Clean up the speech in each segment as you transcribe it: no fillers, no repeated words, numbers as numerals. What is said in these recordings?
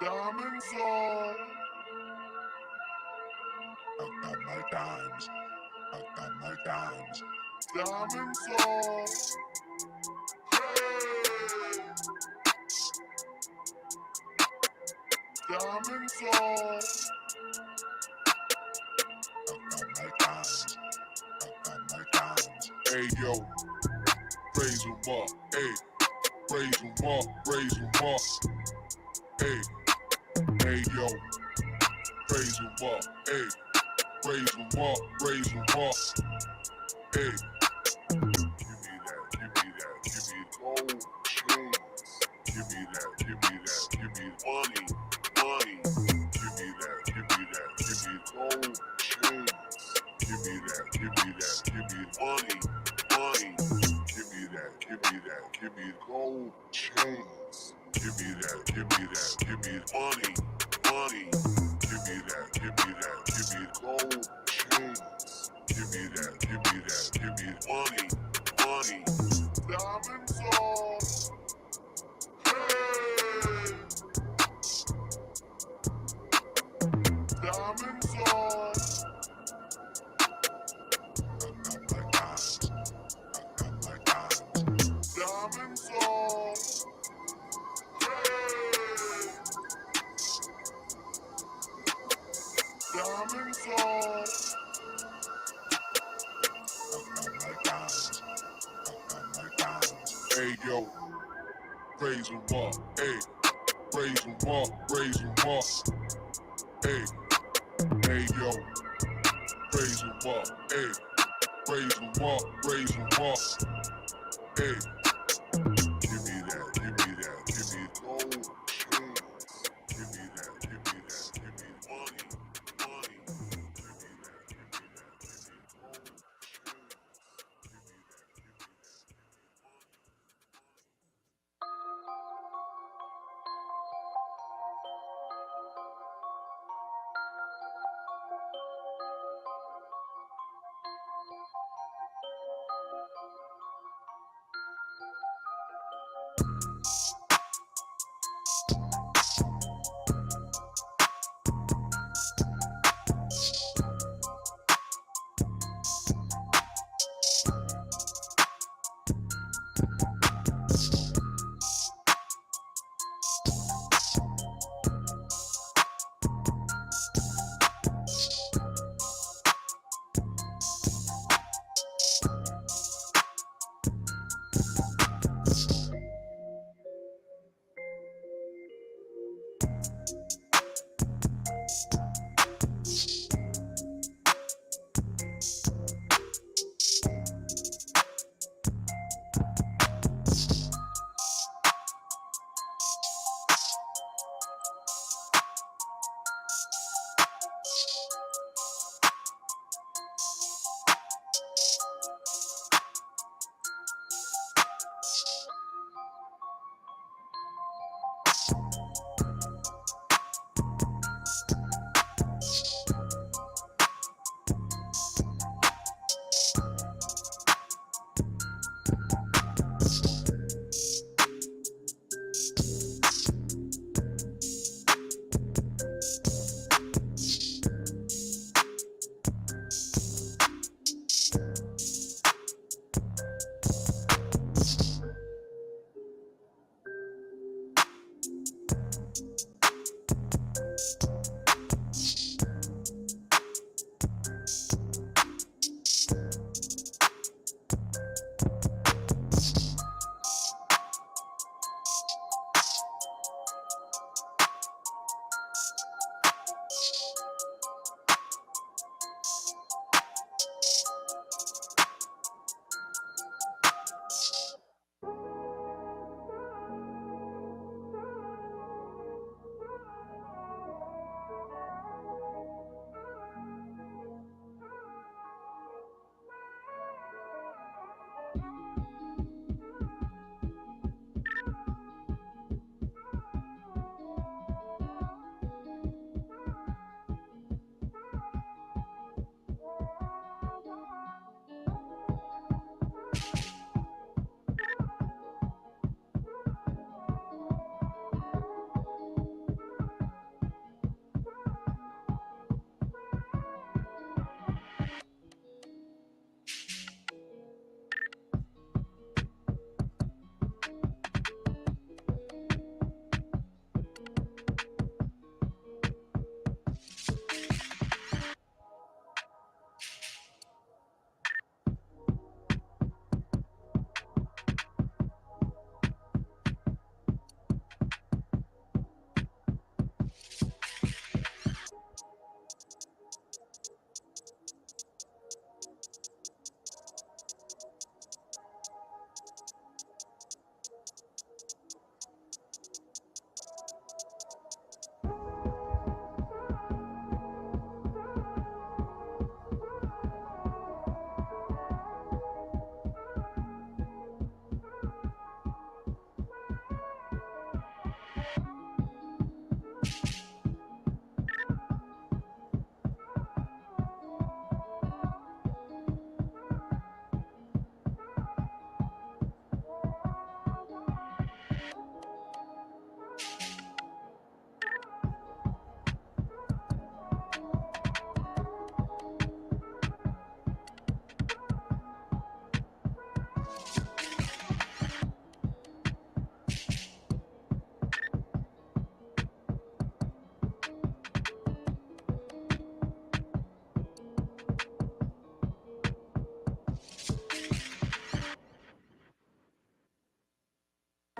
Diamonds on. I got my dimes. I got my dimes. Diamonds on. Hey. Diamonds on. I got my dimes. I got my dimes. Hey yo, raise 'em up. Hey, raise 'em up. Raise 'em up. Hey, hey yo, raise 'em up. Hey, raise 'em up. Raise 'em up. Hey, give me that. Give me that. Give me gold chains. Give me that. Give me that. Give me money. Money. Give me that. Give me that. Give me gold chains. Give me that. Give me that. Give me money. Money. Give me that. Give me that. Give me gold chains. Give me that. Give me that. Give me money. Money. Give me that. Give me that. Give me gold chains. Give me that. Give me that. Give me money. Money. Diamonds on. Hey. Diamonds on. I got my dimes. I got my dimes. Diamonds on. Hey. Diamonds on. I got my dimes. I got my dimes. Hey yo, raise 'em up. Hey, raise 'em up. Raise 'em up. Hey, hey yo, raise 'em up. Hey, raise 'em up. Raise 'em up. Hey, give me that. Give me that. Give me gold chains. Give me that. Give me that. Give me money. Money. Give me that. Give me that. Give me gold chains. Give me that. Give me that. Give me money.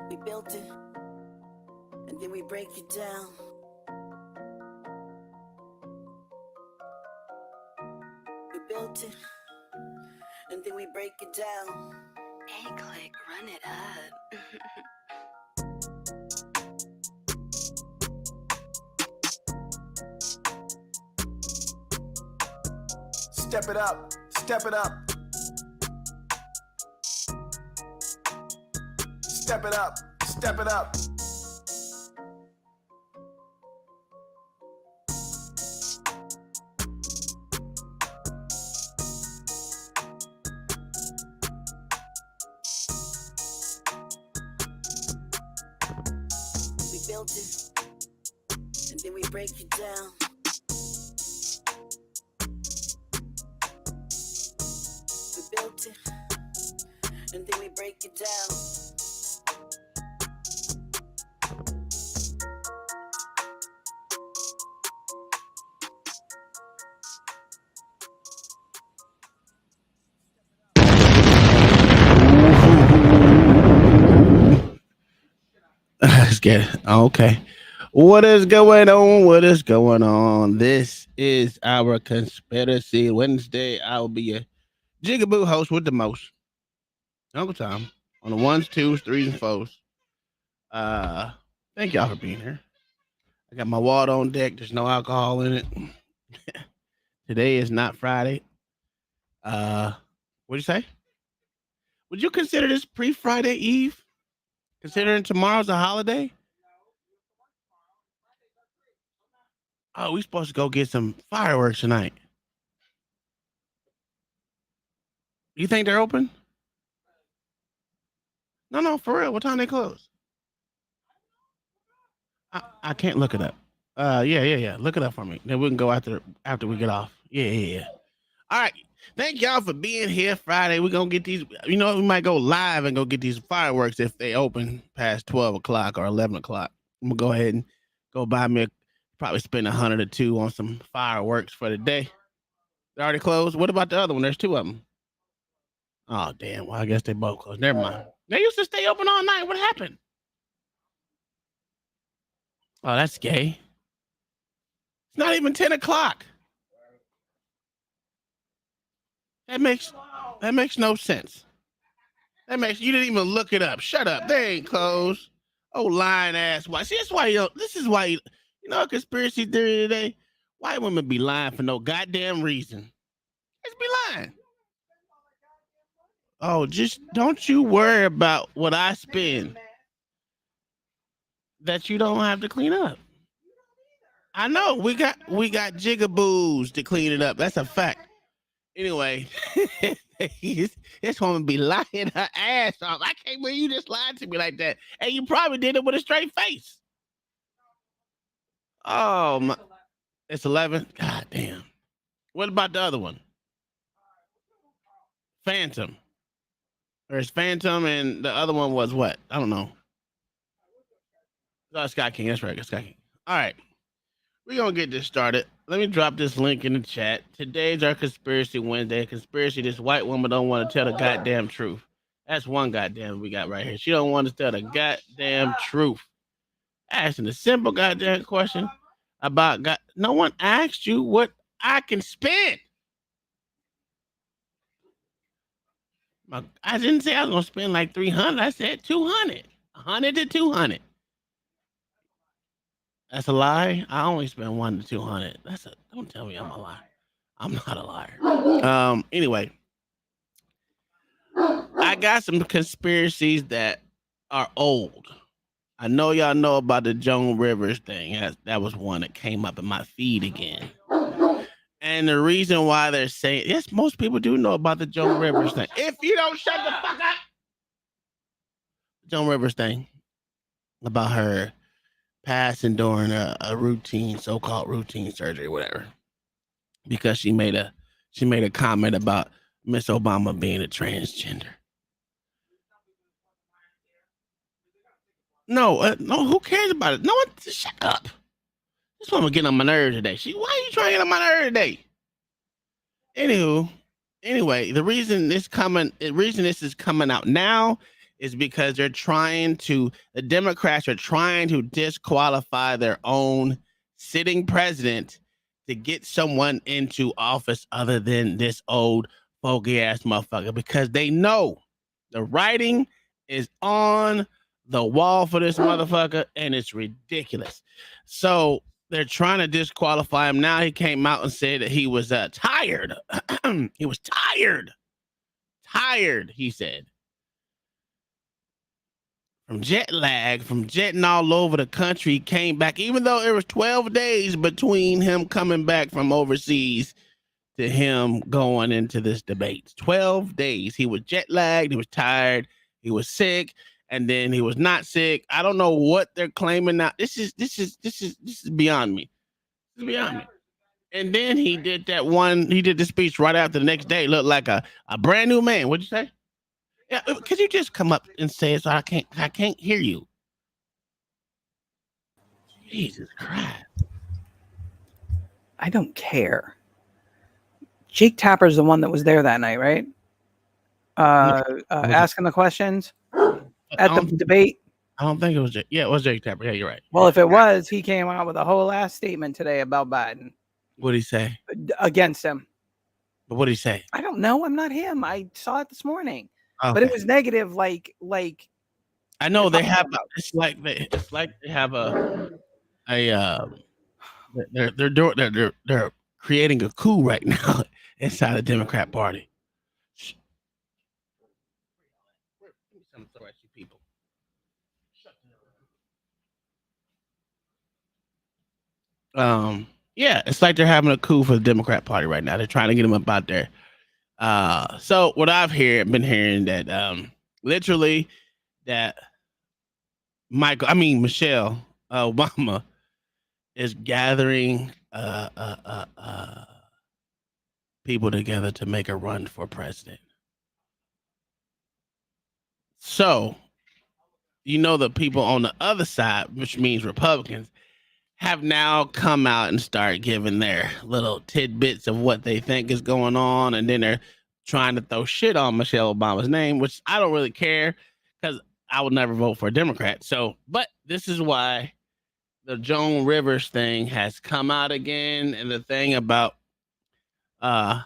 We built it, and then we break it down. We built it, and then we break it down. Hey, click, run it up. Step it up, step it up. Step it up, step it up. We built it, and then we break it down. We built it, and then we break it down. Let's get it. Okay. What is going on? What is going on? This is our Conspiracy Wednesday. I will be your jigaboo host with the most. Uncle Tom on the ones, twos, threes, and fours. Thank y'all for being here. I got my water on deck. There's no alcohol in it. Today is not Friday. What'd you say? Would you consider this pre-Friday Eve? Considering tomorrow's a holiday? Oh, we supposed to go get some fireworks tonight. You think they're open? No, for real. What time they close? I can't look it up. Yeah. Look it up for me. Then we can go after we get off. Yeah. All right. Thank y'all for being here Friday. We're gonna get these, we might go live and go get these fireworks if they open past 12 o'clock or 11 o'clock. I'm gonna go ahead and go buy me probably spend $100 or $200 on some fireworks for the day. They already closed. What about the other one? There's two of them. Oh, damn. Well, I guess they both closed. Never mind. They used to stay open all night. What happened? Oh, that's gay. It's not even 10 o'clock. That makes no sense. You didn't even look it up. Shut up. They ain't closed. Oh, lying ass. Why? See, this is why conspiracy theory today. White women be lying for no goddamn reason. Just be lying. Oh, just don't you worry about what I spend that you don't have to clean up. I know we got jigaboos to clean it up. That's a fact. Anyway, this woman be lying her ass off. I can't believe you just lied to me like that. And you probably did it with a straight face. Oh my, it's 11. God damn. What about the other one? Phantom. There's Phantom, and the other one was what? I don't know. Oh, Sky King. That's right. Sky King. All right. We're going to get this started. Let me drop this link in the chat. Today's our Conspiracy Wednesday. Conspiracy, this white woman don't want to tell the goddamn truth. That's one goddamn we got right here. She don't want to tell the goddamn truth. Asking a simple goddamn question about God. No one asked you what I can spend. I didn't say I was going to spend like 300. I said 200. 100 to 200. That's a lie. I only spend 100 to 200. Don't tell me I'm a liar. I'm not a liar. Anyway, I got some conspiracies that are old. I know y'all know about the Joan Rivers thing. That was one that came up in my feed again. And the reason why they're saying, yes, most people do know about the Joan Rivers thing. If you don't shut the fuck up. Joan Rivers thing about her passing during a so-called routine surgery, whatever, because she made a comment about Miss Obama being a transgender. No, who cares about it? No one, shut up. This woman getting on my nerve today. Why are you trying to get on my nerve today? Anyway, the reason this is coming out now is because the Democrats are trying to disqualify their own sitting president to get someone into office other than this old fogey ass motherfucker, because they know the writing is on the wall for this motherfucker and it's ridiculous. So they're trying to disqualify him. Now he came out and said that he was tired. He was tired, he said, from jet lag, from jetting all over the country. He came back, even though it was 12 days between him coming back from overseas to him going into this debate. 12 days. He was jet lagged, he was tired, he was sick, and then he was not sick. I don't know what they're claiming now. This is beyond me. This is beyond me. And then he did the speech right after the next day. Looked like a brand new man. What'd you say? Yeah, could you just come up and say it so I can't hear you? Jesus Christ. I don't care. Jake Tapper's the one that was there that night, right? Asking the questions at the debate. I don't think it was Jake. Yeah, it was Jake Tapper. Yeah, you're right. Well, if it was, he came out with a whole ass statement today about Biden. What'd he say? Against him. But what'd he say? I don't know. I'm not him. I saw it this morning. Okay. But it was negative, like I know they have. It's like they have they're creating a coup right now inside the Democrat Party. Yeah, it's like they're having a coup for the Democrat Party right now. They're trying to get them up out there. So what I've been hearing that literally that Michelle Obama is gathering people together to make a run for president. So, the people on the other side, which means Republicans, have now come out and start giving their little tidbits of what they think is going on, and then they're trying to throw shit on Michelle Obama's name, which I don't really care because I would never vote for a Democrat. So, but this is why the Joan Rivers thing has come out again, and the thing about Barack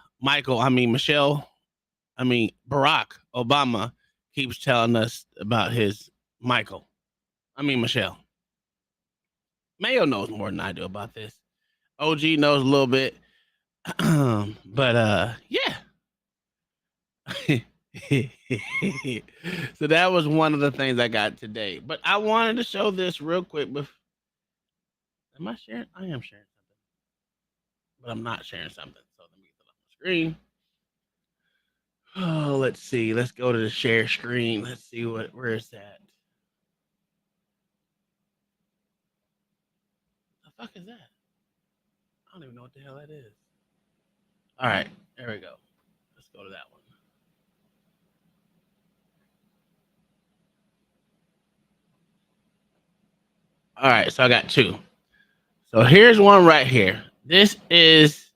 Obama keeps telling us about his Michelle. Mayo knows more than I do about this. OG knows a little bit. But yeah. So that was one of the things I got today. But I wanted to show this real quick. Am I sharing? I am sharing something. But I'm not sharing something. So let me get it on the screen. Oh, let's see. Let's go to the share screen. Let's see where it's at. The fuck is that? I don't even know what the hell that is. All right, there we go. Let's go to that one. All right, so I got two. So here's one right here. This is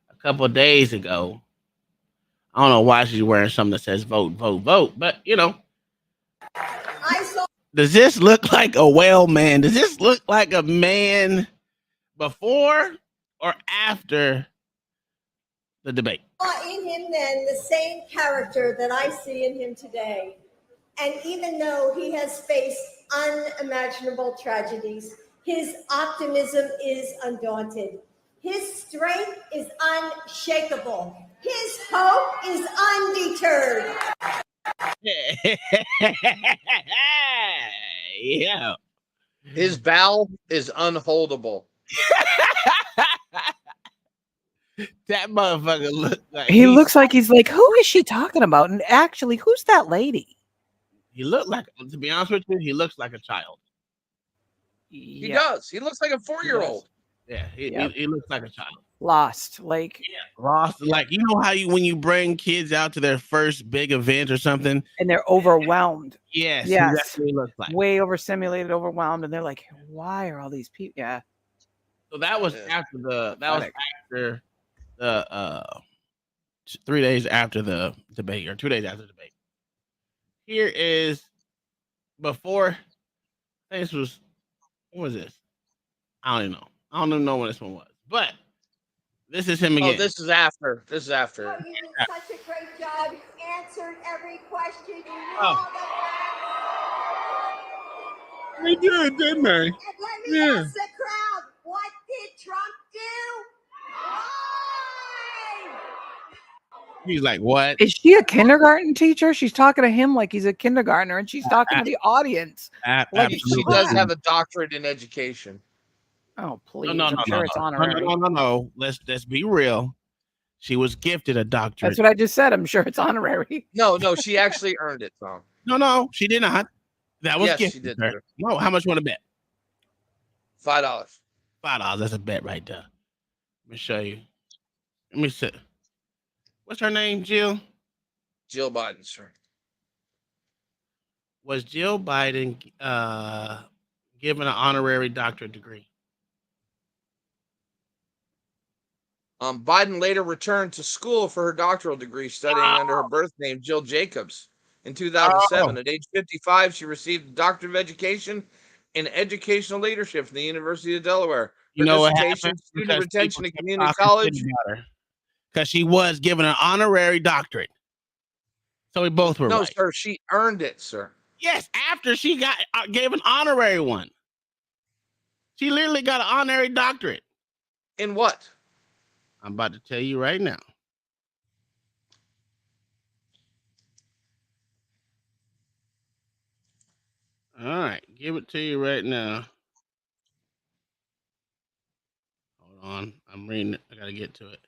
a couple of days ago. I don't know why she's wearing something that says vote, vote, vote, but does this look like a well man? Does this look like a man before or after the debate? In him then the same character that I see in him today. And even though he has faced unimaginable tragedies, his optimism is undaunted. His strength is unshakable. His hope is undeterred. Yeah. His vow is unholdable. That motherfucker looks like he looks like he's like, who is she talking about? And actually, who's that lady? He looked like, to be honest with you, he looks like a child. He does. He looks like a 4-year-old. Yeah, he looks like a child. Lost, like lost. Like, you know how when you bring kids out to their first big event or something, and they're overwhelmed. Yes, yes, he looks like way overstimulated, overwhelmed, and they're like, why are all these people? Yeah. So that was after the 3 days after the debate, or 2 days after the debate. Here is before. I think this was, what was this? I don't even know. I don't even know when this one was. But this is him Oh, again. this is after. This is after. Oh, you did such a great job. You answered every question. You knew Oh. all the facts. We did, didn't I? And let me ask the crowd, what did Trump do? Why? He's like, what? Is she a kindergarten teacher? She's talking to him like he's a kindergartner, and she's talking to the audience. Like She does have a doctorate in education. Oh, please. No, I'm sure it's honorary. No. Let's be real. She was gifted a doctorate. That's what I just said. I'm sure it's honorary. No, she actually earned it, Tom. No, she did not. That was Yes, gifted. she did. Her. No, how much you want to bet? $5. $5. That's a bet right there. Let me show you. Let me see. What's her name? Jill? Jill Biden, sir. Was Jill Biden given an honorary doctorate degree? Biden later returned to school for her doctoral degree, studying under her birth name, Jill Jacobs. In 2007, at age 55, she received a Doctor of Education in Educational Leadership from the University of Delaware. You know what Dissertation, happened? Student Retention in Community Talking College. shit about her. Because she was given an honorary doctorate. So we both were No, right. sir, she earned it, sir. Yes, after she gave an honorary one. She literally got an honorary doctorate. In what? I'm about to tell you right now. All right, give it to you right now. Hold on, I'm reading it. I gotta get to it.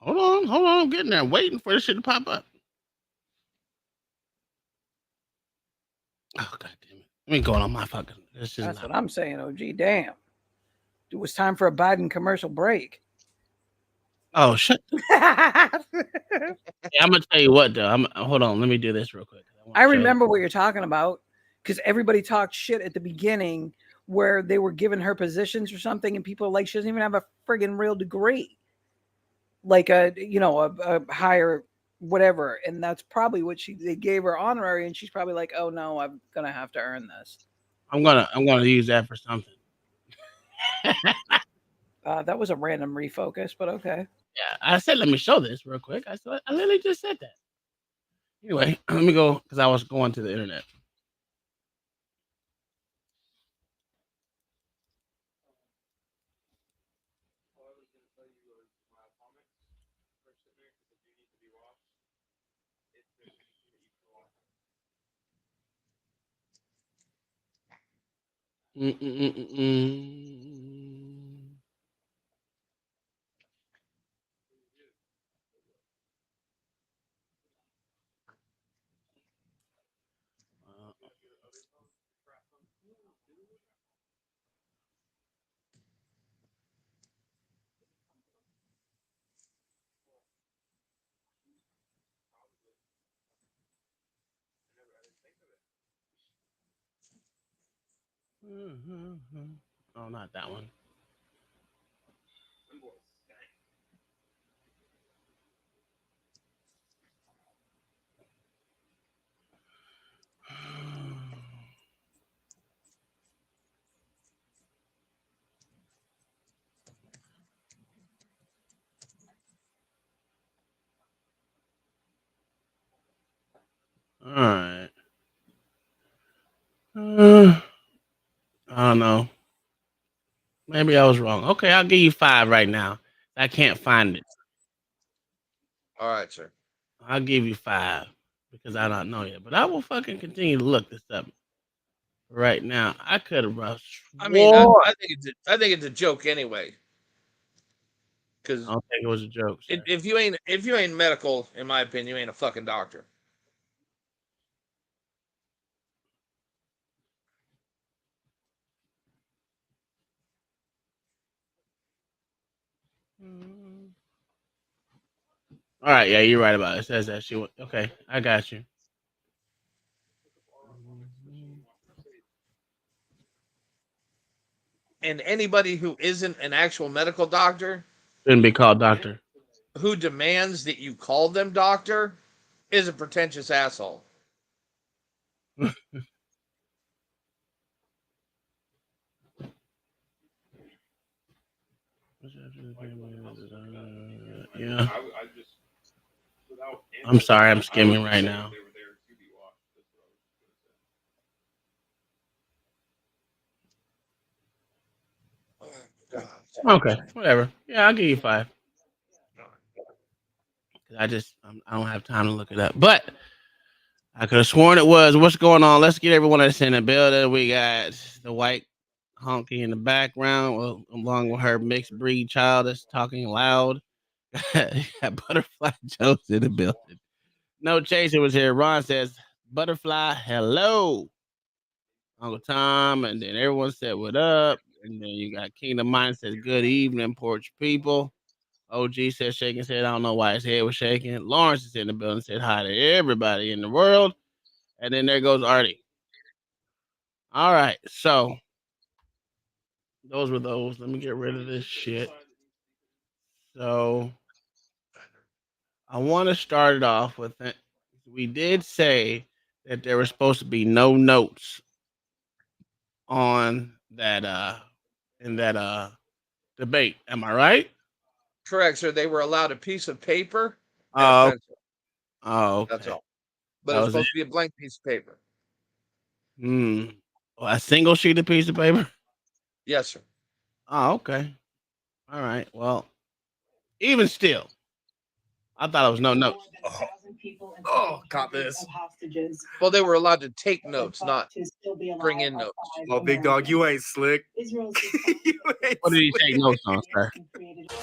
Hold on. I'm getting there. I'm waiting for this shit to pop up. Oh, God damn it. Let me go on my fucking. That's what I'm saying, OG. Damn. It was time for a Biden commercial break. Oh, shit. Yeah, I'm going to tell you what, though. Hold on. Let me do this real quick. I remember what you're talking about because everybody talked shit at the beginning where they were giving her positions or something, and people are like, she doesn't even have a friggin' real degree. Like a higher whatever, and that's probably what they gave her honorary, and she's probably like, oh no, I'm gonna have to earn this. I'm gonna use that for something. That was a random refocus, but okay. Yeah, I said let me show this real quick. I literally just said that. Anyway, let me go because I was going to the internet. Oh, not that one. All right. I don't know. Maybe I was wrong. Okay, I'll give you 5 right now. I can't find it. All right, sir. I'll give you 5 because I don't know yet. But I will fucking continue to look this up right now. I could have rushed. I mean, I think it's a joke anyway. Because I don't think it was a joke. If you ain't medical, in my opinion, you ain't a fucking doctor. All right, yeah, you're right about it. It says that she went. Okay, I got you. And anybody who isn't an actual medical doctor Shouldn't be called doctor. Who demands that you call them doctor is a pretentious asshole. Yeah. I'm sorry, I'm skimming right now. Okay, whatever. Yeah, I'll give you 5. I don't have time to look it up, but I could have sworn it was. What's going on? Let's get everyone that's in the building. We got the white honky in the background, along with her mixed breed child that's talking loud. Got Butterfly Jones in the building. No Chaser was here. Ron says, Butterfly, hello. Uncle Tom, and then everyone said, what up? And then you got Kingdom Mind says, good evening, porch people. OG said, shaking said, I don't know why his head was shaking. Lawrence is in the building, said hi to everybody in the world. And then there goes Artie. All right, so those were those. Let me get rid of this shit. So I want to start it off with it. We did say that there were supposed to be no notes on that in that debate. Am I right? Correct, sir. They were allowed a piece of paper and a Oh, pencil. okay. That's all. But That it was was supposed it. to be a blank piece of paper. A single sheet of piece of paper? Yes, sir. Oh, okay. All right. Well, even still, I thought it was no notes. Oh, caught this. Well, they were allowed to take notes, not bring in notes. Well, big dog, you ain't slick. What did he take notes on, sir?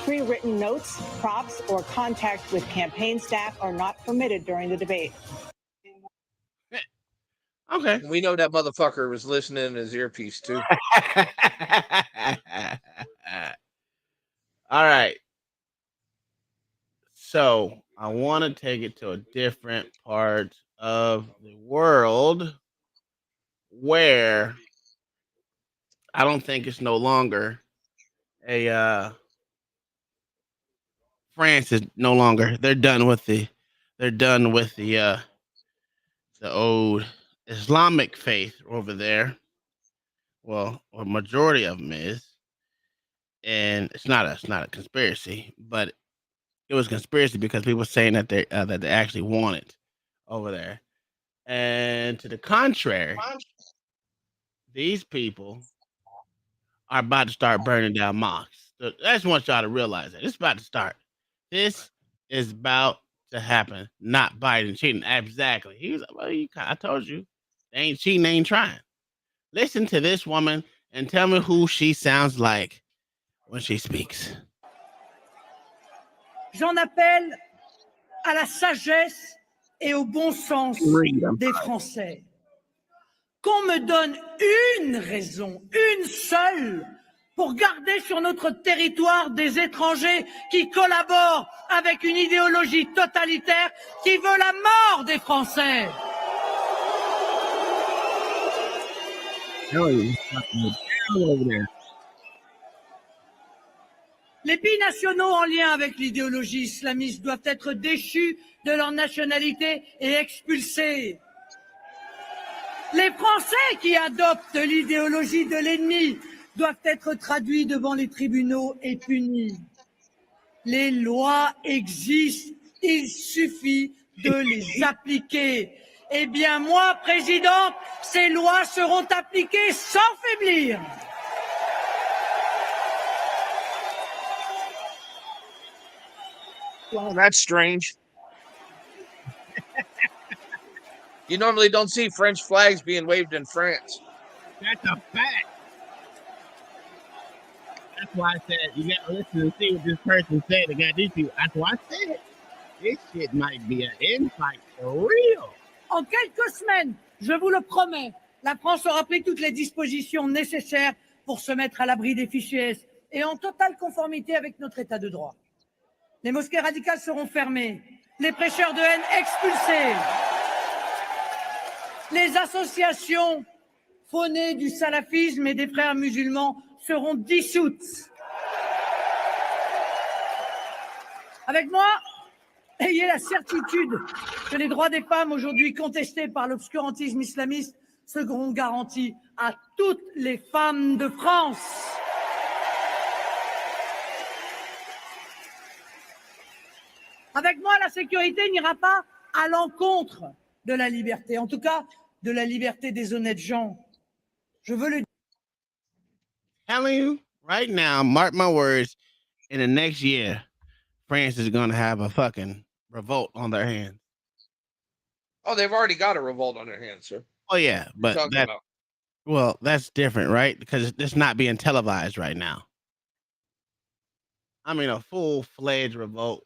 Pre-written notes, props, or contact with campaign staff are not permitted during the debate. Okay. We know that motherfucker was listening in his earpiece too. All right. So I want to take it to a different part of the world where I don't think it's no longer a France is no longer. They're done with the old Islamic faith over there. Well, a majority of them is, and it's not a conspiracy, but it was a conspiracy because people were saying that they actually want it over there. And to the contrary, these people are about to start burning down mosques. So I just want y'all to realize that it's about to start. This is about to happen. Not Biden cheating. Exactly. He was like, well, I told you. They ain't cheating, they ain't trying. Listen to this woman and tell me who she sounds like when she speaks. J'en appelle à la sagesse et au bon sens des Français. Qu'on me donne une raison, une seule, pour garder sur notre territoire des étrangers qui collaborent avec une idéologie totalitaire qui veut la mort des Français. Les binationaux en lien avec l'idéologie islamiste doivent être déchus de leur nationalité et expulsés. Les Français qui adoptent l'idéologie de l'ennemi doivent être traduits devant les tribunaux et punis. Les lois existent, il suffit de les appliquer. Eh bien, moi, Président, ces lois seront appliquées sans faiblir. Well, that's strange. You normally don't see French flags being waved in France. That's a fact. That's why I said you got to listen and see what this person said. They got these people. That's why I said this shit might be an infight for real. En quelques semaines, je vous le promets, la France aura pris toutes les dispositions nécessaires pour se mettre à l'abri des fichiers S et en totale conformité avec notre état de droit. Les mosquées radicales seront fermées, les prêcheurs de haine expulsés, les associations faunées du salafisme et des frères musulmans seront dissoutes. Avec moi, ayez la certitude que les droits des femmes aujourd'hui contestés par l'obscurantisme islamiste seront garantis à toutes les femmes de France. Avec moi, la sécurité n'ira pas à l'encontre de la liberté, en tout cas de la liberté des honnêtes gens. Je veux le Telling you right now, mark my words, in the next year, France is going to have a fucking revolt on their hands. Oh, they've already got a revolt on their hands, sir. Oh yeah, but Talking that about. well, that's different, right? Because it's not being televised right now. I mean, a full-fledged revolt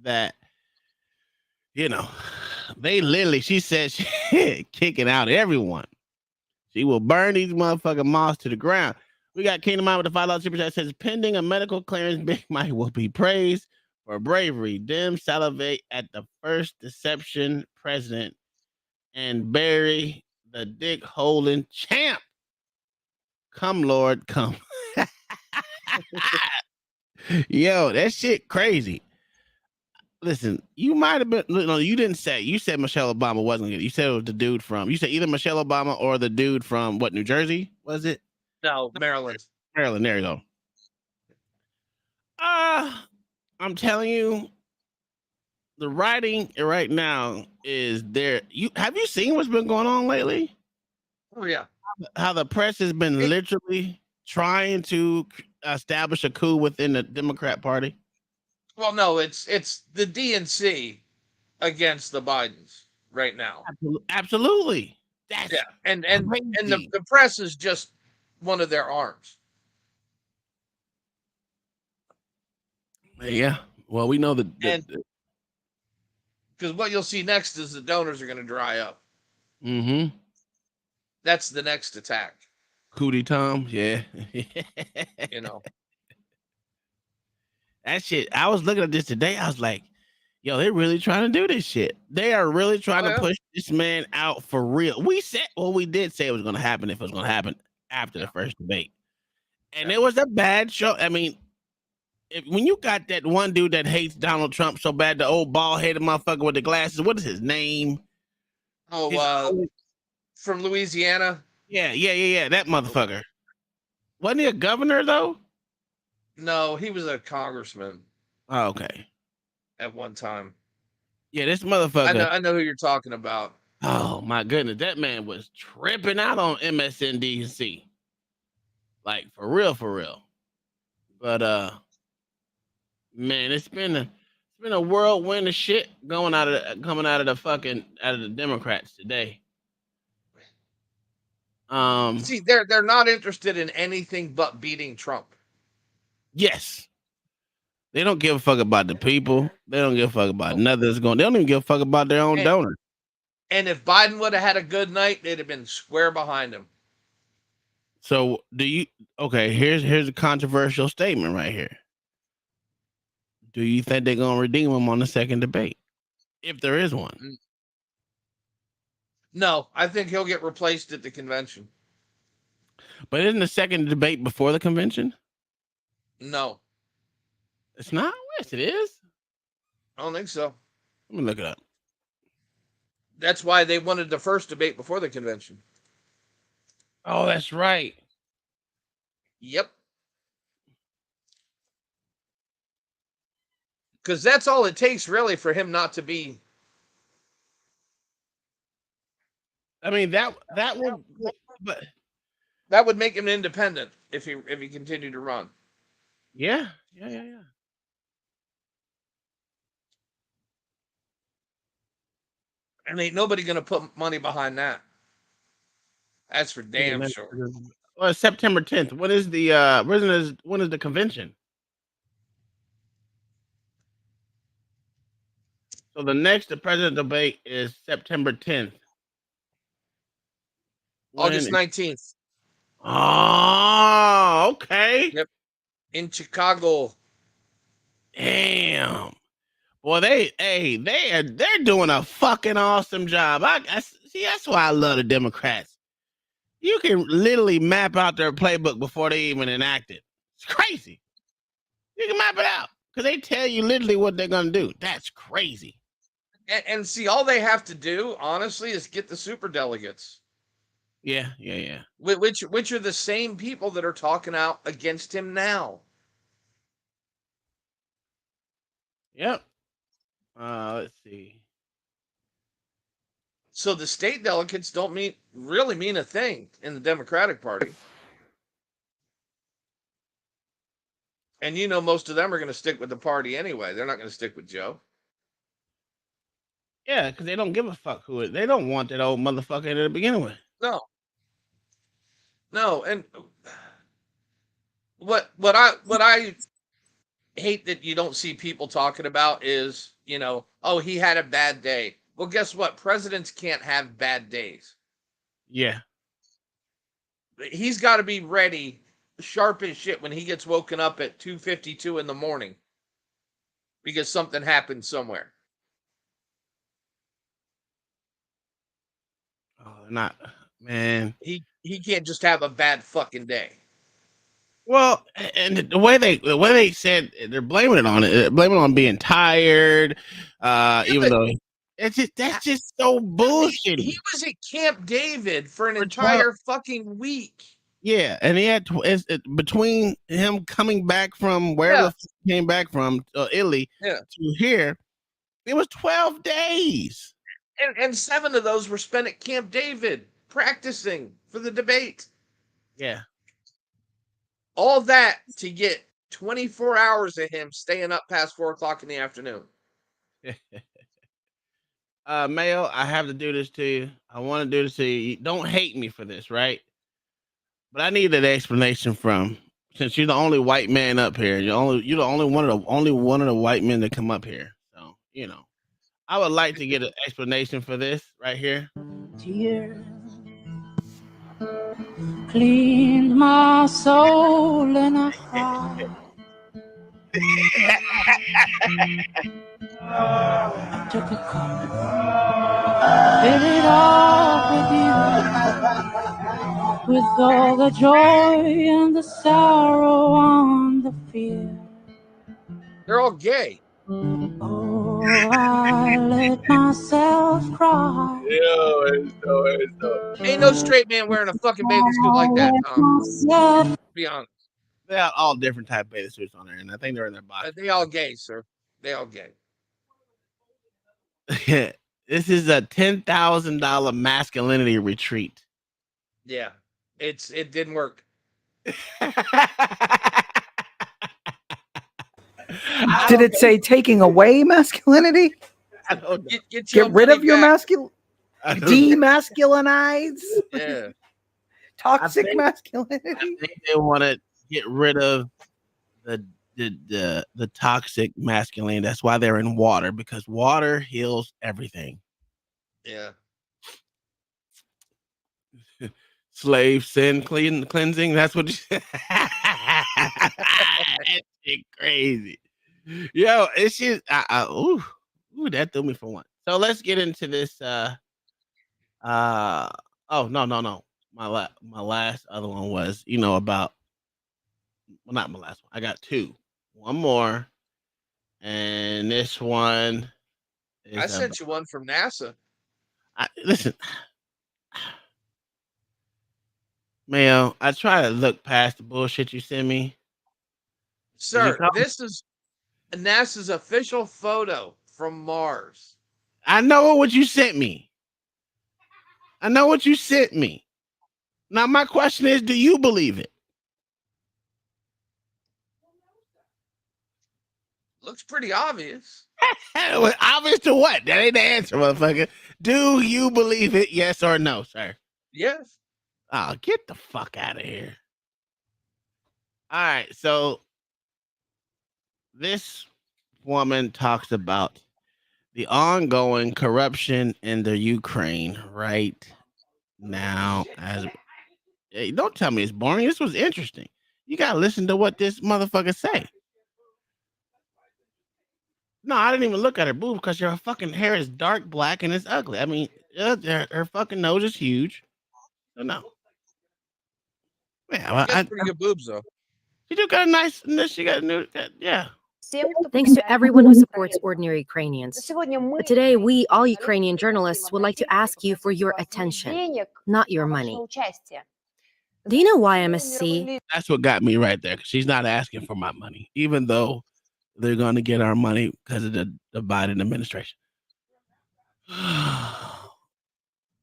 that, you know, they literally, she said she kicking out everyone. She will burn these motherfucking mosques to the ground. We got Kingdom Mind with the $5 super chat says, pending a medical clearance, Big Mike will be praised for bravery. Dem salivate at the first deception president and bury the dick holding champ. Come, Lord, come. Yo, that shit crazy. Listen, you might have been, no, you didn't say, you said Michelle Obama wasn't good. You said it was the dude from, you said either Michelle Obama or the dude from what, New Jersey, was it? No, Maryland. Maryland, there you go. I'm telling you, the writing right now is there. Have you seen what's been going on lately? Oh yeah. How the press has been literally trying to establish a coup within the Democrat Party. Well, no, it's the DNC against the Bidens right now. Absolutely. That's yeah, and the press is just one of their arms. Yeah. Well, we know that because what you'll see next is the donors are going to dry up. Mm-hmm. That's the next attack. Cootie Tom, yeah. You know. That shit. I was looking at this today. I was like, yo, they're really trying to do this shit. They are really trying to push this man out for real. We did say it was going to happen if it was going to happen after the first debate. And it was a bad show. I mean, when you got that one dude that hates Donald Trump so bad, the old bald-headed motherfucker with the glasses, what is his name? Oh, from Louisiana? Yeah, that motherfucker. Wasn't he a governor, though? No, he was a congressman. Oh, okay. At one time. Yeah, this motherfucker. I know who you're talking about. Oh, my goodness. That man was tripping out on MSNBC. Like, for real. But, man, it's been a whirlwind of shit coming out of the Democrats today. See, they're not interested in anything but beating Trump. Yes. They don't give a fuck about the people. They don't give a fuck about nothing that's going. They don't even give a fuck about their own donors. And if Biden would have had a good night, they'd have been square behind him. So here's a controversial statement right here. Do you think they're gonna redeem him on the second debate? If there is one. No, I think he'll get replaced at the convention. But isn't the second debate before the convention? No. It's not? Yes, it is. I don't think so. Let me look it up. That's why they wanted the first debate before the convention. Oh, that's right. Yep. Because that's all it takes, really, for him not to be. I mean, that would make him independent if he continued to run. Yeah. And ain't nobody gonna put money behind that. That's for damn sure. Well, it's September 10th. When is the when is the convention? So the next president debate is September 10th. August 19th. Oh, okay. Yep. In Chicago. Damn. Boy, they're doing a fucking awesome job. I see. That's why I love the Democrats. You can literally map out their playbook before they even enact it. It's crazy. You can map it out Because they tell you literally what they're gonna do. That's crazy. And see, all they have to do, honestly, is get the super delegates. Yeah. Which are the same people that are talking out against him now. Yep. Let's see. So the state delegates don't really mean a thing in the Democratic Party. And most of them are going to stick with the party anyway. They're not going to stick with Joe. Yeah, because they don't give a fuck who it. They don't want that old motherfucker to begin with. No, and what I hate that you don't see people talking about is, oh, he had a bad day. Well, guess what? Presidents can't have bad days. Yeah. He's got to be ready, sharp as shit when he gets woken up at 2:52 in the morning because something happened somewhere. Oh, not, man. He can't just have a bad fucking day. Well, and the way they said they're blaming it on being tired, even though that's just so bullshit. He was at Camp David for an entire fucking week. Yeah, and he had between him coming back from wherever he came back from, Italy, to here, it was 12 days. And 7 of those were spent at Camp David practicing for the debate. Yeah. All that to get 24 hours of him staying up past 4 o'clock in the afternoon. Mayo, I have to do this to you. I want to do this to you. Don't hate me for this, right? But I need an explanation since you're the only white man up here. You're the only one of the white men that come up here. So, I would like to get an explanation for this right here. Tears cleaned my soul and I cried. Took a cup, fill it up with you, with all the joy and the sorrow and the fear. They're all gay. Oh, I let myself cry. Ain't no straight man wearing a fucking bathing suit like that, Tom. Be honest. They have all different type of bathing suits on there, and I think they're in their box. They all gay, sir. They all gay. This is a $10,000 masculinity retreat. Yeah, it didn't work. Did it say taking away masculinity? Get rid of your masculinity? Demasculinize? Yeah. Toxic masculinity? I think they want to get rid of the toxic masculinity. That's why they're in water, because water heals everything. Yeah. Slave sin cleansing. That's what. That shit crazy. Yo, it's just ooh, that threw me for one. So let's get into this. Oh no. My last other one was about. Well, not my last one. I got 2. One more, and this one. I sent you one from NASA. Listen. Mayo, I try to look past the bullshit you send me. Sir, this is NASA's official photo from Mars. I know what you sent me. Now, my question is, do you believe it? Looks pretty obvious. Obvious to what? That ain't the answer, motherfucker. Do you believe it? Yes or no, sir? Yes. Oh, get the fuck out of here. All right, so this woman talks about the ongoing corruption in the Ukraine right now. Hey, don't tell me it's boring. This was interesting. You gotta listen to what this motherfucker say. No, I didn't even look at her boob because her fucking hair is dark black and it's ugly. I mean, her fucking nose is huge. So no. Yeah, She got pretty good boobs though. She do got a nice. She got a new. Yeah. Thanks to everyone who supports ordinary Ukrainians. But today, we, all Ukrainian journalists, would like to ask you for your attention, not your money. Do you know why MSC? That's what got me right there, because she's not asking for my money, even though they're going to get our money because of the Biden administration.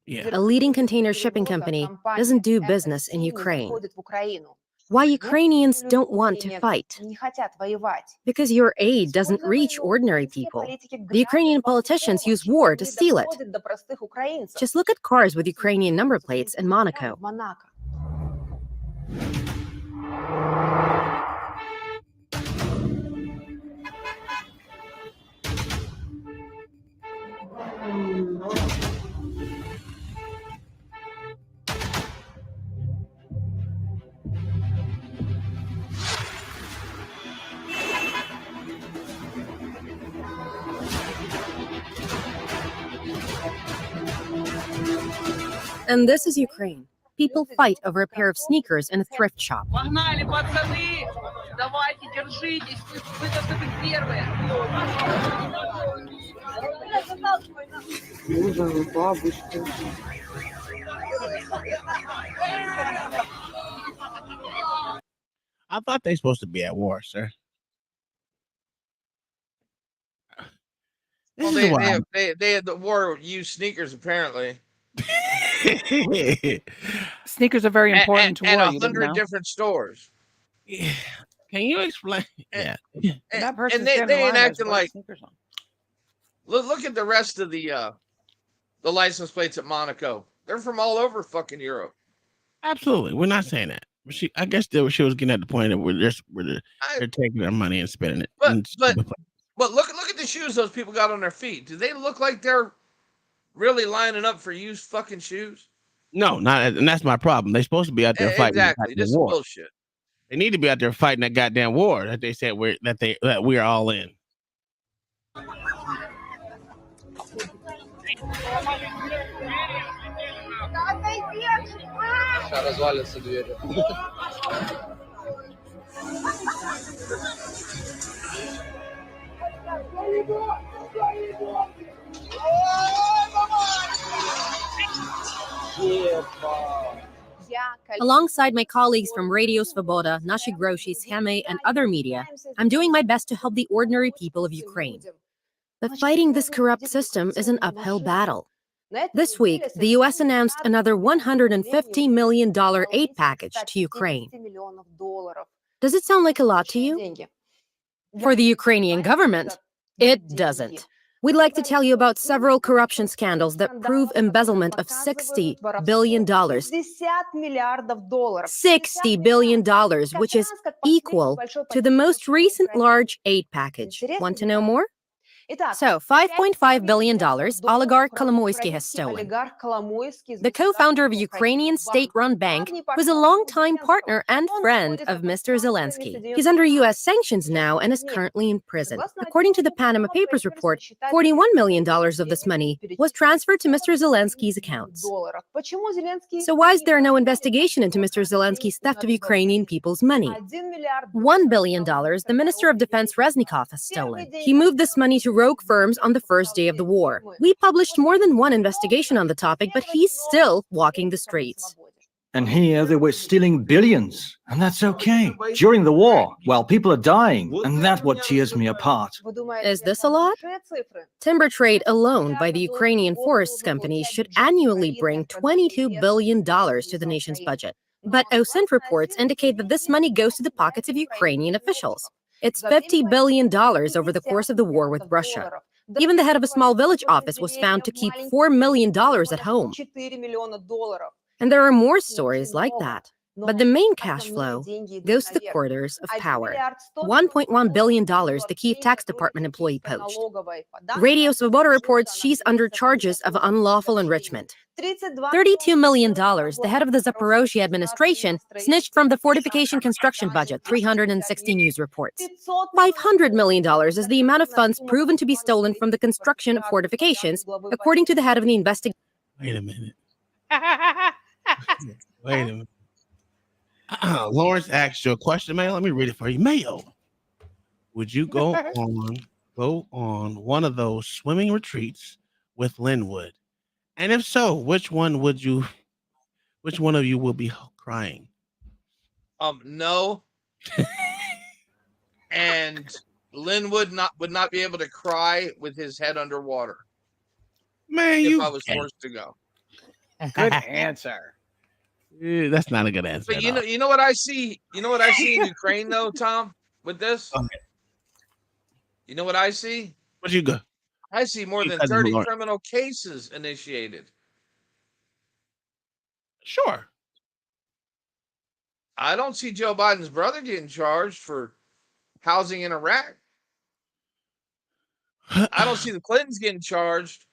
Yeah. A leading container shipping company, doesn't do business in Ukraine. Why Ukrainians don't want to fight? Because your aid doesn't reach ordinary people. The Ukrainian politicians use war to steal it. Just look at cars with Ukrainian number plates in Monaco. And this is Ukraine. People fight over a pair of sneakers in a thrift shop. I thought they were supposed to be at war, sir. Well, they had the war used sneakers apparently. Sneakers are very important to war. At 100 different stores. Yeah. Can you explain? Yeah. And they ain't acting like. Look at the rest of the license plates at Monaco. They're from all over fucking Europe. Absolutely, we're not saying that. But I guess she was getting at the point where they're taking their money and spending it. But look at the shoes those people got on their feet. Do they look like they're really lining up for used fucking shoes? No, not, and that's my problem. They're supposed to be out there fighting. Exactly, this is bullshit. They need to be out there fighting that goddamn war that they said that we are all in. Alongside my colleagues from Radio Svoboda, Nashi Groshi, Scheme, and other media, I'm doing my best to help the ordinary people of Ukraine. But fighting this corrupt system is an uphill battle. This week, the US announced another $150 million aid package to Ukraine. Does it sound like a lot to you? For the Ukrainian government, it doesn't. We'd like to tell you about several corruption scandals that prove embezzlement of $60 billion. $60 billion, which is equal to the most recent large aid package. Want to know more? So, $5.5 billion oligarch Kolomoisky has stolen. The co-founder of a Ukrainian state-run bank was a longtime partner and friend of Mr. Zelensky. He's under U.S. sanctions now and is currently in prison. According to the Panama Papers report, $41 million of this money was transferred to Mr. Zelensky's accounts. So why is there no investigation into Mr. Zelensky's theft of Ukrainian people's money? $1 billion the Minister of Defense Reznikov has stolen. He moved this money to rogue firms on the first day of the war. We published more than one investigation on the topic, but he's still walking the streets. And here they were stealing billions, and that's okay. During the war, while people are dying, and that's what tears me apart. Is this a lot? Timber trade alone by the Ukrainian forests companies should annually bring $22 billion to the nation's budget. But OSINT reports indicate that this money goes to the pockets of Ukrainian officials. It's $50 billion over the course of the war with Russia. Even the head of a small village office was found to keep $4 million at home. And there are more stories like that. But the main cash flow goes to the corridors of power. $1.1 billion the Kyiv Tax Department employee poached. Radio Svoboda reports she's under charges of unlawful enrichment. $32 million the head of the Zaporozhye administration snitched from the fortification construction budget, 360 News reports. $500 million is the amount of funds proven to be stolen from the construction of fortifications, according to the head of the investigation. Wait a minute. Wait a minute. Lawrence asked you a question, man. Let me read it for you. Mayo, would you go on one of those swimming retreats with Linwood? And if so, which one of you will be crying? No. And Lynn would not be able to cry with his head underwater. Man, if I was forced to go. Good answer. That's not a good answer. But you know what I see? You know what I see in Ukraine though, Tom, with this? Okay. You know what I see? Where'd you go? I see more than 30 criminal cases initiated. Sure. I don't see Joe Biden's brother getting charged for housing in Iraq. I don't see the Clintons getting charged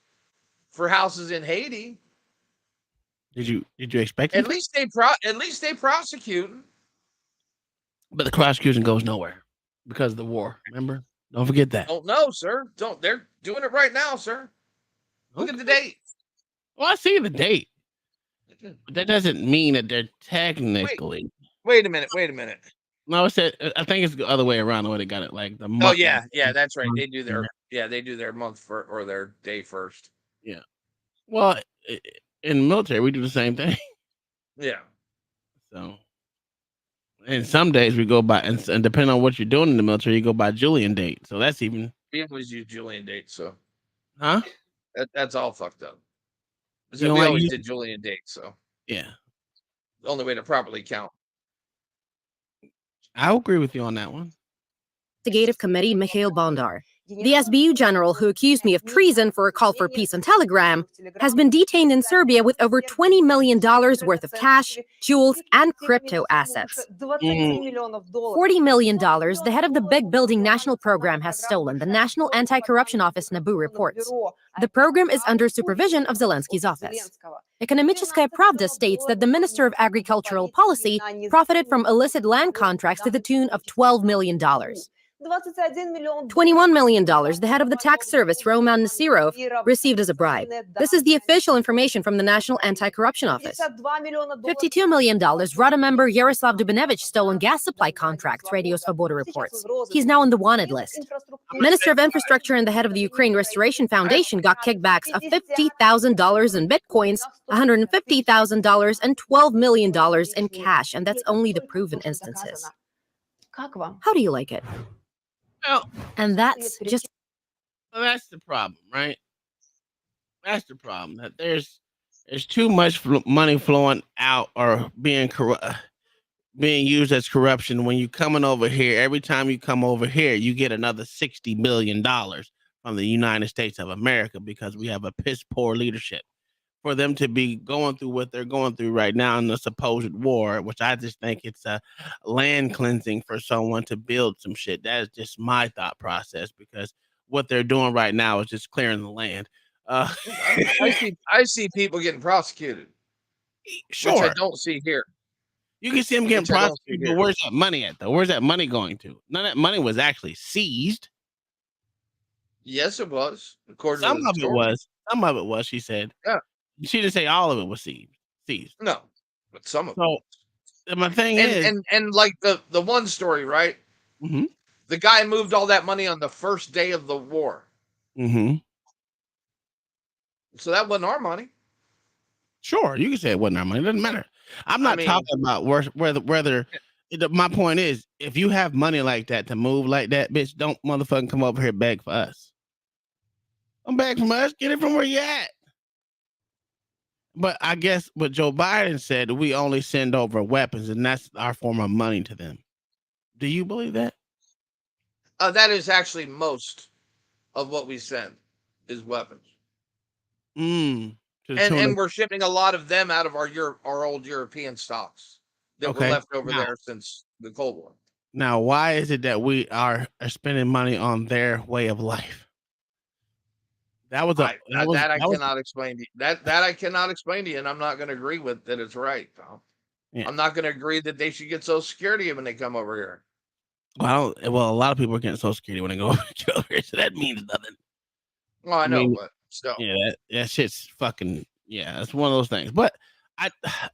for houses in Haiti. Did you expect at least they prosecute? But the prosecution goes nowhere because of the war. Remember? Don't forget that. Don't know, sir. They're doing it right now, sir. Look at the date. Well, I see the date. But that doesn't mean that they're technically. Wait a minute. No, I think it's the other way around the way they got it. Like the month. Oh yeah, that's right. They do their month or their day first. Yeah. Well, in the military, we do the same thing. Yeah. So, and some days we go by, and depending on what you're doing in the military, you go by Julian date. So that's even. We always use Julian date. So. Huh? That's all fucked up. You we always did Julian date. So. Yeah. The only way to properly count. I agree with you on that one. Investigative Committee Mikhail Bondar. The SBU general who accused me of treason for a call for peace on Telegram has been detained in Serbia with over $20 million worth of cash, jewels, and crypto assets. $40 million, the head of the Big Building National Program has stolen, the National Anti-Corruption Office Nabu reports. The program is under supervision of Zelensky's office. Ekonomicheskaya Pravda states that the Minister of Agricultural Policy profited from illicit land contracts to the tune of $12 million. $21 million, the head of the tax service, Roman Nasirov, received as a bribe. This is the official information from the National Anti-Corruption Office. $52 million, Rada member Yaroslav Dubinevich stole on gas supply contracts, Radio Svoboda reports. He's now on the wanted list. Minister of Infrastructure and the head of the Ukraine Restoration Foundation got kickbacks of $50,000 in bitcoins, $150,000, and $12 million in cash, and that's only the proven instances. How do you like it? Well, and that's just. Well, that's the problem, right? That's the problem. That there's too much money flowing out or being used as corruption. When you coming over here, every time you come over here, you get another $60 billion from the United States of America because we have a piss poor leadership. For them to be going through what they're going through right now in the supposed war, which I just think it's a land cleansing for someone to build some shit. That is just my thought process because what they're doing right now is just clearing the land. I see people getting prosecuted. Sure. Which I don't see here. You can see them getting prosecuted, but where's that money at though? Where's that money going to? None of that money was actually seized. Yes, it was. Some of it was. Some of it was, she said. Yeah. She didn't say all of it was seized. No, but some of it. My thing is, and like the one story, right? Mm-hmm. The guy moved all that money on the first day of the war. Mm-hmm. So that wasn't our money. Sure, you can say it wasn't our money. It doesn't matter. I'm not talking about whether. My point is, if you have money like that to move like that, bitch, don't motherfucking come over here beg for us. Don't beg from us. Get it from where you at. But I guess what Joe Biden said, we only send over weapons, and that's our form of money to them. Do you believe that? That is actually most of what we send is weapons. And we're shipping a lot of them out of our old European stocks that were left over there since the Cold War. Now, why is it that we are spending money on their way of life? That I cannot explain to you. That I cannot explain to you, and I'm not going to agree with that. It's right, Tom. Yeah. I'm not going to agree that they should get Social Security when they come over here. Well, a lot of people are getting Social Security when they go over here, so that means nothing. Well, I know, but still, yeah, that shit's fucking It's one of those things. But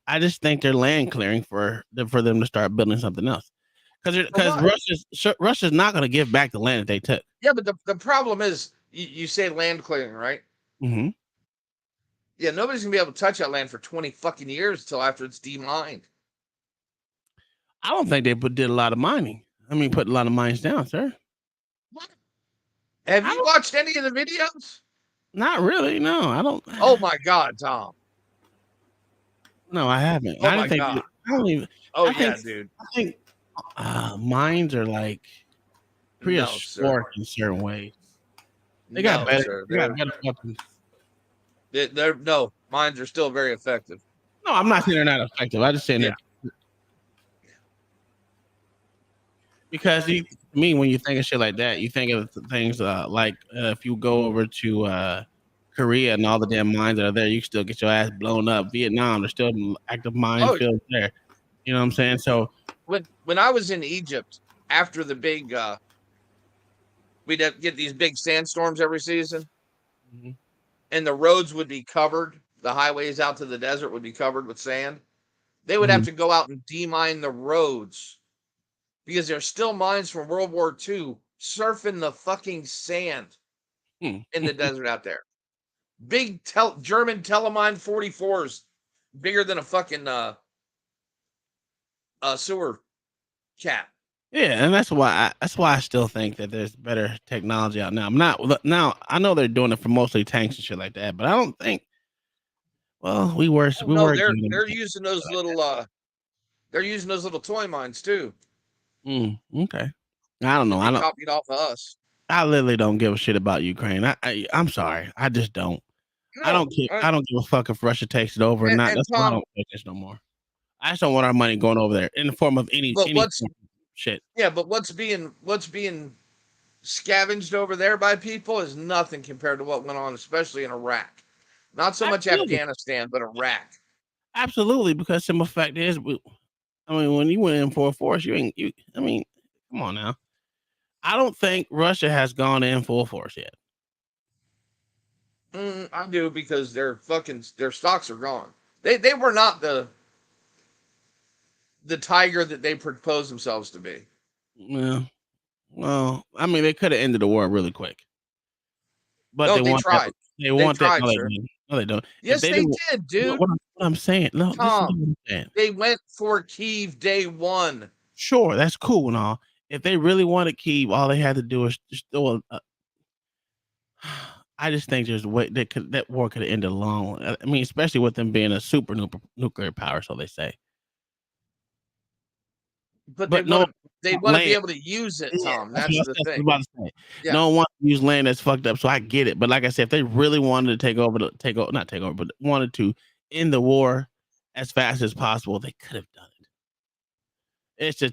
I just think they're land clearing for them to start building something else. because Russia's not going to give back the land that they took. Yeah, but the problem is you say land clearing, right? Mm-hmm. Yeah, nobody's gonna be able to touch that land for 20 fucking years until after it's demined. I don't think they did a lot of mining. I mean, put a lot of mines down, sir. What? Have you watched any of the videos? Not really. No, I don't. Oh my God, Tom. No, I haven't. Oh I my didn't think. God. I don't even. Oh I yeah, think, dude. I think mines are like prehistoric in certain ways. They got better. Sir. They got better weapons. No, mines are still very effective. No, I'm not saying they're not effective. I'm just saying that because when you think of shit like that, you think of things like if you go over to Korea and all the damn mines that are there, you can still get your ass blown up. Vietnam, there's still active minefields there. You know what I'm saying? So when I was in Egypt after the big, we'd have get these big sandstorms every season, and the roads would be covered. The highways out to the desert would be covered with sand. They would have to go out and demine the roads because there's still mines from World War II surfing the fucking sand in the desert out there. Big German Telemine 44s, bigger than a fucking sewer cap. yeah, and that's why I still think that there's better technology out now. I know they're doing it for mostly tanks and shit like that, but I don't think. Well, we were. They're using those little. They're using those little toy mines too. Okay. I don't know. They copied off of us. I literally don't give a shit about Ukraine. I'm sorry. I just don't. No, I don't care. I don't give a fuck if Russia takes it over or not. That's why I don't pay attention no more. I just don't want our money going over there in the form of any shit. Yeah, but what's being scavenged over there by people is nothing compared to what went on, especially in Iraq. Not so much Afghanistan, but Iraq. Absolutely, because the fact is, when you went in full force, come on now. I don't think Russia has gone in full force yet. I do, because their stocks are gone. They were not the tiger that they proposed themselves to be. Yeah. Well, they could have ended the war really quick. But no, they tried. They want that. No, they don't. Yes, they did, dude. What I'm saying. No, Tom, they went for Kyiv day one. Sure, that's cool and all. If they really wanted Kyiv, all they had to do is just throw I just think there's a way that war could have ended long. Especially with them being a super nuclear power, so they say. But they want to be able to esse it, Tom. That's the thing. Yeah. No one wants to use land that's fucked up, so I get it. But like I said, if they really wanted to not take over, but wanted to end the war as fast as possible, they could have done it. It's a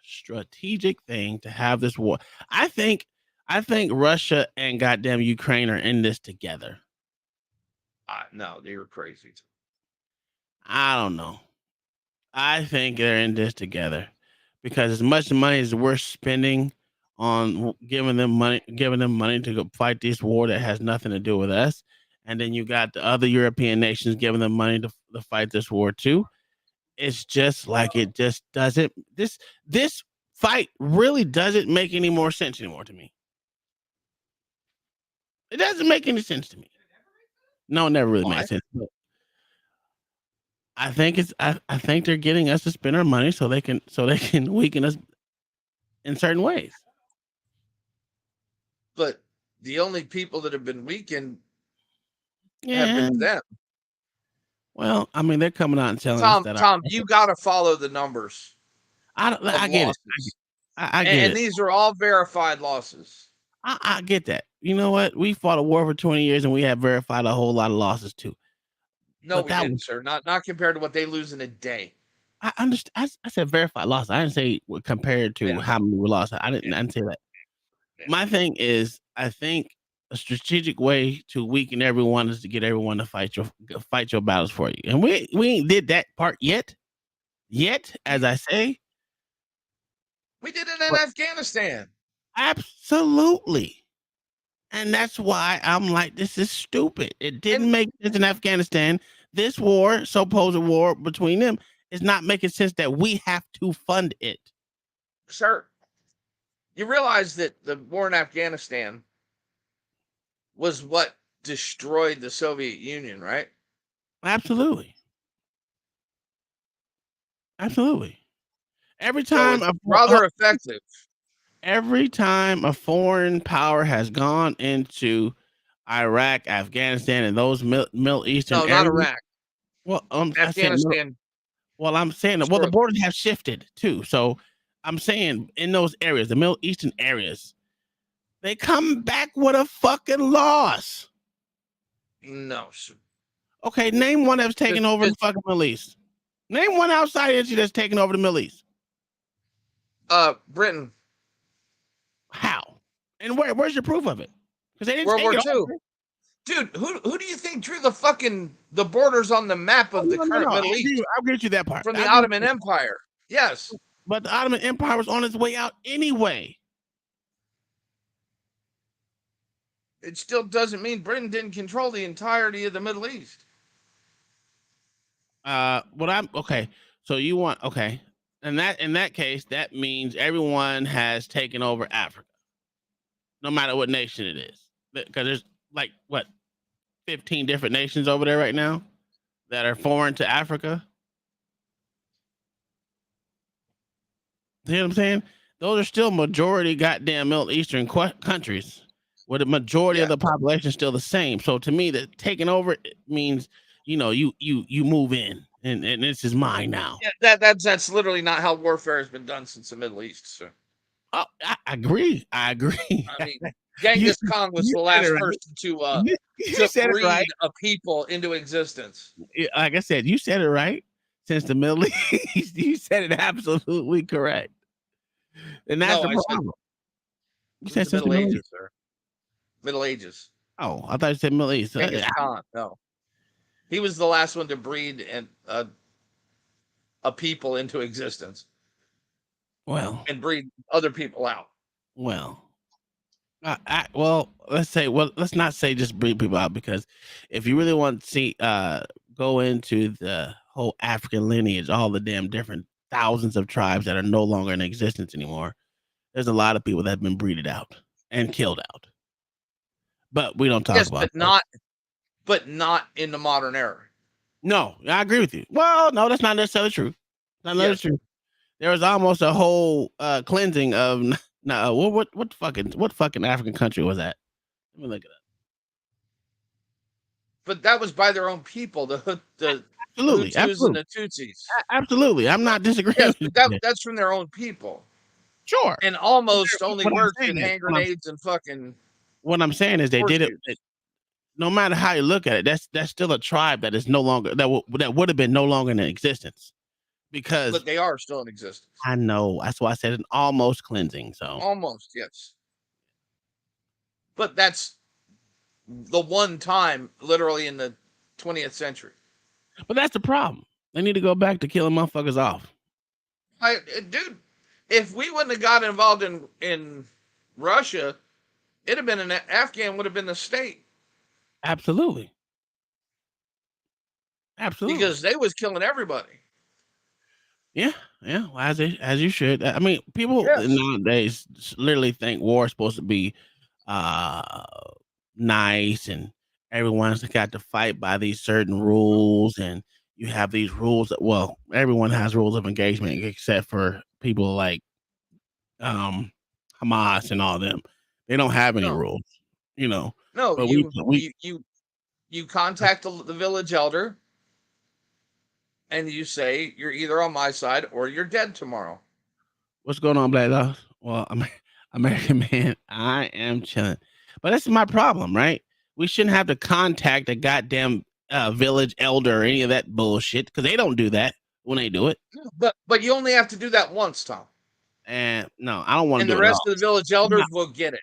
strategic thing to have this war. I think Russia and goddamn Ukraine are in this together. No, they were crazy. I don't know. I think they're in this together because as much money as we're spending on giving them money to go fight this war that has nothing to do with us, and then you got the other European nations giving them money to fight this war too. It's just like it just doesn't. This fight really doesn't make any more sense anymore to me. It doesn't make any sense to me. No, it never really made sense. But I think they're getting us to spend our money so they can weaken us in certain ways. But the only people that have been weakened have been them. Well, they're coming out and telling us that. Tom, you got to follow the numbers. I get it. I get it. And these are all verified losses. I get that. You know what? We fought a war for 20 years and we have verified a whole lot of losses too. No, we didn't, sir. Not compared to what they lose in a day. I understand. I said verified loss. I didn't say compared to how many we lost. I didn't say that. My thing is, I think a strategic way to weaken everyone is to get everyone to fight your battles for you. And we ain't did that part yet. As I say. We did it in Afghanistan. Absolutely. And that's why I'm like, this is stupid. It didn't make sense in Afghanistan. This war, supposed war between them, is not making sense that we have to fund it. Sir, you realize that the war in Afghanistan was what destroyed the Soviet Union, right? Absolutely. Absolutely. Every So time it's rather effective. every time a foreign power has gone into Iraq, Afghanistan, and those Middle Eastern No, not areas. Iraq. Well, I said Afghanistan. I'm saying well, the borders have shifted too. So I'm saying in those areas, the Middle Eastern areas, they come back with a fucking loss. No, sir. Okay, name one that's taken over the fucking Middle East. Name one outside entity that's taken over the Middle East. Britain. How? And where's your proof of it? Because they didn't World take War it II. over. Dude, who do you think drew the borders on the map of the current Middle East? I'll get you that part. From the Ottoman Empire. Yes. But the Ottoman Empire was on its way out anyway. It still doesn't mean Britain didn't control the entirety of the Middle East. Okay. So you want and in that case, that means everyone has taken over Africa, no matter what nation it is, because there's like what 15 different nations over there right now that are foreign to Africa. You know what I'm saying? Those are still majority goddamn Middle Eastern countries, where the majority of the population is still the same. So to me, that taking over means you move in, and this is mine now. Yeah, that's literally not how warfare has been done since the Middle East, sir. Oh, I agree. I mean, Genghis Khan was the last person to breed a people into existence. Like I said, you said it right. Since the Middle East, you said it absolutely correct. And that's the problem. You said Middle Ages, sir. Middle Ages. Oh, I thought you said Middle East. Genghis Khan, no. He was the last one to breed a people into existence. Well, and breed other people out. Well, let's not say just breed people out, because if you really want to see go into the whole African lineage, all the damn different thousands of tribes that are no longer in existence anymore, there's a lot of people that have been breeded out and killed out. But we don't talk about but not in the modern era. No, I agree with you. Well, no, that's not necessarily true. Not necessarily true. There was almost a whole cleansing of what fucking African country was that? Let me look it up. But that was by their own people, the absolutely, Hutus and the Tutsis. Absolutely, I'm not disagreeing. Yes, that's from their own people. Sure, and almost only worked in hand grenades and fucking. What I'm saying is they did it. No matter how you look at it, that's still a tribe that is no longer that would have been no longer in existence. But they are still in existence. I know. That's why I said an almost cleansing. So almost, yes. But that's the one time, literally in the 20th century. But that's the problem. They need to go back to killing motherfuckers off. Dude, if we wouldn't have got involved in Russia, it'd have been Afghan would have been the state. Absolutely. Because they was killing everybody. Yeah. Well, as you should. I mean, people nowadays literally think war is supposed to be nice, and everyone's got to fight by these certain rules, and you have these rules that, well, everyone has rules of engagement except for people like Hamas and all them. They don't have any rules, No, but you contact the village elder, and you say you're either on my side or you're dead tomorrow. What's going on, Black Dog? Well, I'm American man. I am chilling, but that's my problem, right? We shouldn't have to contact a goddamn village elder or any of that bullshit, because they don't do that when they do it. But you only have to do that once, Tom. And no, I don't want to do it. And the rest of the village elders will get it.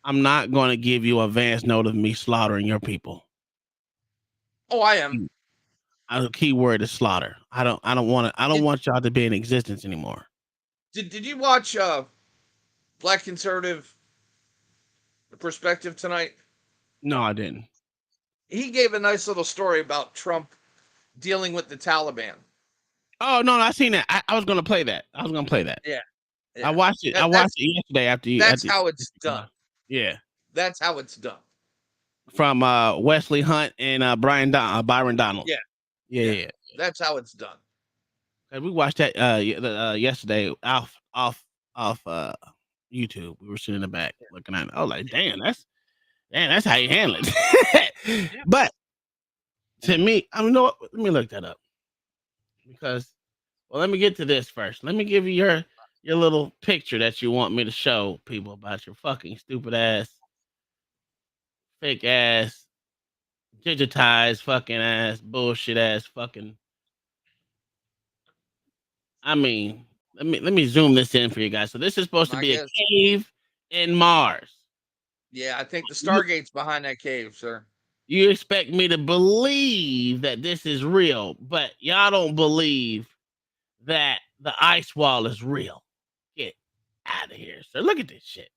I'm not going to give you advance note of me slaughtering your people. Oh, I am. The key word is slaughter. I don't want y'all to be in existence anymore. Did you watch Black Conservative Perspective tonight? No, I didn't. He gave a nice little story about Trump dealing with the Taliban. Oh, no, I seen that. I was going to play that. Yeah. I watched it. I watched it yesterday after you. That's how it's done. Yeah. That's how it's done. From Wesley Hunt and Byron Donald. Yeah. That's how it's done. And we watched that yesterday off YouTube. We were sitting in the back looking at it. I was like, damn, that's how you handle it. But to me, I don't know. Let me look that up because, well, let me get to this first. Let me give you your little picture that you want me to show people about your fucking stupid ass, fake ass, digitized fucking ass, bullshit ass fucking. I mean, let me zoom this in for you guys. So this is supposed to be a cave in Mars. Yeah, I think the Stargate's behind that cave, sir. You expect me to believe that this is real, but y'all don't believe that the ice wall is real. Get out of here, sir. Look at this shit.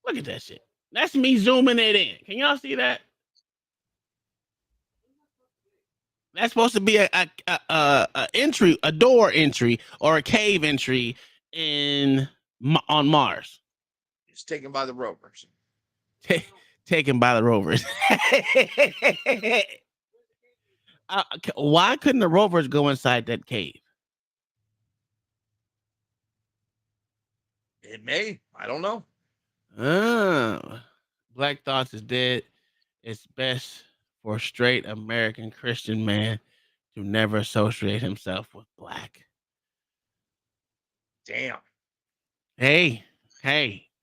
Look at that shit. That's me zooming it in. Can y'all see that? That's supposed to be a entry, a door entry, or a cave entry on Mars. It's taken by the rovers. Taken by the rovers. Why couldn't the rovers go inside that cave? It may. I don't know. Black Thoughts is dead. It's best for a straight American Christian man to never associate himself with black. Damn. Hey,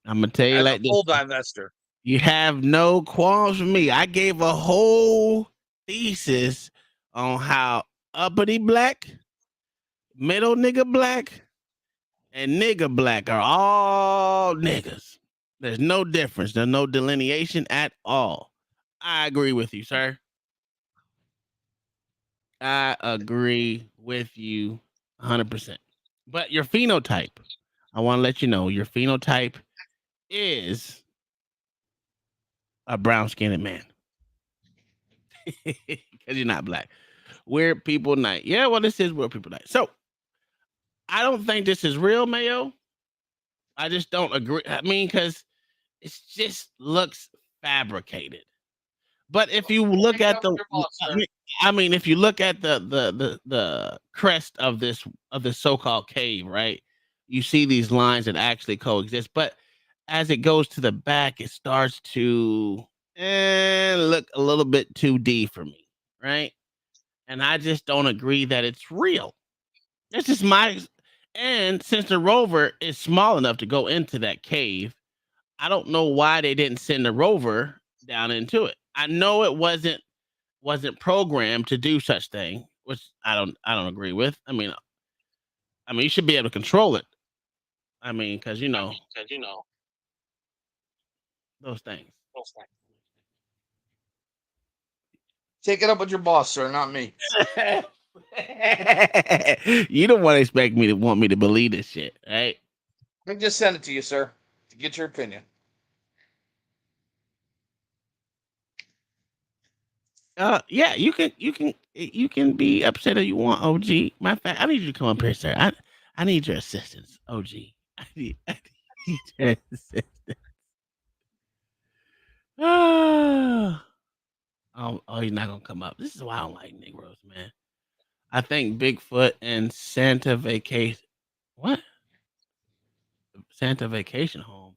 I'm gonna tell you like this. Full divester. You have no qualms with me. I gave a whole thesis on how uppity black, middle nigga black, and nigga black are all niggas. There's no difference. There's no delineation at all. I agree with you, sir. I agree with you 100%. But your phenotype, I want to let you know, your phenotype is a brown-skinned man. Because you're not black. Weird People Night. Yeah, well, this is Weird People Night. So, I don't think this is real, Mayo. I just don't agree. I mean, because it just looks fabricated. But if you look at the, if you look at the crest of this so-called cave, right? You see these lines that actually coexist. But as it goes to the back, it starts to look a little bit 2D for me, right? And I just don't agree that it's real. It's just and since the rover is small enough to go into that cave, I don't know why they didn't send the rover down into it. I know it wasn't programmed to do such thing, which I don't agree with. I mean, you should be able to control it. I mean, because you know those things. Take it up with your boss, sir, not me. You don't want me to believe this shit, right? I just send it to you, sir, to get your opinion. Yeah, you can be upset if you want, OG. My fact, I need you to come up here, sir. I need your assistance, OG. I need your assistance. Oh, he's not gonna come up. This is why I don't like Negroes, man. I think Bigfoot and Santa Vacation. What? Santa Vacation Home.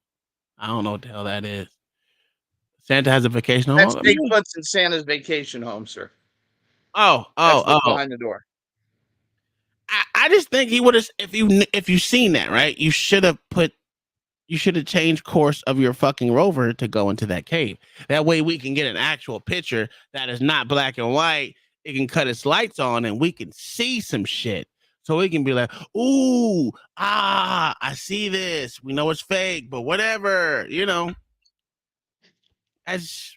I don't know what the hell that is. Santa has a vacation home. That's Bigfoot's and Santa's vacation home, sir. Oh, behind the door. I just think he would have. If you seen that, right? You should have changed course of your fucking rover to go into that cave. That way we can get an actual picture that is not black and white. It can cut its lights on and we can see some shit. So we can be like, ooh, I see this. We know it's fake, but whatever, you know. As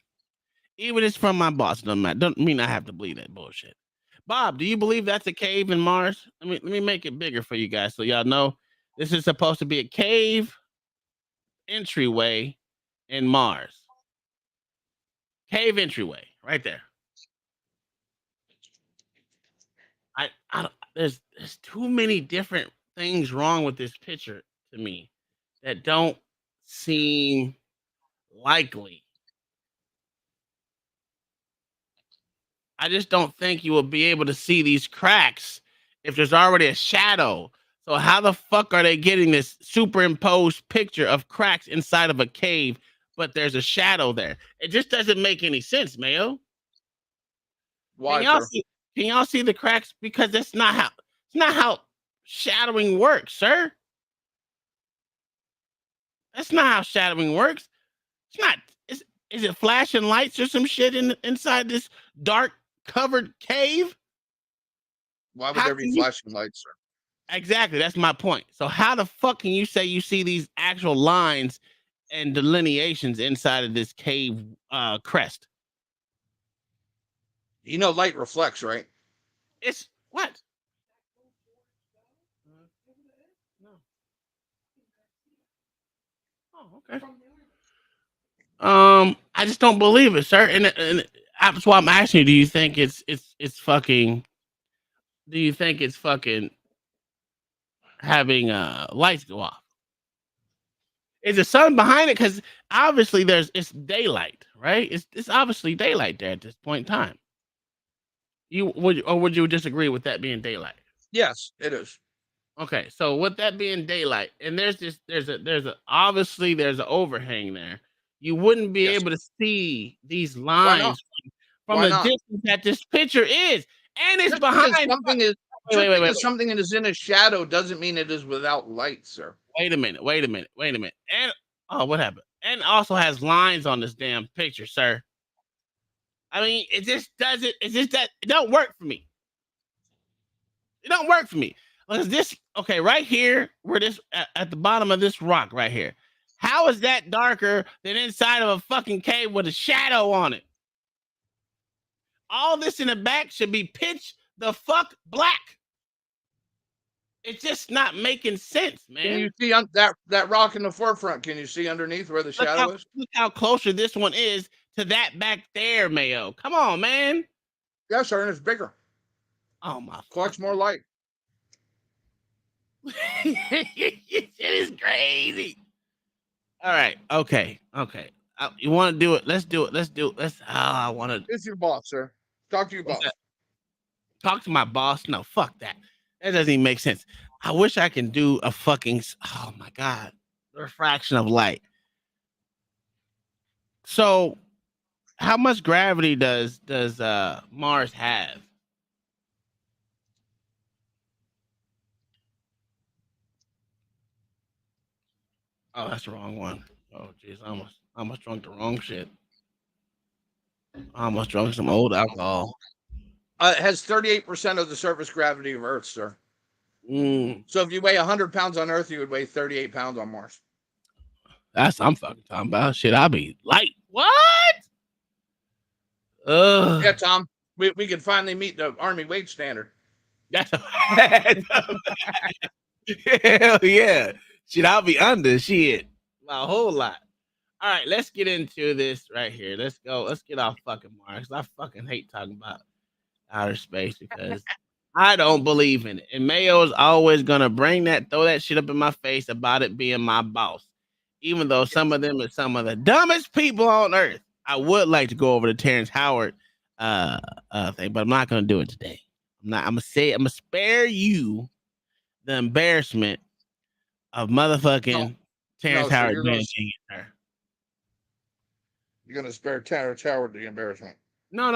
even it's from my boss, don't mean I have to believe that bullshit. Bob, do you believe that's a cave in Mars? Let me make it bigger for you guys so y'all know this is supposed to be a cave entryway in Mars. Cave entryway, right there. I don't, there's too many different things wrong with this picture to me that don't seem likely. I just don't think you will be able to see these cracks if there's already a shadow. So how the fuck are they getting this superimposed picture of cracks inside of a cave, but there's a shadow there? It just doesn't make any sense, Mayo. Why, Can y'all sir? see? Can y'all see the cracks? Because that's not how. It's not how shadowing works, sir. That's not how shadowing works. It's not. Is it flashing lights or some shit inside this dark covered cave? Why would How there be can you? flashing lights, sir? Exactly. That's my point. So how the fuck can you say you see these actual lines and delineations inside of this cave crest? You know, light reflects, right? It's what? No. Oh, okay. I just don't believe it, sir. And that's why I'm asking you. Do you think it's fucking? Do you think it's fucking having lights go off? Is the sun behind it? Because obviously it's daylight, right? It's obviously daylight there at this point in time. Would you disagree with that being daylight? Yes, it is. Okay, so with that being daylight, and there's obviously there's an overhang there. You wouldn't be able to see these Why not? lines from Why the not? distance that this picture is, and it's Just behind. because something is Wait. something is in a shadow doesn't mean it is without light, sir. Wait a minute. And what happened? And also has lines on this damn picture, sir. I mean, it just doesn't. It's just that it don't work for me. It don't work for me. Because this, okay, right here, where this at the bottom of this rock right here. How is that darker than inside of a fucking cave with a shadow on it? All this in the back should be pitch the fuck black. It's just not making sense, man. Can you see that rock in the forefront? Can you see underneath where the shadow is? Look how closer this one is to that back there, Mayo. Come on, man. Yes, sir, and it's bigger. Oh my! Collects more light. It is crazy. All right. Okay. You want to do it? Let's do it. I want to. It's your boss, sir. Talk to your boss. Talk to my boss? No, fuck that. That doesn't even make sense. I wish I can do a fucking. Oh my god, refraction of light. So, how much gravity does Mars have? Oh, that's the wrong one. Oh, jeez, I almost drunk the wrong shit. I almost drunk some old alcohol. It has 38% of the surface gravity of Earth, sir. So if you weigh 100 pounds on Earth, you would weigh 38 pounds on Mars. I'm fucking talking about. Shit, I'll be light. What? Yeah, Tom. We can finally meet the Army weight standard. That's hell yeah. Shit, I'll be under shit. A whole lot. All right, let's get into this right here. Let's go. Let's get off fucking Mars. I fucking hate talking about outer space because I don't believe in it. And Mayo's always gonna throw that shit up in my face about it being my boss. Even though some of them are some of the dumbest people on earth. I would like to go over the Terrence Howard thing, but I'm not gonna do it today. I'm gonna spare you the embarrassment of motherfucking Terrence Howard being her. You're gonna spare Terrence Howard the embarrassment. No.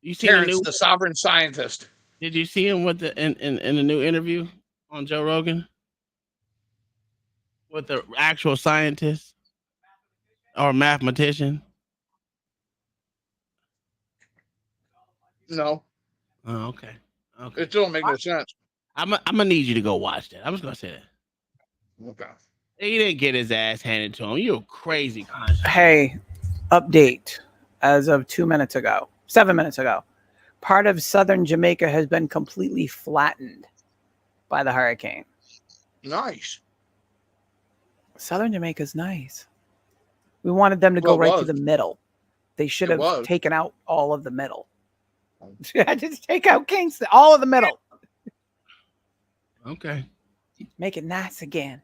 You see Terrence, the sovereign scientist. Did you see him with in the new interview on Joe Rogan with the actual scientist or mathematician? No. Oh, okay. It still don't make no sense. I'm gonna need you to go watch that. I'm just gonna say that. Okay. He didn't get his ass handed to him. You're crazy. Conscious. Hey, update as of 7 minutes ago. Part of southern Jamaica has been completely flattened by the hurricane. Nice. Southern Jamaica's nice. We wanted them to go right to the middle. They should have taken out all of the middle. Just take out Kingston, all of the middle. Okay. Make it nice again.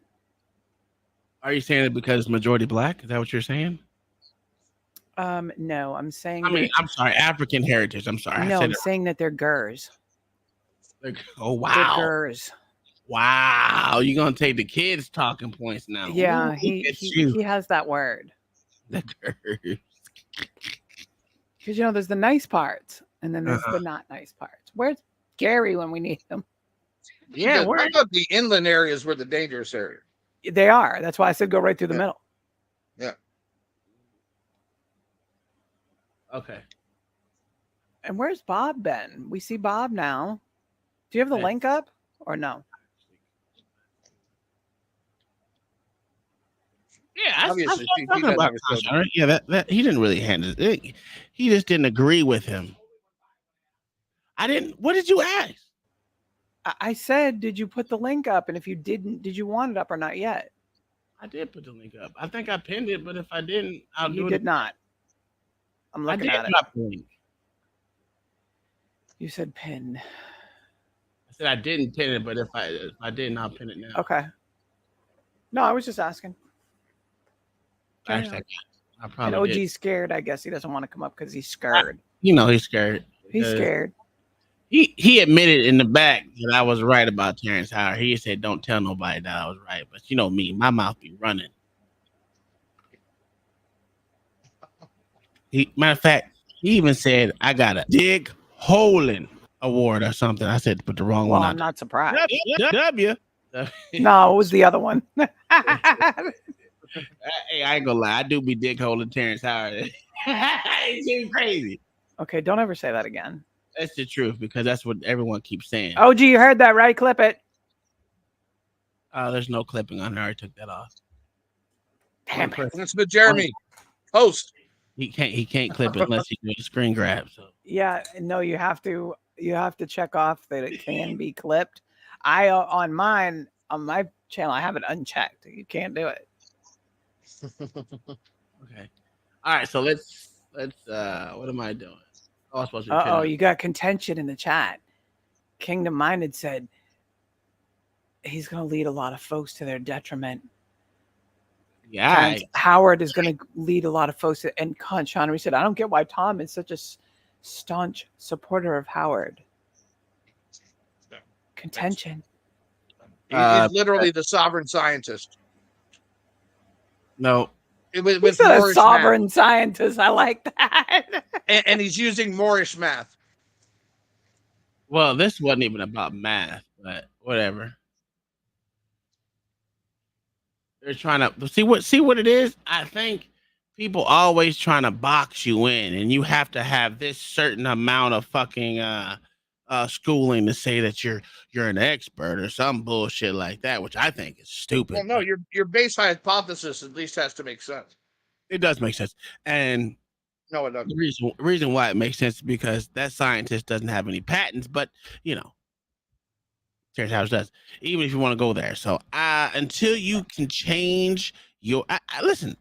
Are you saying it because majority black? Is that what you're saying? No, I'm saying. I mean, that, I'm sorry, African heritage. I'm sorry. no, I I'm said saying that they're gers. it. Oh They're wow. gers. Wow. You're gonna take the kids' talking points now. Yeah, Ooh, look at he has that word. The girls. Because there's the nice parts, and then there's the not nice parts. Where's Gary when we need him? Yeah, I thought the inland areas were the dangerous area. They are. That's why I said go right through the middle. Yeah. Okay. And where's Bob been? We see Bob now. Do you have the link up or no? Yeah, Obviously, I'm talking about Conchar. Yeah, that he didn't really handle it. He just didn't agree with him. I didn't. What did you ask? I said, did you put the link up? And if you didn't, did you want it up or not yet? I did put the link up. I think I pinned it, but if I didn't, I'll do it. You did not. I'm looking at it. Drop the link. You said pin. I said I didn't pin it, but if I didn't, I'll pin it now. Okay. No, I was just asking. Actually, I And probably OG's did. scared. I guess he doesn't want to come up because he's scared. He's scared. He's scared. He admitted in the back that I was right about Terrence Howard. He said, "Don't tell nobody that I was right." But you know me, my mouth be running. Matter of fact, he even said I got a Dig Holing award or something. I said, put the wrong one out. I'm not surprised. W. No, it was the other one. Hey, I ain't gonna lie. I do be Dig Holing Terrence Howard. It's crazy. Okay, don't ever say that again. That's the truth because that's what everyone keeps saying. OG, you heard that right? Clip it. There's no clipping on there. I took that off. Damn it. That's with Jeremy. Host. He can't clip it unless he does a screen grab. So Yeah, no, you have to check off that it can be clipped. On my channel, I have it unchecked. You can't do it. Okay. All right, so let's what am I doing? Oh, I'm supposed to Oh, you got contention in the chat. Kingdom Minded said he's going to lead a lot of folks to their detriment. Yeah. Howard is going to lead a lot of folks. And Conchar said, I don't get why Tom is such a staunch supporter of Howard. Contention. He's literally the sovereign scientist. No. With He's a sovereign scientist. I like that. and he's using Moorish math. Well, this wasn't even about math, but whatever. They're trying to see what it is. I think people always trying to box you in, and you have to have this certain amount of fucking schooling to say that you're an expert or some bullshit like that, which I think is stupid. Well, no, your base hypothesis at least has to make sense. It does make sense, and no, it doesn't. The reason why it makes sense is because that scientist doesn't have any patents, but Terrence Howard does. Even if you want to go there, so until you can change your, listen,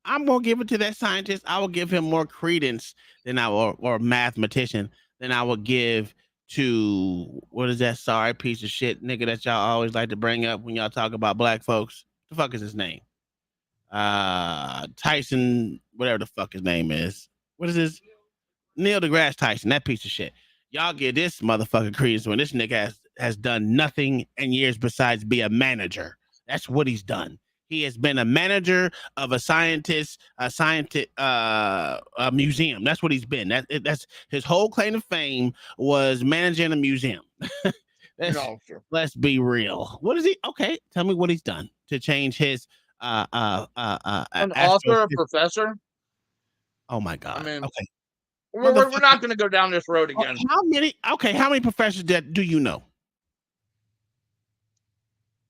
I'm gonna give it to that scientist. I will give him more credence than or mathematician than I would give to what is that sorry piece of shit nigga that y'all always like to bring up when y'all talk about black folks. The fuck is his name? Tyson, whatever the fuck his name is. What is his? Neil deGrasse Tyson, that piece of shit. Y'all give this motherfucker credence when this nigga has done nothing in years besides be a manager. That's what he's done. He has been a manager of a museum. That's what he's been. That's his whole claim to fame was managing a museum. Let's be real. What is he? Okay, tell me what he's done to change his an author, a professor. Oh my god. I mean, okay. We're not going to go down this road again. How many professors do you know?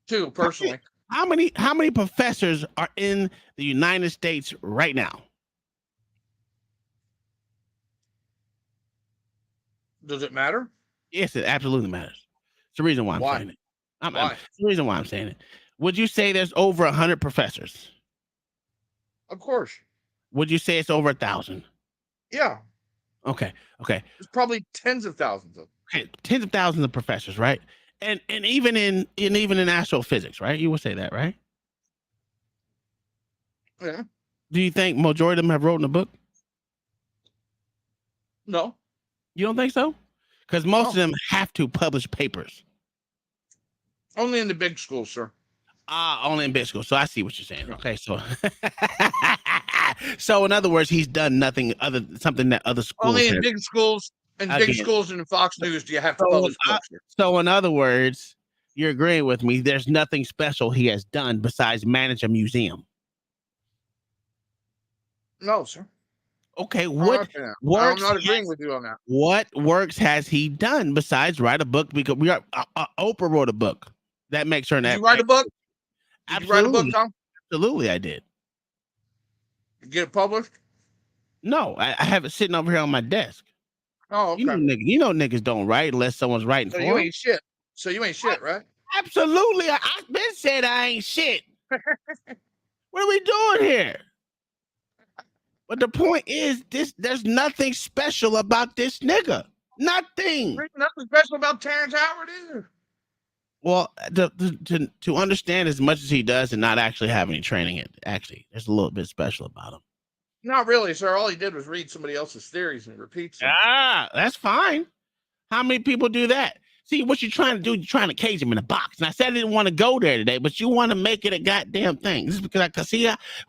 2 personally. How many professors are in the United States right now? Does it matter? Yes, it absolutely matters. It's the reason why I'm saying it. It's the reason why I'm saying it. Would you say there's over 100 professors? Of course. Would you say it's over 1,000? Yeah. Okay. There's probably tens of thousands of them. Okay, tens of thousands of professors, right? And even in astrophysics, right? You would say that, right? Yeah. Do you think majority of them have written a book? No. You don't think so? Because most of them have to publish papers. Only in the big schools, sir. Only in big schools. So I see what you're saying. Okay, so so in other words, he's done nothing something that other schools only in have. big schools and big schools and in Fox News do you have to publish books. So in other words, you're agreeing with me. There's nothing special he has done besides manage a museum. No, sir. Okay, I'm works not agreeing with you on that. What works has he done besides write a book? Because Oprah wrote a book. That makes her. Did you write a book? Did you write a book, Tom? Absolutely, I did. You get it published? No, I have it sitting over here on my desk. Oh, okay. You know niggas don't write unless someone's writing for you them. ain't shit. So you ain't shit, right? Absolutely. I've been said I ain't shit. What are we doing here? But the point is, there's nothing special about this nigga. Nothing. There's nothing special about Terrence Howard either. Well, to understand as much as he does and not actually have any training, there's a little bit special about him. Not really, sir. All he did was read somebody else's theories and repeat them. That's fine. How many people do that? See, what you're trying to do, you're trying to cage him in a box. And I said I didn't want to go there today, but you want to make it a goddamn thing. This is because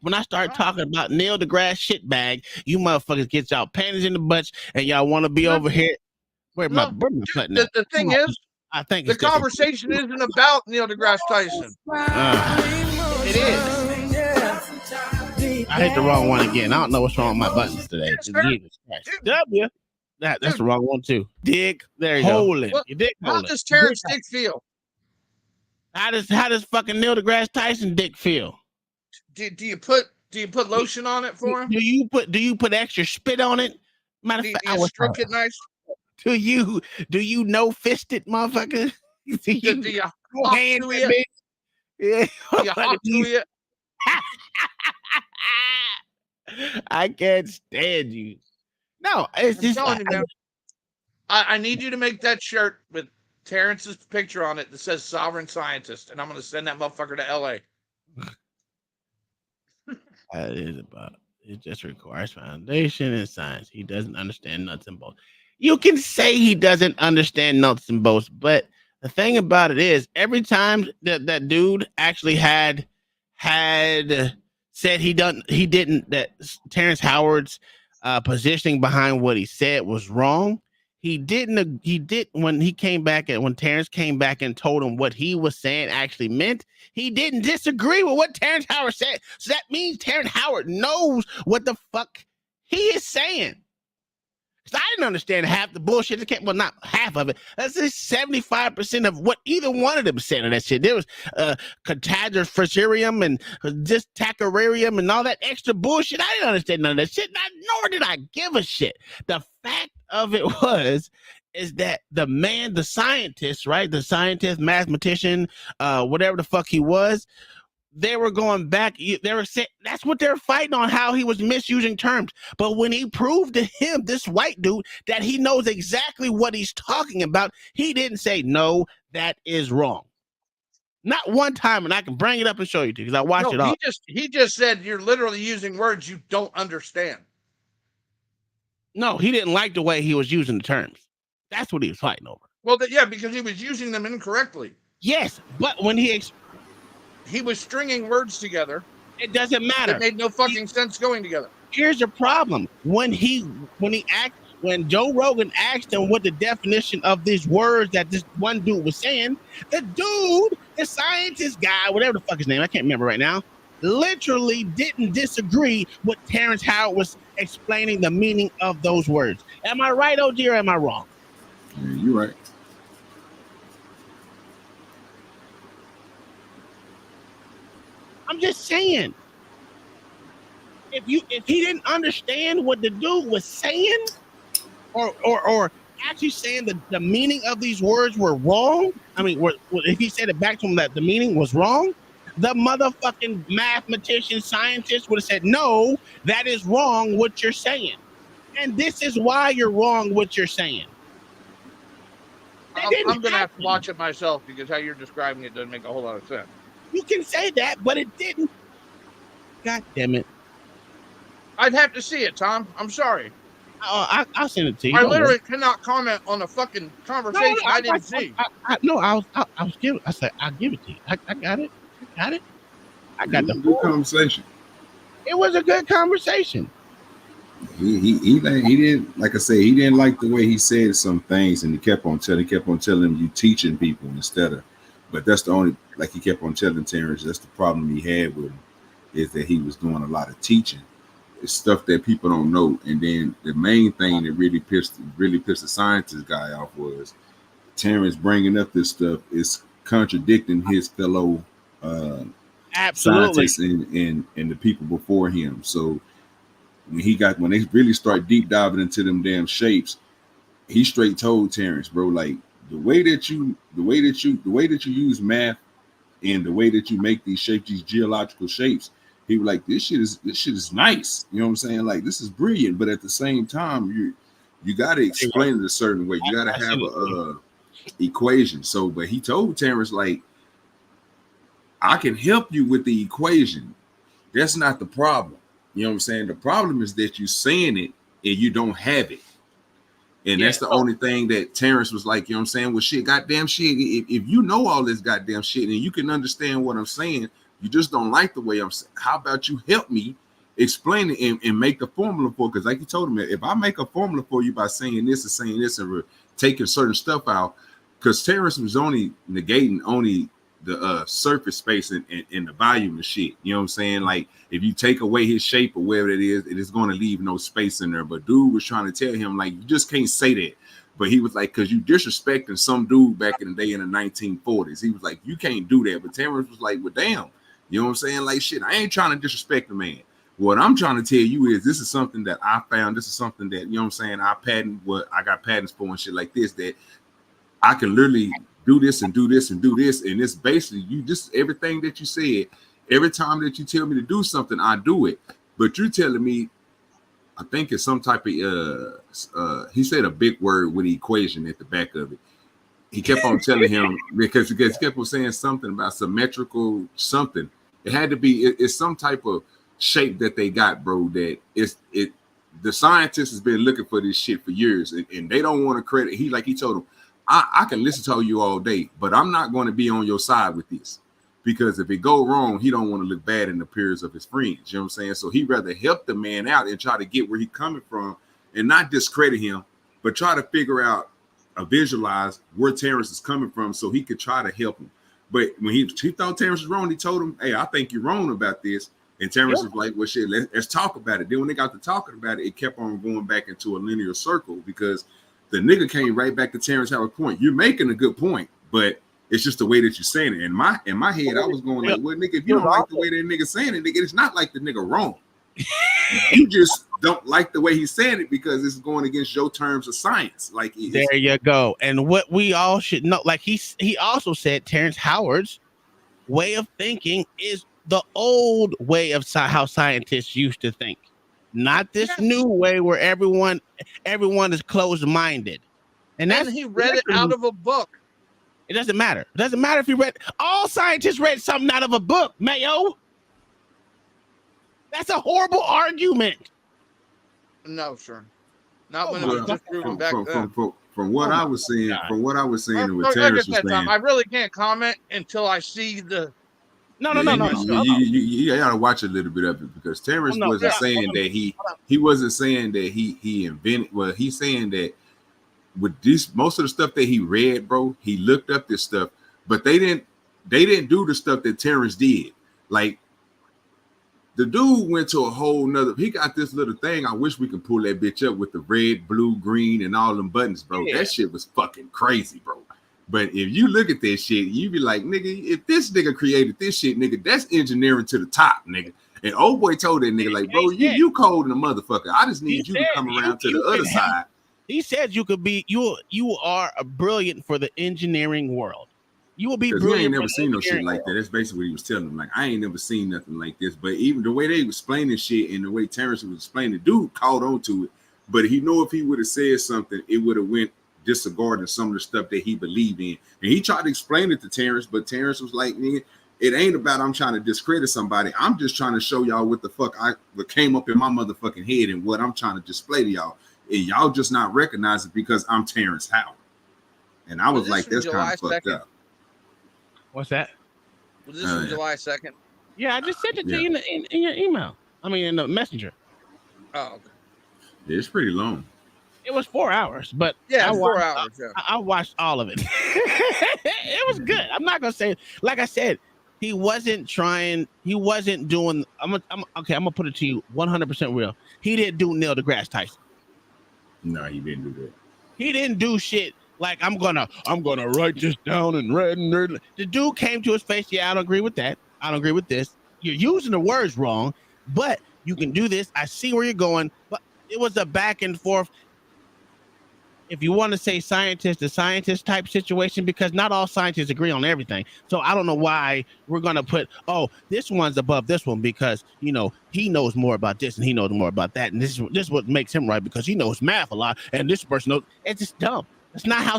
when I start talking about Neil deGrasse shitbag, you motherfuckers get y'all panties in the butts and y'all want to be over here. Where's my button? The thing is, I think the conversation isn't about Neil deGrasse Tyson. It is. I hit the wrong one again. I don't know what's wrong with my buttons today. Jesus Christ. W. That's the wrong one too. Dick. There you go. How does Terrence Dick feel? How does fucking Neil deGrasse Tyson dick feel? Do you put lotion on it for him? Do you put extra spit on it? Matter of fact, I was stroke it nice. Do you no fist it, motherfucker? Do you hop to it? Yeah. Do you hop to it? I can't stand you. No, it's just telling you, man. I need you to make that shirt with Terrence's picture on it that says "Sovereign Scientist," and I'm going to send that motherfucker to L.A. It just requires foundation in science. He doesn't understand nuts and bolts. You can say he doesn't understand nuts and bolts, but the thing about it is, every time that dude actually had said that Terrence Howard's positioning behind what he said was wrong. He did when Terrence came back and told him what he was saying actually meant. He didn't disagree with what Terrence Howard said. So that means Terrence Howard knows what the fuck he is saying. Because I didn't understand half the bullshit that came. Well, not half of it. That's just 75% of what either one of them said on that shit. There was catadrifracerium and just tachararium and all that extra bullshit. I didn't understand none of that shit. Nor did I give a shit. The fact of it is that the scientist, right? The scientist, mathematician, whatever the fuck he was, they were going back. They were saying that's what they're fighting on, how he was misusing terms. But when he proved to him, this white dude, that he knows exactly what he's talking about, he didn't say, no, that is wrong. Not one time, and I can bring it up and show you because I watched it all. He just said you're literally using words you don't understand. No, he didn't like the way he was using the terms. That's what he was fighting over. Well, yeah, because he was using them incorrectly. Yes, but when he was stringing words together. It doesn't matter. It made no fucking sense going together. Here's the problem. When Joe Rogan asked him what the definition of these words that this one dude was saying, the scientist guy, whatever the fuck his name, I can't remember right now, literally didn't disagree with Terrence Howard was explaining the meaning of those words. Am I right, OG, or am I wrong? Yeah, you're right. I'm just saying, if he didn't understand what the dude was saying, or actually saying that the meaning of these words were wrong, I mean, if he said it back to him that the meaning was wrong, the motherfucking mathematician, scientist would have said, no, that is wrong what you're saying. And this is why you're wrong what you're saying. I'm gonna have to watch it myself because how you're describing it doesn't make a whole lot of sense. You can say that, but it didn't. God damn it! I'd have to see it, Tom. I'm sorry. I'll send it to you. I Don't worry. literally cannot comment on a fucking conversation I didn't see. I was giving. I said I'll give it to you. I got it. I got the good conversation. It was a good conversation. He didn't, like I said, he didn't like the way he said some things, and he kept on telling him you teaching people instead of. But that's the only, like he kept on telling Terrence, that's the problem he had with him, is that he was doing a lot of teaching. It's stuff that people don't know. And then the main thing that really pissed the scientist guy off was Terrence bringing up this stuff is contradicting his fellow Absolutely scientists and the people before him. So when they really start deep diving into them damn shapes, he straight told Terrence, bro, like the way that you use math and the way that you make these shapes, these geological shapes, he was like, this shit is nice. You know what I'm saying? Like, this is brilliant, but at the same time, you got to explain it a certain way. You got to have a equation. So, but he told Terrence, like, I can help you with the equation. That's not the problem. You know what I'm saying? The problem is that you're saying it and you don't have it. And that's the only thing that Terrence was like, you know what I'm saying? Well, shit, goddamn shit. If you know all this goddamn shit and you can understand what I'm saying, you just don't like the way I'm saying. How about you help me explain it and make a formula for it? Because like you told him, if I make a formula for you by saying this and saying this and taking certain stuff out, because Terrence was only negating the surface space and the volume of shit. You know what I'm saying? Like, if you take away his shape or whatever it is going to leave no space in there. But dude was trying to tell him, like, you just can't say that. But he was like, because you disrespecting some dude back in the day in the 1940s. He was like, you can't do that. But Terrence was like, well, damn. You know what I'm saying? Like, shit, I ain't trying to disrespect the man. What I'm trying to tell you is this is something that I found. This is something that, you know what I'm saying, I got patents for and shit like this, that I can literally do this and do this and do this. And it's basically you just everything that you said, every time that you tell me to do something, I do it. But you're telling me, I think it's some type of he said a big word with the equation at the back of it. He kept on telling him because he kept on saying something about symmetrical something. It had to be it's some type of shape that they got, bro. That the scientist has been looking for this shit for years, and they don't want to credit. He told him, I can listen to you all day, but I'm not going to be on your side with this, because if it go wrong, he don't want to look bad in the peers of his friends. You know what I'm saying? So he'd rather help the man out and try to get where he's coming from and not discredit him, but try to figure out visualize where Terrence is coming from so he could try to help him. But when he thought Terrence was wrong, he told him, hey, I think you're wrong about this. And Terrence was like, well, shit, let's talk about it. Then when they got to talking about it, it kept on going back into a linear circle because the nigga came right back to Terrence Howard's point. You're making a good point, but it's just the way that you're saying it. In my head, I was going like, well, nigga, if you don't like the way that nigga saying it, nigga, it's not like the nigga wrong. You just don't like the way he's saying it because it's going against your terms of science. Like, there you go. And what we all should know, like he also said, Terrence Howard's way of thinking is the old way of how scientists used to think, not this new way where everyone is closed-minded. And he read it out of a book. It doesn't matter. It doesn't matter if you read. All scientists read something out of a book, Mayo. That's a horrible argument. No, sir. Not when it was just proven back then. From what I was saying, and what Like Terrence I was said, saying, I really can't comment until I see the. No. You gotta watch a little bit of it because Terrence wasn't saying that he wasn't saying that he invented. Well, he's saying that with this most of the stuff that he read, bro, he looked up this stuff, but they didn't do the stuff that Terrence did. Like, the dude went to a whole nother. He got this little thing. I wish we could pull that bitch up with the red, blue, green, and all them buttons, bro. Yeah. That shit was fucking crazy, bro. But if you look at this shit, you be like, nigga, if this nigga created this shit, nigga, that's engineering to the top, nigga. And old boy told that nigga, like, bro, you cold in a motherfucker. I just need you to come around to the other side. He said you could be, you are a brilliant for the engineering world. You will be brilliant. He ain't never seen no shit like that. That's basically what he was telling him. Like, I ain't never seen nothing like this. But even the way they was explaining shit and the way Terrence was explaining, dude caught on to it. But he knew if he would have said something, it would have went disregarding some of the stuff that he believed in. And he tried to explain it to Terrence, but Terrence was like, man, it ain't about I'm trying to discredit somebody. I'm just trying to show y'all what the fuck what came up in my motherfucking head and what I'm trying to display to y'all. And y'all just not recognize it because I'm Terrence Howard. And I was like, that's kind of fucked up. What's that? Was this from July 2nd? Yeah, I just sent it to you in your email. I mean, in the messenger. Oh, okay. Yeah, it's pretty long. It was 4 hours, but yeah, I watched, 4 hours. Yeah. I watched all of it. It was good. I'm not gonna say, like I said, he wasn't doing. I'm gonna put it to you 100% real. He didn't do Neil deGrasse Tyson. No, he didn't do that. He didn't do shit like I'm gonna write this down in red and nerd. The dude came to his face. Yeah, I don't agree with that. I don't agree with this. You're using the words wrong, but you can do this. I see where you're going, but it was a back and forth. If you want to say scientist to scientist type situation, because not all scientists agree on everything. So I don't know why we're going to put, oh, this one's above this one because, you know, he knows more about this and he knows more about that. And this is what makes him right because he knows math a lot. And this person knows. It's just dumb. That's not how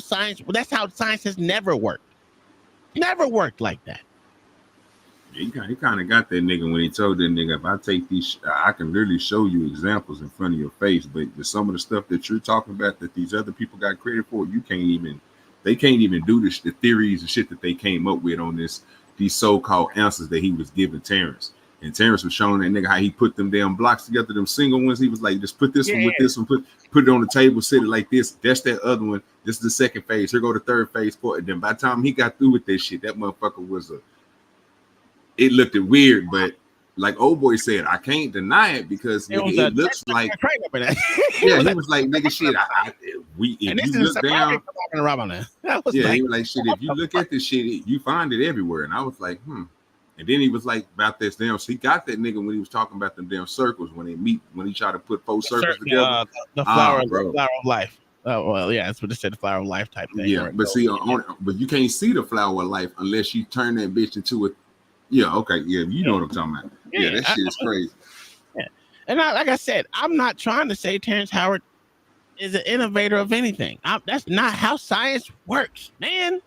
that's how science has never worked. Never worked like that. He kind of got that nigga when he told that nigga, if I take these, I can literally show you examples in front of your face, but some of the stuff that you're talking about that these other people got credit for, they can't even do this, the theories and shit that they came up with on these so-called answers that he was giving Terrence. And Terrence was showing that nigga how he put them damn blocks together, them single ones. He was like, just put this one with this one, put it on the table, sit it like this. That's that other one. This is the second phase. Here go the third phase for it. Then by the time he got through with that shit, that motherfucker was it looked weird, but like old boy said, I can't deny it because it looks like yeah, he was like, nigga, shit, if you look down, he was like, shit, if you look at this shit, you find it everywhere. And I was like, And then he was like about this damn, so he got that nigga when he was talking about them damn circles when he tried to put 4 circles together. The flower of life. Oh well, yeah, that's what they said, the flower of life type thing. Yeah, but see, but you can't see the flower of life unless you turn that bitch into a. Yeah, okay, yeah, you know what I'm talking about. Yeah, that shit is crazy. Yeah, and like I said, I'm not trying to say Terrence Howard is an innovator of anything. That's not how science works, man.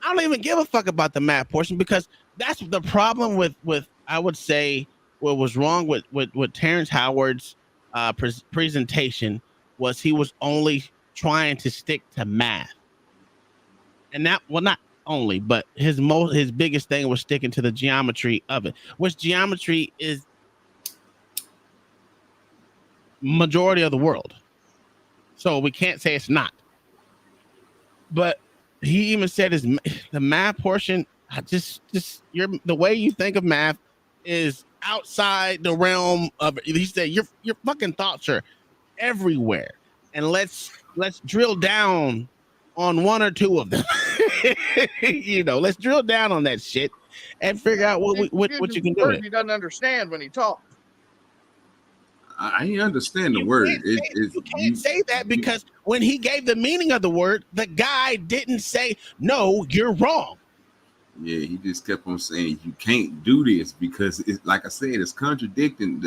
I don't even give a fuck about the math portion because that's the problem with I would say what was wrong with Terrence Howard's presentation was he was only trying to stick to math, and that not only, but his biggest thing was sticking to the geometry of it, which geometry is majority of the world. So we can't say it's not. But he even said the math portion, the way you think of math is outside the realm of it. He said your fucking thoughts are everywhere. And let's drill down on 1 or 2 of them. You know, let's drill down on that shit and figure out what you can do. He doesn't understand when he talks. I understand the word. You can't say that because when he gave the meaning of the word, the guy didn't say, no, you're wrong. Yeah, he just kept on saying you can't do this because it's like I said, it's contradicting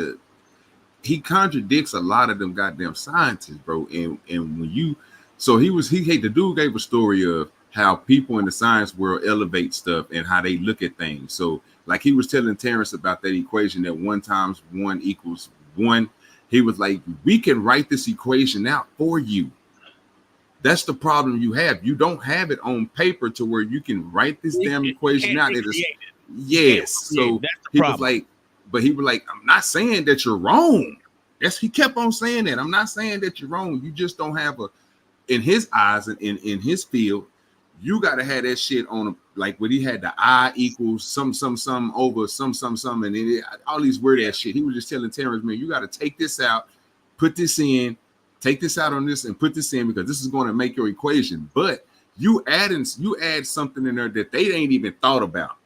he contradicts a lot of them goddamn scientists, bro. And when the dude gave a story of how people in the science world elevate stuff and how they look at things. So like he was telling Terrence about that equation that 1 × 1 = 1. He was like, we can write this equation out for you. That's the problem you have. You don't have it on paper to where you can write this damn equation out. Yes. So he was like, I'm not saying that you're wrong. Yes, he kept on saying that. I'm not saying that you're wrong. You just don't have in his eyes and in his field, you got to have that shit on like when he had the I equals some over some, and all these weird ass shit. He was just telling Terrence, man, you got to take this out, put this in, take this out on this and put this in because this is going to make your equation. But you add something in there that they ain't even thought about.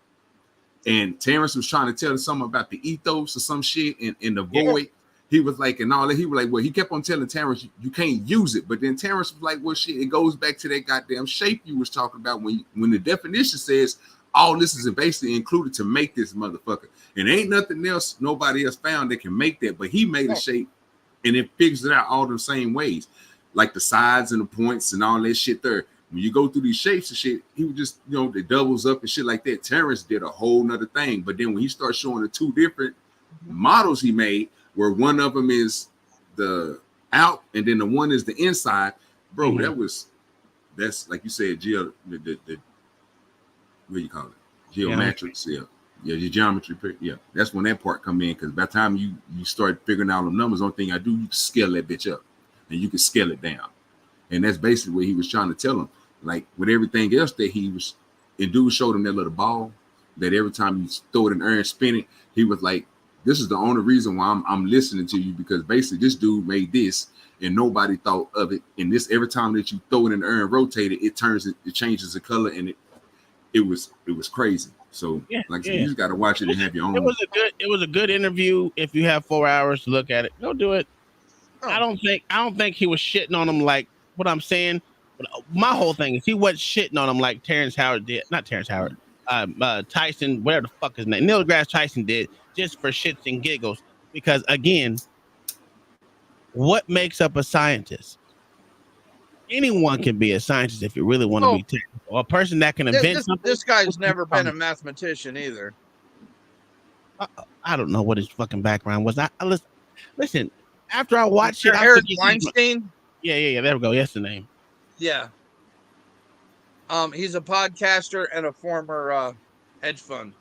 And Terrence was trying to tell us something about the ethos or some shit in the void. He was like, and all that. He was like, well, he kept on telling Terrence, you can't use it. But then Terrence was like, well, shit, it goes back to that goddamn shape you was talking about when the definition says all this is basically included to make this motherfucker. And ain't nothing else nobody else found that can make that. But he made a shape and it figures it out all the same ways. like the sides and the points and all that shit there. When you go through these shapes and shit, he would just, you know, the doubles up and shit like that. Terrence did a whole nother thing. But then when he starts showing the two different models he made, where one of them is the out and then the one is the inside, bro, that's like you said, the what do you call it? Geometrics, yeah, your geometry, yeah. That's when that part come in, because by the time you start figuring out the numbers, only thing I do, you can scale that bitch up and you can scale it down. And that's basically what he was trying to tell him. Like with everything else that he was, and dude showed him that little ball that every time you throw it in the air and spin it, he was like, this is the only reason why I'm listening to you, because basically this dude made this and nobody thought of it. And this, every time that you throw it in the air and rotate it, it changes the color, and it was crazy. So like I said, you just got to watch it and have your own. It was a good interview. If you have 4 hours to look at it, go do it. I don't think he was shitting on him like what I'm saying. But my whole thing is he wasn't shitting on him like Terrence Howard did. Not Terrence Howard. Tyson, whatever the fuck his name, Neil deGrasse Tyson did, just for shits and giggles. Because again, what makes up a scientist? Anyone can be a scientist if you really want to be technical. A person that can invent something. This guy's never been a mathematician either. I don't know what his fucking background was. Listen. After I watched it, Eric Weinstein. Yeah. There we go. Yes, the name. Yeah. He's a podcaster and a former hedge fund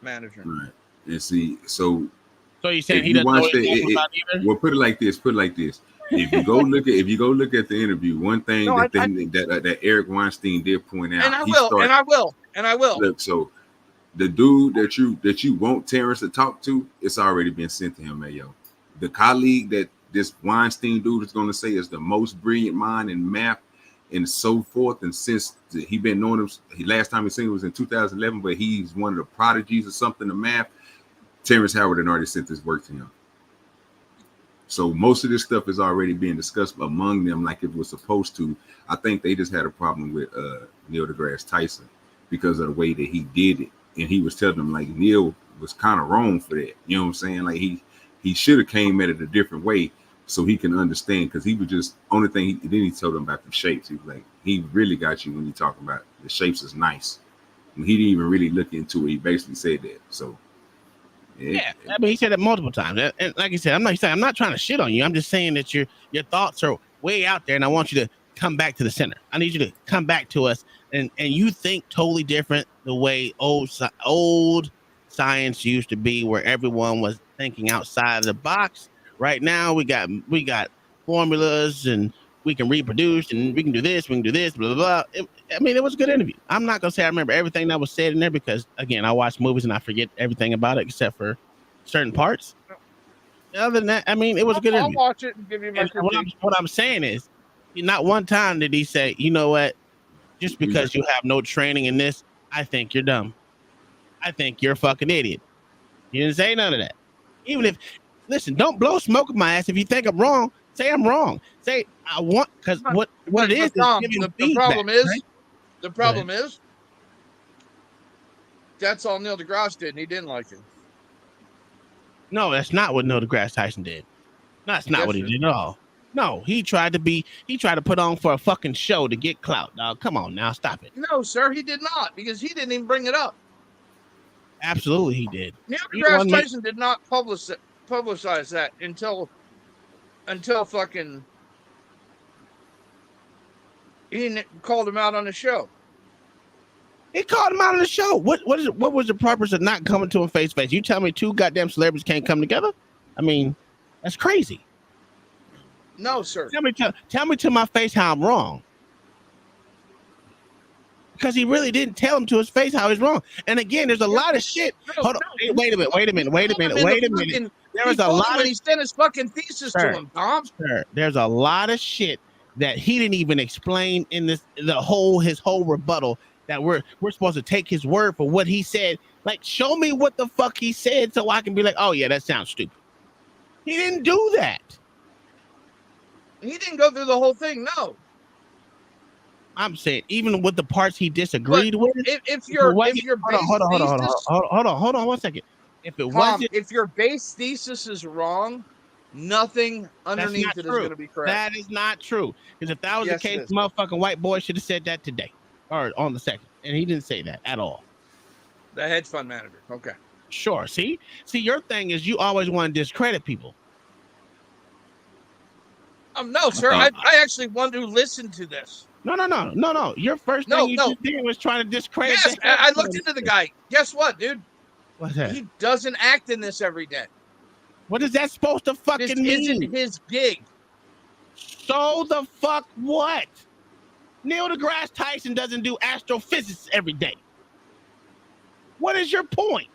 manager. Right. And see, so you saying he doesn't know what he's talking about either? Well, put it like this. If you go look at the interview, one thing that Eric Weinstein did point out, and I will. Look, so the dude that you want Terrence to talk to, it's already been sent to him, Mayo. The colleague that this Weinstein dude is going to say is the most brilliant mind in math and so forth. And since he been knowing him, last time he seen him was in 2011, but he's one of the prodigies or something of math. Terrence Howard had already sent this work to him. So most of this stuff is already being discussed among them like it was supposed to. I think they just had a problem with Neil deGrasse Tyson because of the way that he did it. And he was telling them like Neil was kind of wrong for that. You know what I'm saying? Like he should have came at it a different way so he can understand, because he was just only thing. Then he told them about the shapes. He was like, he really got you when you talking about the shapes is nice. And he didn't even really look into it. He basically said that. So I mean, he said it multiple times. And like I said, I'm not trying to shit on you. I'm just saying that your thoughts are way out there, and I want you to come back to the center. I need you to come back to us, and you think totally different the way old science used to be, where everyone was thinking outside of the box. Right now we got formulas, and we can reproduce, and we can do this, blah blah blah. It was a good interview. I'm not gonna say I remember everything that was said in there, because again, I watch movies and I forget everything about it except for certain parts. Other than that, it was a good interview. I'll watch it and give you my critique. What I'm saying is, not one time did he say, you know what, just because you have no training in this, I think you're dumb. I think you're a fucking idiot. He didn't say none of that. Even if, listen, don't blow smoke at my ass. If you think I'm wrong, say I'm wrong. Say I want, because what it is giving feedback. The problem is, that's all Neil deGrasse did, and he didn't like it. No, that's not what Neil deGrasse Tyson did. No, that's not what he did at all. No, he tried to put on for a fucking show to get clout, dog. Come on now, stop it. No, sir, he did not, because he didn't even bring it up. Absolutely, he did. Neil deGrasse Tyson did not publicize that until fucking he called him out on the show. He called him out on the show. What was the purpose of not coming to him face to face? You tell me two goddamn celebrities can't come together? That's crazy. No, sir. Tell me to my face how I'm wrong. Because he really didn't tell him to his face how he's wrong. And again, there's a lot of shit. Hold on. Wait a minute. There was a lot when he sent his fucking thesis to him, Tom. Sir, there's a lot of shit that he didn't even explain in his whole rebuttal, that we're supposed to take his word for what he said. Like, show me what the fuck he said so I can be like, oh yeah, that sounds stupid. He didn't do that. He didn't go through the whole thing, no. I'm saying even with the parts he disagreed with. If your hold on 1 second. If it wasn't, if your base thesis is wrong, Nothing That's underneath not it is true. going to be correct. That is not true. Because if that was Yes, the it case, is. the motherfucking white boy should have said that today or on the second, and he didn't say that at all. The hedge fund manager. Okay. Sure. See, your thing is you always want to discredit people. No, sir. I actually want to listen to this. No. Your first thing you just did was trying to discredit. Yes, I looked into the guy. Guess what, dude? What's that? He doesn't act in this every day. What is that supposed to fucking this mean? Isn't his gig. So the fuck what? Neil deGrasse Tyson doesn't do astrophysics every day. What is your point?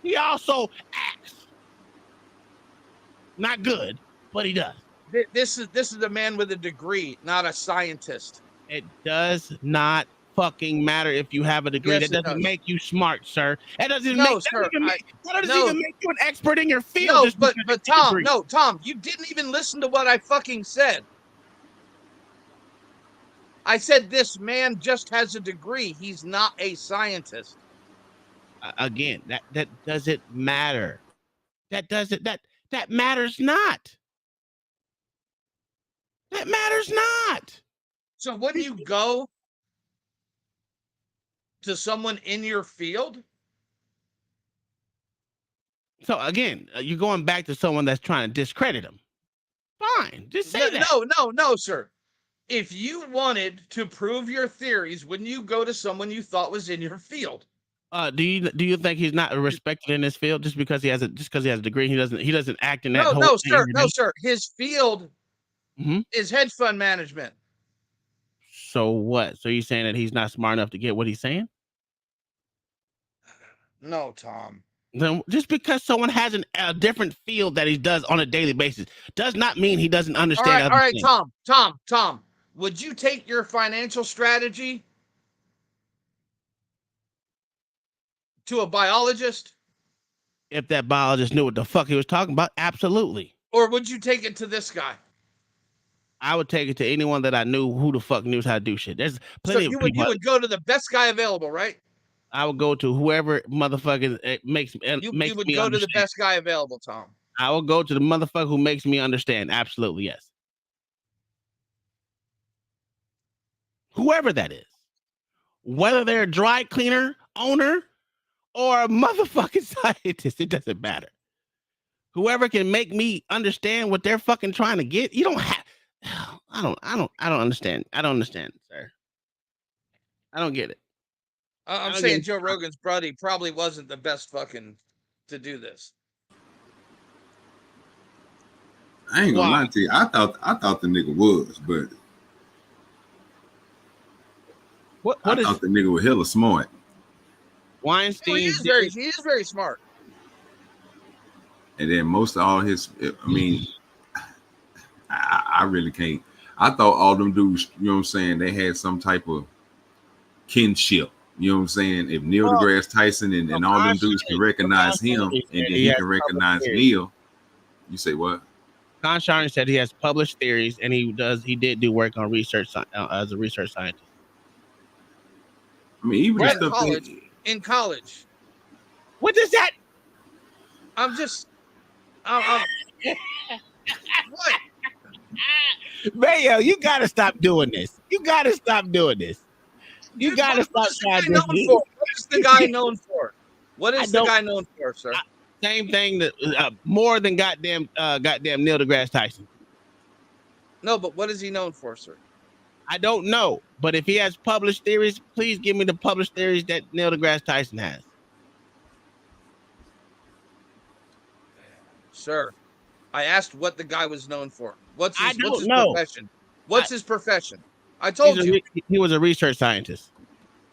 He also acts. Not good, but he does. This is a man with a degree, not a scientist. It does not fucking matter if you have a degree. Yes, that doesn't make you smart, sir. That doesn't even make you an expert in your field. No, but Tom, you didn't even listen to what I fucking said. I said this man just has a degree. He's not a scientist. Again, that doesn't matter. That matters not. That matters not. So when you go to someone in your field? So again, you're going back to someone that's trying to discredit him. Fine, just say that. No, sir. If you wanted to prove your theories, wouldn't you go to someone you thought was in your field? Do you think he's not respected in this field just because he has a degree? He doesn't act in that. No, sir. His field is hedge fund management. So what? So you're saying that he's not smart enough to get what he's saying? No, Tom. Then just because someone has a different field that he does on a daily basis does not mean he doesn't understand. All right, Tom. Would you take your financial strategy to a biologist? If that biologist knew what the fuck he was talking about, absolutely. Or would you take it to this guy? I would take it to anyone that I knew who the fuck knows how to do shit. There's plenty of people. You would go to the best guy available, right? I would go to whoever motherfucker makes me You would go to the best guy available, Tom. I will go to the motherfucker who makes me understand. Absolutely, yes. Whoever that is, whether they're a dry cleaner owner or a motherfucking scientist, it doesn't matter. Whoever can make me understand what they're fucking trying to get, you don't have. I don't understand. I don't understand, sir. I don't get it. I'm saying Joe Rogan's buddy probably wasn't the best fucking to do this. I ain't gonna lie to you. I thought the nigga was, but I thought the nigga was hella smart. Weinstein. He is very smart. And then most of all his, I mean, I really can't. I thought all them dudes, you know what I'm saying, they had some type of kinship. You know what I'm saying? If Neil deGrasse Tyson and all them dudes can recognize him, and then he can recognize Neil, you say what? Con Sharn said he has published theories, and he did do work on research as a research scientist. I mean, even in college. What is that? What? Mayo, you gotta stop doing this. You gotta stop trying to. What is the guy known for? What is the guy known for, sir? Same thing that more than goddamn Neil deGrasse Tyson. No, but what is he known for, sir? I don't know, but if he has published theories, please give me the published theories that Neil deGrasse Tyson has. Sir, I asked what the guy was known for. What's his profession? What's his profession? I told you. He was a research scientist.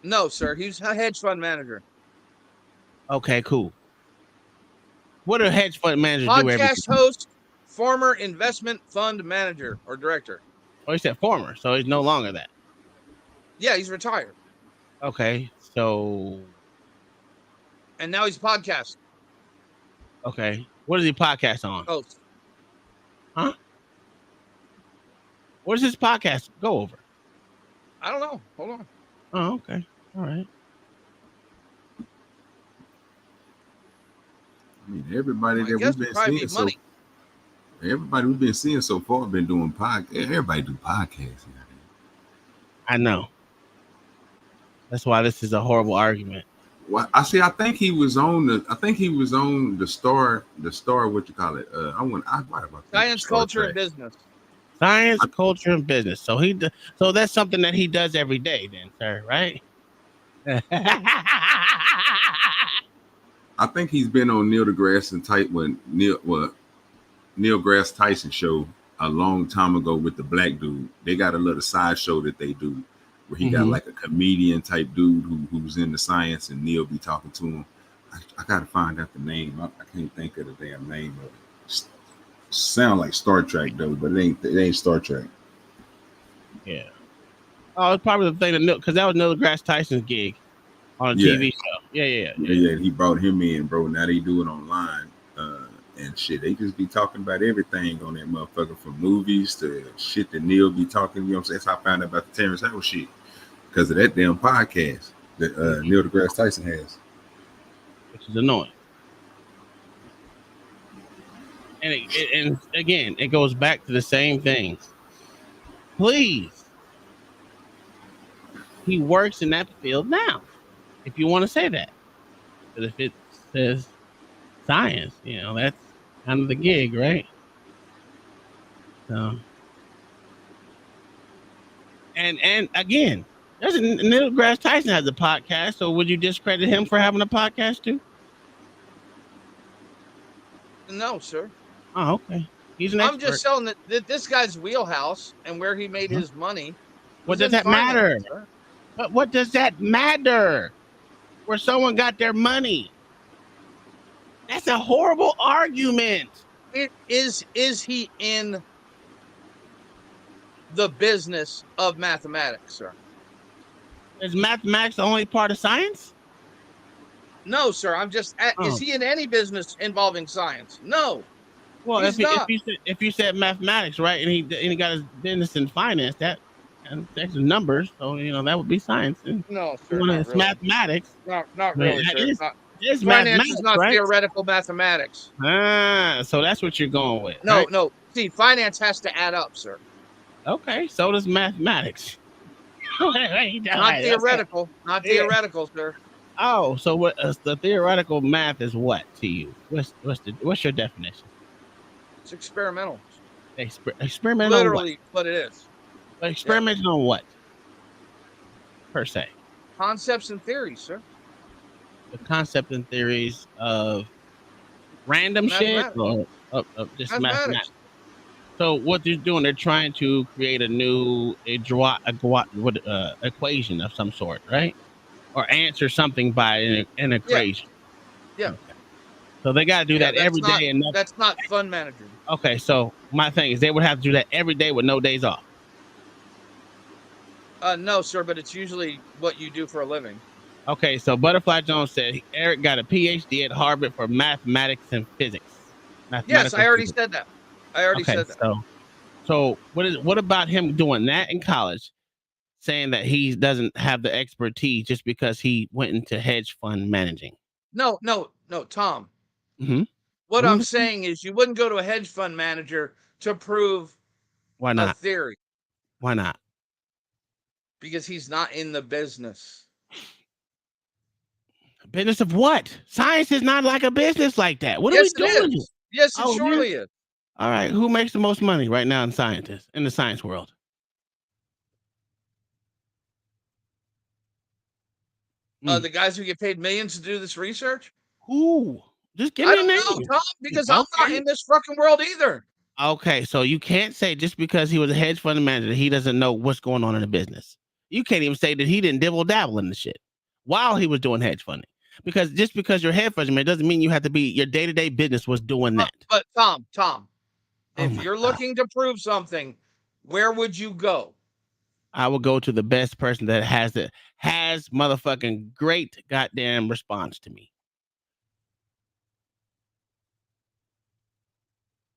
No, sir. He's a hedge fund manager. Okay, cool. What do hedge fund managers do? Podcast host, former investment fund manager or director. Oh, he said former, so he's no longer that. Yeah, he's retired. Okay, so. And now he's podcast. Okay, what does he podcast on? Host. Huh? What does his podcast go over? I don't know. Hold on. Oh, okay. All right. I mean, everybody that we've been seeing. So, Everybody we've been seeing so far been doing Everybody do podcasts. I know. That's why this is a horrible argument. Well, I see. I think he was on the Star. The Star. What you call it? Science, culture, and business. Science, culture, and business. So so that's something that he does every day, then, sir, right? I think he's been on Neil deGrasse Tyson show a long time ago with the black dude. They got a little side show that they do where he got like a comedian type dude who's into science, and Neil be talking to him. I gotta find out the name. I can't think of the damn name of it. Sound like Star Trek though, but it ain't Star Trek. Yeah. Oh, it's probably the thing because that was Neil deGrasse Tyson's gig on a TV show. Yeah. He brought him in, bro. Now they do it online and shit. They just be talking about everything on that motherfucker, from movies to shit that Neil be talking. You know what I'm saying? That's how I found out about the Terrence Howard shit, because of that damn podcast that Neil deGrasse Tyson has, which is annoying. And again, it goes back to the same thing. Please, he works in that field now. If you want to say that, but if it says science, that's kind of the gig, right? So, and again, Neil deGrasse Tyson has a podcast. So would you discredit him for having a podcast too? No, sir. Oh, okay. He's an expert. I'm just telling that this guy's wheelhouse and where he made his money. What does that matter? But what does that matter? Where someone got their money? That's a horrible argument. Is he in the business of mathematics, sir? Is mathematics the only part of science? No, sir. I'm just. Is he in any business involving science? No. Well, if you said mathematics, right, and he got his business in finance, that's numbers, so that would be science. No, sir. It's really mathematics. Not really, sir. It's finance is not right? theoretical mathematics. So that's what you're going with. No, right? no. See, finance has to add up, sir. Okay, so does mathematics. Not theoretical. Not theoretical, sir. Oh, so what? The theoretical math is what to you? What's your definition? It's experimental. Experimental. Literally, what it is. Experimenting on what? Per se. Concepts and theories, sir. The concept and theories of random shit or of just mathematics. So what they're doing, they're trying to create a new equation of some sort, right? Or answer something by an equation. Yeah. Okay. So they got to do that every day, and that's not fund management. Okay, so my thing is they would have to do that every day with no days off. No, sir, but it's usually what you do for a living. Okay, so Butterfly Jones said Eric got a PhD at Harvard for mathematics and physics. Yes, I already said that. Said that. So what about him doing that in college, saying that he doesn't have the expertise just because he went into hedge fund managing? No, Tom. Mm-hmm. What I'm saying is you wouldn't go to a hedge fund manager to prove Why not? a theory. Why not? Because he's not in the business. Business of what? Science is not like a business like that. What are we doing? Yes, it surely is. All right. Who makes the most money right now in the science world? The guys who get paid millions to do this research? Who? Just give me a name. I don't know, Tom, because I'm not in this fucking world either. Okay, so you can't say just because he was a hedge fund manager, he doesn't know what's going on in the business. You can't even say that he didn't dibble dabble in the shit while he was doing hedge funding. Because just because you're a hedge fund manager doesn't mean you have to be, your day-to-day business was doing that. But Tom, if you're looking to prove something, where would you go? I would go to the best person that has motherfucking great goddamn response to me.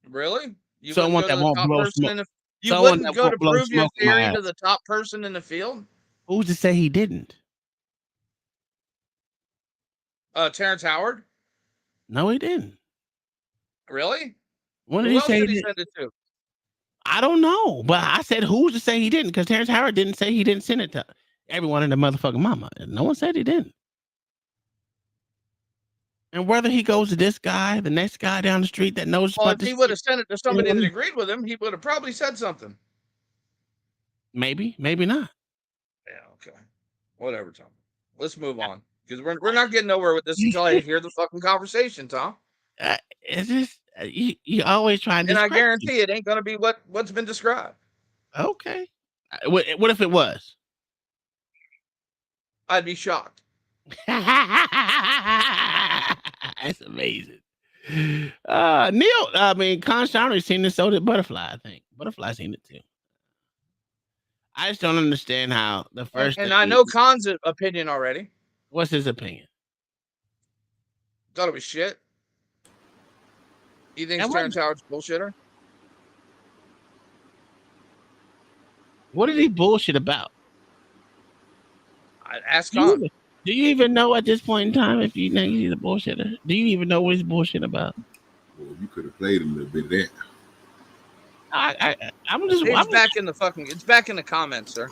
Really? You someone that won't blow smoke. You wouldn't go to prove your theory to the top person in the field? Who's to say he didn't? Terrence Howard? No, he didn't. Really? When did Who he else say did he he did? send it to? I don't know, but I said who's to say he didn't? Because Terrence Howard didn't say he didn't send it to everyone in the motherfucking mama. And no one said he didn't. And whether he goes to this guy, the next guy down the street that knows Well, about if this he would have shit, sent it to somebody that agreed with him, he would have probably said something. maybe, maybe not. Yeah, okay. Whatever, Tom. Let's move on. Because we're not getting nowhere with this until I hear the fucking conversation, Tom. It's just you always trying to. And I guarantee it ain't gonna be what's been described. Okay. What if it was? I'd be shocked. That's amazing. Con Shownery seen it, so did Butterfly, I think. Butterfly seen it too. I just don't understand how the first And I know Khan's opinion already. What's his opinion? Thought it was shit. You think Terrence Howard's a bullshitter? What did he bullshit about? I'd ask Khan. Do you even know at this point in time if you think he's a bullshitter? Do you even know what he's bullshit about? Well, you could have played a little bit of that. It's back in the comments, sir.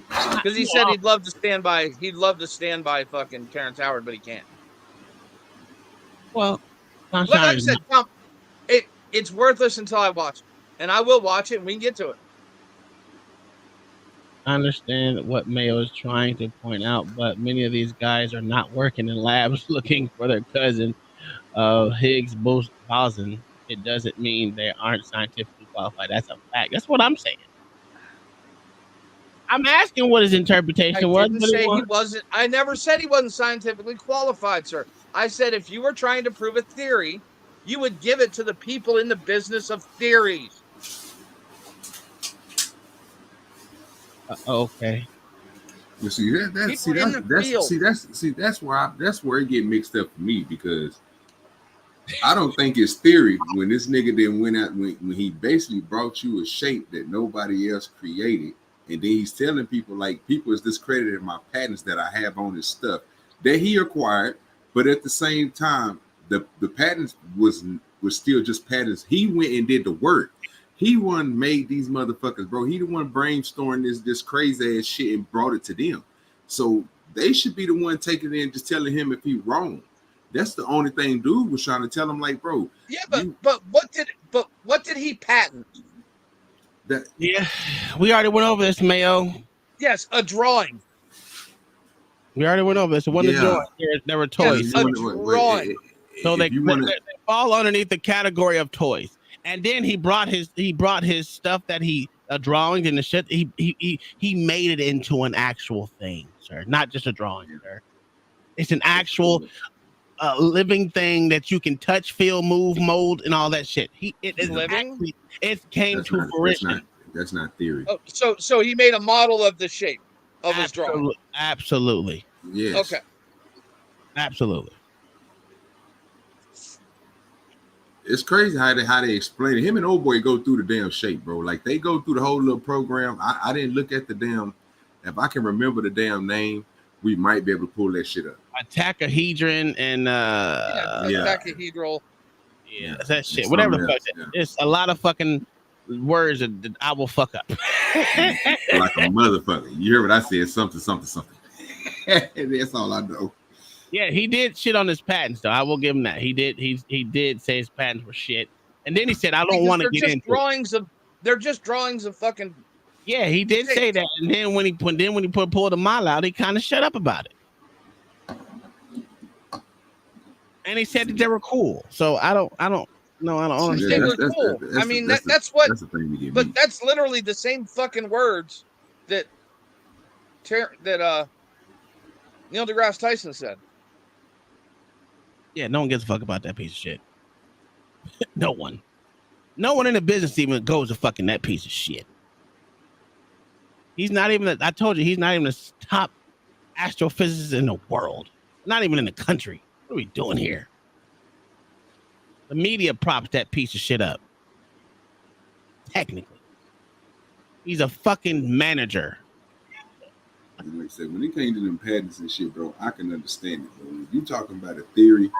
Because he said he'd love to stand by fucking Terrence Howard, but he can't. Well, like I said, Tom, it's worthless until I watch it. And I will watch it and we can get to it. I understand what Mayo is trying to point out, but many of these guys are not working in labs looking for their cousin Higgs boson. It doesn't mean they aren't scientifically qualified. That's a fact. That's what I'm saying. I'm asking what his interpretation was. He wasn't. I never said he wasn't scientifically qualified, sir. I said if you were trying to prove a theory, you would give it to the people in the business of theories. Okay. You see that's where it get mixed up for me, because I don't think it's theory when this nigga then went out when he basically brought you a shape that nobody else created, and then he's telling people like people is discrediting my patents that I have on his stuff that he acquired, but at the same time the patents was still just patents. He went and did the work. He one made these motherfuckers, bro. He the one brainstorming this crazy ass shit and brought it to them. So they should be the one taking it in, just telling him if he wrong. That's the only thing dude was trying to tell him, like, bro. Yeah, but what did he patent? We already went over this, Mayo. Yes, a drawing. We already went over this. It wasn't a drawing. There were toys. Yes, a drawing. So they fall underneath the category of toys. And then he brought his stuff that drawings and the shit. He made it into an actual thing, sir. Not just a drawing, sir. It's an actual living thing that you can touch, feel, move, mold, and all that shit. It came to fruition. That's not theory. Oh, so he made a model of the shape of his drawing. Absolutely. Yes. Okay. Absolutely. It's crazy how they explain it. Him and old boy go through the damn shape, bro. Like they go through the whole little program. I didn't look at the damn. If I can remember the damn name, we might be able to pull that shit up. Tachahedron and Tachahedral. Yeah, that shit. Whatever the fuck. Yeah. It's a lot of fucking words that I will fuck up. Like a motherfucker. You hear what I said? Something. That's all I know. Yeah, he did shit on his patents, though. I will give him that. He did say his patents were shit, and then he said, "I don't want to get into drawings of." They're just drawings of fucking. Yeah, he did say that, and then when he pulled the mile out, he kind of shut up about it, and he said that they were cool. So I don't understand. They were cool. I mean, that's what. That's the thing we get. But that's literally the same fucking words that Neil deGrasse Tyson said. Yeah, no one gives a fuck about that piece of shit. No one in the business even goes to fucking that piece of shit. He's not even. I told you, he's not even the top astrophysicist in the world. Not even in the country. What are we doing here? The media props that piece of shit up. Technically, he's a fucking manager. Like I said, when it came to them patents and shit, bro, I can understand it. Bro. When you talking about a theory,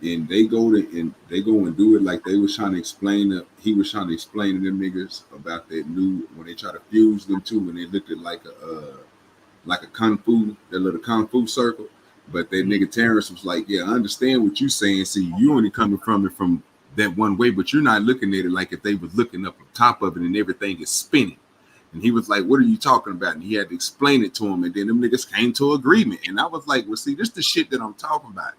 and they go and do it like they was trying to explain to he was trying to explain to them niggas about that new when they try to fuse them two when they looked at like a kung fu, that little kung fu circle. But that nigga Terrence was like, yeah, I understand what you saying. See, you only coming from it from that one way, but you're not looking at it like if they was looking up on top of it and everything is spinning. And he was like, what are you talking about? And he had to explain it to him. And then them niggas came to agreement. And I was like, well, see, this is the shit that I'm talking about.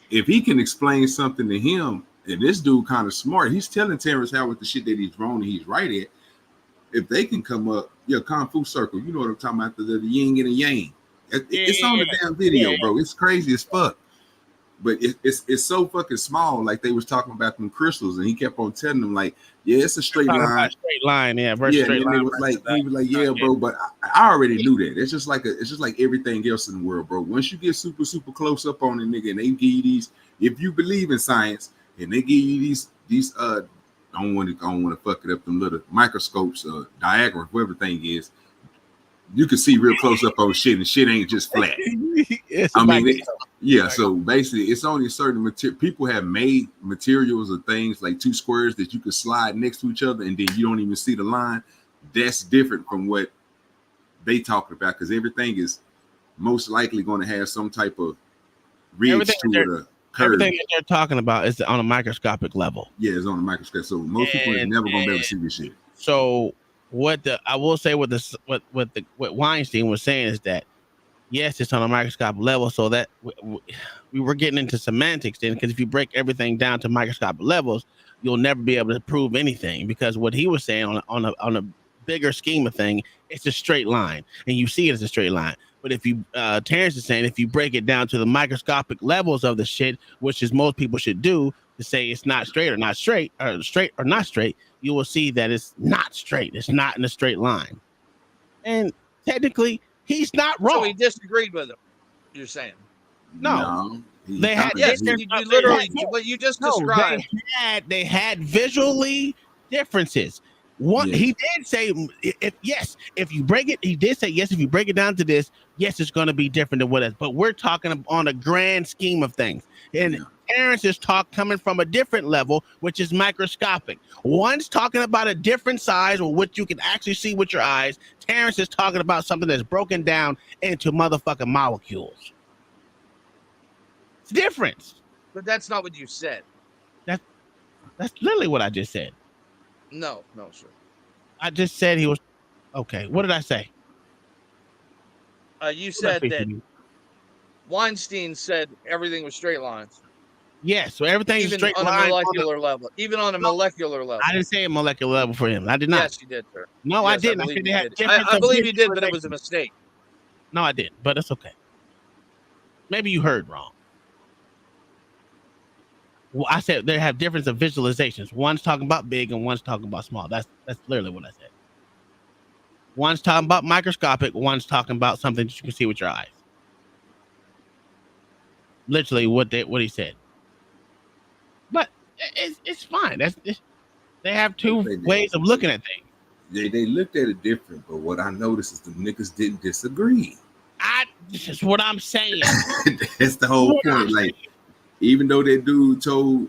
If he can explain something to him, and this dude kind of smart, he's telling Terrence Howard the shit that he's wrong and he's right at. If they can come up, kung fu circle, you know what I'm talking about, the yin and the yang. It's on the damn video, bro. It's crazy as fuck. But it's so fucking small, like they was talking about them crystals, and he kept on telling them, like, yeah, it's a straight line. Straight line, yeah. Yeah, and then he was like, yeah, bro, but I already knew that. It's just like everything else in the world, bro. Once you get super, super close up on it, nigga, and they give you these, if you believe in science, and they give you these I don't want to fuck it up, them little microscopes, diagrams, whatever thing is, you can see real close up on shit, and shit ain't just flat. So basically, it's only certain material. People have made materials or things like two squares that you could slide next to each other, and then you don't even see the line. That's different from what they talked about, because everything is most likely going to have some type of ridge to it. Everything that they're talking about is on a microscopic level. Yeah, it's on a microscope. So most people are never going to be able to see this shit. So what Weinstein was saying is that, yes, it's on a microscopic level, so that we were getting into semantics then, because if you break everything down to microscopic levels, you'll never be able to prove anything, because what he was saying on a bigger scheme of thing, it's a straight line, and you see it as a straight line. But if you, Terrence is saying, if you break it down to the microscopic levels of the shit, which is most people should do, to say it's not straight or not straight, or straight or not straight, you will see that it's not straight. It's not in a straight line. And technically, he's not wrong. So he disagreed with him, you're saying? No. They had what you just described. They had visually differences. He did say, if you break it, he did say, yes, if you break it down to this, yes, it's going to be different than what it is. But we're talking on a grand scheme of things. And Terrence is coming from a different level, which is microscopic. One's talking about a different size, or what you can actually see with your eyes. Terrence is talking about something that's broken down into motherfucking molecules. It's different. But that's not what you said. That's literally what I just said. No, sir. I just said he was okay. What did I say? You said that Weinstein said everything was straight lines. Yes, so everything is straight on a molecular level. Even on a molecular level. I didn't say a molecular level for him. I did not. Yes, you did, sir. No, yes, I didn't. I said they had I believe you did, but it was a mistake. No, I didn't, but it's okay. Maybe you heard wrong. Well, I said they have difference of visualizations. One's talking about big and one's talking about small. That's literally what I said. One's talking about microscopic. One's talking about something that you can see with your eyes. Literally what he said. But it's fine. They have two ways of looking at things. They looked at it different, but what I noticed is the niggas didn't disagree. This is what I'm saying. That's the whole point. Like, even though that dude told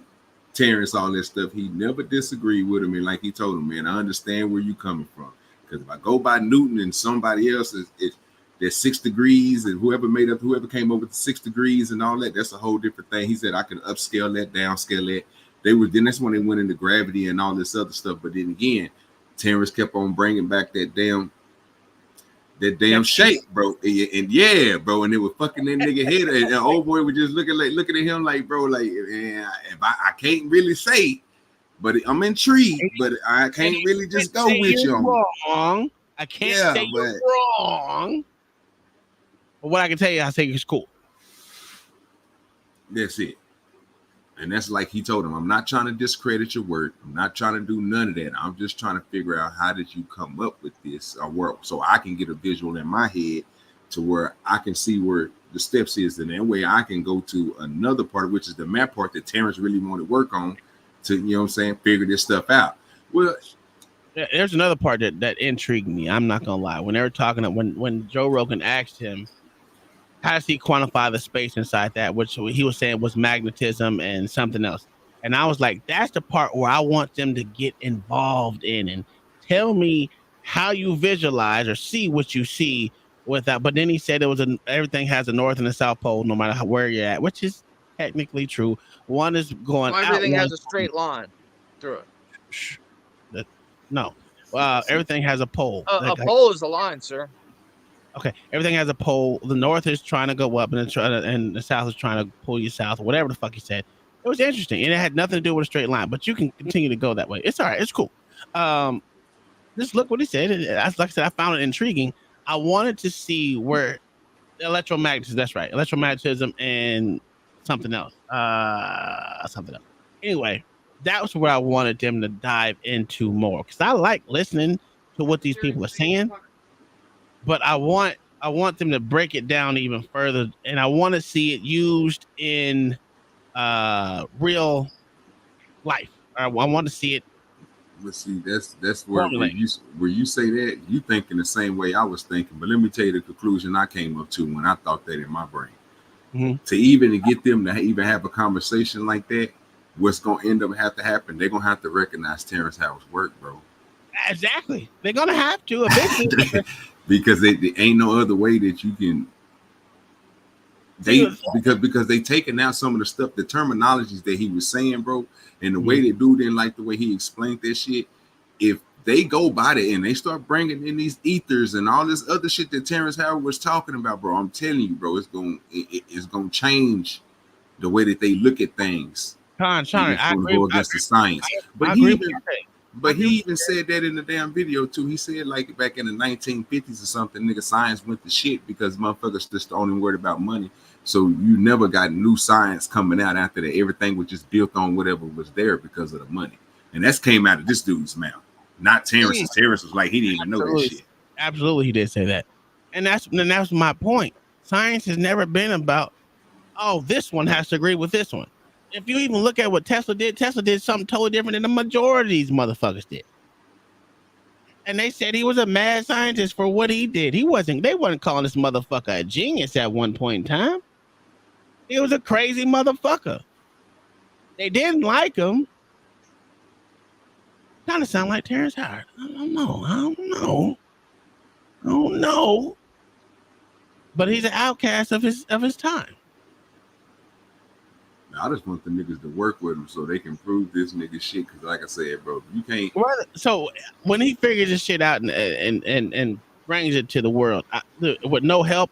Terrence all that stuff, he never disagreed with him. And like he told him, man, I understand where you coming from. Because if I go by Newton and somebody else, there's 6 degrees, and whoever came up with the 6 degrees and all that, that's a whole different thing. He said I can upscale that, downscale that. Then that's when they went into gravity and all this other stuff. But then again, Terrence kept on bringing back that damn shape, bro. And yeah, bro, and it was fucking that nigga head. And old boy was just looking at him like, bro, like, man, if I can't really say, but I'm intrigued, but I can't really just go with you. Wrong. I can't say you're wrong. But what I can tell you, I say it's cool. That's it. And that's like he told him, I'm not trying to discredit your work. I'm not trying to do none of that. I'm just trying to figure out how did you come up with this work so I can get a visual in my head to where I can see where the steps is. And that way I can go to another part, which is the map part that Terrence really wanted to work on to, you know what I'm saying, figure this stuff out. Well, there's another part that intrigued me. I'm not going to lie. When they were talking, when Joe Rogan asked him, how does he quantify the space inside that, which he was saying was magnetism and something else. And I was like, that's the part where I want them to get involved in and tell me how you visualize or see what you see with that. But then he said everything has a north and a south pole, no matter where you're at, which is technically true. One is going out. Everything has a straight line through it. No, everything has a pole. A pole is a line, sir. Okay, everything has a pole. The north is trying to go up, and the south is trying to pull you south, or whatever the fuck he said. It was interesting, and it had nothing to do with a straight line. But you can continue to go that way. It's all right. It's cool. Just look what he said. Like I said, I found it intriguing. I wanted to see where electromagnetism. That's right, electromagnetism and something else. Anyway, that was where I wanted them to dive into more because I like listening to what these people are saying. But I want them to break it down even further, and I want to see it used in real life. I want to see it. But see, that's where you say that, you thinking the same way I was thinking. But let me tell you the conclusion I came up to when I thought that in my brain. Mm-hmm. To even get them to even have a conversation like that, what's going to end up have to happen? They're going to have to recognize Terrence Howard's work, bro. Exactly. They're going to have to eventually. Because there ain't no other way that you can. Because they taking out some of the stuff, the terminologies that he was saying, bro, and the way that dude didn't like the way he explained that shit. If they go by it and they start bringing in these ethers and all this other shit that Terrence Howard was talking about, bro, I'm telling you, bro, it's gonna change the way that they look at things. Sean, I agree. Go against the science, but he even said that in the damn video too. He said like back in the 1950s or something, nigga, science went to shit because motherfuckers just only worried about money. So you never got new science coming out after that. Everything was just built on whatever was there because of the money. And that's came out of this dude's mouth, not Terrence's. Terrence was like, he didn't even know that shit. Absolutely, he did say that. And that's my point. Science has never been about, oh, this one has to agree with this one. If you even look at what Tesla did something totally different than the majority of these motherfuckers did. And they said he was a mad scientist for what he did. They wasn't calling this motherfucker a genius at one point in time. He was a crazy motherfucker. They didn't like him. Kind of sound like Terrence Howard. I don't know. But he's an outcast of his time. I just want the niggas to work with him so they can prove this nigga shit. Because like I said, bro, you can't. So when he figures this shit out and brings it to the world with no help,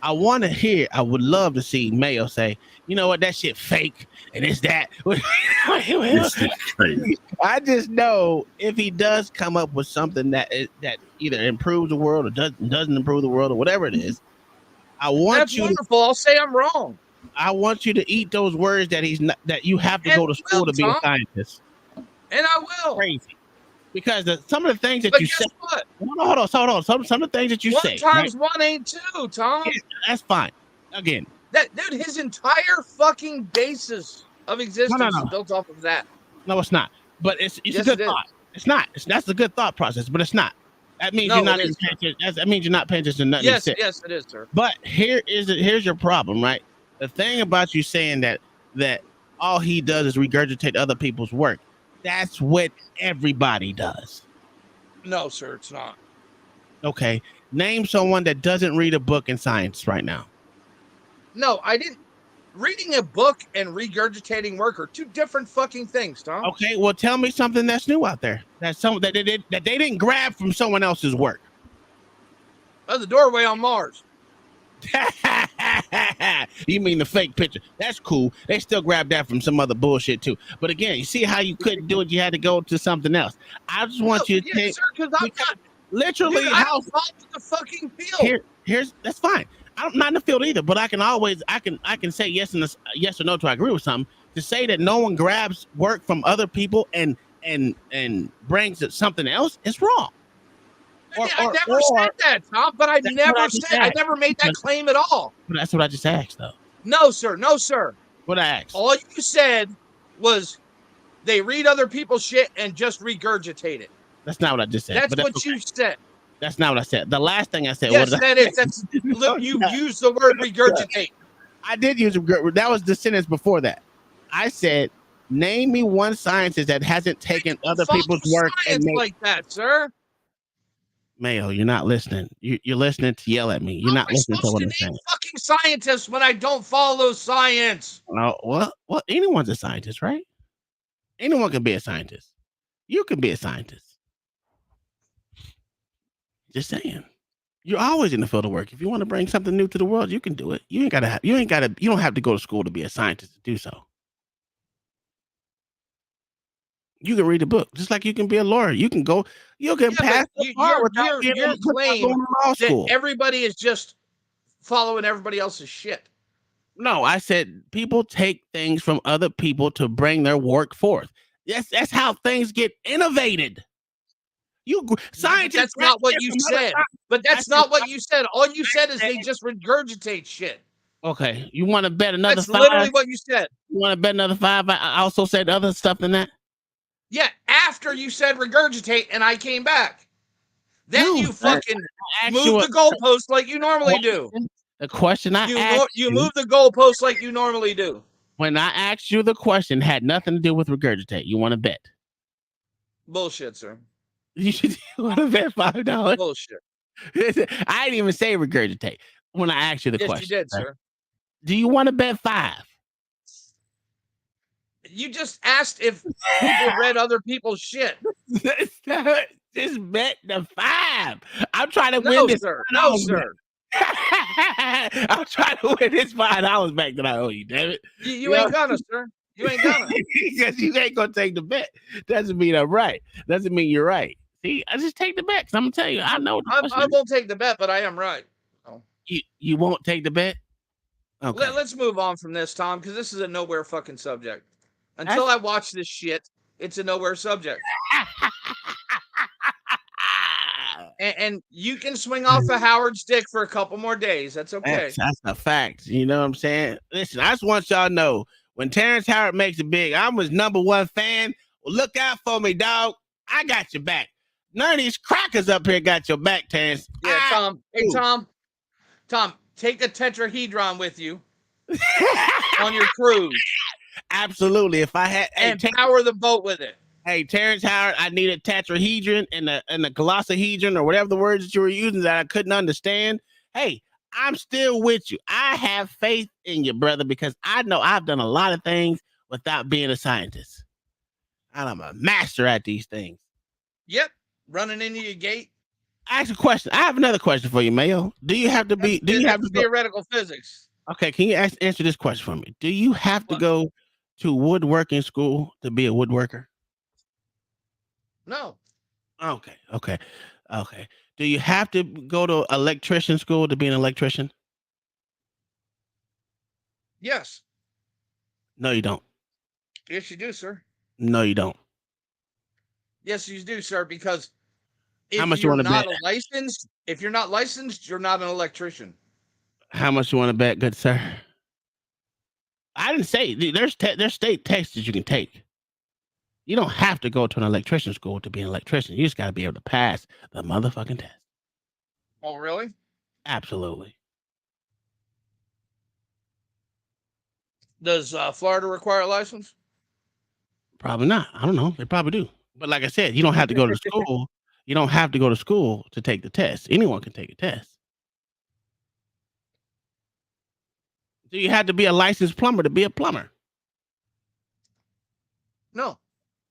I would love to see Mayo say, you know what, that shit fake and it's that. I just know if he does come up with something that either improves the world or doesn't improve the world or whatever it is, That's wonderful. I'll say I'm wrong. I want you to eat those words that you have to go to school to be a scientist. And I will. Crazy. Because some of the things that you say. What? Hold on. Some of the things that you say. 1 times 1 ain't 2, Tom. Yeah, that's fine. Again. Dude, his entire fucking basis of existence is built off of that. No, it's not. But it's a good thought. It's not. That's a good thought process, but it's not. That means you're not paying attention. That means you're not paying attention to nothing. Yes, it is, sir. But here's your problem, right? The thing about you saying that all he does is regurgitate other people's work. That's what everybody does. No, sir, it's not. Okay. Name someone that doesn't read a book in science right now. No, I didn't. Reading a book and regurgitating work are two different fucking things, Tom. Okay, well, tell me something that's new out there. That's something that they didn't grab from someone else's work. Oh, the doorway on Mars. You mean the fake picture? That's cool. They still grabbed that from some other bullshit too. But again, you see how you couldn't do it? You had to go to something else. I just want you to take. Sir, because literally, dude, how the fucking field? Here's that's fine. I'm not in the field either, but I can say yes or no to I agree with something. To say that no one grabs work from other people and brings it something else is wrong. I never said that, Tom. But I never made that claim at all. But that's what I just asked, though. No, sir. No, sir. What I asked. All you said was they read other people's shit and just regurgitate it. That's not what I just said. That's what you said. That's not what I said. The last thing I said. Yes, what that is. That's look. You used the word regurgitate. I did use that was the sentence before that. I said, name me one scientist that hasn't taken other people's work and made like that, sir. Mayo, you're not listening. You're listening to yell at me. You're not listening to what I'm saying. Fucking scientists when I don't follow science. No, well, anyone's a scientist, right? Anyone can be a scientist. You can be a scientist. Just saying. You're always in the field of work. If you want to bring something new to the world, you can do it. You don't have to go to school to be a scientist to do so. You can read a book, just like you can be a lawyer. You can pass the bar without being able to claim go to law school. that everybody is just following everybody else's shit. No, I said people take things from other people to bring their work forth. That's how things get innovated. Scientists. That's not what you said. But that's not what you said. All you said is they just regurgitate shit. Okay, you want to bet another That's 5? literally what you said. You want to bet another 5? I also said other stuff than that. Yeah, after you said regurgitate and I came back. Then you fucking move the goalpost like you normally do. The question I asked you move the goalpost like you normally do. When I asked you the question had nothing to do with regurgitate. You want to bet? Bullshit, sir. You want to bet $5? Bullshit. I didn't even say regurgitate when I asked you the question. Yes, you did, sir. Do you want to bet 5? You just asked if people read other people's shit. Just bet the 5. I'm trying to win this. Sir. No, sir. I'm trying to win this $5 back that I owe you, damn it. You ain't gonna, sir. You ain't gonna. Because you ain't gonna take the bet. Doesn't mean I'm right. Doesn't mean you're right. See, I just take the bet because I'm gonna tell you, I know. I won't take the bet, but I am right. Oh. You won't take the bet? Okay. Let's move on from this, Tom, because this is a nowhere fucking subject. Until I watch this shit, it's a nowhere subject. and you can swing off a Howard's dick for a couple more days. That's okay. That's a fact. You know what I'm saying? Listen, I just want y'all to know when Terrence Howard makes it big, I'm his #1 fan. Well, look out for me, dog. I got your back. None of these crackers up here got your back, Terrence. Yeah, Tom. Hey, Tom, take a tetrahedron with you on your cruise. Absolutely. If I had power the boat with it. Hey, Terrence Howard, I need a tetrahedron and a colossahedron or whatever the words that you were using that I couldn't understand. Hey, I'm still with you. I have faith in you, brother, because I know I've done a lot of things without being a scientist. And I'm a master at these things. Yep. Running into your gate. Ask a question. I have another question for you, Mayo. Do you have to be? Do you have to theoretical physics? Okay, can you answer this question for me? Do you have to go to woodworking school to be a woodworker? No. Okay. Do you have to go to electrician school to be an electrician? Yes. No, you don't. Yes, you do, sir. No, you don't. Yes, you do, sir, because how much you want to bet? If you're not licensed, you're not an electrician. How much you want to bet, good sir? I didn't say there's state tests that you can take. You don't have to go to an electrician school to be an electrician. You just got to be able to pass the motherfucking test. Oh, really? Absolutely. Does Florida require a license? Probably not. I don't know. They probably do. But like I said, you don't have to go to school. You don't have to go to school to take the test. Anyone can take a test. Do you have to be a licensed plumber to be a plumber? No.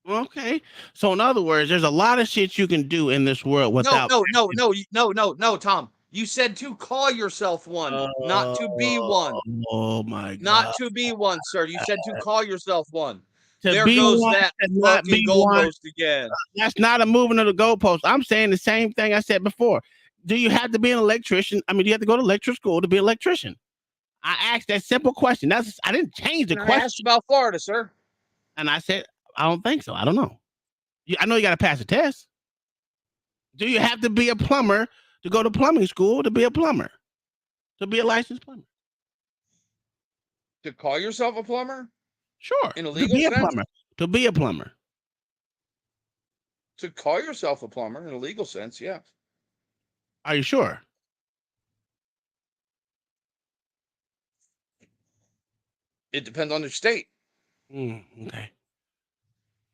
Okay. So in other words, there's a lot of shit you can do in this world without. No, Tom. You said to call yourself one, not to be one. Oh my God. Not to be one, sir. You said to call yourself one. There goes that fucking goalpost again. That's not a moving of the goalpost. I'm saying the same thing I said before. Do you have to be an electrician? I mean, do you have to go to electrical school to be an electrician? I asked that simple question. I didn't change the question. I asked about Florida, sir. And I said, I don't think so. I don't know. I know you got to pass a test. Do you have to be a plumber to go to plumbing school to be a plumber? To be a licensed plumber? To call yourself a plumber? Sure. In a legal sense? To be a plumber. To call yourself a plumber in a legal sense, yeah. Are you sure? It depends on the state. Okay.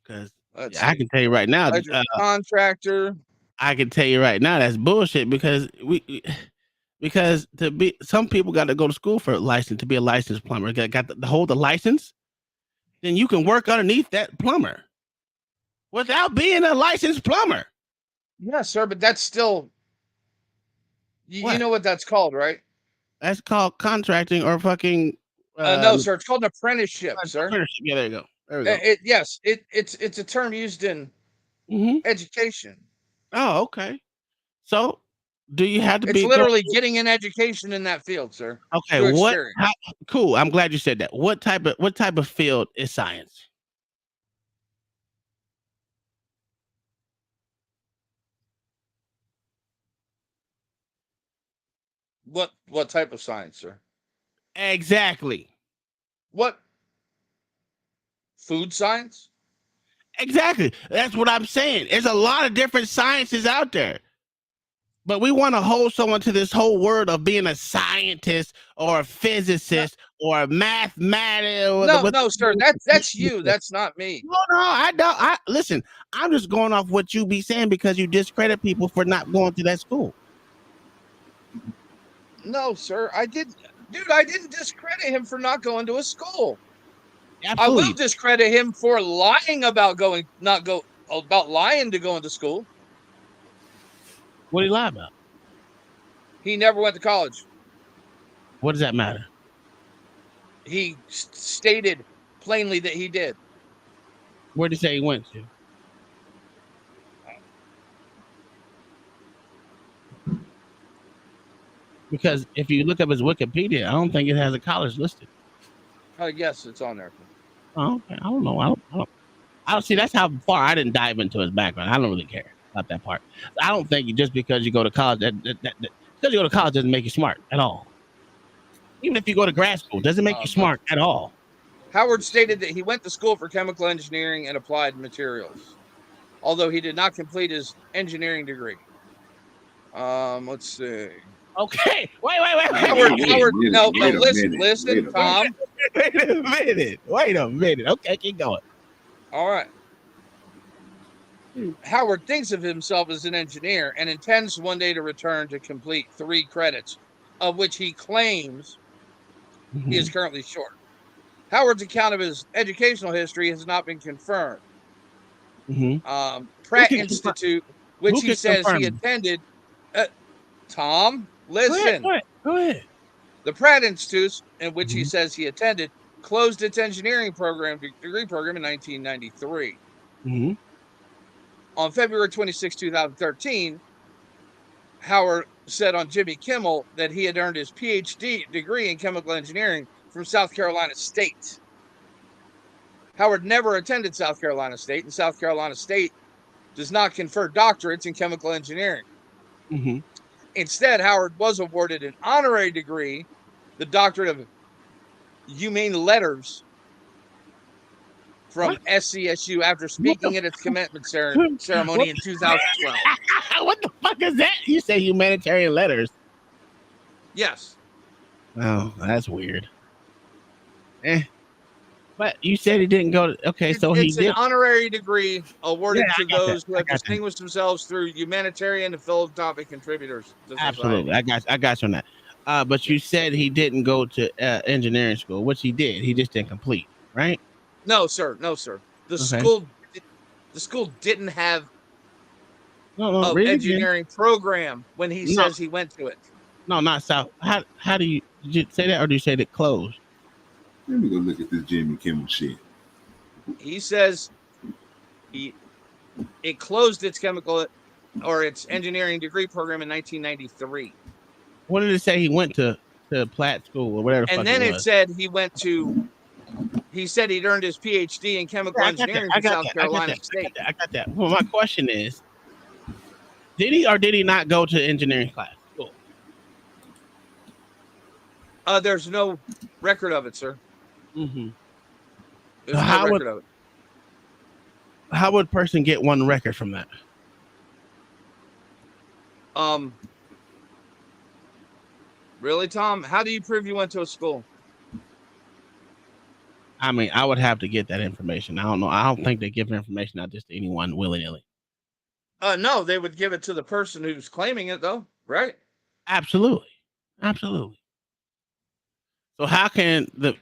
Because Let's I see. can tell you right now, Electrical contractor. I can tell you right now that's bullshit because to be some people got to go to school for a license to be a licensed plumber. Got to hold the license, then you can work underneath that plumber without being a licensed plumber. Yeah, sir, but that's still you What? know what that's called, right? That's called contracting or fucking No, sir. It's called an apprenticeship, sir. apprenticeship. Yeah, there you go. There we go. It's a term used in education. Oh, okay. So, do you have to It's be literally getting an education in that field, sir. okay? Through experience. Cool. I'm glad you said that. What type of field is science? What type of science, sir? Exactly. What? Food science? Exactly. That's what I'm saying. There's a lot of different sciences out there. But we want to hold someone to this whole word of being a scientist or a physicist or a mathematician. No, sir. That's you. That's not me. No, I don't. Listen, I'm just going off what you be saying because you discredit people for not going to that school. No, sir. I didn't discredit him for not going to a school. Absolutely. I will discredit him for lying about lying to go into school. What did he lie about? He never went to college. What does that matter? He stated plainly that he did. Where did he say he went to? Because if you look up his Wikipedia, I don't think it has a college listed. Yes, it's on there. Oh, okay. I don't know. I don't see. That's how far I didn't dive into his background. I don't really care about that part. I don't think just because you go to college because you go to college doesn't make you smart at all. Even if you go to grad school, doesn't make you smart at all. Howard stated that he went to school for chemical engineering and applied materials, although he did not complete his engineering degree. Let's see. Okay, wait. Howard, no, listen, Tom. Wait a minute. Okay, keep going. All right. Howard thinks of himself as an engineer and intends one day to return to complete 3 credits, of which he claims he is currently short. Howard's account of his educational history has not been confirmed. Pratt Institute, which he says he attended. Tom, listen. Go ahead. The Pratt Institute, in which he says he attended, closed its engineering degree program in 1993. On February 26, 2013, Howard said on Jimmy Kimmel that he had earned his PhD degree in chemical engineering from South Carolina State. Howard never attended South Carolina State, and South Carolina State does not confer doctorates in chemical engineering. Instead, Howard was awarded an honorary degree, the Doctorate of Humane Letters, from SCSU after speaking at its commencement ceremony in 2012. What the fuck is that? You say humanitarian letters? Yes. Oh, that's weird. But you said he didn't go to. Okay, so he did. It's an honorary degree awarded to those who have distinguished themselves through humanitarian and philanthropic contributors. Absolutely, I got you on that. But you said he didn't go to engineering school, which he did. He just didn't complete, right? No, sir. The school didn't have really engineering program when he says he went to it. No, not South. How do you did you say that, or do you say that closed? Let me go look at this Jimmy Kimmel shit. He says it closed its its engineering degree program in 1993. What did it say? He went to Platt School or whatever. And then it said he went to. He said he'd earned his PhD in chemical engineering from South Carolina State. I got that. Well, my question is, did he or did he not go to engineering class? Cool. There's no record of it, sir. There's no record of it. How would a person get one record from that? Really, Tom? How do you prove you went to a school? I mean, I would have to get that information. I don't know. I don't think they give information out just to anyone willy-nilly. No, they would give it to the person who's claiming it, though, right? Absolutely. Absolutely. So how can did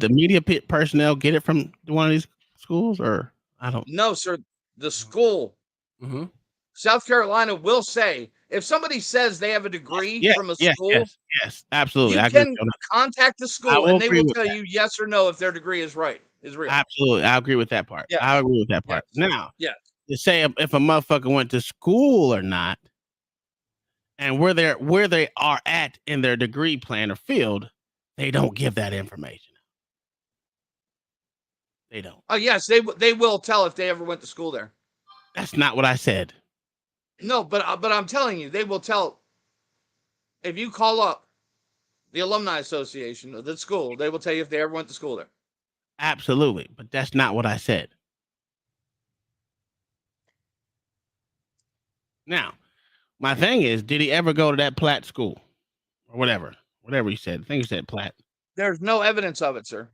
the media personnel get it from one of these schools, or I don't? No, sir. The school, Mm-hmm. South Carolina, will say if somebody says they have a degree from a school, yes, absolutely. you I agree can with contact the I school will and they agree will with tell that. you yes or no if their degree is real. Absolutely, I agree with that part. Yes. I agree with that part. Yes. Now, Yes. to say if a motherfucker went to school or not, and where they are at in their degree plan or field, they don't give that information. They don't. Oh yes, they will tell if they ever went to school there. That's not what I said. No, but I'm telling you, they will tell. If you call up the alumni association of the school, they will tell you if they ever went to school there. Absolutely, but that's not what I said. Now, my thing is, did he ever go to that Platt school or whatever he said? I think he said Platt. There's no evidence of it, sir.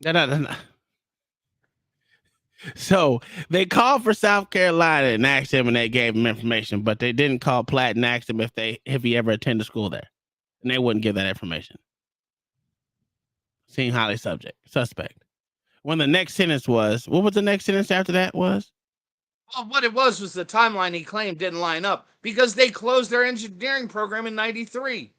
No. So they called for South Carolina and asked him, and they gave him information, but they didn't call Platt and asked him if he ever attended school there, and they wouldn't give that information. Seemed highly suspect. When the next sentence was, what was the next sentence after that was? Well, what it was the timeline he claimed didn't line up because they closed their engineering program in '93.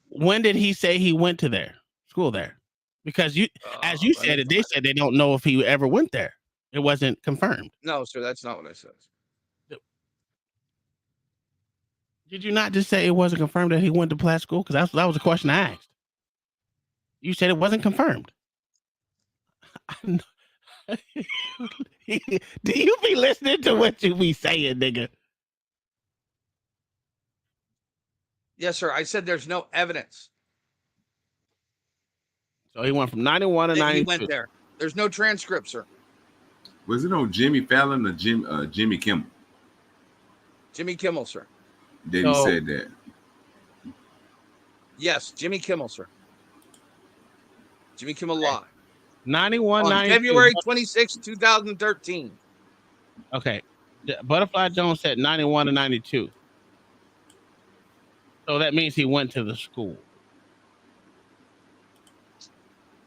When did he say he went to their school there? Because as you said it, they said they don't know if he ever went there. It wasn't confirmed. No, sir, that's not what I said. Did you not just say it wasn't confirmed that he went to Platt school? Because that was the question I asked. You said it wasn't confirmed. Do you be listening to what you be saying, nigga? Yes, sir. I said there's no evidence. So he went from 91 to 92. He went there. There's no transcript, sir. Was it on Jimmy Fallon or Jimmy Kimmel? Jimmy Kimmel, sir. Then he said that. Yes, Jimmy Kimmel, sir. Jimmy Kimmel Live. 91, on 92. February 26, 2013. Okay. Butterfly Jones said 91 to 92. So that means he went to the school.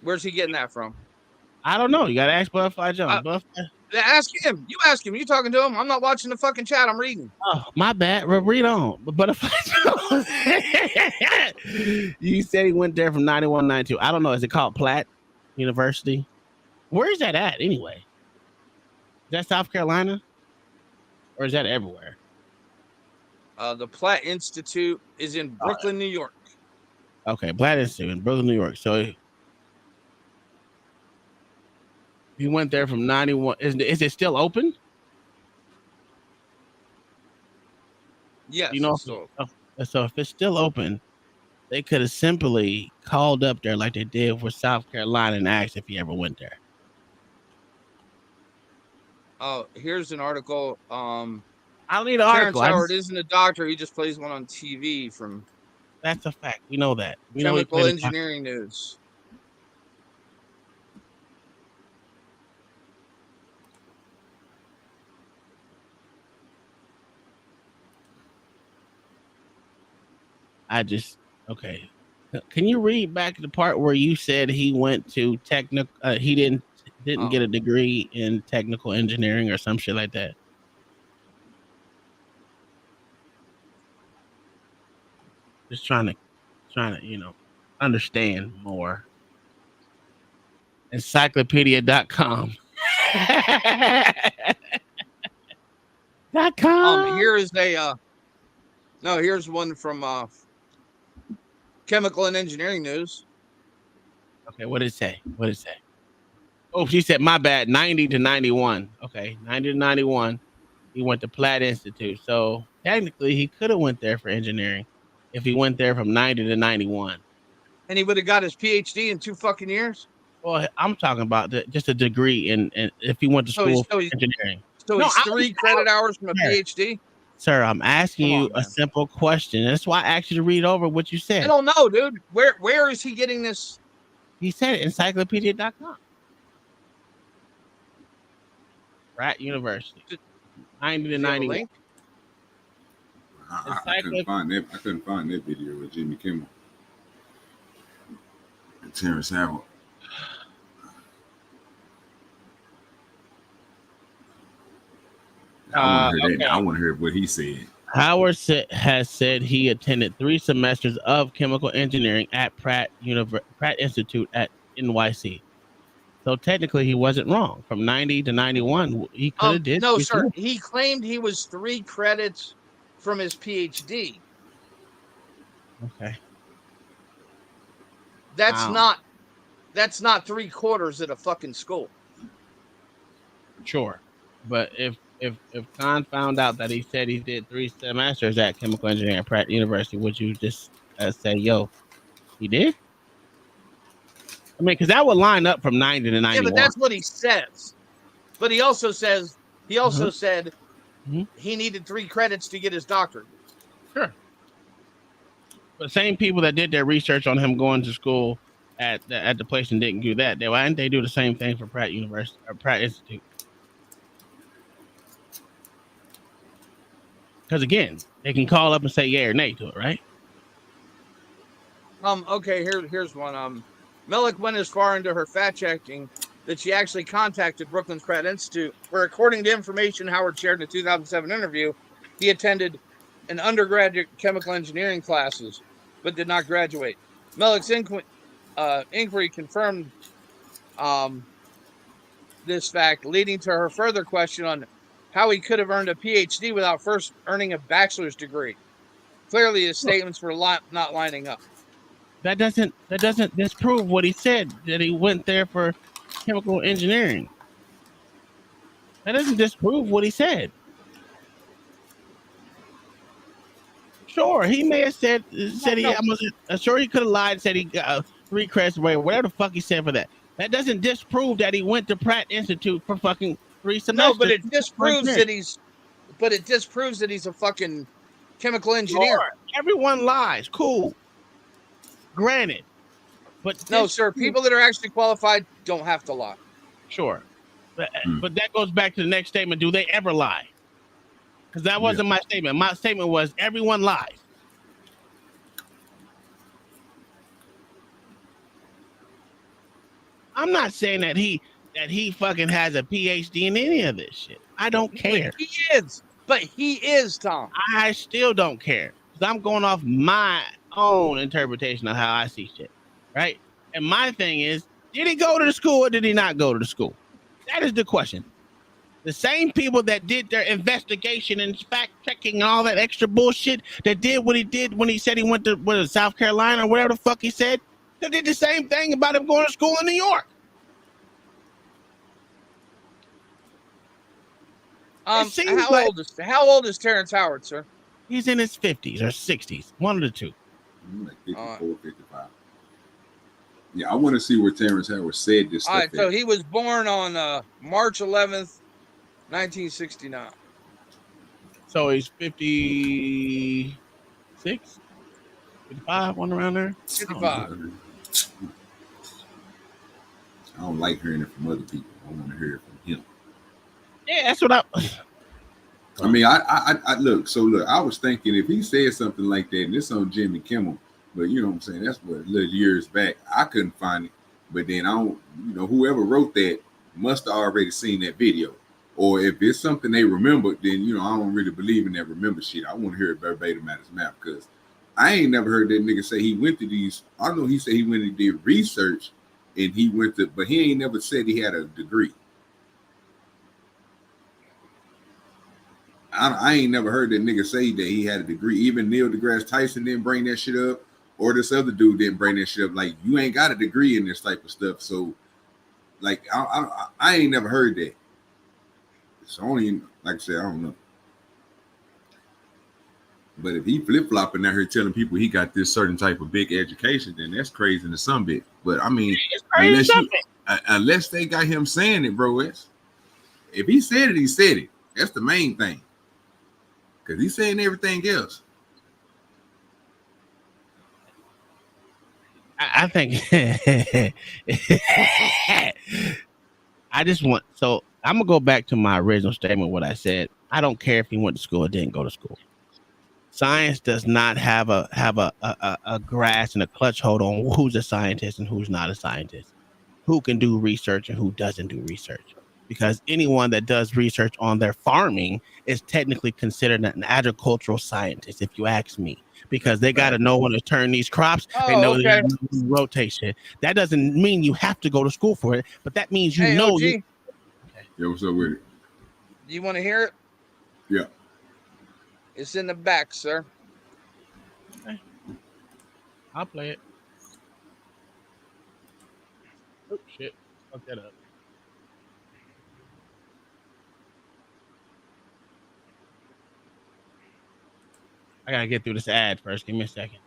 Where's he getting that from? I don't know. You got to ask Butterfly Jones. Ask him. You ask him. You talking to him? I'm not watching the fucking chat. I'm reading. Oh, my bad. Read on. But Butterfly Jones. You said he went there from 91 to 92. I don't know. Is it called Platt University? Where is that at anyway? Is that South Carolina? Or is that everywhere? The Platt Institute is in Brooklyn, New York. Okay, Platt Institute in Brooklyn, New York. So he went there from 91. Is it still open? Yes. You know, so if it's still open, they could have simply called up there like they did for South Carolina and asked if he ever went there. Oh, here's an article. I don't need an article. Howard isn't a doctor. He just plays one on TV from. That's a fact. We know that. Chemical Engineering News. Okay. Can you read back the part where you said he went to technical? He didn't get a degree in technical engineering or some shit like that. Just trying to, understand more. Encyclopedia.com. Here is a. No, here's one from Chemical and Engineering News. Okay, what did it say? Oh, she said, my bad, 90 to 91. Okay, 90 to 91. He went to Platt Institute. So technically, he could have went there for engineering if he went there from 90 to 91. And he would have got his PhD in 2 fucking years? Well, I'm talking about just a degree in if he went to school for engineering. So he's 3 credit hours from a PhD? Sir, I'm asking Come you on, a man. simple question. That's why I asked you to read over what you I said. don't know, dude. Where is he getting this? He said it, encyclopedia.com. Pratt University, 90 to Does he have a 91. link? I couldn't find that. I couldn't find that video with Jimmy Kimmel and Terrence Howard. I want to hear that. I want to hear what he said. Howard has said he attended 3 semesters of chemical engineering at Pratt Institute at NYC. So technically, he wasn't wrong. From 90 to 91, he could have did. No, sir. He claimed he was 3 credits from his PhD. Okay. That's not 3/4 at a fucking school. Sure, but if Khan found out that he said he did 3 semesters at chemical engineering at Pratt University, would you just say, "Yo, he did"? I mean, because that would line up from 90 to 91. Yeah, but that's what he says. But he also says said he needed 3 credits to get his doctorate. Sure. But same people that did their research on him going to school at the place and didn't do that, why didn't they do the same thing for Pratt University or Pratt Institute? Because again, they can call up and say yay or nay to it, right? Okay, here's one. Mellick went as far into her fact checking that she actually contacted Brooklyn's Pratt Institute, where, according to information Howard shared in a 2007 interview, he attended an undergraduate chemical engineering classes, but did not graduate. Mellick's inquiry confirmed this fact, leading to her further question on how he could have earned a PhD without first earning a bachelor's degree. Clearly, his statements were not lining up. That doesn't disprove what he said, that he went there for chemical engineering. That doesn't disprove what he said. Sure, he may have said I'm sure he could have lied and said he got 3 credits away, whatever the fuck he said for that. That doesn't disprove that he went to Pratt Institute for fucking 3 semesters. No, but it disproves that he's a fucking chemical engineer. Sure. Everyone lies. Cool. Granted. But no, sir, people that are actually qualified don't have to lie. Sure. But that goes back to the next statement. Do they ever lie? Because that wasn't my statement. My statement was everyone lies. I'm not saying that he fucking has a PhD in any of this shit. I don't care. But he is, Tom. I still don't care. Because I'm going off my own interpretation of how I see shit. Right? And my thing is, did he go to the school or did he not go to the school? That is the question. The same people that did their investigation and fact checking and all that extra bullshit that did what he did when he said he went to South Carolina or whatever the fuck he said, they did the same thing about him going to school in New York. How old is Terrence Howard, sir? He's in his 50s or 60s, one of the two. Like 54, 55. Yeah, I want to see where Terrence Howard said this stuff. All right, so he was born on March 11th, 1969. So he's 56, 55, one around there. 55. I don't like hearing it from other people. I want to hear it from him. Yeah, that's what I mean, I look. So look, I was thinking if he said something like that, and this on Jimmy Kimmel, but you know what I'm saying, that's what a little years back. I couldn't find it, but then I don't, whoever wrote that must have already seen that video, or if it's something they remember, then I don't really believe in that remember shit. I want to hear it verbatim out his mouth because I ain't never heard that nigga say he went to these. I know he said he went and did research, and he went to, but he ain't never said he had a degree. I ain't never heard that nigga say that he had a degree. Even Neil deGrasse Tyson didn't bring that shit up, or this other dude didn't bring that shit up. Like, you ain't got a degree in this type of stuff. So, like, I ain't never heard that. It's only, like I said, I don't know. But if he flip-flopping out here telling people he got this certain type of big education, then that's crazy to some bit. But, I mean, unless they got him saying it, bro, if he said it, he said it. That's the main thing. Because he's saying everything else. I think I just want, so I'm gonna go back to my original statement. What I said, I don't care if he went to school or didn't go to school. Science does not have a grasp and a clutch hold on who's a scientist and who's not a scientist, who can do research and who doesn't do research. Because anyone that does research on their farming is technically considered an agricultural scientist, if you ask me, because they got to know when to turn these crops and know okay. rotation. That doesn't mean you have to go to school for it, but that means you Hey, know. OG, You, Yeah, what's up with it? you want to hear it? Yeah. It's in the back, sir. I'll play it. Oh shit! Fuck that up. I gotta get through this ad first. Give me a second.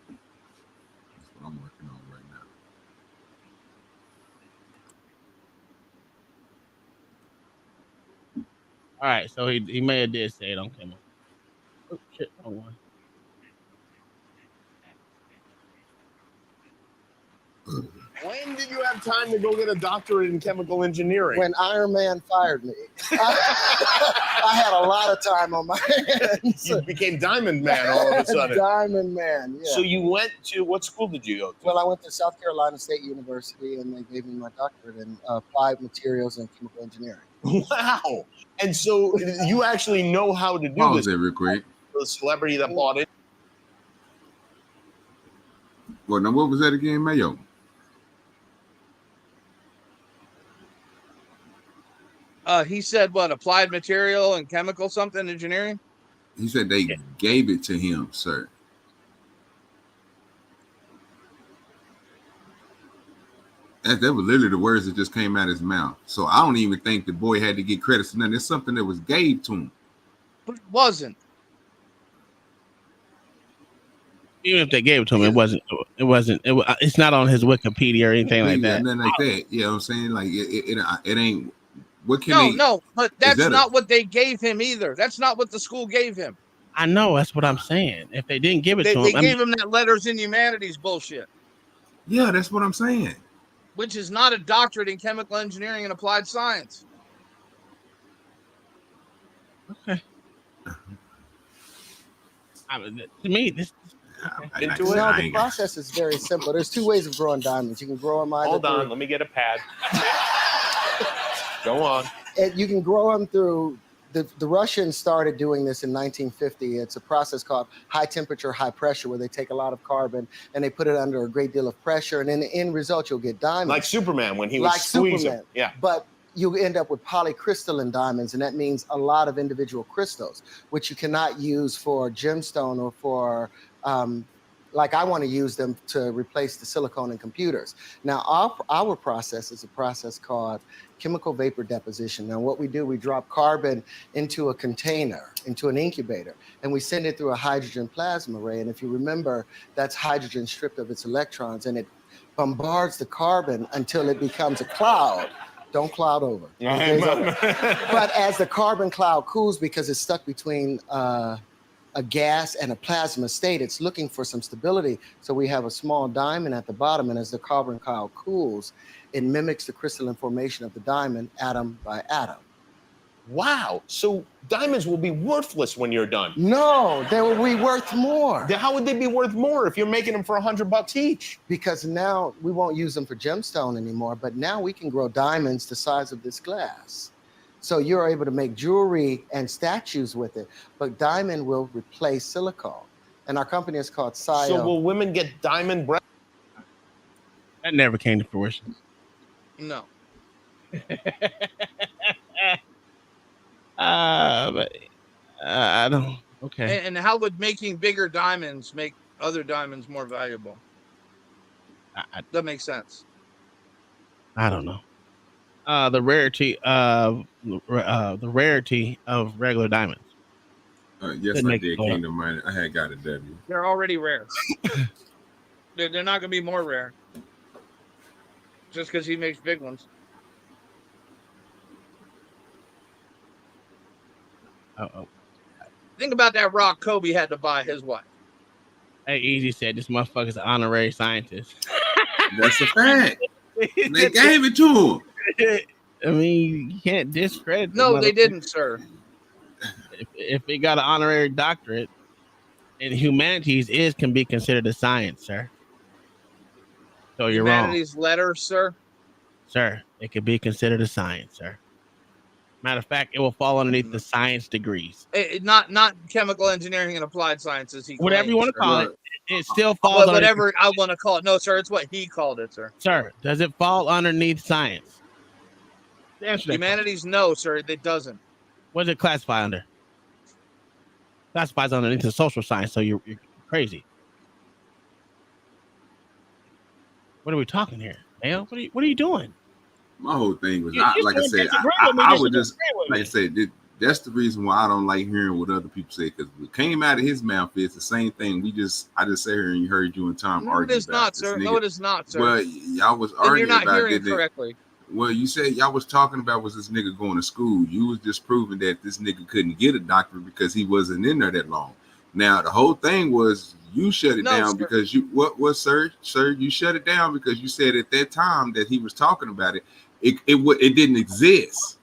That's what I'm working on right now. All right, so he may have did say it on camera. Oh shit! Wrong one. When did you have time to go get a doctorate in chemical engineering? When Iron Man fired me. I had a lot of time on my hands. You became Diamond Man all of a sudden. Diamond Man, yeah. So you went to, what school did you go to? Well, I went to South Carolina State University, and they gave me my doctorate in applied materials and chemical engineering. Wow. And so you actually know how to do Pause this. it real quick. The celebrity that bought it. Well, now what was that again, Mayo? He said what? Applied material and chemical something engineering? He said they gave it to him, sir. That was literally the words that just came out of his mouth. So I don't even think the boy had to get credit for nothing. It's something that was gave to him. But it wasn't. Even if they gave it to him, it wasn't. It's not on his Wikipedia or anything like that. Nothing like that. You know what I'm saying? Like it ain't. What can No, but that's not what they gave him either. That's not what the school gave him. I know. That's what I'm saying. If they didn't give it to him, They gave him that letters in humanities bullshit. Yeah, that's what I'm saying. Which is not a doctorate in chemical engineering and applied science. Okay. To me, this. Okay. The process is very simple. There's two ways of growing diamonds. You can grow them either. Hold on, let me get a pad. Go on. And you can grow them through. The Russians started doing this in 1950. It's a process called high temperature, high pressure, where they take a lot of carbon and they put it under a great deal of pressure. And in the end result, you'll get diamonds. Like Superman when he was squeezing. Superman. Yeah. But you end up with polycrystalline diamonds, and that means a lot of individual crystals, which you cannot use for gemstone or for, like I want to use them to replace the silicone in computers. Now, our process is a process called chemical vapor deposition. Now, what we do, we drop carbon into a container, into an incubator, and we send it through a hydrogen plasma array. And if you remember, that's hydrogen stripped of its electrons, and it bombards the carbon until it becomes a cloud. Don't cloud over. But as the carbon cloud cools, because it's stuck between a gas and a plasma state, it's looking for some stability. So we have a small diamond at the bottom, and as the carbon cloud cools, it mimics the crystalline formation of the diamond atom by atom. Wow. So diamonds will be worthless when you're done. No, they will be worth more. How would they be worth more if you're making them for $100 each? Because now we won't use them for gemstone anymore, but now we can grow diamonds the size of this glass. So you're able to make jewelry and statues with it, but diamond will replace silicone. And our company is called Scio. So will women get diamond breasts? That never came to fruition. No. But I don't. Okay. And how would making bigger diamonds make other diamonds more valuable? That makes sense. I don't know. The rarity of regular diamonds. Yes, I did. Kingdom Mind. I had got a W. They're already rare. They're not going to be more rare. Just because he makes big ones. Think about that rock Kobe had to buy his wife. Hey, Easy said this motherfucker's an honorary scientist. That's a fact. They gave it to him. I mean, you can't discredit. No, they didn't, sir. If they got an honorary doctorate, and humanities can be considered a science, sir. So you're wrong. Humanities letters, sir. Sir, it could be considered a science, sir. Matter of fact, it will fall underneath the science degrees. Not chemical engineering and applied sciences. Whatever you want to call it, it still falls. Whatever I want to call it. No, sir, it's what he called it, sir. Sir, does it fall underneath science? Humanities, no, sir, it doesn't. What does it classify under? Classifies underneath the social science, so you're crazy. What are we talking here, Dale? What are you doing? My whole thing was, like I said, I would just, like I said, that's the reason why I don't like hearing what other people say, because what came out of his mouth is the same thing. I just sat here and heard you and Tom argue. No, it is not, sir. No, it is not, sir. Well, y'all was arguing about it. You're not hearing correctly. Well, you said y'all was talking about was this nigga going to school. You was just proving that this nigga couldn't get a doctorate because he wasn't in there that long. Now, the whole thing was you shut it down because you, sir, you shut it down because you said at that time that he was talking about it, it didn't exist.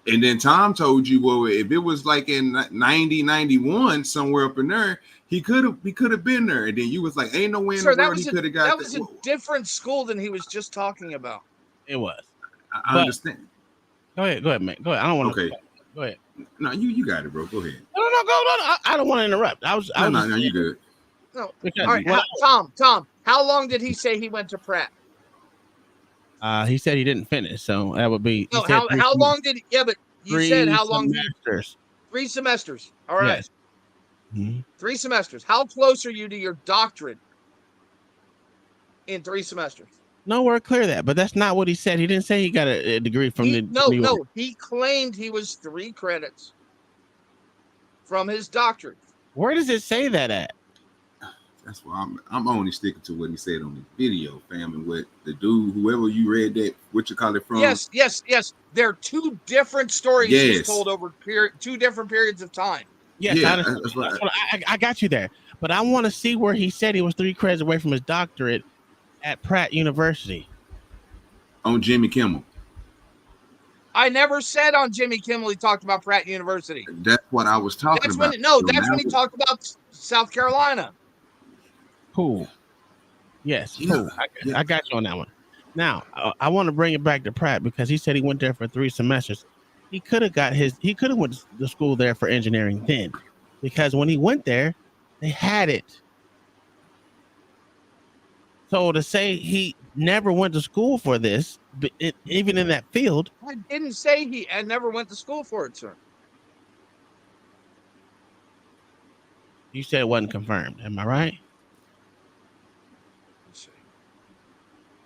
And then Tom told you, well, if it was like in 90, 91, somewhere up in there, he could have been there. And then you was like, ain't no way in the world he could have got that. That was a different school than he was just talking about. It was. I understand. Go ahead, man. Go ahead. I don't want to. Okay. Go ahead. No, you got it, bro. Go ahead. No. I don't want to interrupt. No, you good. No. All right, Tom. How long did he say he went to Pratt? He said he didn't finish, so that would be. No, how long did? Yeah, but you said how long? 3 semesters. All right. Yes. Mm-hmm. 3 semesters. How close are you to your doctorate in 3 semesters? Nowhere clear that, but that's not what he said. He didn't say he got a degree from the. No. He claimed he was 3 credits from his doctorate. Where does it say that at? That's why I'm only sticking to what he said on the video, fam, and what the dude, whoever you read that, what you call it from. Yes. They're 2 different stories he's told over 2 different periods of time. Yes, I got you there, but I want to see where he said he was 3 credits away from his doctorate at Pratt University. On Jimmy Kimmel. I never said on Jimmy Kimmel he talked about Pratt University. That's what I was talking about. That's when he talked about South Carolina. Cool. Yes, cool. I got you on that one. Now, I want to bring it back to Pratt because he said he went there for 3 semesters. He could have went to school there for engineering then, because when he went there, they had it. So to say he never went to school for this, even in that field. I didn't say he never went to school for it, sir. You said it wasn't confirmed. Am I right? Let's see.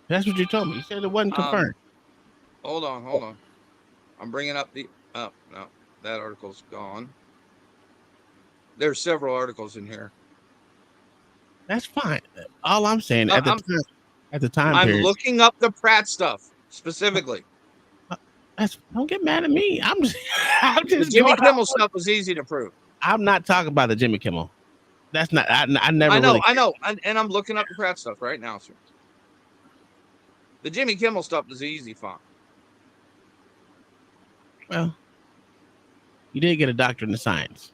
That's what you told me. You said it wasn't confirmed. Hold on. I'm bringing up the. Oh, no, that article's gone. There's several articles in here. That's fine. All I'm saying at the time I'm period, looking up the Pratt stuff specifically. Don't get mad at me. I'm just the Jimmy Kimmel stuff was easy to prove. I'm not talking about the Jimmy Kimmel. That's not. I never. I know, and I'm looking up the Pratt stuff right now, sir. The Jimmy Kimmel stuff is easy fun. Well, you did get a doctorate in science.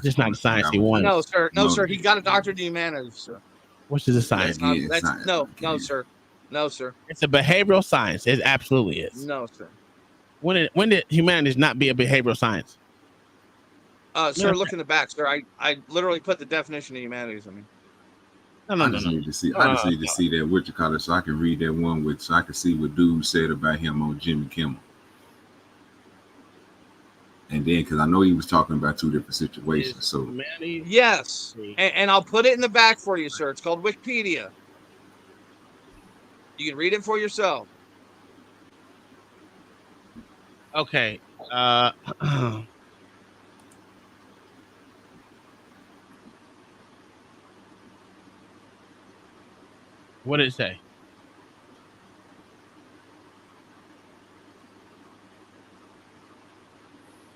Just not the science he wanted. No, sir. No, sir. He got a doctorate in humanities, sir. Which is a science. No, sir. No, sir. It's a behavioral science. It absolutely is. No, sir. When did humanities not be a behavioral science? Sir, look in the back, sir. I literally put the definition of humanities. I just need to see that what you call it, so I can read that one so I can see what dude said about him on Jimmy Kimmel. And then, because I know he was talking about 2 different situations. So yes, and I'll put it in the back for you, sir. It's called Wikipedia. You can read it for yourself. Okay. What did it say?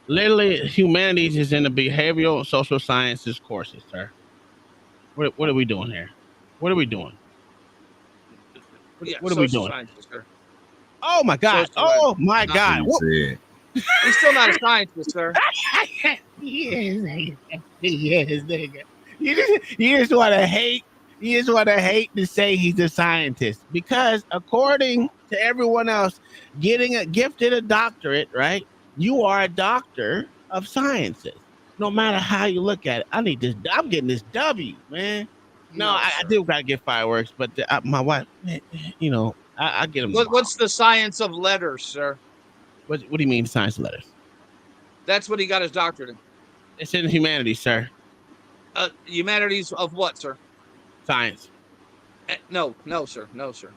Literally, humanities is in the behavioral social sciences courses, sir. What are we doing here? What are we doing? Yeah, What are we social doing? sciences, sir. Oh my God! Oh my God! What he said. He's still not a scientist, sir. Yes, nigga. Yes, nigga. You just want to hate. You just want to hate to say he's a scientist because, according to everyone else, gifted a doctorate, right? You are a doctor of sciences. No matter how you look at it, I need this. I'm getting this W, man. No, I do gotta get fireworks, but my wife, you know, I get them. What's the science of letters, sir? What do you mean science letters? That's what he got his doctorate in. It's in humanities, sir. Humanities of what, sir? Science. No, sir. No, sir.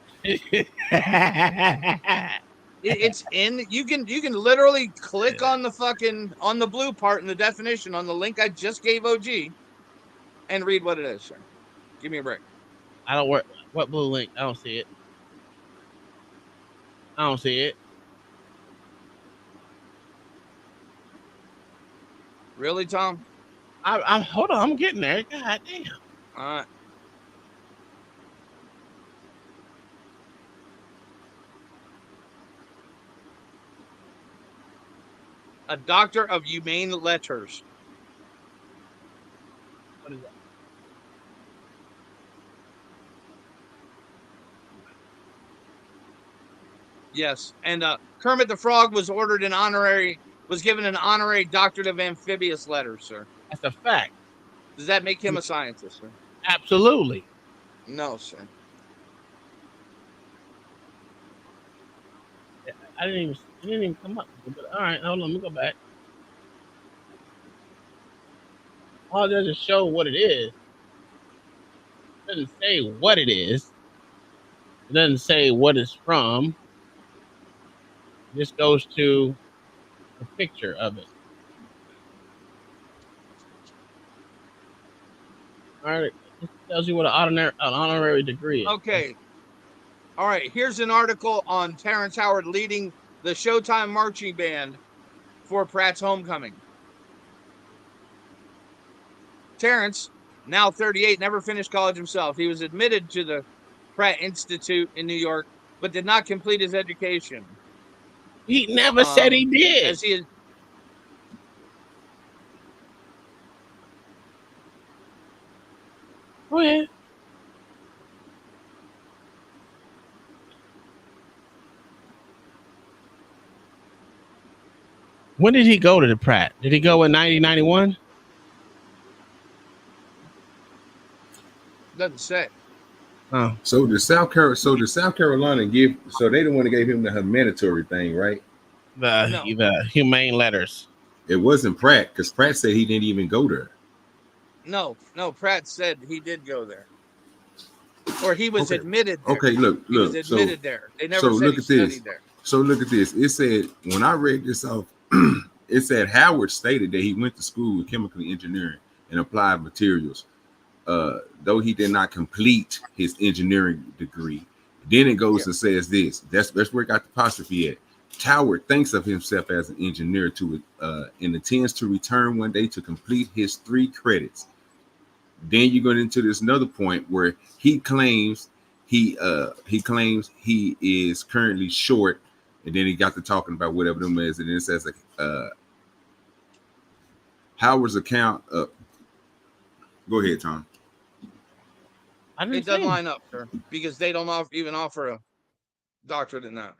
It's in. You can literally click on the blue part in the definition on the link I just gave OG, and read what it is, sir. Give me a break. I don't work. What blue link? I don't see it. I don't see it. Really, Tom? I'm hold on. I'm getting there. God damn. All right. A doctor of humane letters. What is that? Yes, and Kermit the Frog was given an honorary doctorate of amphibious letters, sir. That's a fact. Does that make him a scientist, sir? Absolutely. No, sir. I didn't even come up. But all right, hold on. Let me go back. All it does is show what it is. It doesn't say what it is. It doesn't say what it's from. It just goes to a picture of it. All right, it tells you what an honorary degree is. Okay. All right, here's an article on Terrence Howard leading the Showtime marching band for Pratt's homecoming. Terrence, now 38, never finished college himself. He was admitted to the Pratt Institute in New York, but did not complete his education. He never said he did. As he is. Go ahead. When did he go to the Pratt? Did he go in 1991? Doesn't say. Oh. So the South Carolina they the one that gave him the humanitarian thing, right? The humane letters. It wasn't Pratt, because Pratt said he didn't even go there. No, Pratt said he did go there. Or he was admitted there. Okay, look. He was admitted there. They never said look he at studied this. there. So look at this. It said, when I read this off, it said Howard stated that he went to school with chemical engineering and applied materials, though he did not complete his engineering degree. Then it goes and says this. That's where it got the apostrophe at. Howard thinks of himself as an engineer and intends to return one day to complete his 3 credits. Then you go into this another point where he claims he is currently short, and then he got to talking about whatever them is, and it says Howard's account. Go ahead, Tom. It doesn't line up, sir, because they don't offer a doctorate in that.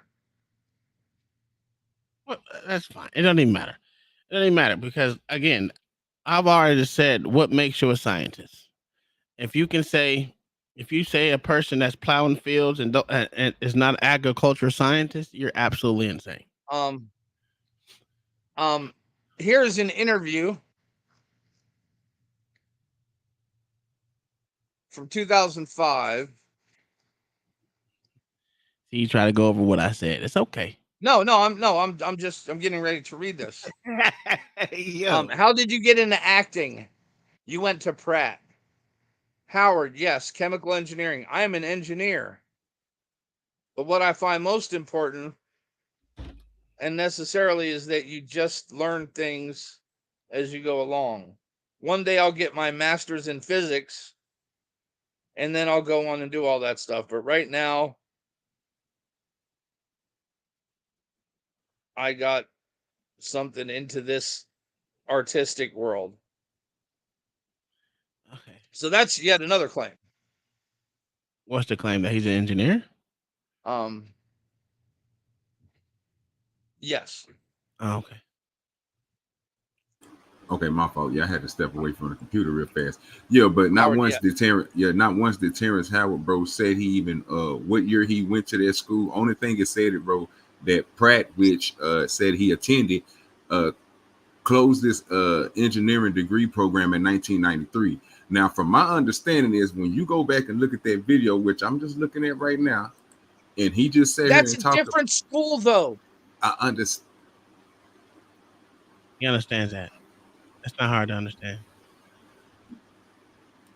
Well, that's fine. It doesn't even matter. It doesn't even matter because, again, I've already said what makes you a scientist. If you say a person that's plowing fields and is not an agricultural scientist, you're absolutely insane. Here's an interview from 2005. See, you try to go over what I said. It's okay. I'm getting ready to read this. How did you get into acting? You went to Pratt. Howard, yes, chemical engineering. I am an engineer. But what I find most important and necessarily is that you just learn things as you go along. One day I'll get my master's in physics, and then I'll go on and do all that stuff. But right now, I got something into this artistic world. Okay. So that's yet another claim. What's the claim, that he's an engineer? Yes. Oh, okay. Okay, my fault. Yeah, I had to step away from the computer real fast. Yeah, but not once did Terrence Howard, bro, said he even what year he went to that school. Only thing it said it, bro, that Pratt, which said he attended, closed this engineering degree program in 1993. Now, from my understanding is when you go back and look at that video, which I'm just looking at right now, and he just said That's here and a different school, though. I understand. He understands that. That's not hard to understand.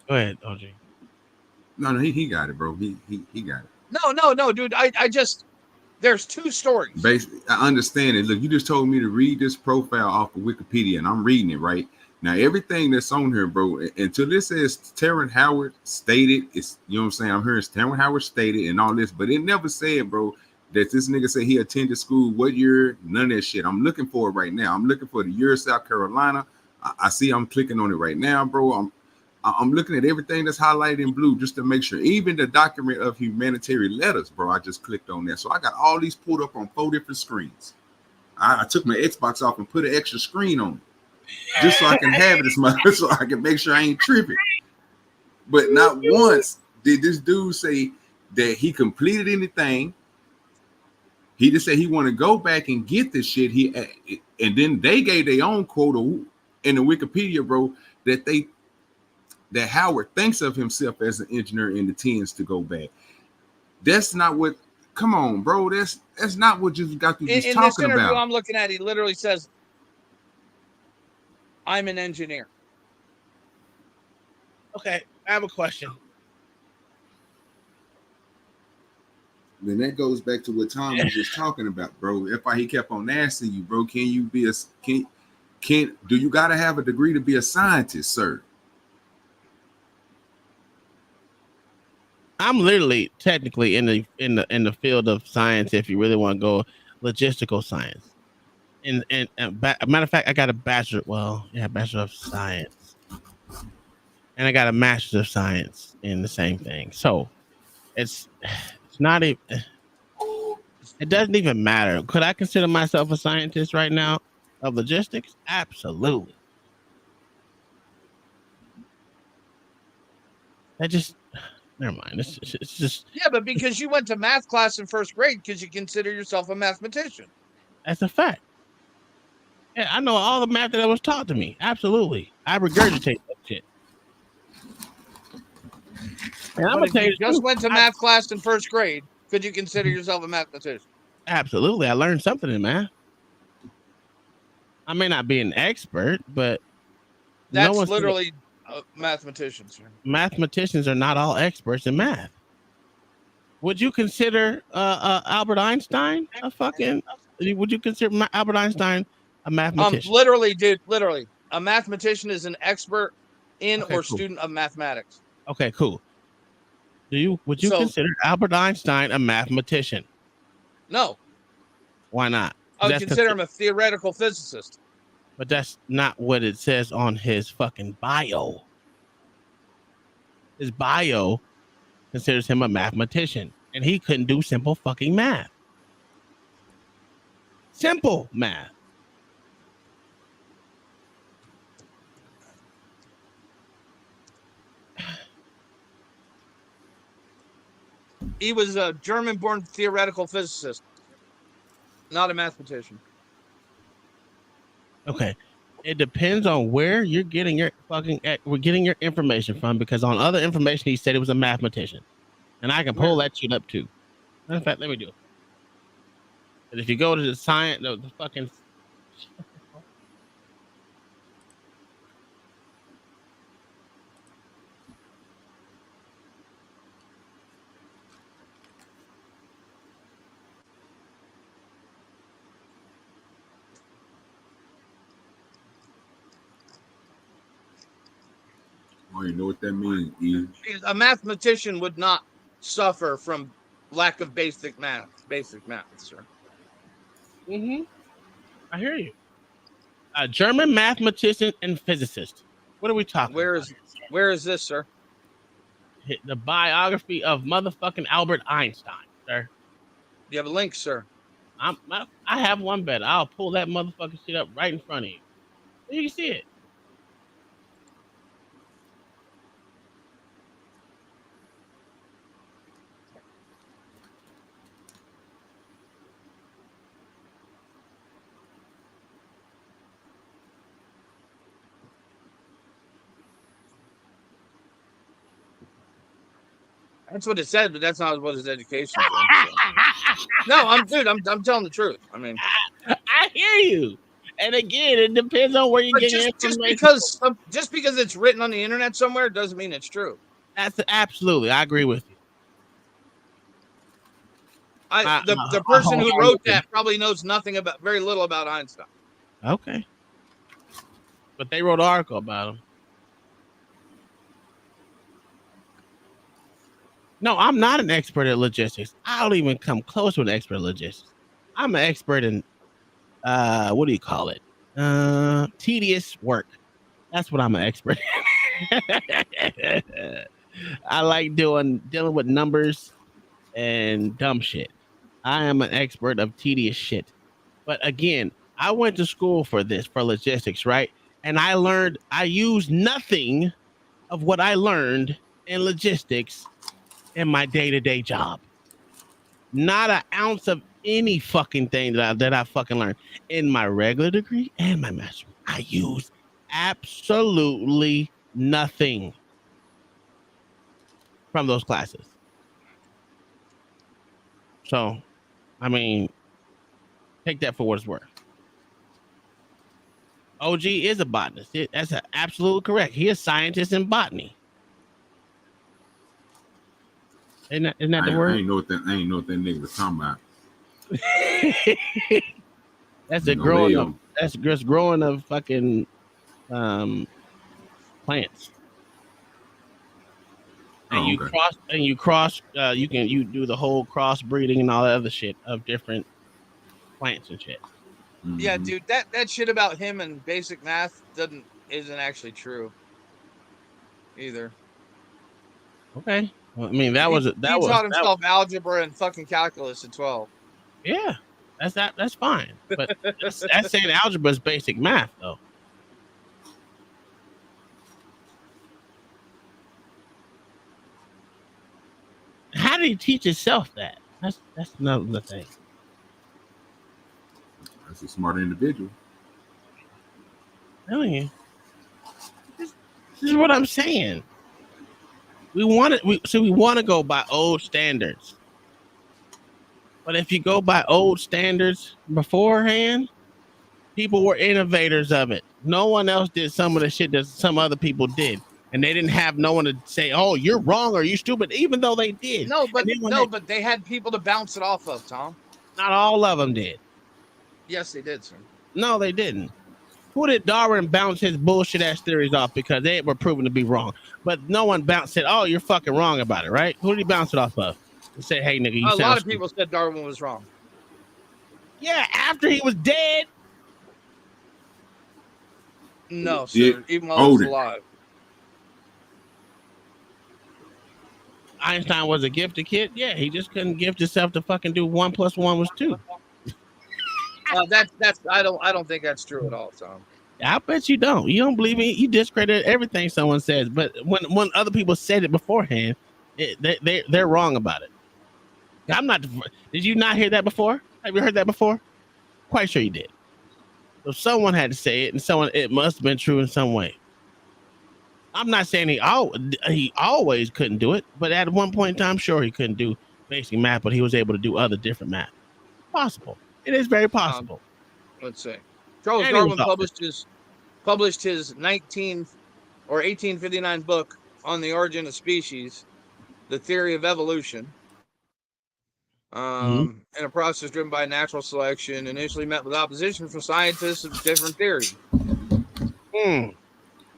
Go ahead, OG. No, he got it, bro. He got it. No, dude. I just, there's two stories. Basically, I understand it. Look, you just told me to read this profile off of Wikipedia, and I'm reading it right now. Everything that's on here, bro, until this says Terrence Howard stated, it's, you know what I'm saying. I'm hearing Terrence Howard stated and all this, but it never said, bro, that this nigga said he attended school what year. None of that shit. I'm looking for it right now. I'm looking for the year of South Carolina. I see. I'm clicking on it right now, bro. I'm looking at everything that's highlighted in blue just to make sure. Even the document of humanitarian letters, bro. I just clicked on that. So I got all these pulled up on 4 different screens. I took my Xbox off and put an extra screen on it just so I can have it as much, so I can make sure I ain't tripping. But not once did this dude say that he completed anything. He just said he want to go back and get this shit. And then they gave their own quote in the Wikipedia, bro, that Howard thinks of himself as an engineer and intends to go back. That's not what. Come on, bro. That's not what you got to be talking about. In this interview I'm looking at, he literally says, "I'm an engineer." Okay, I have a question. Then that goes back to what Tom was just talking about, bro. If he kept on asking you, bro, can you be do you got to have a degree to be a scientist, sir? I'm literally technically in the field of science, if you really want to go logistical science. And a matter of fact, I got a bachelor. Well, yeah, bachelor of science, and I got a master's of science in the same thing. So it's not even. It doesn't even matter. Could I consider myself a scientist right now of logistics? Absolutely. I just. Never mind. It's just. Yeah, but because you went to math class in first grade, because you consider yourself a mathematician. That's a fact. Yeah, I know all the math that was taught to me. Absolutely. I regurgitate that shit. And I'm gonna tell you, just went to math class in first grade. Could you consider yourself a mathematician? Absolutely. I learned something in math. I may not be an expert, but that's literally mathematicians. Mathematicians are not all experts in math. Would you consider Albert Einstein a fucking? Would you consider Albert Einstein a mathematician? Literally, dude. Literally, a mathematician is an expert in or student of mathematics. Okay, cool. Would you consider Albert Einstein a mathematician? No. Why not? I would consider him a theoretical physicist. But that's not what it says on his fucking bio. His bio considers him a mathematician, and he couldn't do simple fucking math. Simple math. He was a German-born theoretical physicist, not a mathematician. Okay. It depends on where you're getting your information from, because on other information he said he was a mathematician. And I can pull that shit up too. Matter of fact, let me do it. But if you go to the science, the fucking don't even know what that means. E. A mathematician would not suffer from lack of basic math, sir. Mm-hmm. I hear you. A German mathematician and physicist. What are we talking about? Where is this, sir? The biography of motherfucking Albert Einstein, sir. You have a link, sir. I have one better. I'll pull that motherfucking shit up right in front of you. You can see it. That's what it said, but that's not what his education is. So. No, I'm telling the truth. I mean, I hear you. And again, it depends on where you get your information. Just because it's written on the internet somewhere doesn't mean it's true. That's absolutely. I agree with you. The person who wrote that probably knows very little about Einstein. Okay. But they wrote an article about him. No, I'm not an expert at logistics. I don't even come close to an expert at logistics. I'm an expert in what do you call it? Tedious work. That's what I'm an expert in. I like dealing with numbers and dumb shit. I am an expert of tedious shit. But again, I went to school for logistics, right? And I used nothing of what I learned in logistics in my day-to-day job. Not an ounce of any fucking thing that I fucking learned in my regular degree and my master's. I used absolutely nothing from those classes. So, I mean, take that for what it's worth. OG is a botanist. That's absolutely correct. He is a scientist in botany. Isn't that the word? I ain't know what that nigga was talking about. That's just growing of fucking plants. And you do the whole crossbreeding and all that other shit of different plants and shit. Mm-hmm. Yeah, dude, that shit about him and basic math isn't actually true either. Okay. Well, I mean, he taught himself algebra and fucking calculus at 12. Yeah, that's fine. But that's saying algebra is basic math, though. How did he teach himself that? That's another thing. That's a smart individual. Really? This is what I'm saying. We want to go by old standards. But if you go by old standards beforehand, people were innovators of it. No one else did some of the shit that some other people did. And they didn't have no one to say, "Oh, you're wrong or you stupid," even though they did. But they had people to bounce it off of, Tom. Not all of them did. Yes, they did, sir. No, they didn't. Who did Darwin bounce his bullshit ass theories off because they were proven to be wrong? But no one said, "Oh, you're fucking wrong about it," right? Who did he bounce it off of? He said, "Hey, nigga, you sound A lot of stupid." people said Darwin was wrong. Yeah, after he was dead. No, sir. Even while he was alive. Einstein was a gifted kid. Yeah, he just couldn't gift himself to fucking do 1 + 1 was 2. I don't think that's true at all, Tom. I bet you don't. You don't believe me. You discredit everything someone says. But when other people said it beforehand, they're wrong about it. I'm not. Did you not hear that before? Have you heard that before? Quite sure you did. So someone had to say it, and it must have been true in some way. I'm not saying he always couldn't do it, but at one point in time, sure, he couldn't do basic math, but he was able to do other different math. Possible. It is very possible. Let's see. Charles Darwin published his 1859 book on the origin of species, The Theory of Evolution, in a process driven by natural selection, initially met with opposition from scientists of different theories.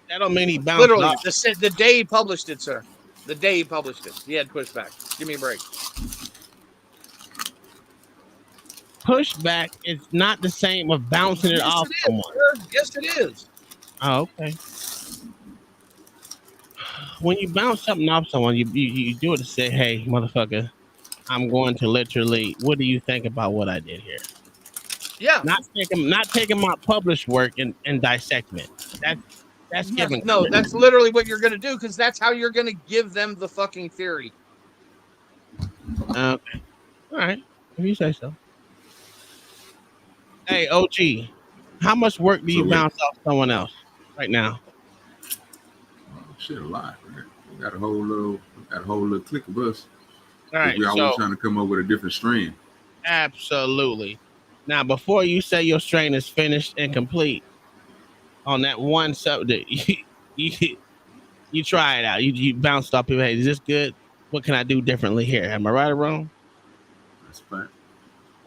That don't mean he bounced Literally, off. the day he published it, sir. The day he published it, he had pushback. Give me a break. Pushback is not the same of bouncing it off someone. Yes, it is. Oh, okay. When you bounce something off someone, you do it to say, "Hey, motherfucker, I'm going to literally. What do you think about what I did here?" Yeah. Not taking my published work and dissecting it. That's giving. No, that's literally what you're gonna do, because that's how you're gonna give them the fucking theory. Okay. All right. If you say so. Hey, OG, how much work do you bounce off someone else right now? Shit, a lot. We got a whole little clique of us. All right. We always trying to come up with a different strand. Absolutely. Now, before you say your strain is finished and complete on that one subject, you try it out. You bounced off people. Hey, is this good? What can I do differently here? Am I right or wrong? That's fine.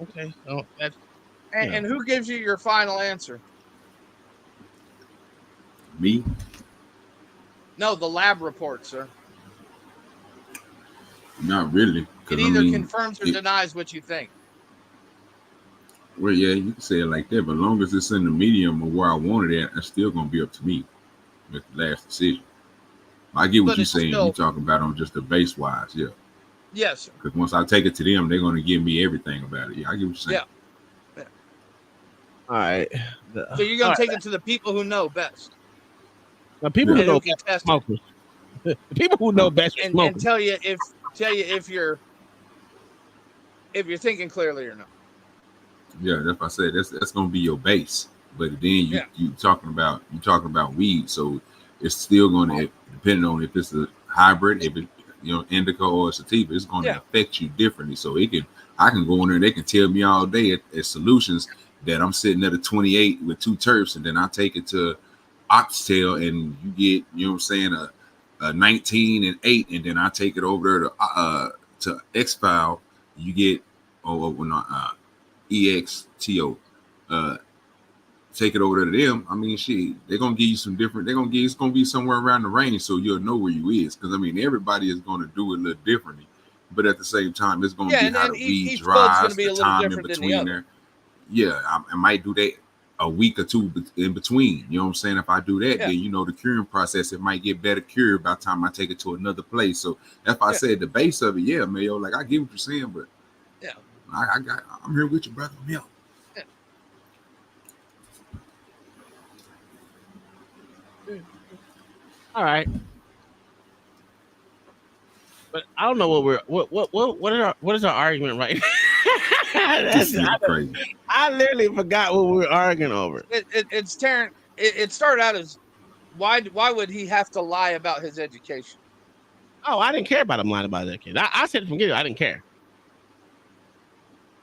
Okay. So that's. And who gives you your final answer? Me? No, the lab report, sir. Not really. It either confirms or denies what you think. Well, yeah, you can say it like that, but as long as it's in the medium of where I wanted it, it's still gonna be up to me with the last decision. I get what you're saying. You're talking about on just the base wise, yeah. Yes. Because once I take it to them, they're gonna give me everything about it. Yeah, I get what you're saying. Yeah. All right. So you're gonna take it to the people who know best. The people who know can best test smokers. The people who know best are and smokers. tell you if you're thinking clearly or not. Yeah, that's what I said. That's gonna be your base. But then you talking about weed, so it's still gonna, depending on if it's a hybrid, if it indica or sativa, it's gonna affect you differently. So I can go in there, they can tell me all day at solutions that I'm sitting at a 28 with 2 terps, and then I take it to oxtail and you get, a 19 and 8, and then I take it over there to X-File, you get EXTO. Take it over to them. I mean, shit, they're gonna give you some different. It's gonna be somewhere around the range, so you'll know where you is. Because I mean, everybody is gonna do it a little differently, but at the same time, it's gonna be how the weed dries, the time in between there. Yeah, I might do that a week or 2 in between. You know what I'm saying? If I do that, then the curing process, it might get better cured by the time I take it to another place. So if I said the base of it, Mayo, like I get what you're saying, but I'm here with you, brother. Yeah. All right. But I don't know what is our argument right now? I literally forgot what we were arguing over. It's Taryn. It started out as why would he have to lie about his education? Oh, I didn't care about him lying about that kid. I said from get I didn't care.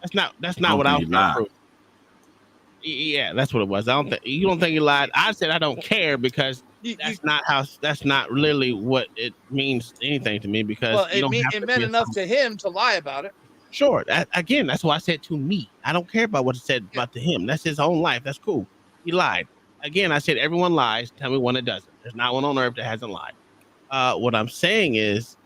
That's not what I was going through. Yeah, that's what it was. You don't think he lied. I said I don't care because that's not really what it means anything to me, because it meant enough to him to lie about it. Sure. Again, that's why I said to me. I don't care about what it said about to him. That's his own life. That's cool. He lied. Again, I said everyone lies. Tell me one that doesn't. There's not one on earth that hasn't lied. What I'm saying is,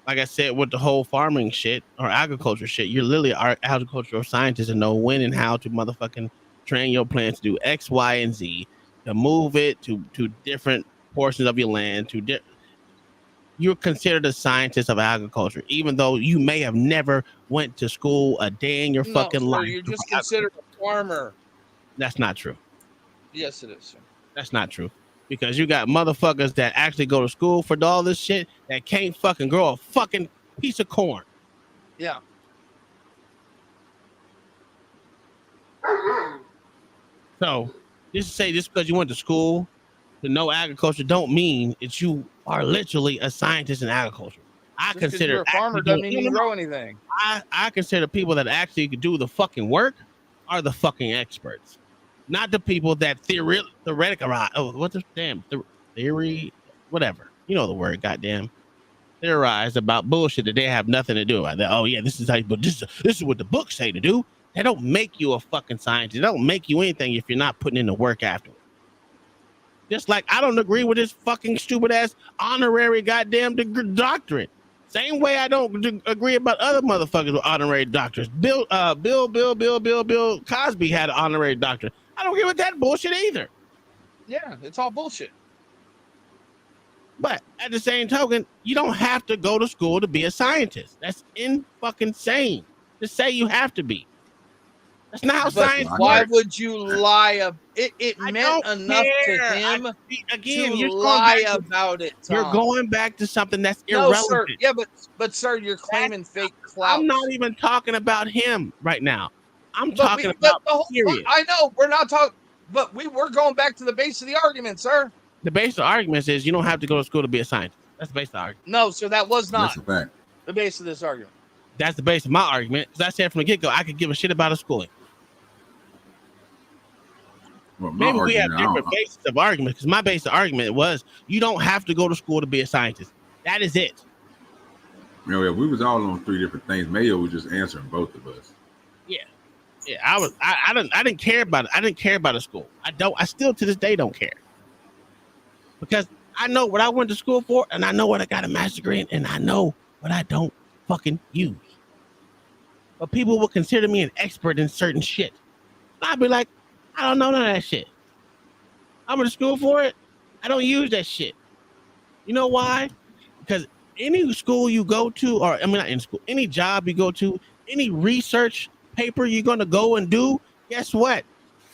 like I said, with the whole farming shit or agriculture shit, you're literally our agricultural scientists and know when and how to motherfucking train your plants to do X, Y, and Z, to move it to different portions of your land. You're considered a scientist of agriculture, even though you may have never went to school a day in your fucking life. You're just considered a farmer. That's not true. Yes, it is, sir. That's not true. Because you got motherfuckers that actually go to school for all this shit that can't fucking grow a fucking piece of corn. Yeah. So just because you went to school to know agriculture don't mean that you are literally a scientist in agriculture. I consider you're a farmer doesn't mean you can grow anything. I consider people that actually could do the fucking work are the fucking experts, not the people that theoretical. Oh, what the damn theory? Whatever, you know the word. Goddamn, theorize about bullshit that they have nothing to do about. That. Oh yeah, this is how. But this is what the books say to do. They don't make you a fucking scientist. They don't make you anything if you're not putting in the work afterwards. Just like I don't agree with this fucking stupid ass honorary goddamn doctorate. Same way I don't agree about other motherfuckers with honorary doctors. Bill Cosby had an honorary doctorate. I don't agree with that bullshit either. Yeah, it's all bullshit. But at the same token, you don't have to go to school to be a scientist. That's fucking sane to say you have to be. That's not how science works. Why would you lie? It meant enough to him to lie about it, Tom. You're going back to something that's irrelevant. No, sir. Yeah, but sir, you're claiming fake clout. I'm not even talking about him right now. I'm talking about period. I know we're not talking, but we're going back to the base of the argument, sir. The base of the argument is you don't have to go to school to be a scientist. That's the base of the argument. No, sir, that was not That's a fact. the base of this argument. That's the base of my argument. Because I said from the get-go, I could give a shit about a schooling. Well, maybe we have different bases of argument, because my base of argument was you don't have to go to school to be a scientist. That is it. You know, if we was all on three different things, Mayo was just answering both of us. Yeah. I didn't care about it. I didn't care about a school. I still to this day don't care. Because I know what I went to school for, and I know what I got a master's degree in, and I know what I don't fucking use. But people will consider me an expert in certain shit. I'd be like, I don't know none of that shit. I went to school for it. I don't use that shit. You know why? Because any school you go to, or I mean not in school, any job you go to, any research paper you're gonna go and do, guess what?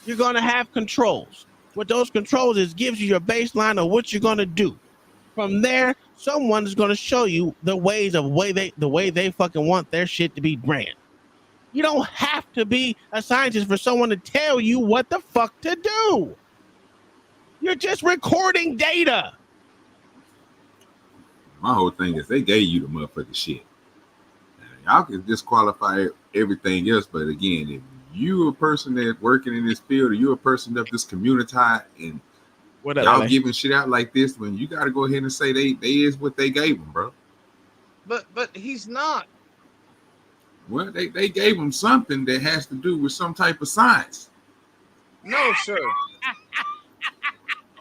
You're gonna have controls. What those controls is gives you your baseline of what you're gonna do. From there, someone is gonna show you the way they fucking want their shit to be ran. You don't have to be a scientist for someone to tell you what the fuck to do. You're just recording data. My whole thing is they gave you the motherfucking shit. Y'all can disqualify everything else, but again, if you a person that's working in this field, or you're a person of this community and y'all giving shit out like this, when you got to go ahead and say they is what they gave them, bro. But he's not. Well, they gave him something that has to do with some type of science. No, sir.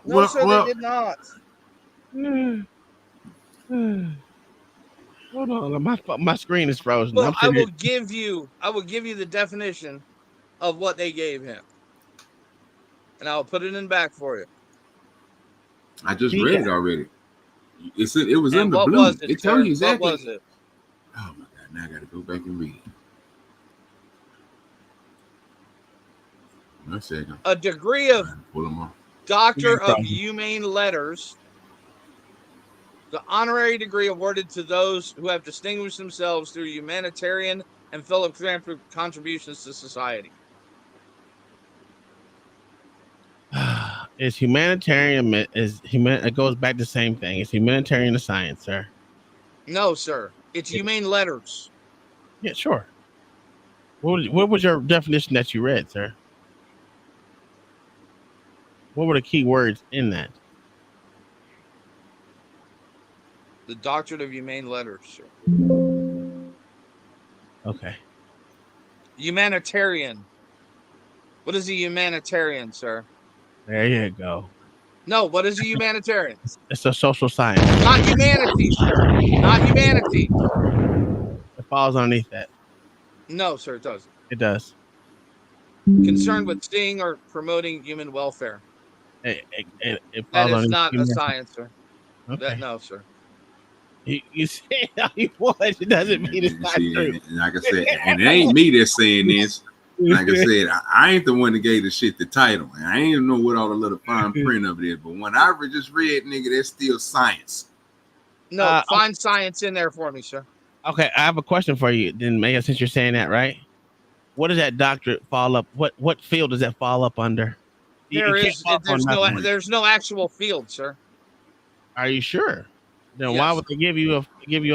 No, sir, they did not. Hold on, my screen is frozen. Well, I will give you the definition of what they gave him, and I'll put it in back for you. I just read it already. It was in the blue. It tells you exactly. What was it? Oh my God! Now I got to go back and read it. One second. A degree of Doctor of Humane Letters, the honorary degree awarded to those who have distinguished themselves through humanitarian and philanthropic contributions to society. It's humanitarian. It goes back to the same thing. It's humanitarian to science, sir. No, sir. It's humane letters. Yeah, sure. What was your definition that you read, sir? What were the key words in that? The Doctorate of Humane Letters, sir. Okay. Humanitarian. What is a humanitarian, sir? There you go. No, what is a humanitarian? It's a social science. Not humanity, sir. Not humanity. It falls underneath that. No, sir, it doesn't. It does. Concerned with seeing or promoting human welfare. It that is not a science, sir. Okay. No, sir. You say how you want. It doesn't mean it's not true. And like I said, and it ain't me that's saying this. Like I said, I ain't the one that gave the shit the title. And I ain't know what all the little fine print of it is. But when I just read, nigga, that's still science. No, find science in there for me, sir. Okay, I have a question for you. Then, Maya, since you're saying that, right? What does that doctorate fall up? What field does that fall up under? There's no actual field, sir. Are you sure? Then Yes. why would they give you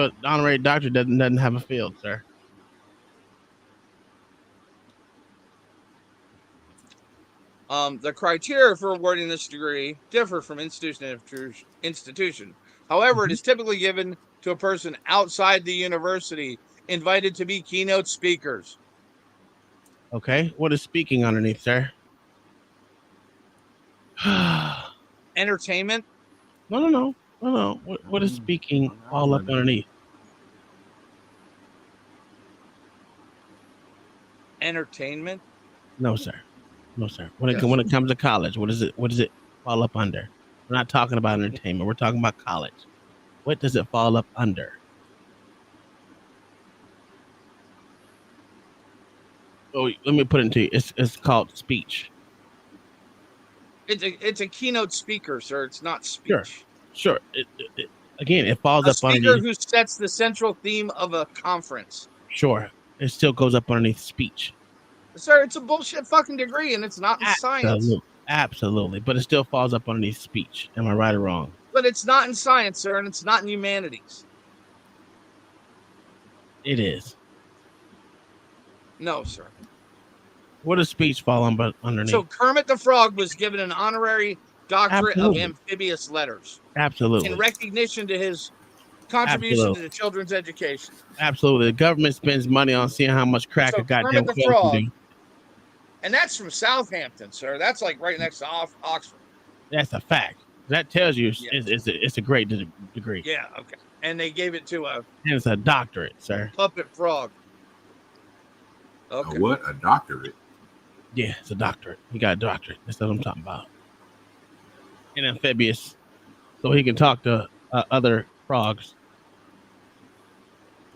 an honorary doctorate that doesn't have a field, sir? The criteria for awarding this degree differ from institution to institution. However, it is typically given to a person outside the university invited to be keynote speakers. Okay, what is speaking underneath, sir? Entertainment. No. What does speaking fall up underneath? Entertainment. No, sir. When it comes to college, what does it fall up under? We're not talking about entertainment. We're talking about college. What does it fall up under? Oh, let me put it to you. It's called speech. It's a keynote speaker, sir. It's not speech. Sure. Again, it falls A up speaker underneath. who sets the central theme of a conference. Sure, it still goes up underneath speech. Sir, it's a bullshit fucking degree, and it's not in science. Absolutely, but it still falls up underneath speech. Am I right or wrong? But it's not in science, sir, and it's not in humanities. It is. No, sir. What does speech fall underneath? So Kermit the Frog was given an honorary doctorate of amphibious letters. Absolutely. In recognition to his contribution to the children's education. Absolutely. The government spends money on seeing how much crack a goddamn Kermit the kid can Frog, do. and that's from Southampton, sir. That's like right next to Oxford. That's a fact. That tells you it's a great degree. Yeah, okay. And they gave it to And it's a doctorate, sir. puppet frog. Okay. A what? A doctorate? Yeah, it's a doctorate. He got a doctorate. That's what I'm talking about. And amphibious, so he can talk to other frogs.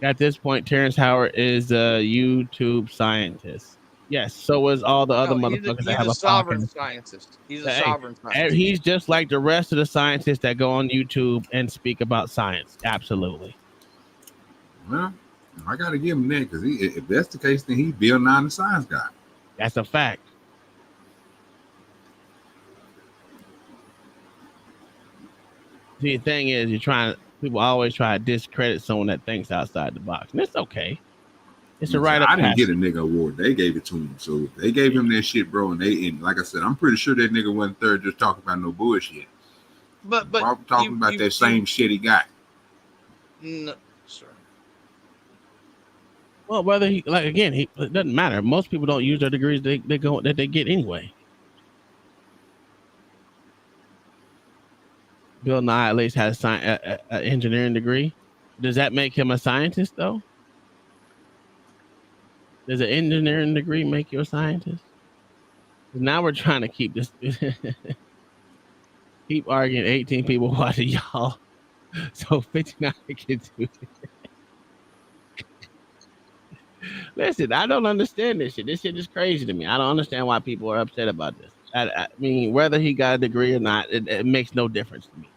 At this point, Terrence Howard is a YouTube scientist. Yes, so is all the other motherfuckers that have He's a a sovereign podcast. scientist. He's a sovereign And scientist. he's just like the rest of the scientists that go on YouTube and speak about science. Absolutely. Well, I got to give him that because if that's the case, then he's Bill Nye the Science Guy. That's a fact. See, the thing is, people always try to discredit someone that thinks outside the box. And it's okay. It's a right of I didn't passage. get a nigga award. They gave it to him. So they gave him that shit, bro. And like I said, I'm pretty sure that nigga wasn't third just talking about no bullshit. But I'm talking about that same shit he got. No, sir. Well, whether he it doesn't matter. Most people don't use their degrees they get anyway. Bill Nye at least has an engineering degree. Does that make him a scientist though? Does an engineering degree make you a scientist? Now we're trying to keep this keep arguing 18 people watching y'all. So 59 can do it. Listen, I don't understand this shit. This shit is crazy to me. I don't understand why people are upset about this. I mean, whether he got a degree or not, it makes no difference to me.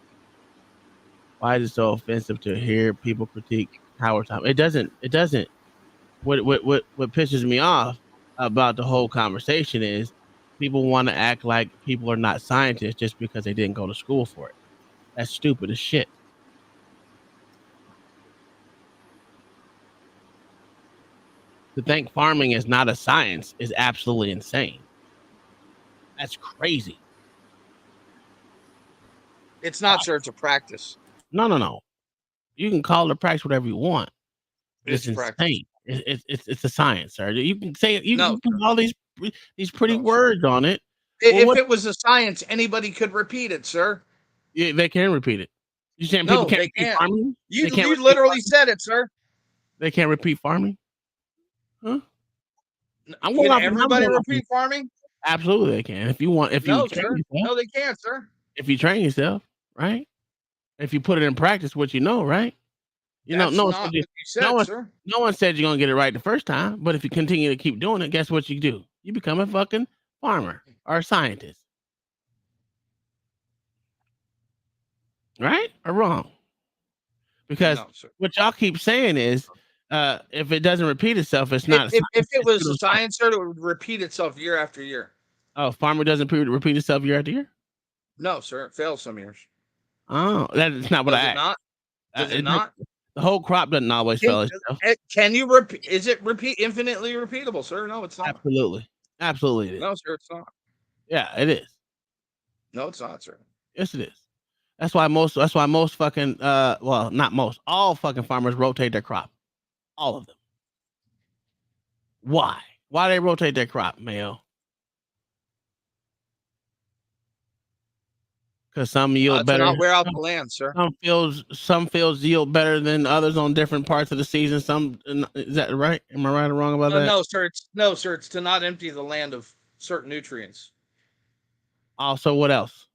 Why is it so offensive to hear people critique Howard Thomas? It doesn't. What pisses me off about the whole conversation is people want to act like people are not scientists just because they didn't go to school for it. That's stupid as shit. To think farming is not a science is absolutely insane. That's crazy. It's not, sir. It's a practice. No. You can call it a practice whatever you want. It's insane. It's a science, sir. You can say it. You can put all these pretty words on it. If it was a science, anybody could repeat it, sir. Yeah, they can repeat it. You saying people can't repeat farming? You literally said it, sir. They can't repeat farming? Huh? Can everybody repeat farming? Absolutely, they can. If you want, No, they can't, sir. If you train yourself, right? If you put it in practice, what you know, right? No one said you're gonna get it right the first time, but if you continue to keep doing it, guess what you do? You become a fucking farmer or a scientist. Right or wrong? Because what y'all keep saying is if it doesn't repeat itself, it's not. If it was a science, sir, it would repeat itself year after year. Oh, farmer doesn't repeat itself year after year? No, sir. It fails some years. Oh, that's not what I asked. Does it not? The whole crop doesn't always fail itself. Can you repeat? Is it infinitely repeatable, sir? No, it's not. Absolutely it is. No, sir, it's not. Yeah, it is. No, it's not, sir. Yes, it is. That's why most fucking well, not most, all fucking farmers rotate their crop. All of them. Why? Why they rotate their crop, Mayo? Because some yield To better. not wear out the land, sir. Some fields yield better than others on different parts of the season. Is that right? Am I right or wrong about that? No, sir. It's to not empty the land of certain nutrients. Also, what else?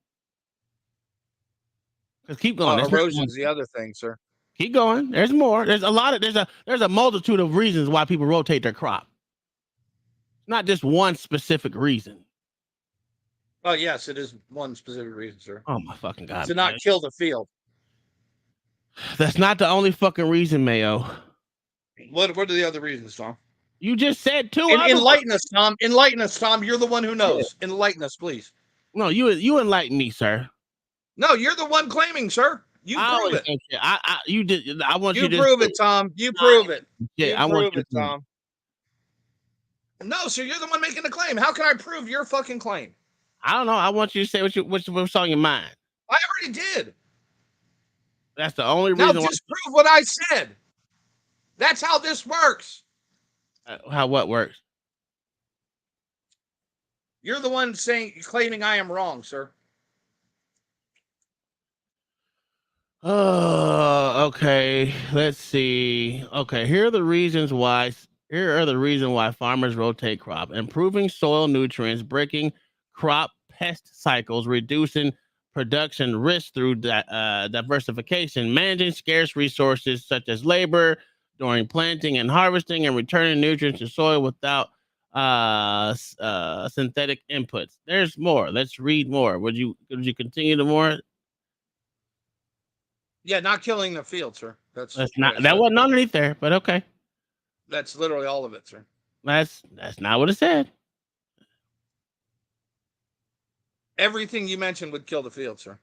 Because keep going. Erosion's the other thing, sir. Keep going. There's more. There's a multitude of reasons why people rotate their crop. Not just one specific reason. Oh, yes, it is one specific reason, sir. Oh my fucking God. To not kill the field. That's not the only fucking reason, Mayo. What are the other reasons, Tom? You just said two. Enlighten us, Tom. Enlighten us, Tom. You're the one who knows. Yeah. Enlighten us, please. No, you enlighten me, sir. No, you're the one claiming, sir. You prove it. I want you to prove it, Tom. You prove it. Yeah, I want it, Tom. No, sir, you're the one making the claim. How can I prove your fucking claim? I don't know. I want you to say what's on your mind. I already did. That's the only reason. Now just prove what I said. That's how this works. What works? You're the one claiming I am wrong, sir. Oh, okay. Let's see. Okay, here are the reasons why farmers rotate crop: improving soil nutrients, breaking crop pest cycles, reducing production risk through diversification, managing scarce resources such as labor during planting and harvesting, and returning nutrients to soil without synthetic inputs. There's more. Let's read more. Would you continue to more? Yeah, not killing the field, sir. That wasn't underneath there, but okay. That's literally all of it, sir. That's not what it said. Everything you mentioned would kill the field, sir.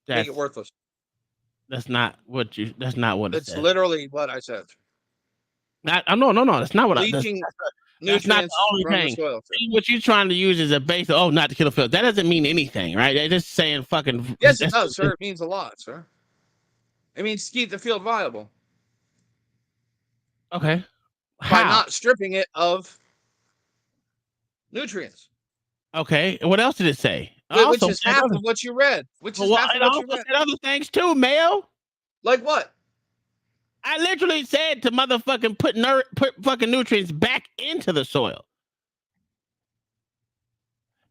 Make it worthless. That's not what it said. That's literally what I said. No. That's not what that's not the only thing. What you're trying to use is a base of, not to kill the field. That doesn't mean anything, right? They're just saying fucking. Yes, it does, sir. It means a lot, sir. It means to keep the field viable. Okay. By not stripping it of nutrients. Okay. What else did it say? Which is half of what you read. Which is half of what you read. Said other things too, Mayo. Like what? I literally said to motherfucking put fucking nutrients back into the soil.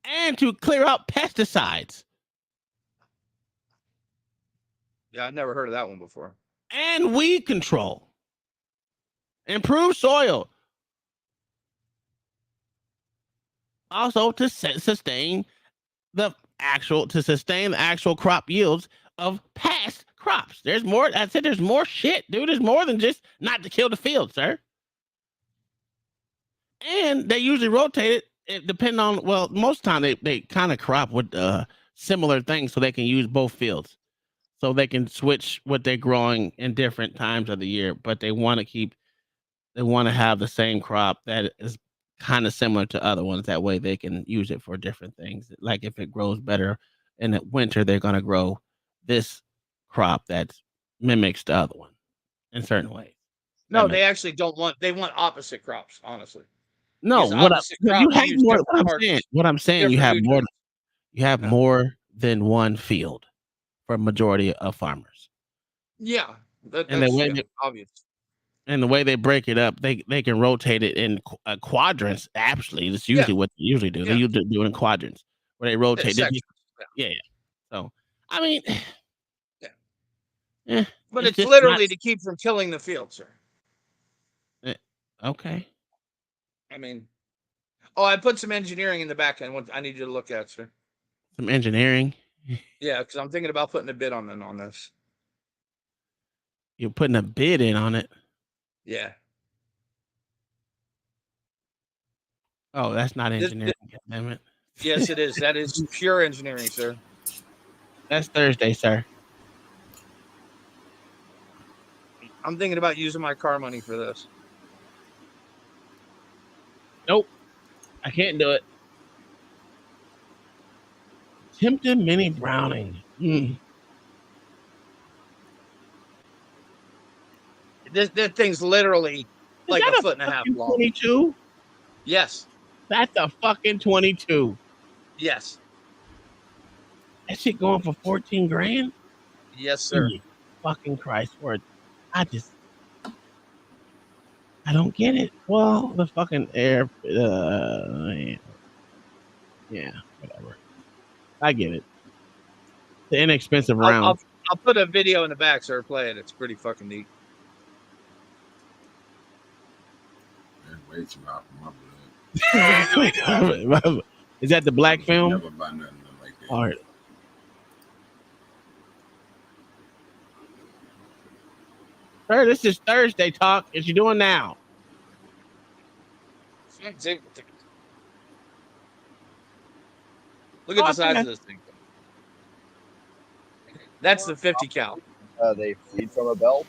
And to clear out pesticides. Yeah, I never heard of that one before. And weed control. Improve soil. Also to sustain the actual crop yields of past crops. There's more. I said there's more shit, dude. There's more than just not to kill the field, sir. And they usually rotate it depending on, most time they kind of crop with similar things so they can use both fields. So they can switch what they're growing in different times of the year, but they want to have the same crop that is kind of similar to other ones. That way they can use it for different things. Like if it grows better in the winter, they're going to grow this crop that mimics the other one in certain ways. No, they actually they want opposite crops, honestly. No, what I'm saying, you have more than one field for a majority of farmers. Yeah, that's obvious. And the way they break it up, they can rotate it in quadrants. Actually, that's usually what they usually do. They usually do it in quadrants where they rotate. Yeah. So, I mean, but it's literally to keep from killing the field, sir. Okay. I mean, I put some engineering in the back end. I need you to look at, sir. Some engineering. Yeah, because I'm thinking about putting a bid on this. You're putting a bid in on it. Yeah. Oh, that's not engineering. Damn it. Yes, it is. That is pure engineering, sir. That's Thursday, sir. I'm thinking about using my car money for this. Nope. I can't do it. Tempting mini browning. That thing's literally like a foot and a half long. 22? Yes. That's a fucking 22. Yes. That shit going for 14 grand? Yes, sir. Fucking Christ, word. I don't get it. Well, the fucking air, yeah, whatever. I get it. The inexpensive round. I'll put a video in the back, sir. Play it. It's pretty fucking neat. That's way too hot for my blood. Is that the black film? Never buy nothing like that. All right. Sir, this is Thursday talk. What you doing now? Look at the size of this thing. That's the 50 cal. They feed from a belt.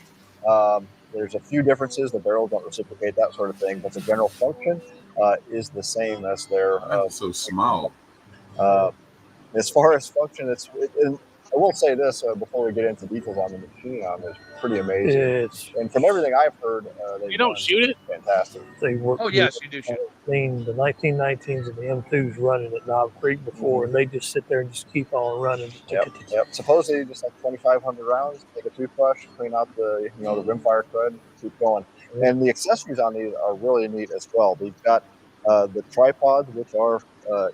There's a few differences. The barrels don't reciprocate, that sort of thing, but the general function is the same as their. So small. As far as function, I will say this before we get into details on the machine. It's pretty amazing. And from everything I've heard, you don't shoot it. Fantastic. They work. Oh yes, you do shoot. Seen the 1919s and the M2s running at Knob Creek before, and they just sit there and just keep on running. Yep. Supposedly, just like 2,500 rounds. Take a toothbrush, clean out the the rimfire crud, keep going. And the accessories on these are really neat as well. They've got the tripods, which are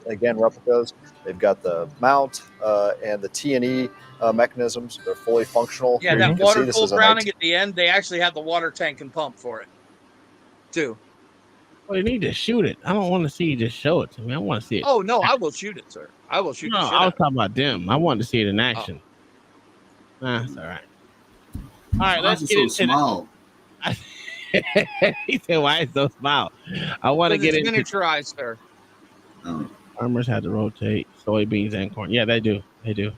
again replicas. They've got the mount and the T&E mechanisms. They're fully functional. Yeah, that water-cooled browning at the end. They actually have the water tank and pump for it, too. Well, you need to shoot it. I don't want to see you just show it to me. I want to see it. Oh no, I will shoot it, sir. I will shoot. No, I was talking about them. I wanted to see it in action. That's all right. All right, let's get into small. He said, "Why is so small?" I want to get into miniaturized, sir. Farmers had to rotate soybeans and corn. Yeah, they do. They do.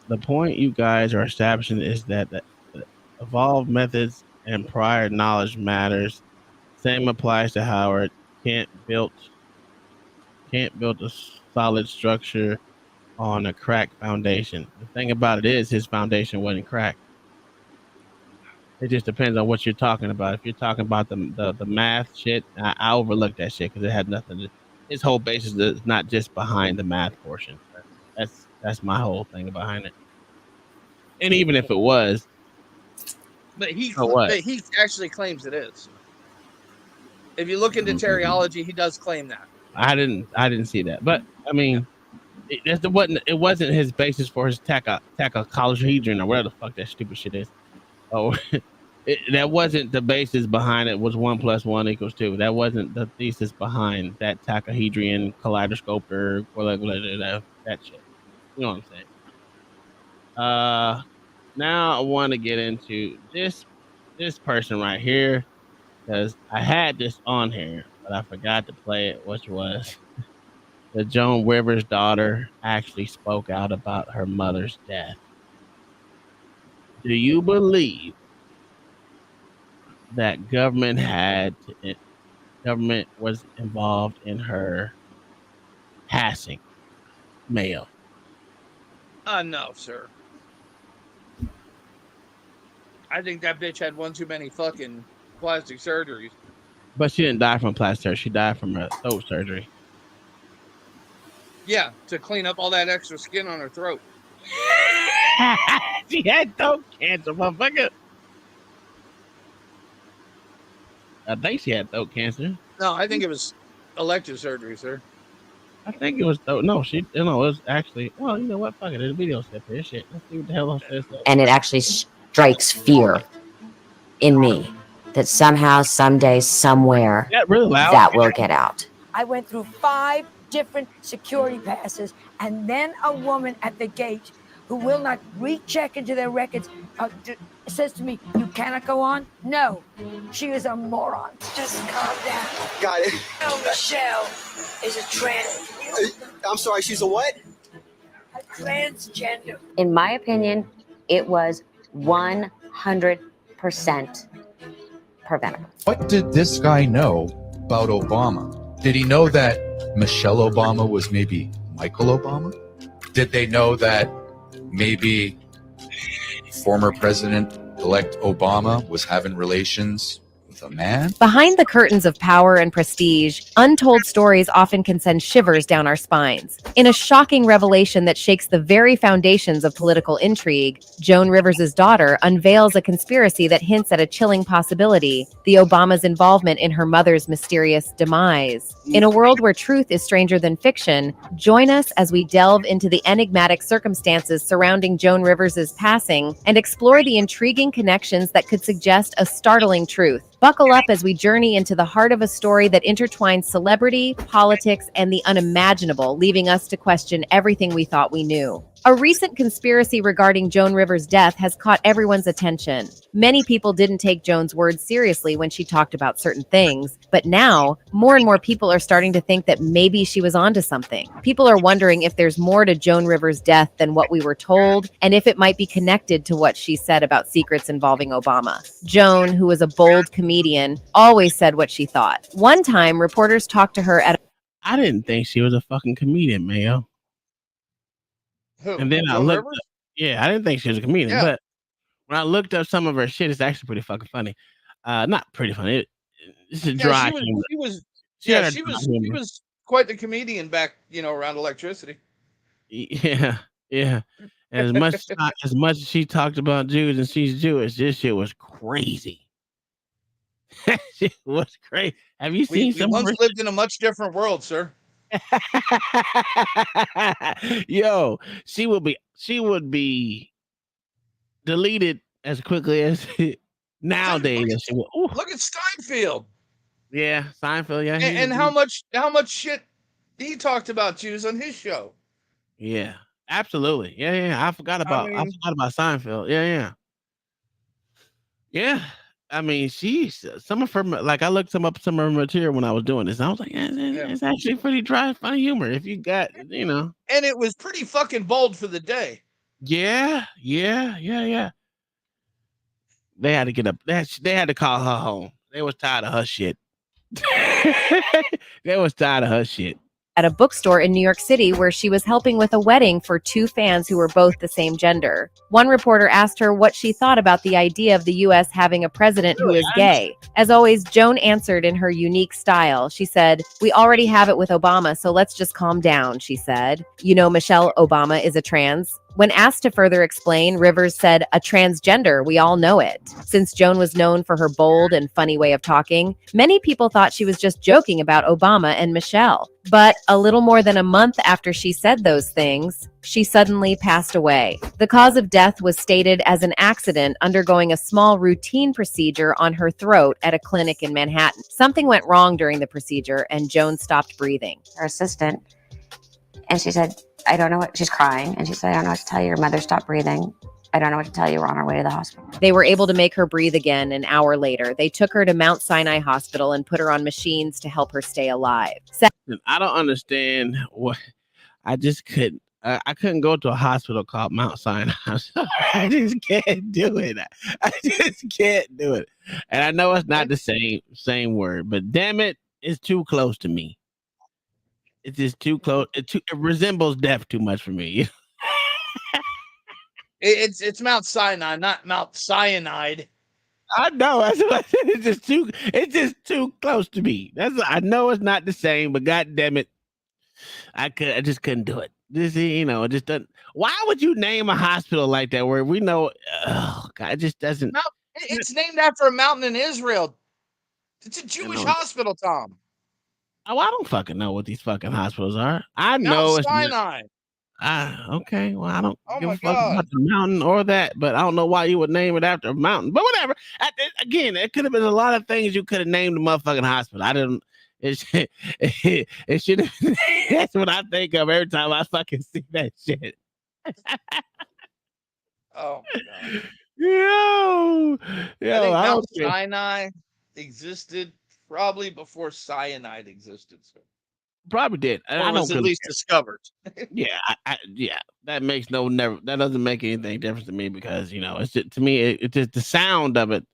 The point you guys are establishing is that the evolved methods and prior knowledge matters. Same applies to Howard. Can't build a solid structure on a cracked foundation. The thing about it is his foundation wasn't cracked. It just depends on what you're talking about. If you're talking about the math shit, I overlooked that shit because it had nothing to. His whole basis is not just behind the math portion. That's my whole thing behind it. And even if it was, but he actually claims it is. If you look into teriology, he does claim that. I didn't see that, but I mean, it wasn't his basis for his tachocalhedron or whatever the fuck that stupid shit is. Oh, that wasn't the basis behind it. Was 1 + 1 = 2. That wasn't the thesis behind that tachocahedron kaleidoscope or that shit. You know what I'm saying? Now I want to get into this person right here because I had this on here, but I forgot to play it, which was the Joan Rivers daughter actually spoke out about her mother's death. Do you believe that government was involved in her passing? Male. No, sir. I think that bitch had one too many fucking plastic surgeries. But she didn't die from plastic surgery. She died from her throat surgery. Yeah, to clean up all that extra skin on her throat. She had throat cancer, motherfucker. I think she had throat cancer. No, I think it was elective surgery, sir. I think it was throat. No, it was actually. Well, you know what? Fuck it. There's a video set for this shit. Let's see what the hell else says. And it actually strikes fear in me that somehow, someday, somewhere, really loud? That will get out. I went through 5 different security passes, and then a woman at the gate who will not recheck into their records says to me, "You cannot go on." No, she is a moron. Just calm down. Got it. No, Michelle is a trans. I'm sorry, she's a what? A transgender. In my opinion, it was 100% preventable. What did this guy know about Obama? Did he know that Michelle Obama was maybe Michael Obama? Did they know that maybe former President-elect Obama was having relations with with a man? Behind the curtains of power and prestige, untold stories often can send shivers down our spines. In a shocking revelation that shakes the very foundations of political intrigue, Joan Rivers' daughter unveils a conspiracy that hints at a chilling possibility: the Obama's involvement in her mother's mysterious demise. In a world where truth is stranger than fiction, join us as we delve into the enigmatic circumstances surrounding Joan Rivers' passing and explore the intriguing connections that could suggest a startling truth. Buckle up as we journey into the heart of a story that intertwines celebrity, politics, and the unimaginable, leaving us to question everything we thought we knew. A recent conspiracy regarding Joan Rivers' death has caught everyone's attention. Many people didn't take Joan's words seriously when she talked about certain things, but now, more and more people are starting to think that maybe she was onto something. People are wondering if there's more to Joan Rivers' death than what we were told, and if it might be connected to what she said about secrets involving Obama. Joan, who was a bold comedian, always said what she thought. One time, reporters talked to her at I didn't think she was a fucking comedian, Mayo. Who? And then I Joan looked Rivers? up, yeah, I didn't think she was a comedian, Yeah. but when I looked up some of her shit, it's actually pretty fucking funny. Not pretty funny. It's a Yeah, dry humor. She had a dry she humor. was quite the comedian back, around electricity. Yeah, yeah. And as much as she talked about Jews and she's Jewish, this shit was crazy. Shit was crazy. Have you seen We some of once her lived in a much different world, sir. Yo, she would be deleted as quickly as nowadays. As she would. Ooh. Look at Steinfeld Yeah, Seinfeld. Yeah, he's a and how dude. much shit he talked about Jews on his show. Yeah, absolutely. Yeah. I forgot about Seinfeld. Yeah. Yeah. I mean, she's some of her like I looked some up some of her material when I was doing this. And I was like, it's actually pretty dry, funny humor. If you got, And it was pretty fucking bold for the day. Yeah. They had to get up. They had to call her home. They was tired of her shit. They was tired of her shit. at a bookstore in New York City where she was helping with a wedding for two fans who were both the same gender. One reporter asked her what she thought about the idea of the U.S. having a president who is gay. As always, Joan answered in her unique style. She said, "We already have it with Obama, so let's just calm down," she said. You know, Michelle Obama is a trans. When asked to further explain, Rivers said, "A transgender, we all know it." Since Joan was known for her bold and funny way of talking, many people thought she was just joking about Obama and Michelle. But a little more than a month after she said those things, she suddenly passed away. The cause of death was stated as an accident undergoing a small routine procedure on her throat at a clinic in Manhattan. Something went wrong during the procedure, and Joan stopped breathing. Her assistant, and she said, "I don't know what," she's crying, and she said, "I don't know what to tell you. Your mother stopped breathing. I don't know what to tell you. We're on our way to the hospital." They were able to make her breathe again an hour later. They took her to Mount Sinai Hospital and put her on machines to help her stay alive. I don't understand what I just couldn't. I couldn't go to a hospital called Mount Sinai. I'm sorry. I just can't do it. I just can't do it. And I know it's not the same word, but damn it, it's too close to me. It's just too close. It resembles death too much for me. It's Mount Sinai, not Mount Cyanide. I know. That's what I said. It's just too close to me. I know it's not the same, but god damn it, I just couldn't do it. It just doesn't. Why would you name a hospital like that where we know? Oh God, it just doesn't. It's named after a mountain in Israel. It's a Jewish hospital, Tom. Oh, I don't fucking know what these fucking hospitals are. I know Mount it's Sinai. Okay. Well, I don't Oh give my a fuck God. about the mountain or that, but I don't know why you would name it after a mountain. But whatever. Again, it could have been a lot of things you could have named the motherfucking hospital. I didn't. It should have. That's what I think of every time I fucking see that shit. Oh my God. Yo, I think I Mount don't care. Sinai existed probably before cyanide existed. So. Probably did. Or I was don't at really least care. discovered. Yeah. That makes that doesn't make anything difference to me because it's just, to me it just the sound of it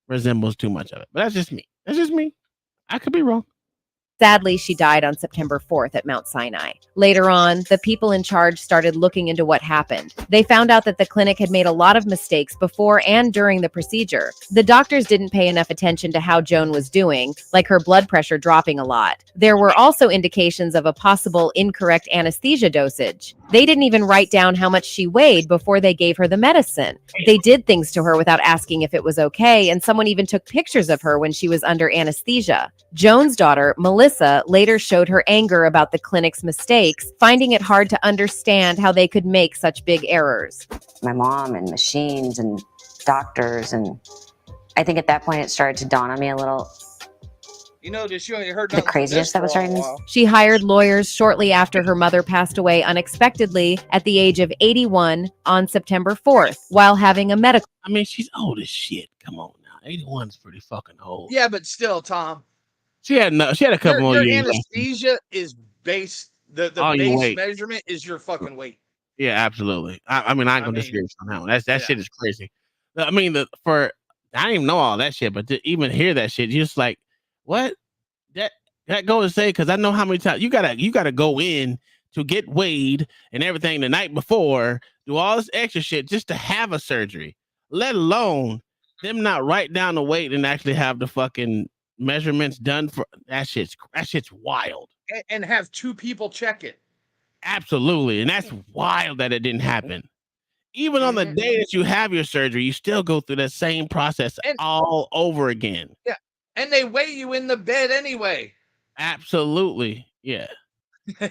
resembles too much of it. But that's just me. I could be wrong. Sadly, she died on September 4th at Mount Sinai. Later on, the people in charge started looking into what happened. They found out that the clinic had made a lot of mistakes before and during the procedure. The doctors didn't pay enough attention to how Joan was doing, like her blood pressure dropping a lot. There were also indications of a possible incorrect anesthesia dosage. They didn't even write down how much she weighed before they gave her the medicine. They did things to her without asking if it was okay, and someone even took pictures of her when she was under anesthesia. Joan's daughter, Melissa, later showed her anger about the clinic's mistakes, finding it hard to understand how they could make such big errors. My mom and machines and doctors, and I think at that point it started to dawn on me a little. You know, just you ain't heard The craziness that was starting to. She hired lawyers shortly after her mother passed away unexpectedly at the age of 81 on September 4th while having a medical. I mean, she's old as shit. Come on now. 81 is pretty fucking old. Yeah, but still, Tom. She had a couple more your years. anesthesia is based. The base measurement is your fucking weight. Yeah, absolutely. I mean, I ain't gonna disagree on that one. That shit is crazy. I mean, I didn't even know all that shit, but to even hear that shit, you're just like, what? That go to say, because I know how many times you gotta go in to get weighed and everything the night before, do all this extra shit just to have a surgery, let alone them not write down the weight and actually have the fucking measurements done for that shit's wild. And have two people check it. Absolutely. And that's wild that it didn't happen. Even on the day that you have your surgery, you still go through that same process all over again. Yeah. And they weigh you in the bed anyway. Absolutely. Yeah. I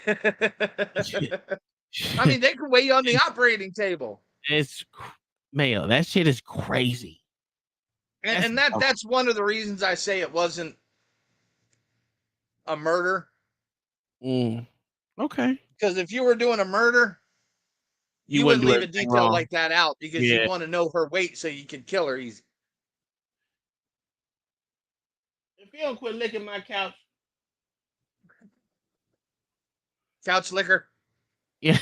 mean, they can weigh you on the operating table. Mayo, that shit is crazy. And that's one of the reasons I say it wasn't a murder. Okay. Because if you were doing a murder, you wouldn't leave a detail like that out because you want to know her weight so you can kill her easy. If you don't quit licking my couch. Couch liquor. Yeah.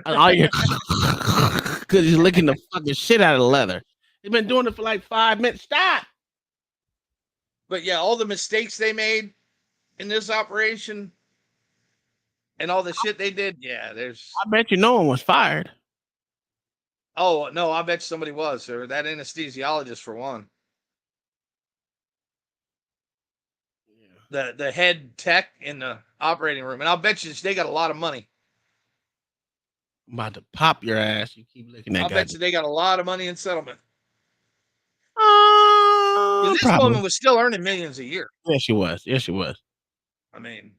All you because he's licking the fucking shit out of the leather. He's been doing it for like 5 minutes. Stop. But yeah, all the mistakes they made in this operation and all the shit they did. Yeah, I bet you no one was fired. Oh, no, I bet somebody was, or that anesthesiologist for one. The head tech in the operating room. And I'll bet you they got a lot of money. I'm about to pop your ass. You keep licking that guy. I'll bet you they got a lot of money in settlement. This Probably. woman was still earning millions a year. Yes, she was. Yes, she was. I mean,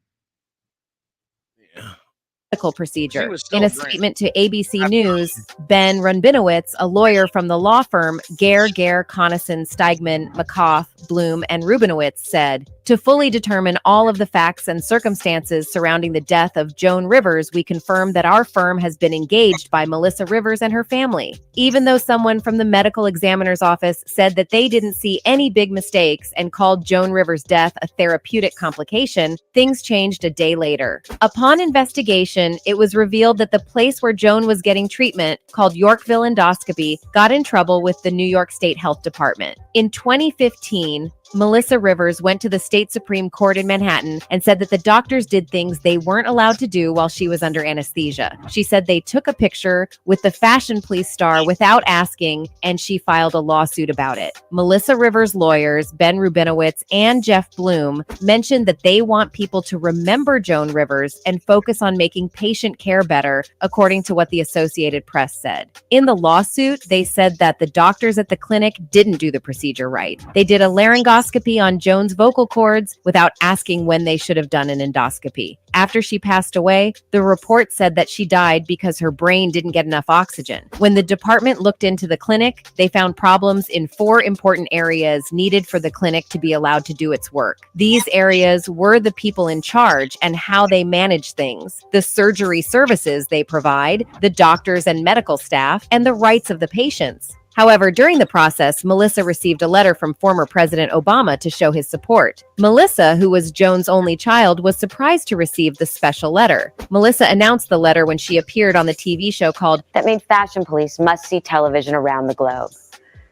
medical procedure. still In a grand. statement to ABC News, Ben Runbinowitz, a lawyer from the law firm Gare, Conason, Steigman, McCoff, Bloom, and Rubinowitz said, "To fully determine all of the facts and circumstances surrounding the death of Joan Rivers, we confirm that our firm has been engaged by Melissa Rivers and her family. Even though someone from the medical examiner's office said that they didn't see any big mistakes and called Joan Rivers' death a therapeutic complication, things changed a day later. Upon investigation, it was revealed that the place where Joan was getting treatment, called Yorkville Endoscopy, got in trouble with the New York State Health Department. In 2015, Melissa Rivers went to the state Supreme Court in Manhattan and said that the doctors did things they weren't allowed to do while she was under anesthesia. She said they took a picture with the Fashion Police star without asking, and she filed a lawsuit about it. Melissa Rivers' lawyers, Ben Rubinowitz and Jeff Bloom, mentioned that they want people to remember Joan Rivers and focus on making patient care better, according to what the Associated Press said. In the lawsuit, they said that the doctors at the clinic didn't do the procedure right. They did a laryngoscopy on Joan's vocal cords without asking when they should have done an endoscopy. After she passed away, the report said that she died because her brain didn't get enough oxygen. When the department looked into the clinic, they found problems in 4 important areas needed for the clinic to be allowed to do its work. These areas were the people in charge and how they manage things, the surgery services they provide, the doctors and medical staff, and the rights of the patients. However, during the process, Melissa received a letter from former President Obama to show his support. Melissa, who was Joan's only child, was surprised to receive the special letter. Melissa announced the letter when she appeared on the TV show called That made Fashion Police must-see television around the globe.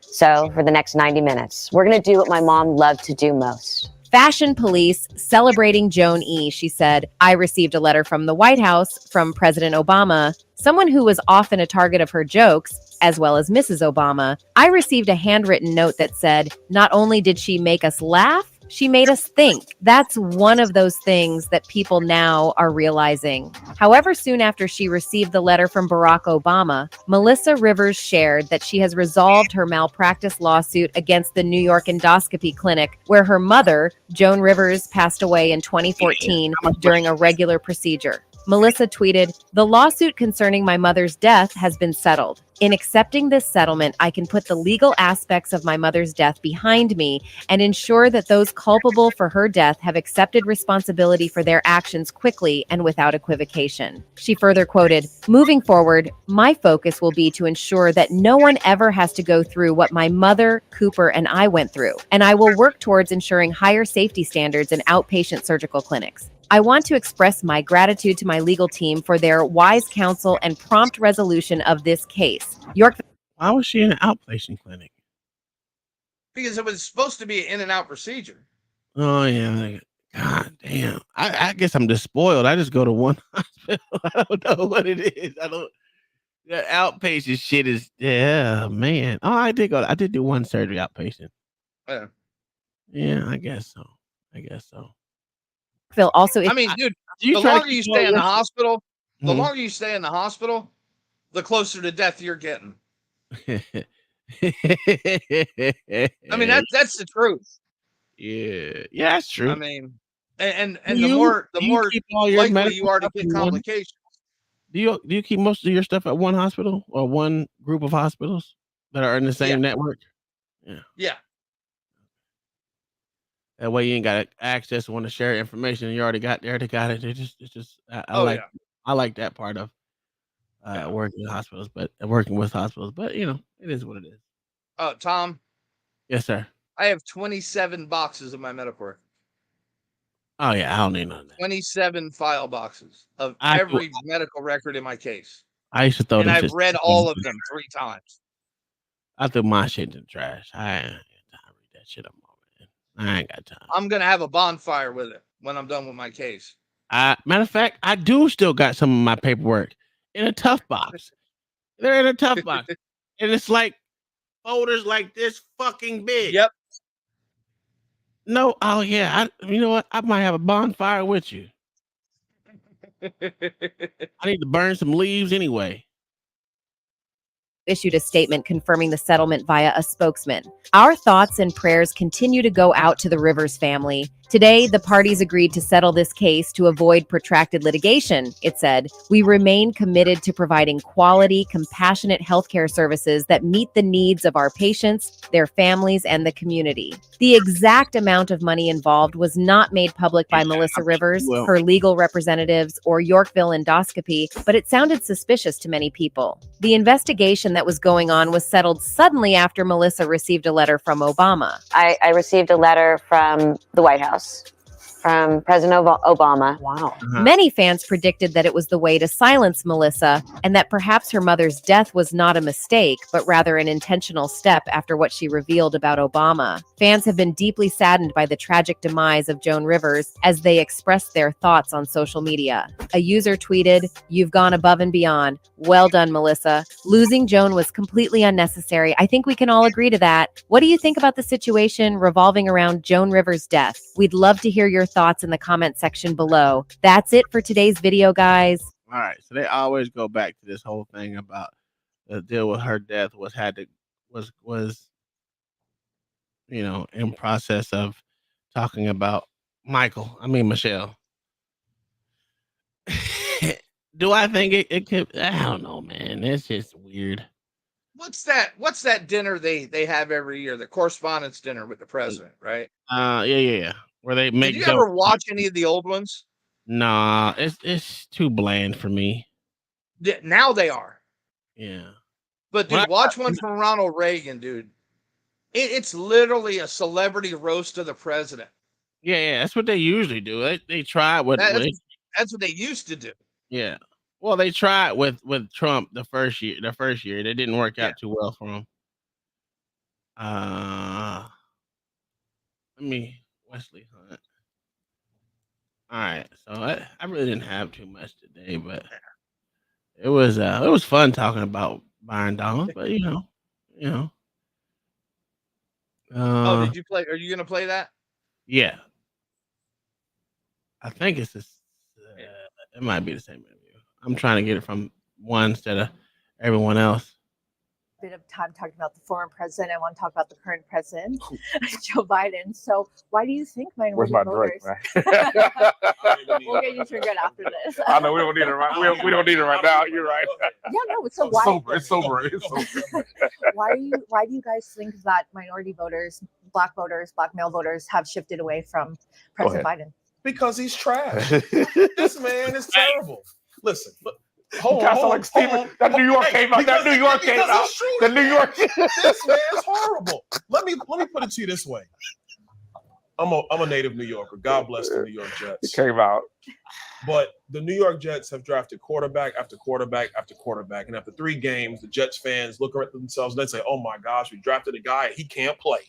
So, for the next 90 minutes, we're going to do what my mom loved to do most. Fashion Police celebrating Joan E. She said, I received a letter from the White House from President Obama, someone who was often a target of her jokes, as well as Mrs. Obama. I received a handwritten note that said, not only did she make us laugh, she made us think. That's one of those things that people now are realizing. However, soon after she received the letter from Barack Obama, Melissa Rivers shared that she has resolved her malpractice lawsuit against the New York Endoscopy Clinic, where her mother, Joan Rivers, passed away in 2014 during a regular procedure. Melissa tweeted, the lawsuit concerning my mother's death has been settled. In accepting this settlement, I can put the legal aspects of my mother's death behind me and ensure that those culpable for her death have accepted responsibility for their actions quickly and without equivocation. She further quoted, moving forward, my focus will be to ensure that no one ever has to go through what my mother, Cooper, and I went through, and I will work towards ensuring higher safety standards in outpatient surgical clinics. I want to express my gratitude to my legal team for their wise counsel and prompt resolution of this case. York. Why was she in an outpatient clinic? Because it was supposed to be an in and out procedure. Oh yeah. God damn. I guess I'm just spoiled. I just go to one hospital. I don't know what it is. That outpatient shit is, yeah, man. Oh, I did do one surgery outpatient. Yeah. Yeah, I guess so. Phil also. I mean, dude, you the try to longer you keep all stay in your the shit- hospital, the Mhm. longer you stay in the hospital, the closer to death you're getting. I mean, that's the truth. Yeah, that's true. I mean, and Do the you more keep all your likely medical you are to stuff get in one? complications. Do you keep most of your stuff at one hospital or one group of hospitals that are in the same network? Yeah. Yeah. That way you ain't got access to want to share information. You already got it. It's just I like yeah. I like that part of working in hospitals, but working with hospitals. But you know, it is what it is. Tom, Yes, sir. I have 27 boxes of my medical record. Oh yeah, I don't need none of that. 27 file boxes of I every medical record in my case. used to throw And them I've shits read all of them 3 times. I threw my shit in the trash. I ain't got time to read that shit up, man. I ain't got time. I'm gonna have a bonfire with it when I'm done with my case. Matter of fact, I do still got some of my paperwork in a tough box. They're in a tough box, and it's like folders like this fucking big. Yep. No, oh yeah. You know what? I might have a bonfire with you. I need to burn some leaves anyway. Issued a statement confirming the settlement via a spokesman. Our thoughts and prayers continue to go out to the Rivers family. Today, the parties agreed to settle this case to avoid protracted litigation, it said. We remain committed to providing quality, compassionate healthcare services that meet the needs of our patients, their families, and the community. The exact amount of money involved was not made public by Melissa Rivers, her legal representatives, or Yorkville Endoscopy, but it sounded suspicious to many people. The investigation that was going on was settled suddenly after Melissa received a letter from Obama. I received a letter from the White House, from President Obama. Wow. Many fans predicted that it was the way to silence Melissa and that perhaps her mother's death was not a mistake, but rather an intentional step after what she revealed about Obama. Fans have been deeply saddened by the tragic demise of Joan Rivers as they expressed their thoughts on social media. A user tweeted, "You've gone above and beyond. Well done, Melissa. Losing Joan was completely unnecessary. I think we can all agree to that. What do you think about the situation revolving around Joan Rivers' death? We'd love to hear your thoughts in the comment section below." That's it for today's video, guys. All right, so they always go back to this whole thing about the deal with her death was you know, in process of talking about Michelle. Do I think it could? I don't know, man. It's just weird. What's that dinner they have every year? The correspondence dinner with the president, right? Yeah. Where they make Did you jokes. ever watch any of the old ones? Nah, it's too bland for me. Now they are. Yeah. But dude, watch one from Ronald Reagan, dude. It's literally a celebrity roast of the president. Yeah, that's what they usually do. They try with that's what they used to do. Yeah. Well, they tried with Trump the first year. It didn't work out too well for him. Let me Wesley Hunt. All right, so I really didn't have too much today, but it was fun talking about Byron Donald. But you know. Oh, did you play? Are you gonna play that? Yeah, I think it's this. It might be the same interview. I'm trying to get it from one instead of everyone else. Bit of time talking about the former president. I want to talk about the current president, Joe Biden. So, why do you think minority voters? We'll get you triggered after this. I know we don't need it right. We don't need it right now. You're right. Yeah, no. So why? It's sober. Why do you guys think that minority voters, black male voters, have shifted away from President Biden? Because he's trash. This man is terrible. Listen, hold on. That New York came out. That New York came out. The New York. This man is horrible. Let me put it to you this way. I'm a native New Yorker. God bless the New York Jets. It came out. But the New York Jets have drafted quarterback after quarterback after quarterback. And after 3 games, the Jets fans look at themselves and they say, oh my gosh, we drafted a guy. He can't play.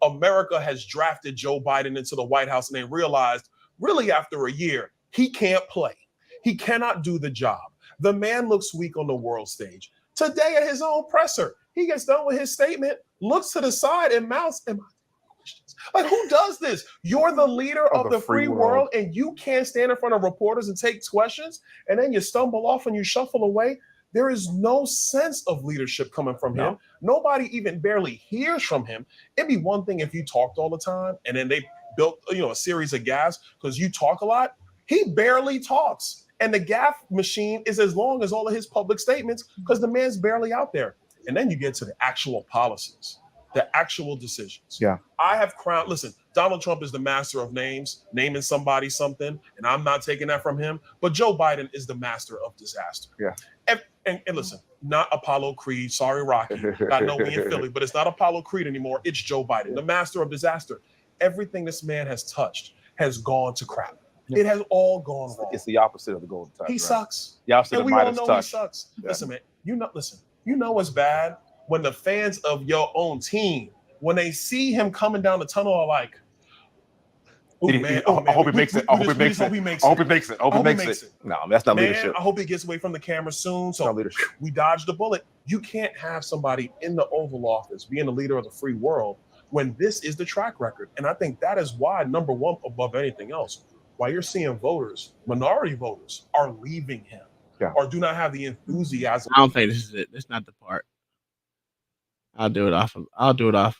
America has drafted Joe Biden into the White House, and they realized, really after a year, he can't play. He cannot do the job. The man looks weak on the world stage. Today at his own presser, he gets done with his statement, looks to the side and mouths, like, who does this? You're the leader of the free world, and you can't stand in front of reporters and take questions, and then you stumble off and you shuffle away. There is no sense of leadership coming from him. Nobody even barely hears from him. It'd be one thing if you talked all the time, and then they built a series of gaffes because you talk a lot. He barely talks. And the gaffe machine is as long as all of his public statements because the man's barely out there. And then you get to the actual policies, the actual decisions. Yeah. I have crowned, listen, Donald Trump is the master of names, naming somebody something, and I'm not taking that from him. But Joe Biden is the master of disaster. Yeah. And listen, not Apollo Creed. Sorry, Rocky. I know we in Philly, but it's not Apollo Creed anymore. It's Joe Biden, the master of disaster. Everything this man has touched has gone to crap. It has all gone wrong. It's the opposite of the golden touch. He sucks. The opposite and of we all Midas know touch. He sucks. Yeah. Listen, man. You know what's bad when the fans of your own team, when they see him coming down the tunnel, are like, I hope he makes it. I hope he makes it. I hope he makes it. I hope he makes it. No, that's not leadership. I hope he gets away from the camera soon. So we dodged the bullet. You can't have somebody in the Oval Office being the leader of the free world when this is the track record. And I think that is why, number one, above anything else, why you're seeing voters, minority voters, are leaving him or do not have the enthusiasm. I don't think this is it. That's not the part. I'll do it off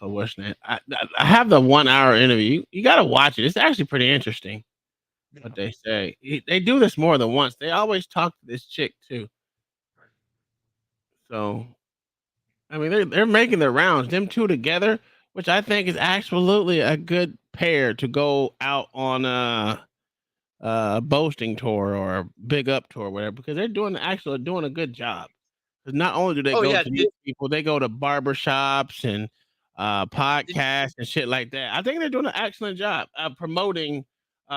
of what's name. I have the 1 hour interview. You got to watch it. It's actually pretty interesting what they say. They do this more than once. They always talk to this chick too. So, I mean, they're making their rounds. Them two together, which I think is absolutely a good pair to go out on a boasting tour or a big up tour or whatever, because they're doing a good job. Because not only do they go to these people, they go to barbershops and podcasts and shit like that. I think they're doing an excellent job promoting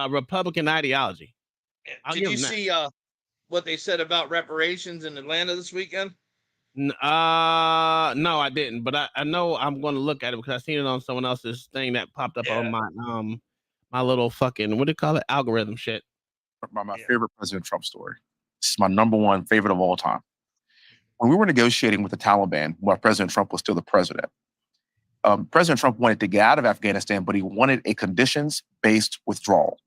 Republican ideology. Did you see what they said about reparations in Atlanta this weekend? No, I didn't. But I know I'm going to look at it because I seen it on someone else's thing that popped up on my little fucking, what do you call it, algorithm shit. My favorite President Trump story. This is my number one favorite of all time. When we were negotiating with the Taliban, while President Trump was still the president, President Trump wanted to get out of Afghanistan, but he wanted a conditions-based withdrawal,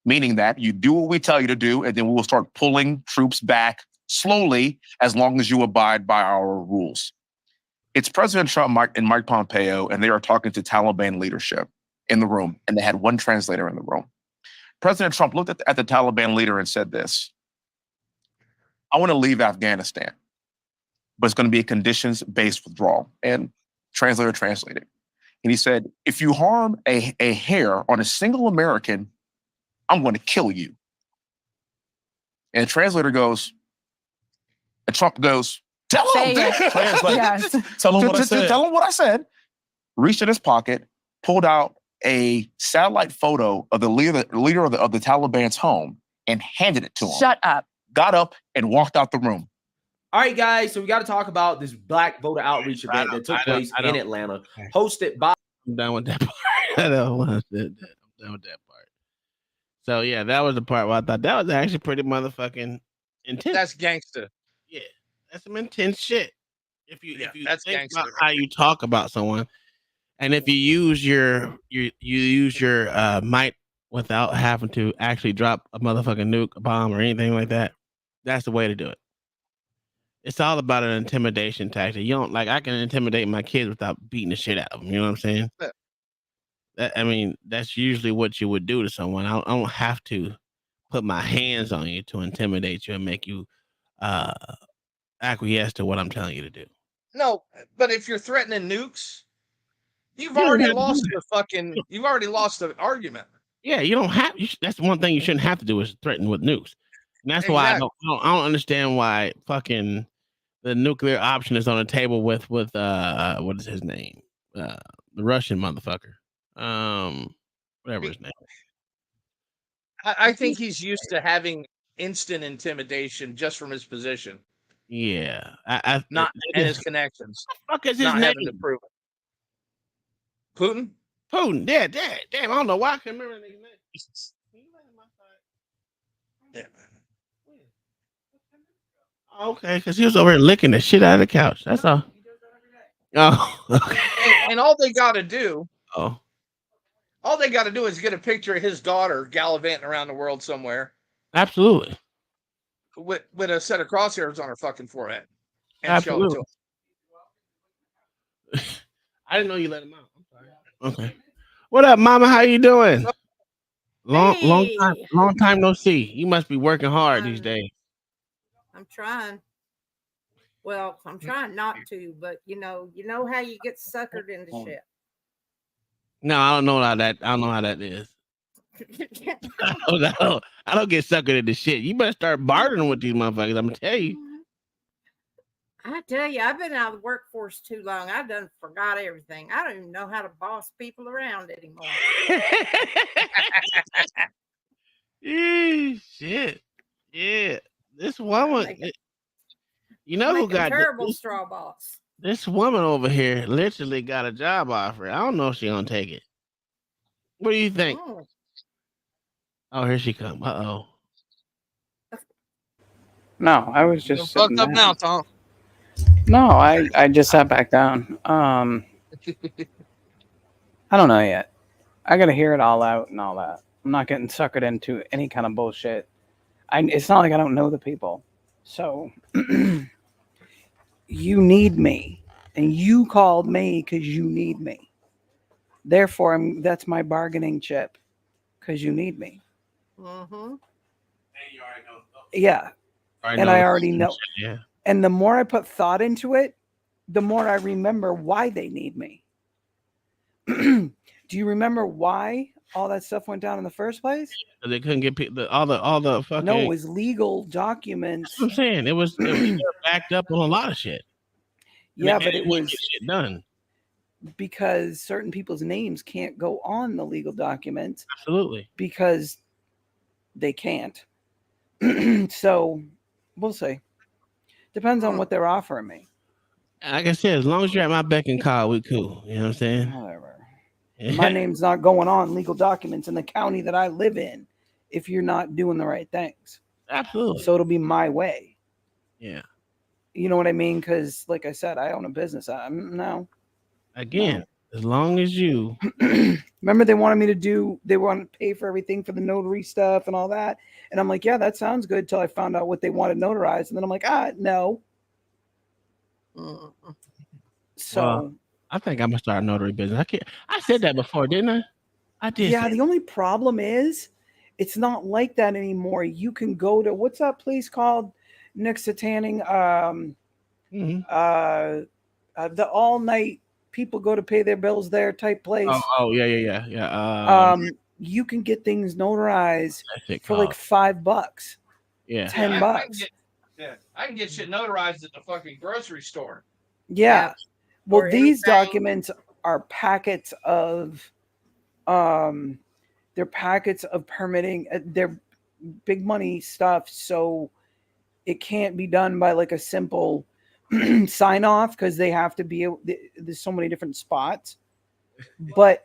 meaning that you do what we tell you to do, and then we will start pulling troops back slowly as long as you abide by our rules. It's President Trump and Mike Pompeo, and they are talking to Taliban leadership in the room, and they had one translator in the room. President Trump looked at the Taliban leader and said this: I want to leave Afghanistan, but it's going to be a conditions-based withdrawal. And translator translated. And he said, if you harm a hair on a single American, I'm going to kill you. And the translator goes, and Trump goes, tell him that. Tell him what I said. Tell him what I said. Reached in his pocket, pulled out a satellite photo of the leader of the Taliban's home and handed it to him. Shut up. Got up and walked out the room. All right, guys, so we got to talk about this Black voter outreach event that took place in Atlanta, hosted by. I'm done with that part. I don't want to. done with that part. So yeah, that was the part where I thought that was actually pretty motherfucking intense. That's gangster. Yeah, that's some intense shit. If you that's think gangster. about how you talk about someone, and if you use your might without having to actually drop a motherfucking nuke, a bomb, or anything like that, that's the way to do it. It's all about an intimidation tactic. You don't like I can intimidate my kids without beating the shit out of them. You know what I'm saying? Yeah. I mean, that's usually what you would do to someone. I don't have to put my hands on you to intimidate you and make you acquiesce to what I'm telling you to do. No, but if you're threatening nukes, you've You don't already have to do lost that. the fucking. You've already lost the argument. Yeah, you don't have. That's one thing you shouldn't have to do is threaten with nukes. And that's why I don't understand why fucking the nuclear option is on the table with what is his name? The Russian motherfucker. Whatever his name. I think he's used to having instant intimidation just from his position. Yeah, Not and his connections. What the fuck is his not name? having to prove it. Putin? Putin, yeah, damn, I don't know why I can remember the name. Yeah. Okay, because he was over here licking the shit out of the couch. That's all. Oh, okay. And all they got to do, Oh, all they got to do is get a picture of his daughter gallivanting around the world somewhere absolutely. with a set of crosshairs on her fucking forehead and Absolutely. show it to him. I didn't know you let him out. I'm sorry. Okay. What up, Mama? How you doing? Long time no see. You must be working hard these days. I'm trying. Well, I'm trying not to, but you know how you get suckered into shit. No, I don't know how that. I don't know how that is. I don't get suckered into shit. You better start bartering with these motherfuckers. I'm gonna tell you. I tell you, I've been out of the workforce too long. I've done forgot everything. I don't even know how to boss people around anymore. Shit. Yeah. This woman. You know who got terrible straw boss? This woman over here literally got a job offer. I don't know if she's gonna take it. What do you think? Oh, here she come. Uh-oh. No, I was just fucked sitting up down. now, Tom. No, I just sat back down. I don't know yet. I gotta hear it all out and all that. I'm not getting suckered into any kind of bullshit. It's not like I don't know the people. So you need me, and you called me because you need me. Therefore, that's my bargaining chip, because you need me. Mm-hmm. Yeah, and I already know. Yeah. And the more I put thought into it, the more I remember why they need me. Do you remember why all that stuff went down in the first place? They couldn't get all the fucking. No, it was legal documents. That's what I'm saying. It was backed up on a lot of shit. Yeah, And but it was get shit done because certain people's names can't go on the legal documents. Absolutely. Because they can't. So we'll see. Depends on what they're offering me. Like I said, as long as you're at my beck and call, we cool. You know what I'm saying? Whatever. My name's not going on legal documents in the county that I live in if you're not doing the right things. Absolutely. So it'll be my way. Yeah. You know what I mean? Because, like I said, I own a business. Again, as long as you remember, they want to pay for everything for the notary stuff and all that. And I'm like, yeah, that sounds good. Till I found out what they wanted notarized, and then I'm like, no. So I think I'm gonna start a notary business. I said that before, didn't I? I did. Yeah, the only problem is it's not like that anymore. You can go to what's that place called next to Tanning? The all night people go to pay their bills there type place. Oh yeah. You can get things notarized for called? like $5. Yeah. $10. I can get shit notarized at the fucking grocery store. Yeah. Well, Or these anything. documents are packets of they're packets of permitting. They're big money stuff, so it can't be done by like a simple sign off because they have to be there's so many different spots. But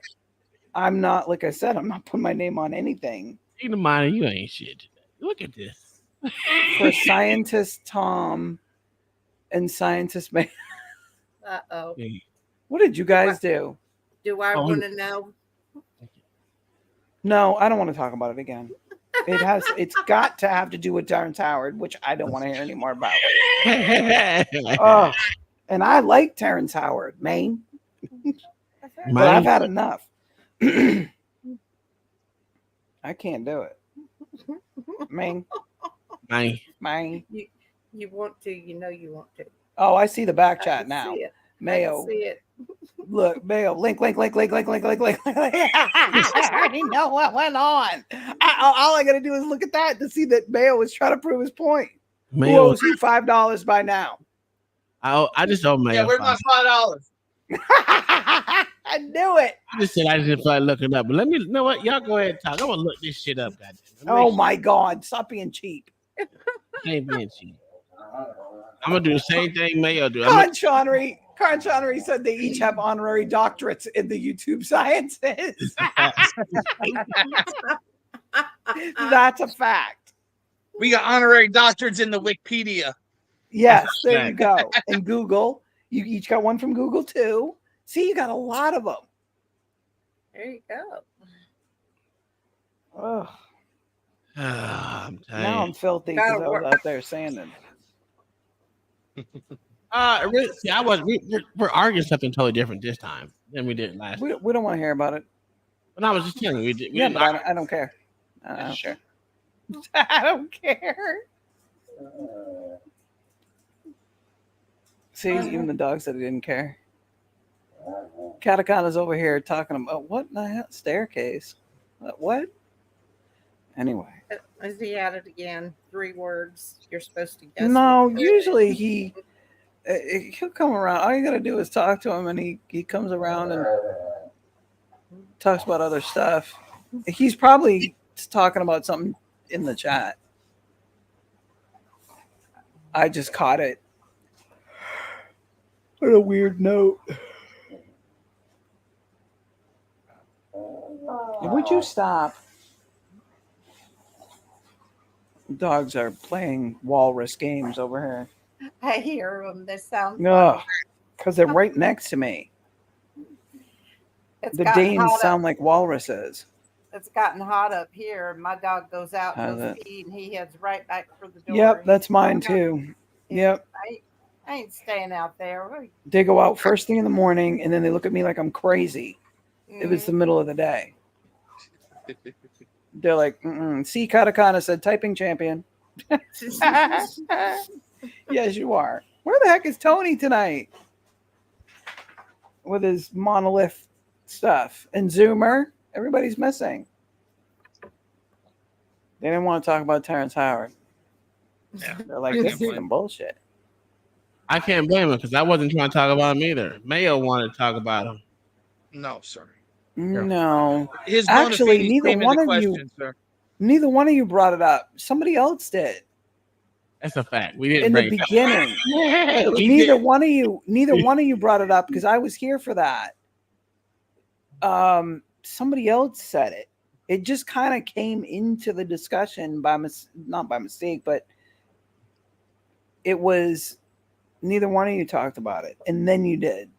I'm not, like I said, I'm not putting my name on anything. Keep in mind, you ain't shit. Look at this. For scientist Tom and scientist May. Uh-oh. What did you guys do? Do I want to know? No, I don't want to talk about it again. It's got to have to do with Terrence Howard, which I don't want to hear any more about. Oh, and I like Terrence Howard, Maine. But I've had enough. I can't do it. Maine. Maine. You want to, you know you want to. Oh, I see the back chat now. See it. Mayo. I see it. Look, Mayo. Link. I already know what went on. All I got to do is look at that to see that Mayo was trying to prove his point. Who owes you $5 by now? I just owe Mayo. Yeah, where's my $5? I knew it. I just said I just feel like looking up. But let me, you know what? Y'all go ahead and talk. I'm going to look this shit up, goddamn. Oh, my God. Stop being cheap. I ain't being cheap. I'm going to do the same thing Mayo do. Karen Connery said they each have honorary doctorates in the YouTube sciences. That's a fact. We got honorary doctorates in the Wikipedia. Yes, there you go. And Google. You each got one from Google, too. See, you got a lot of them. There you go. Oh. I'm tired. Now I'm filthy because I was out there sanding. Really, see, we're arguing something totally different this time than we did last time. We don't want to hear about it. But I was just telling you, we did. Yeah, but I don't care. I don't care. I don't care. See, even the dog said he didn't care. Katakana's over here talking about what the hell? Staircase. What? Anyway. Is he at it again? 3 words. You're supposed to guess. No, usually he'll come around. All you gotta do is talk to him, and he comes around and talks about other stuff. He's probably talking about something in the chat. I just caught it. What a weird note. Would you stop? Dogs are playing walrus games over here. I hear them. They sound No, because they're right next to me. The Danes sound like walruses. It's gotten hot up here. My dog goes out How's and it? eat, and he heads right back for the door. Yep, that's mine too. Yep. I ain't staying out there. They go out first thing in the morning, and then they look at me like I'm crazy. If it's the middle of the day. They're like, see, Katakana said, typing champion. Yes, you are. Where the heck is Tony tonight? With his monolith stuff. And Zoomer, everybody's missing. They didn't want to talk about Terrence Howard. Yeah. They're like, this is some bullshit. I can't blame him because I wasn't trying to talk about him either. Mayo wanted to talk about him. No, sir. No. His Actually, bona fides neither came one into of question, you sir. neither one of you brought it up. Somebody else did. That's a fact. We didn't In bring the it up. beginning. Yeah, we neither did. one of you brought it up because I was here for that. Somebody else said it. It just kind of came into the discussion not by mistake, but it was neither one of you talked about it, and then you did.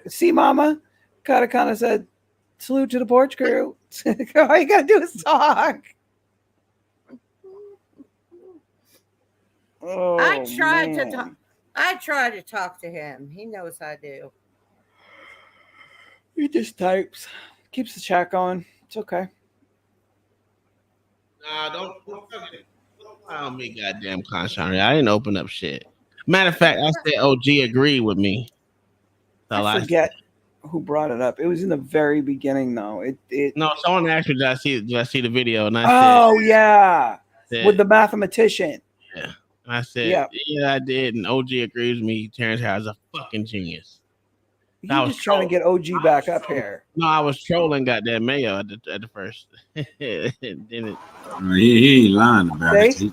See, Mama, Katakana said, "Salute to the porch crew." All you gotta do is talk. Oh, I tried man. to talk. I try to talk to him. He knows I do. He just types, keeps the chat going. It's okay. Nah, don't lie on me, goddamn Conshari. I didn't open up shit. Matter of fact, I said OG agreed with me. I forget who brought it up. It was in the very beginning, though. No, someone asked me, did I see the video? And I said, with the mathematician. Yeah. I said, yeah, I did. And OG agrees with me. Terrence Howard's a fucking genius. You're just trying to get OG back up here. No, I was trolling goddamn Mayo at the first. Then it, he ain't lying about it. He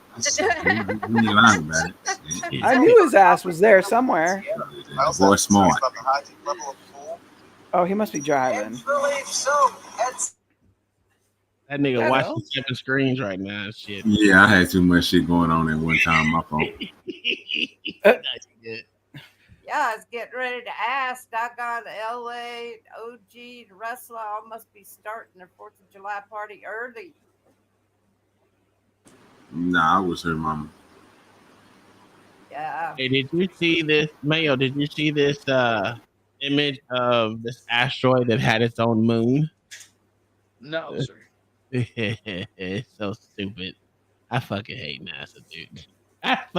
ain't lying about it. I knew his ass was there somewhere. Boy, smart. Oh, he must be driving. That nigga Hello? watching 7 screens right now. And shit. Yeah, I had too much shit going on at one time. My fault. Yeah, I was getting ready to ask. Doggone LA, OG, the wrestler all must be starting their 4th of July party early. Nah, I was her mama. Yeah. Hey, did you see this, Mayo? Did you see this image of this asteroid that had its own moon? No, sir. It's so stupid. I fucking hate NASA, dude.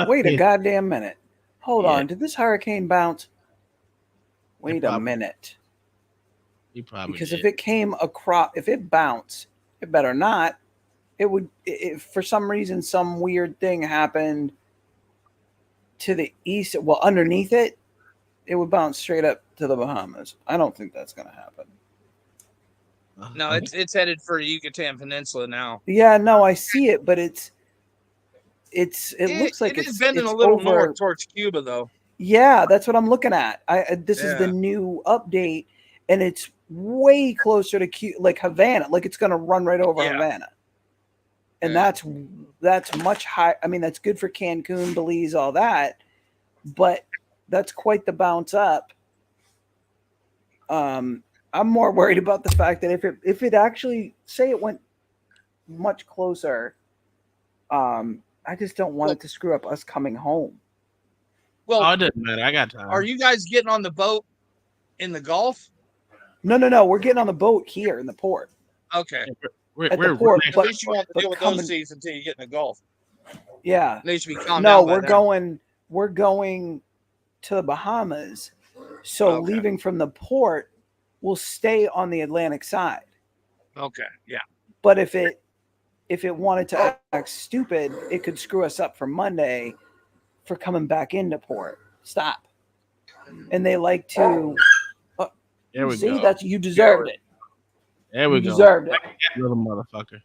Wait a goddamn minute. Hold Yeah. on. Did this hurricane bounce? Wait a probably- minute. He probably Because did. if it came across, if it bounced, it better not. It would, if for some reason, some weird thing happened to the east, well, underneath it, it would bounce straight up to the Bahamas. I don't think that's going to happen. No, it's headed for Yucatan Peninsula now. Yeah, no, I see it, but it looks like it is it's bending it's a little over. north towards Cuba, though. Yeah, that's what I'm looking at. This is the Yeah. new update, and it's way closer to like Havana. Like it's going to run right over Havana, and that's much high. I mean, that's good for Cancun, Belize, all that, but that's quite the bounce up. I'm more worried about the fact that if it actually say it went much closer, I just don't want it to screw up us coming home. Well, Oh, it doesn't matter. I got time. are you guys getting on the boat in the Gulf? No. We're getting on the boat here in the port. Okay. We're the port, At but- least you won't have to but deal with coming- those seas until you get in the Gulf. Yeah. They should be calmed No, down by then. we're going to the Bahamas. So Okay. leaving from the port, we'll stay on the Atlantic side. Okay. Yeah. But if it wanted to act stupid, it could screw us up for Monday for coming back into port. Stop. And they like to There we see go. that's you deserved it. There we You go. deserved it. Little motherfucker.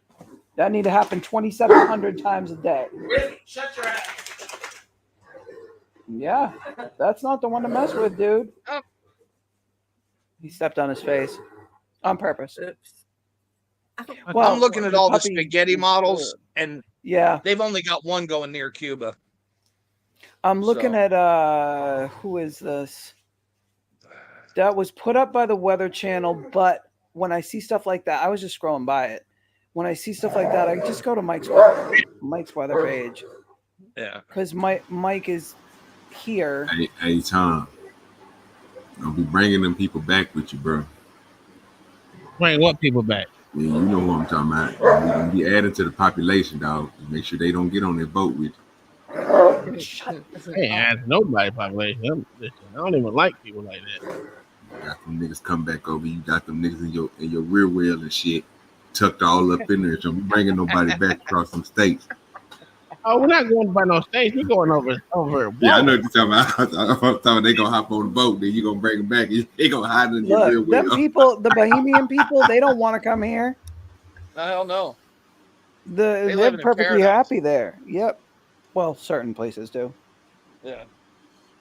That need to happen 2,700 times a day. Shut your ass. Yeah, that's not the one to mess with, dude. Oh. He stepped on his face on purpose. I'm looking at all the puppy- spaghetti models, and Yeah, they've only got one going near Cuba. I'm looking So- at who is this? That was put up by the Weather Channel, but when I see stuff like that, I was just scrolling by it. When I see stuff like that, I just go to Mike's weather page Yeah. because Mike is here. Hey, Tom. Don't be bringing them people back with you, bro. Bring what people back? Yeah, you know who I'm talking about. You're gonna be added to the population, dog. Make sure they don't get on their boat with you. I ain't ask nobody population. I don't even like people like that. Got them niggas come back over. You got them niggas in your rear wheel and shit, tucked all up in there. So don't be bringing nobody back across some states. Oh, we're not going by no states. We're going over. Yeah, I know what you're talking about. I'm talking they gonna hop on the boat, then you gonna bring them back. They gonna hide in your rear Look, wheel. them people, the Bohemian people, they don't want to come here. Hell no. They're live in a perfectly paradise. happy there. Yep. Well, certain places do. Yeah.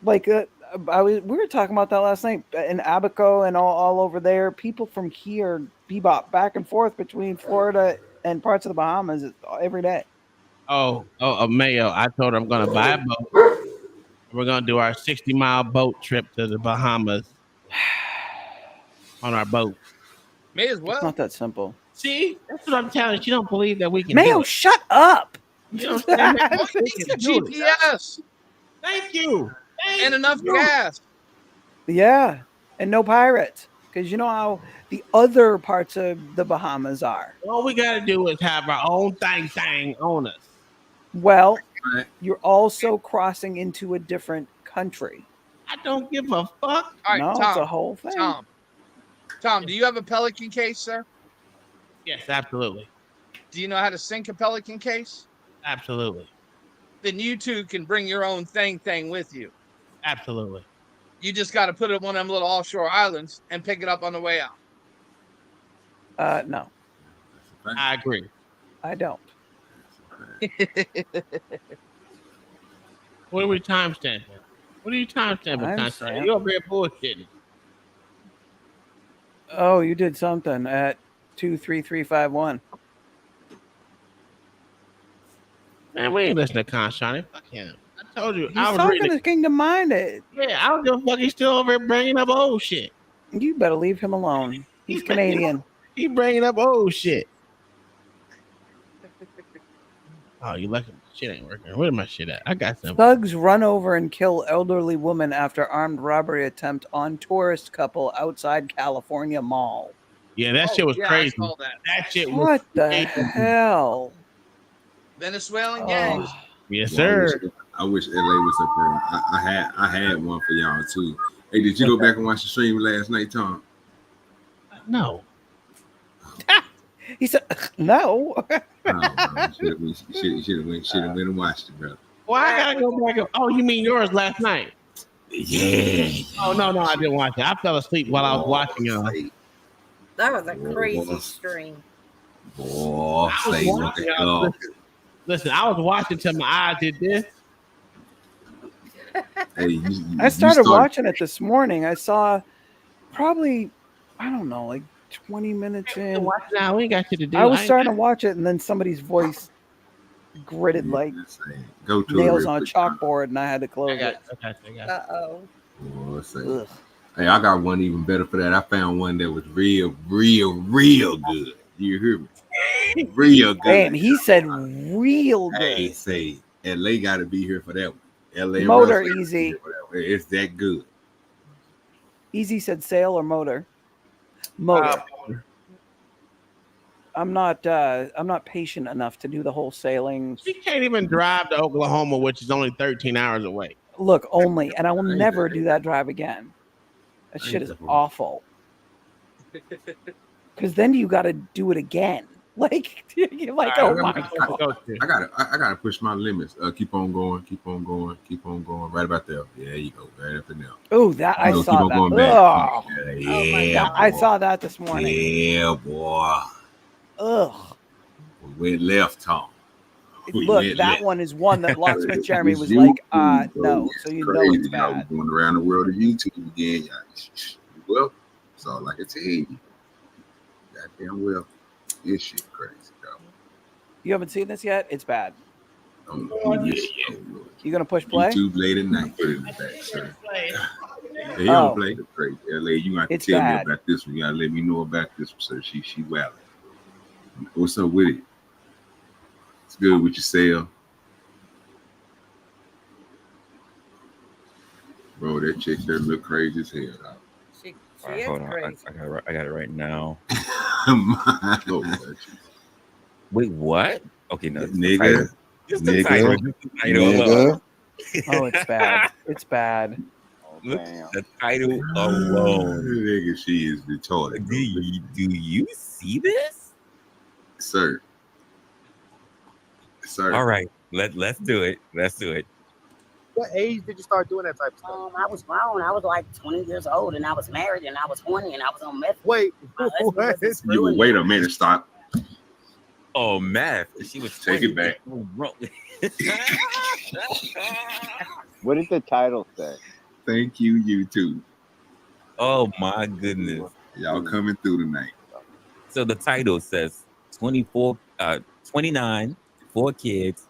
Like we were talking about that last night in Abaco and all over there. People from here bebop back and forth between Florida and parts of the Bahamas every day. Mayo. I told her I'm gonna buy a boat. We're gonna do our 60-mile boat trip to the Bahamas on our boat. May as well. It's not that simple. See, that's what I'm telling you. She don't believe that we can. Mayo, do it. shut up. You know what I'm saying? It's the GPS Thank you. and enough gas. Yeah, and no pirates, because you know how the other parts of the Bahamas are. All we gotta do is have our own thing on us. Well, you're also crossing into a different country. I don't give a fuck. All right, No, Tom, it's a whole thing. Tom, do you have a Pelican case, sir? Yes, absolutely. Do you know how to sink a Pelican case? Absolutely. Then you two can bring your own thing with you. Absolutely. You just got to put it on one of them little offshore islands and pick it up on the way out. No, I agree. I don't. What are we timestamping? What are you timestamping? Timestamp? You're over here bullshitting. Oh, you did something at 23351. Man, we ain't listening to Conshani. Fuck him. I told you. He's I was talking reading. to Kingdom Minded. Yeah, I don't give a fuck. He's still over here bringing up old shit. You better leave him alone. He's Canadian. He bringing up old shit. Oh, you lucky shit ain't working. Where's my shit at? I got some. Thugs run over and kill elderly woman after armed robbery attempt on tourist couple outside California mall. Yeah, that shit was crazy. I saw that. That shit was What the crazy. hell? Venezuelan gangs. Yes, Well, sir. I wish LA was up there. I had one for y'all too. Hey, did you go back and watch the stream last night, Tom? No. He said no. Should have went and watched it, bro. Well, I gotta go back. Oh, you mean yours last night? Yeah. Oh no, I didn't watch it. I fell asleep while I was watching y'all. That was a crazy stream. Boy, say what the hell. Listen, I was watching till my eyes did this. Hey, I started watching it this morning. I saw probably, I don't know, like 20 minutes in. Now we ain't got shit to do. I was starting to watch it, and then somebody's voice gritted like nails on a chalkboard, and I had to close it. Uh-oh. Oh, hey, I got one even better for that. I found one that was real good. You hear me? Real good. Damn, he said real good. Hey, say LA got to be here for that one. LA Motor Russell Easy. It's that good. Easy said sail or motor. Motor. I'm not patient enough to do the whole sailing. She can't even drive to Oklahoma, which is only 13 hours away. Look, only, and I will never do that drive again. That shit is awful. Because then you got to do it again. Like you're like, oh my god! I gotta push my limits. Keep on going. Right about there. There you go. Right up in there. Oh, that I saw keep on that. going back. Oh, yeah, I saw that this morning. Yeah, boy. Ugh. We went left, Tom. Look, that one is one that Locksmith Jeremy was like, no. So you know it's bad. Going around the world of YouTube again. Well, that's all I can tell you. Goddamn well. This shit crazy, bro. You haven't seen this yet? It's bad. You gonna push play? YouTube late at night. Put it in the back, sir. Hey, don't play the crazy. LA, you got to tell me about this one. You gotta let me know about this one, sir. She wild. What's up with it? It's good with your sale. Bro, that chick there look crazy as hell. She right, is hold on. crazy. I got it right now. Lord. Wait, what? Okay, no. Nigga. Oh, it's bad. It's bad. Look at the title alone. Nigga, she is retarded. Do you see this? Sir. All right, let's do it. Let's do it. What age did you start doing that type of stuff? I was grown. I was like 20 years old, and I was married, and I was 20, and I was on meth. Wait, wait a minute, stop. Oh, meth. She was 20. Take it back. What did the title say? Thank you, YouTube. Oh my goodness. Y'all coming through tonight. So the title says 29, 4 kids.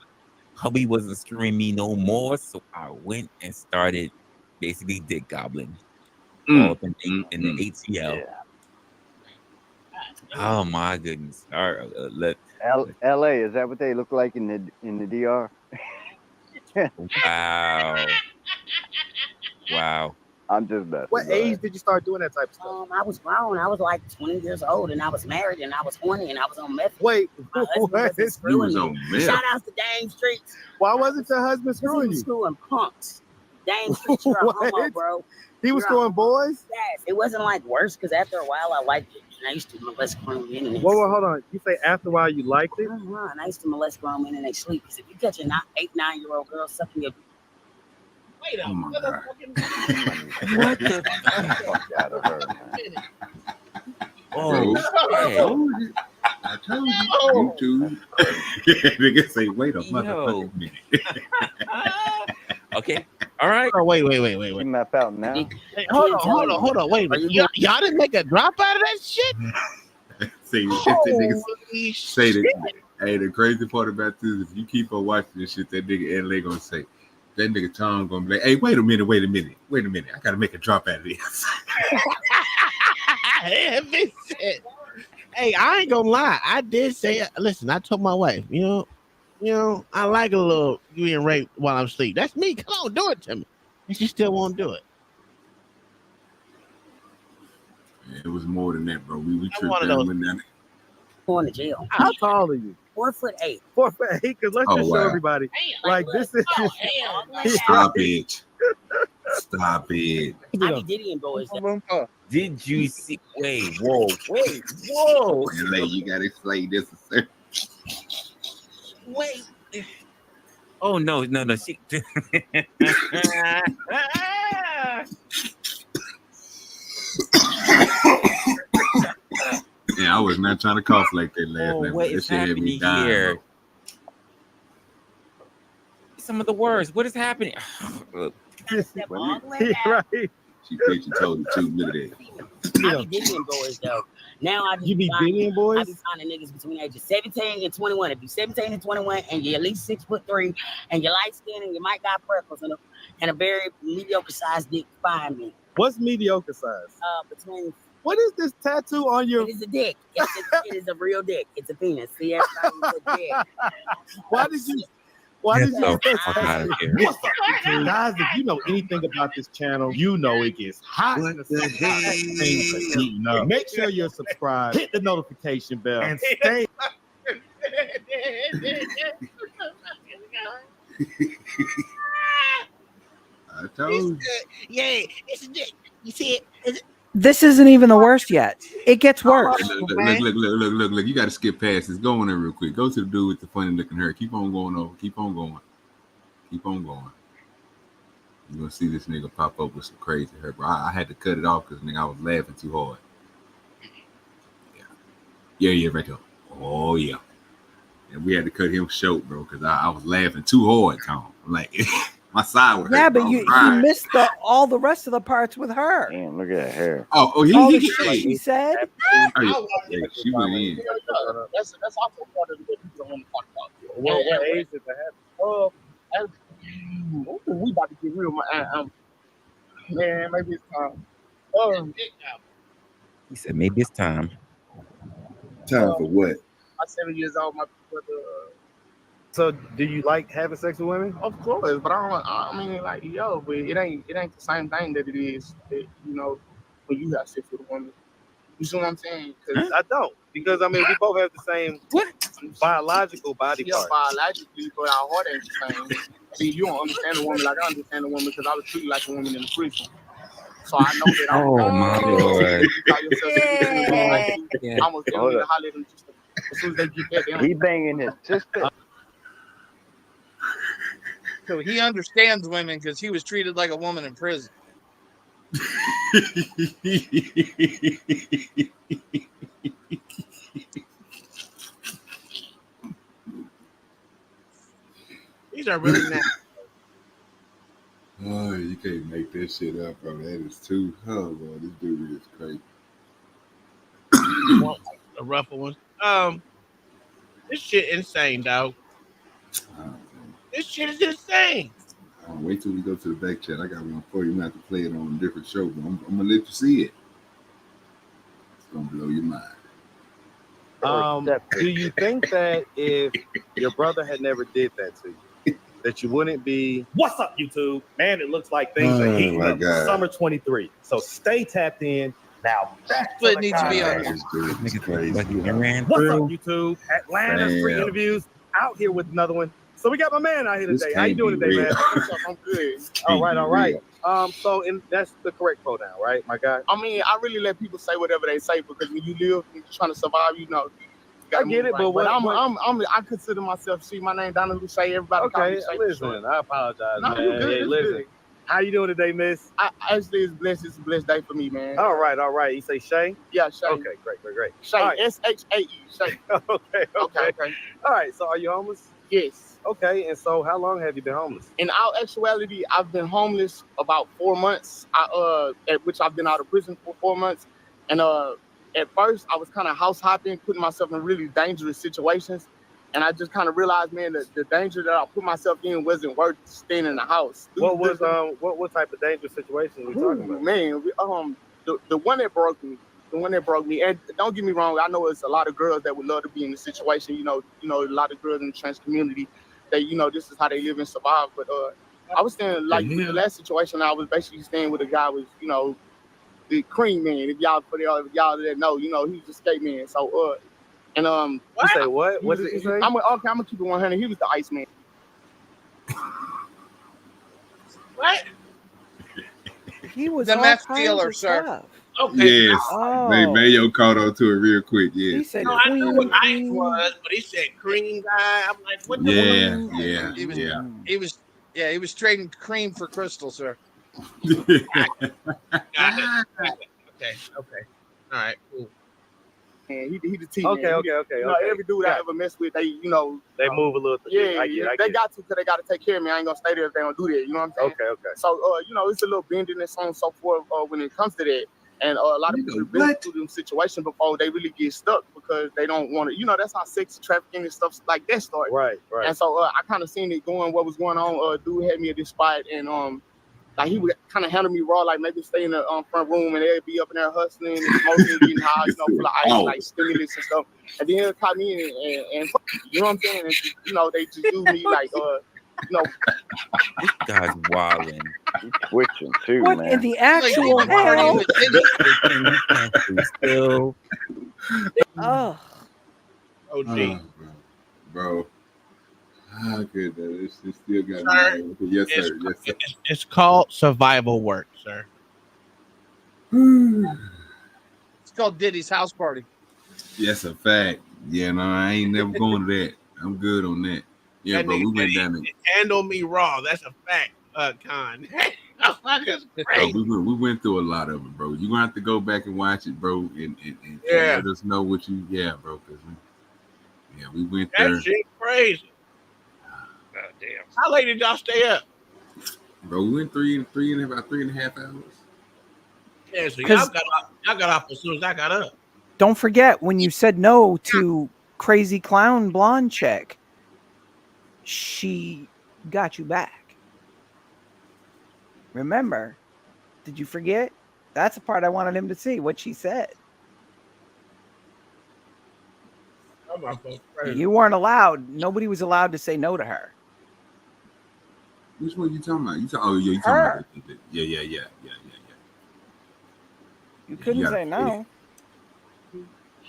Hubby wasn't screwing me no more, so I went and started basically dick gobbling. All up in the ATL. Yeah. Oh my goodness! All right, LA, is that what they look like in the DR? Wow. I'm just messing. What age did you start doing that type of stuff? I was grown. I was like 20 years old, and I was married, and I was 20, and I was on meth. Wait, you was on meth. Shout out to Dame Streets. Why wasn't your husband screwing you? you? Screwing punks. Dame Streets, you're a homo, bro. He was screwing boys? Yes. It wasn't like worse, because after a while, I liked it. And I used to molest grown men. And Whoa, hold on. You say after a while you liked it? And I used to molest grown men and they sleep. Because if you catch a 8-9-year-old girl sucking your... Wait a minute. What the fuck out of her, man? Oh, I told you. YouTube. Nigga say, wait a motherfucking minute. Okay. All right. Oh, wait. You map out now. Hey, hold on. Wait a minute. Y'all didn't make a drop out of that shit? See, Holy say shit. that. Hey, the crazy part about this is if you keep on watching this shit, that nigga LA gonna say, that nigga Tom gonna be like, hey, wait a minute. I gotta make a drop out of this. Hey, I ain't gonna lie. I did say, listen, I told my wife, you know, I like a little being raped while I'm asleep. That's me. Come on, do it to me. And she still won't do it. Yeah, it was more than that, bro. We tripped one of down those. when that. Going to jail. How tall are you? 4'8". 4'8". Because let's Oh, just show wow. everybody. Like this is. Stop it. Stop it. I be Diddy and boys. Did you see? Wait, whoa. LA, you gotta explain this, sir. Wait. Oh no. She. Yeah, I was not trying to cough like that last night. What But is that shit had me happening dying. here? Bro. Some of the words. What is happening? Right. She bitch and told him too. Look at that. I be Diddy and boys though. Now I just You be Diddy and boys? I be finding niggas between ages 17 and 21. If you 17 and 21 and you're at least 6'3" and you're light skinned and you might got freckles and a very mediocre sized dick, find me. What's mediocre size? Between. What is this tattoo on your? It is a dick. It is a real dick. It's a penis. See, everybody a dick. Why did you So fuck out of here. Guys, if you know anything about this channel, you know it gets hot. What the hell? Things are heating up. Make sure you're subscribed, hit the notification bell, and stay. I told you. Yeah, it's a dick. You see it? This isn't even the worst yet. It gets worse. Look. You got to skip past this. Go on there real quick. Go to the dude with the funny looking hair. Keep on going over. Keep on going. You're going to see this nigga pop up with some crazy hair, bro. I had to cut it off because, nigga, I was laughing too hard. Yeah, right there. Oh, yeah. And we had to cut him short, bro, because I was laughing too hard, Tom. Like, my side was Yeah, hurt, but bro. you missed all the rest of the parts with her. Damn, look at that hair. All the shit she said. She went in. That's also part of the people don't want to talk about. What age did that happen? We about to get real, man. Maybe it's time. He said maybe it's time. Time for what? I'm 7 years old. My brother. So, do you like having sex with women? Of course, but I mean, like, but it ain't the same thing that it is, that, when you have sex with a woman. You see what I'm saying? I don't, because I mean, we both have the same biological body Yeah, parts. biologically, but our heart ain't the same. See, you don't understand a woman like I understand a woman because I was treated like a woman in the prison. So I know that I'm. Oh my Lord. I almost get to holler at them just as soon as they get that. He banging his sister. So he understands women because he was treated like a woman in prison. These are really nasty. Oh, you can't make that shit up, bro. That is too. Oh, Lord, this dude is crazy. A rougher one. This shit insane, dog. This shit is insane. Wait till we go to the back chat. I got one for you. I'm gonna have to play it on a different show, but I'm gonna let you see it. It's gonna blow your mind. Do you think that if your brother had never did that to you, that you wouldn't be? What's up, YouTube? Man, it looks like things are heating my up. God. Summer 23. So stay tapped in. Now back to But the needs to be content. on. This dude is crazy. What's up, YouTube? Atlanta's free Damn. interviews out here with another one. So we got my man out here This today. How you can't doing be today, real. man? What's up? I'm good. All right. So that's the correct pronoun, right, my guy? I mean, I really let people say whatever they say because when you live and you're trying to survive, you gotta I get move it, right. but what? I consider myself. See, my name Donald Luce. Everybody call Okay, me Shay. listen. I apologize, No, man. you good. Hey, It's listen. good. How you doing today, miss? Actually, it's blessed. It's a blessed day for me, man. All right. You say Shay? Yeah, Shay. Okay, great. Shay. All right. SHAE. Shay. Okay. Okay. All right. So are you homeless? Yes. Okay, and so how long have you been homeless? In all actuality, I've been homeless about 4 months. At which I've been out of prison for 4 months, and at first I was kind of house hopping, putting myself in really dangerous situations, and I just kind of realized, man, that the danger that I put myself in wasn't worth staying in the house. What was what type of dangerous situation we talking about? Man, the one that broke me. The one that broke me, and don't get me wrong, I know it's a lot of girls that would love to be in this situation. You know, a lot of girls in the trans community, that this is how they live and survive. But I was staying the last situation. I was basically staying with a guy was the cream man. If y'all that know, he was a skate man. So and you say what? What did you say? I'm gonna keep it 100. He was the ice man. What? He was the all meth kinds dealer, of sir. stuff. Okay. Yes. Mayo caught on to it real quick. Yeah. He said, No, I knew what ice was, but he said cream guy. I'm like, what the fuck? He was trading cream for crystal, sir. Got it. Okay. All right. Cool. And he the team. Okay. Every dude I ever messed with, they they move a little. They got to, because they got to take care of me. I ain't gonna stay there if they don't do that. You know what I'm saying? Okay. So it's a little bending and so on and so forth when it comes to that. And a lot of people have been through them situations before they really get stuck because they don't want to. That's how sex trafficking and stuff like that started. Right. And so I kind of seen it what was going on. Dude had me at this spot, and like he would kind of handle me raw, like maybe stay in the front room and they'd be up in there hustling and smoking, getting high, full of ice, like stimulus and stuff. And then he'll call me and you know what I'm saying? And, they just do me like, This guy's wilding. He's twitching too, What man. in the actual hell? Still. Oh. OG. Bro. Oh, good. It's still got Sir, me. Yes, sir. Yes, sir. It's called survival work, sir. It's called Diddy's house party. Yes, a fact. Yeah, no, I ain't never going to that. I'm good on that. Yeah, That bro, we nigga went said down there. he handle me raw. That's a fact, Con. That's Bro, crazy. we went through a lot of it, bro. You're gonna have to go back and watch it, bro, and Yeah. let us know what you bro, because we went there. That shit crazy. God damn. How late did y'all stay up? Bro, we went about 3.5 hours. Yeah, so y'all got off as soon as I got up. Don't forget when you said no to Crazy Clown Blonde Chick, she got you back. Remember? Did you forget? That's the part I wanted him to see, what she said. You weren't allowed. Nobody was allowed to say no to her. Which one you talking about? You talking Her. about yeah. You couldn't say no.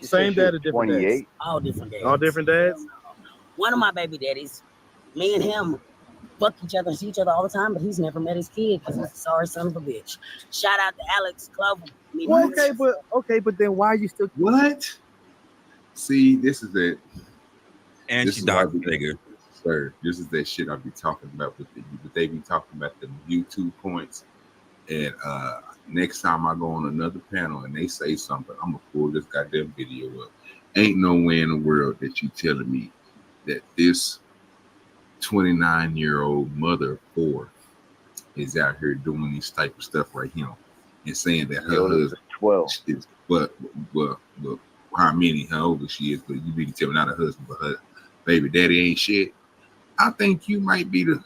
Same dad or different 28. dads? All different dads. All different dads? One of my baby daddies, me and him fuck each other and see each other all the time, but he's never met his kid because he's a sorry son of a bitch. Shout out to Alex Clover. Okay, but then why are you still what? See, this is it. And this she is dark why we- figure. Sir, this is that shit I be talking about but they be talking about the YouTube points. And next time I go on another panel and they say something, I'm gonna pull this goddamn video up. Ain't no way in the world that you telling me that this 29-year-old mother of 4 is out here doing this type of stuff right here and saying that her husband 12 is well, how many, how old she is, but you need to tell me not her husband, but her baby daddy ain't shit. I think you might be the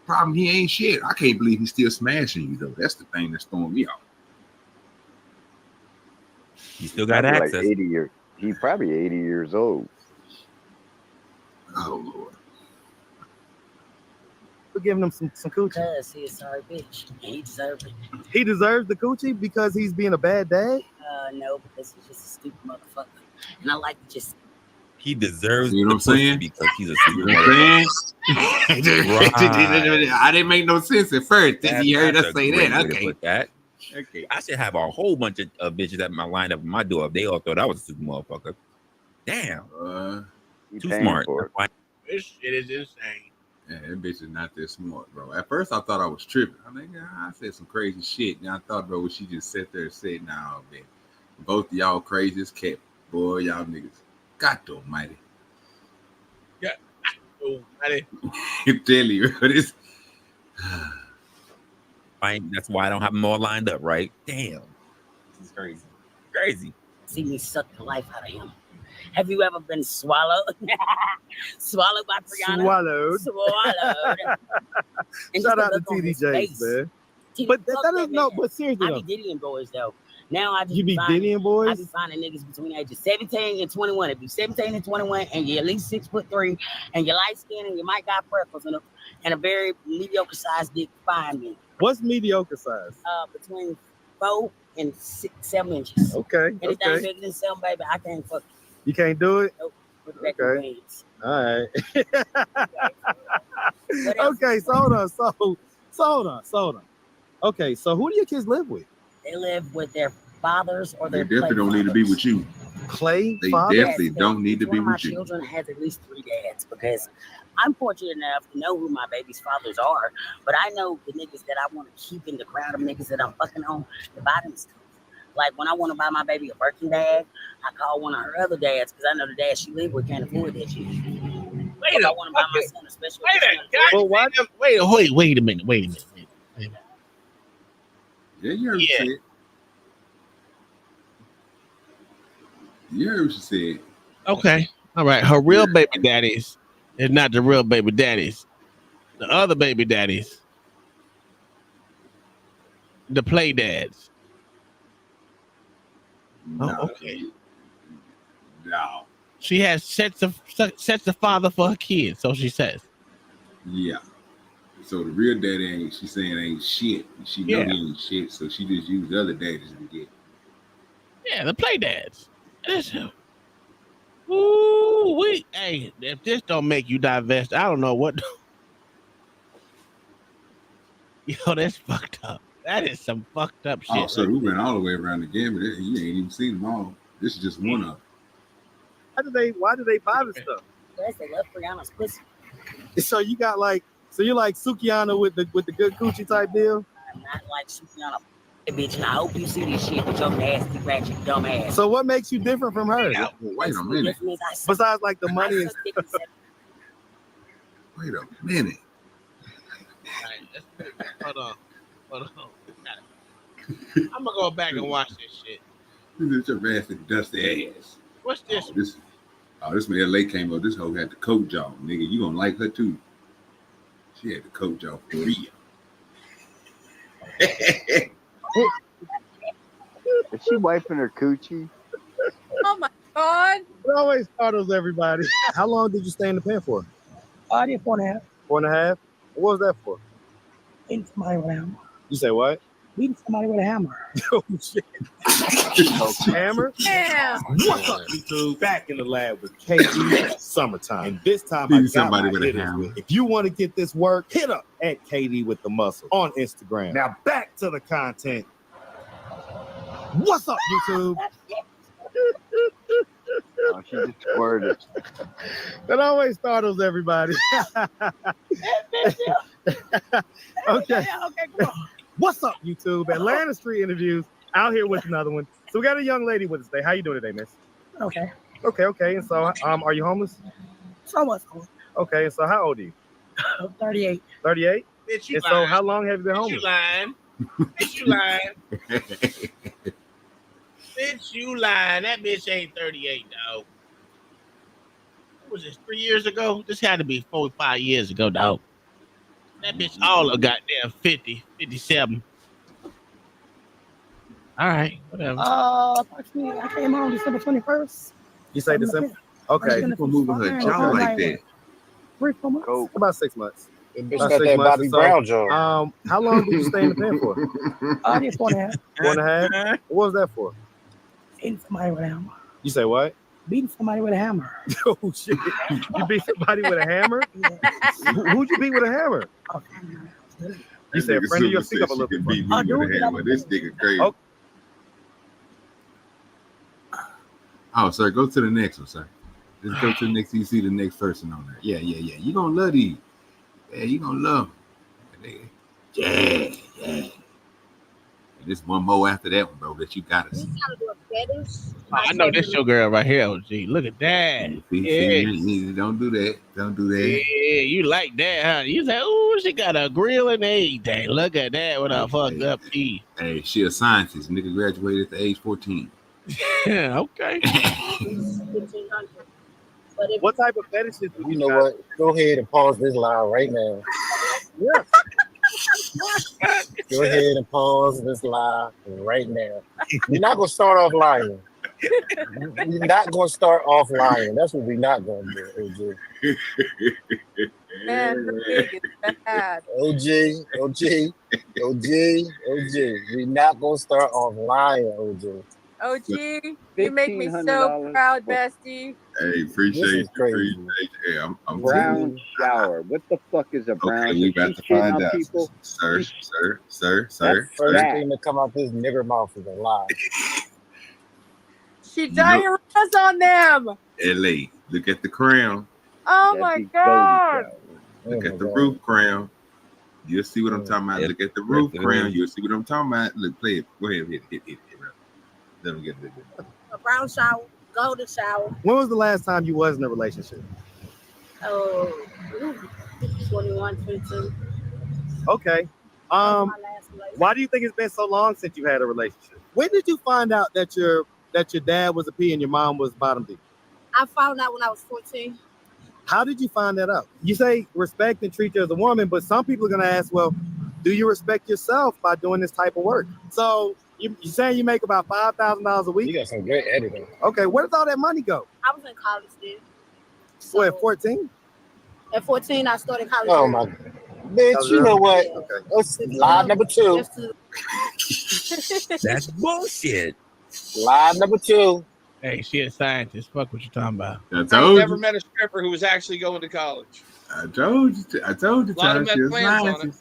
problem. He ain't shit. I can't believe he's still smashing you though. That's the thing that's throwing me off. You still got Probably access. Like 80 years. He's probably 80 years old. Oh Lord. We're giving him some coochie. Because he's a sorry bitch. And he deserves it. He deserves the coochie because he's being a bad dad? No, because he's just a stupid motherfucker. And I like to just. He deserves You know what I'm pussy saying? because he's a You stupid know what I'm motherfucker. saying? I didn't make no sense at first. That's You heard a us say great that. way to Okay. put that. Okay. I should have a whole bunch of bitches at my lineup at my door. They all thought I was a stupid motherfucker. Damn. Too smart. This shit is insane. Yeah, that bitch is not that smart, bro. At first, I thought I was tripping. I think I said some crazy shit. And I thought, bro, she just sat there and said, "Nah, man, both of y'all crazy as cat, boy. Y'all niggas, God Almighty." Yeah. YouTube, buddy. I'm telling you, this. That's why I don't have them all lined up, right? Damn. This is crazy. Crazy. See me suck the life out of him. Have you ever been swallowed? Swallowed by Brianna? Swallowed. And Shout just out to look on his TD face. Jakes, man. TD, But fuck that is no. man. But seriously, I though, be Diddying boys though. Now I just you be finding- Diddying I boys. be finding niggas between ages 17 and 21. If you 17 and 21 and you're at least 6'3" and you're light skinned and you might got freckles and a very mediocre sized dick, find me. What's mediocre size? Between 4 and 7 inches. Okay. Anything Okay. bigger than 7, baby, I can't fuck You can't do it. Nope. Put it back in Okay. the veins. All right. Okay. So hold on. So hold on. Okay. So who do your kids live with? They live with their fathers or They their definitely don't need to be with you. Clay They fathers? definitely don't need to Each be one of my with you. children has at least 3 dads because I'm fortunate enough to know who my baby's fathers are, but I know the niggas that I want to keep in the crowd of niggas that I'm fucking on to buy them stuff. Like when I want to buy my baby a Birkin bag, I call one of her other dads because I know the dad she live with can't afford that shit. If I want to buy my son a special Wait a minute. Yeah, you heard what she said. You heard what she said. Okay. All right. Her real baby daddies is not the real baby daddies. The other baby daddies. The play dads. No. Oh, okay. No. She has sets of father for her kids, so she says. Yeah. So the real daddy ain't, she's saying ain't shit. She know he ain't shit, so she just used the other daddies to get. Yeah, the play dads. That's him. Ooh, hey, if this don't make you divest, I don't know what. Yo, that's fucked up. That is some fucked up shit. Oh, so we went all the way around the game, but you ain't even seen them all. This is just one of them. Why do they buy this stuff? Yes, they love Brianna's pussy. So you got like, so you like Sukiana with the good coochie type deal? I'm not like Sukiana, bitch, and I hope you see this shit with your nasty, ratchet, dumb ass. So what makes you different from her? Well, wait a minute. Besides like the money and Wait a minute. Hold on. I'm gonna go back and watch this shit. This is your nasty, dusty ass. What's this? This man LA came up. This hoe had the coat jaw, nigga. You gonna like her too? She had the coat jaw for real. Is she wiping her coochie? Oh my God. It always startles everybody. How long did you stay in the pen for? I did 4.5. 4.5? What was that for? Beating somebody with a hammer. You say what? Beating somebody with a hammer. Oh shit. Hammer? Yeah. What's up, YouTube? Back in the lab with KD Summertime. And this time Beating I got somebody my with a hitters hammer. with. If you want to get this work, hit up at KD with the muscle on Instagram. Now back to the content. What's up, YouTube? Oh, she just squirted. That always startles everybody. Okay. What's up, YouTube? Atlanta Street Interviews out here with another one. So we got a young lady with us today. How you doing today, miss? Okay. Okay. And so, are you homeless? Somewhat. Okay. And so, how old are you? 38. 38. Bitch, you And lying. so, how long have you been homeless? Bitch, you lying. Bitch, you lying. That bitch ain't 38, dog. What was this, 3 years ago? This had to be 4 or 5 years ago, dog. That bitch all of goddamn 50, 57. All right, whatever. Approximately, I came home December 21st. You say December? Okay. People moving her jaw like that. 3-4 months. Cool. About 6 months. Bitch About got 6 that months Bobby or so. Brown jaw. How long did you stay in the pen for? I did 4.5. 4.5. What was that for? Beating somebody with a hammer. You say what? Beating somebody with a hammer. Oh shit! You beat somebody with a hammer? Who'd you beat with a hammer? You said a friend of yours. Speak up a little bit. Beat me with a hammer. This nigga crazy. Oh, sir, go to the next one, sir. Just go to the next. You see the next person on there. Yeah. You gonna love these. Yeah, you gonna love them. Yeah. And There's one more after that one, bro, that you gotta We see. gotta do a fetish. I know this your girl right here, OG. Look at that. See, don't do that. Don't do that. Yeah, you like that, huh? You say, oh, she got a grill and everything. Look at that with a fucked up teeth. Hey, she a scientist. Nigga graduated at the age 14. Yeah, okay. 1,500. But if What type of fetishes? You know what? Go ahead and pause this live right now. Yeah. Go ahead and pause this live right now. You're not gonna start off lying. You're not gonna start off lying. That's what we're not gonna do, OG. Man, the pig is bad. OG. We're not gonna start off lying, OG. OG, you make me so proud, bestie. Hey, appreciate you. Hey, I'm brown shower. What the fuck is a brown? Okay, we about to find out, sir. First thing to come out this nigger mouth is a lie. She diarrhea's on them. LA, look at the crown. Oh my god. Look at the roof crown. You'll see what I'm talking about. Look at the roof crown. You'll see what I'm talking about. Look, play it. Go ahead, hit. Let me get it. a brown shower, golden shower. When was the last time you was in a relationship? Oh, 21, 22. Okay. Why do you think it's been so long since you had a relationship? When did you find out that your dad was a P and your mom was bottom D? I found out when I was 14. How did you find that out? You say respect and treat you as a woman, but some people are gonna ask, well, do you respect yourself by doing this type of work? So you saying you make about $5,000 a week? You got some great editing. Okay, where does all that money go? I was in college then. So at 14? At 14, I started college. Oh my God. Bitch, you know what? Okay. Lie number 2. That's bullshit. Lie number 2. Hey, she a scientist. Fuck what you talking about. I never met a stripper who was actually going to college. I told you. A lot of them had plans on it.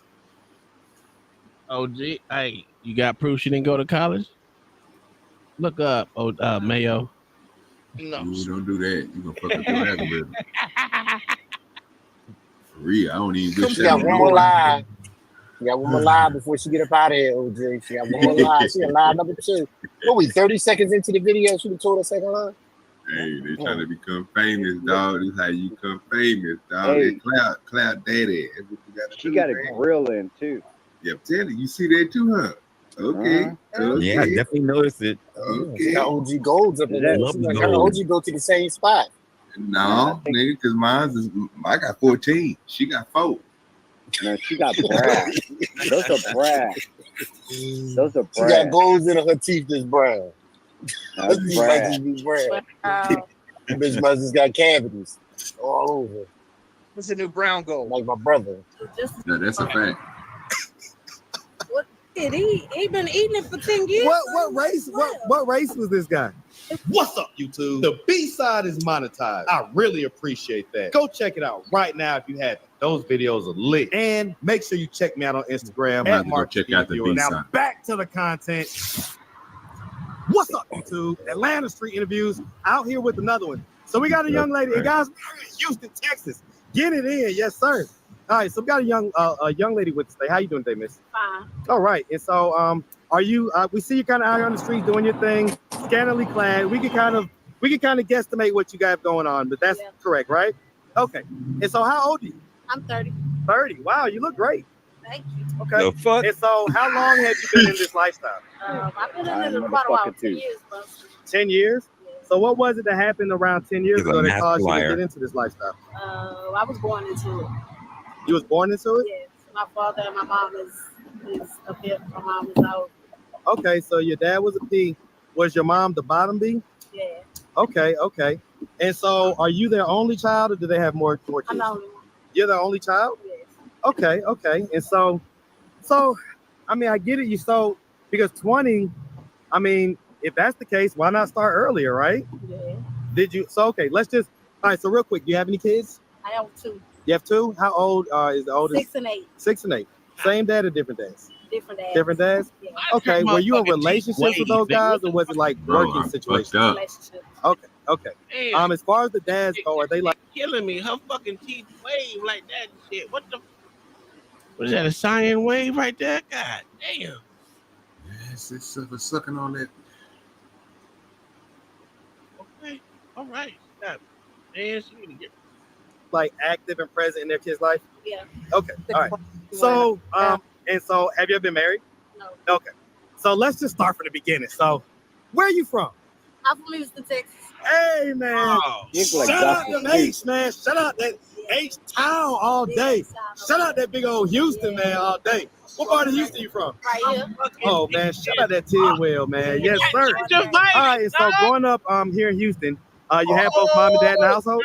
OG, hey, you got proof she didn't go to college? Look up, Mayo. No. Ooh, don't do that. You gonna fuck up your algorithm. For real, I don't even wish She got one more lie. She got one more lie before she get up out of here, OG. She got one more lie. She got lie number 2. What we 30 seconds into the video? She told her second line. Hey, they trying to become famous, dog. This is how you become famous, dog. Hey. They cloud daddy. That's what you gotta She do, got a man. grill in too. Yeah, I'm telling you, you see that too, huh? Okay. Okay. Yeah, I definitely noticed it. Okay. Got OG Golds up in there. Love She like, the her gold. OG go to the same spot. No, nigga, because I got 14. She got 4. No, she got brass. Those are brass. Those are She brass. got golds in her teeth that's brown. That's These brass. must be brown. Wow. Bitch must just got cavities all over. What's the new brown gold? Like my brother. No, that's a fact. What did he been eating it for 10 years? What race was this guy? What's up, YouTube? The B-side is monetized. I really appreciate that. Go check it out right now if you haven't. Those videos are lit. And make sure you check me out on Instagram I'm at about to go Mark check out the Viewer. Now B-side. back to the content. What's up, YouTube? Atlanta Street Interviews out here with another one. So we got a young lady, and guys, we're in Houston, Texas. Get it in, yes, sir. All right, so we got a young lady with us today. How you doing today, miss? Fine. All right, and so are you? We see you kind of out on the street doing your thing, scantily clad. We can kind of guesstimate what you got going on, but that's correct, right? Okay. And so, how old are you? I'm 30. 30. Wow, you look great. Thank you. Okay. The fuck? And so, how long have you been in this lifestyle? I've been in it for quite a while. 10 years, bro. 10 years. So, what was it that happened around 10 years He's a ago that master caused you to liar. get into this lifestyle? I was born into it. You was born into it? Yes. My father and my mom is a bit. My mom is out. Okay, so your dad was a P. Was your mom the bottom B? Yeah. Okay. And so, are you their only child, or do they have more kids? I'm the only one. You're the only child? Yes. Okay. And so, I mean, I get it. Because 20, I mean, if that's the case, why not start earlier, right? Yeah. Did you? So, okay, all right, so real quick, do you have any kids? I have 2. You have 2? How old is the oldest? 6 and 8. 6 and 8. Same dad or different dads? Different dads. Different dads? Yeah. Okay, were you in relationships with those guys, or was it like working situations? Relationship. Okay. Damn. As far as the dads go, are they like Killing me. Her fucking teeth wave like that and shit. What is that, a cyan wave right there? God damn. It's sucking on that. Okay. All right. Yeah. Man, she need to get Like active and present in their kids' life? Yeah. Okay. All right. So, and so have you ever been married? No. Okay. So let's just start from the beginning. So, where are you from? I'm from Houston, Texas. Hey, man. Shout out to H, man. Shout out that H-Town all day. Shout out that big old Houston, man, all day. What part of Houston you from? Right here. Oh, man. Shout out that Tidwell, man. Yes, sir. All right. So growing up here in Houston, you had both mom and dad in the household?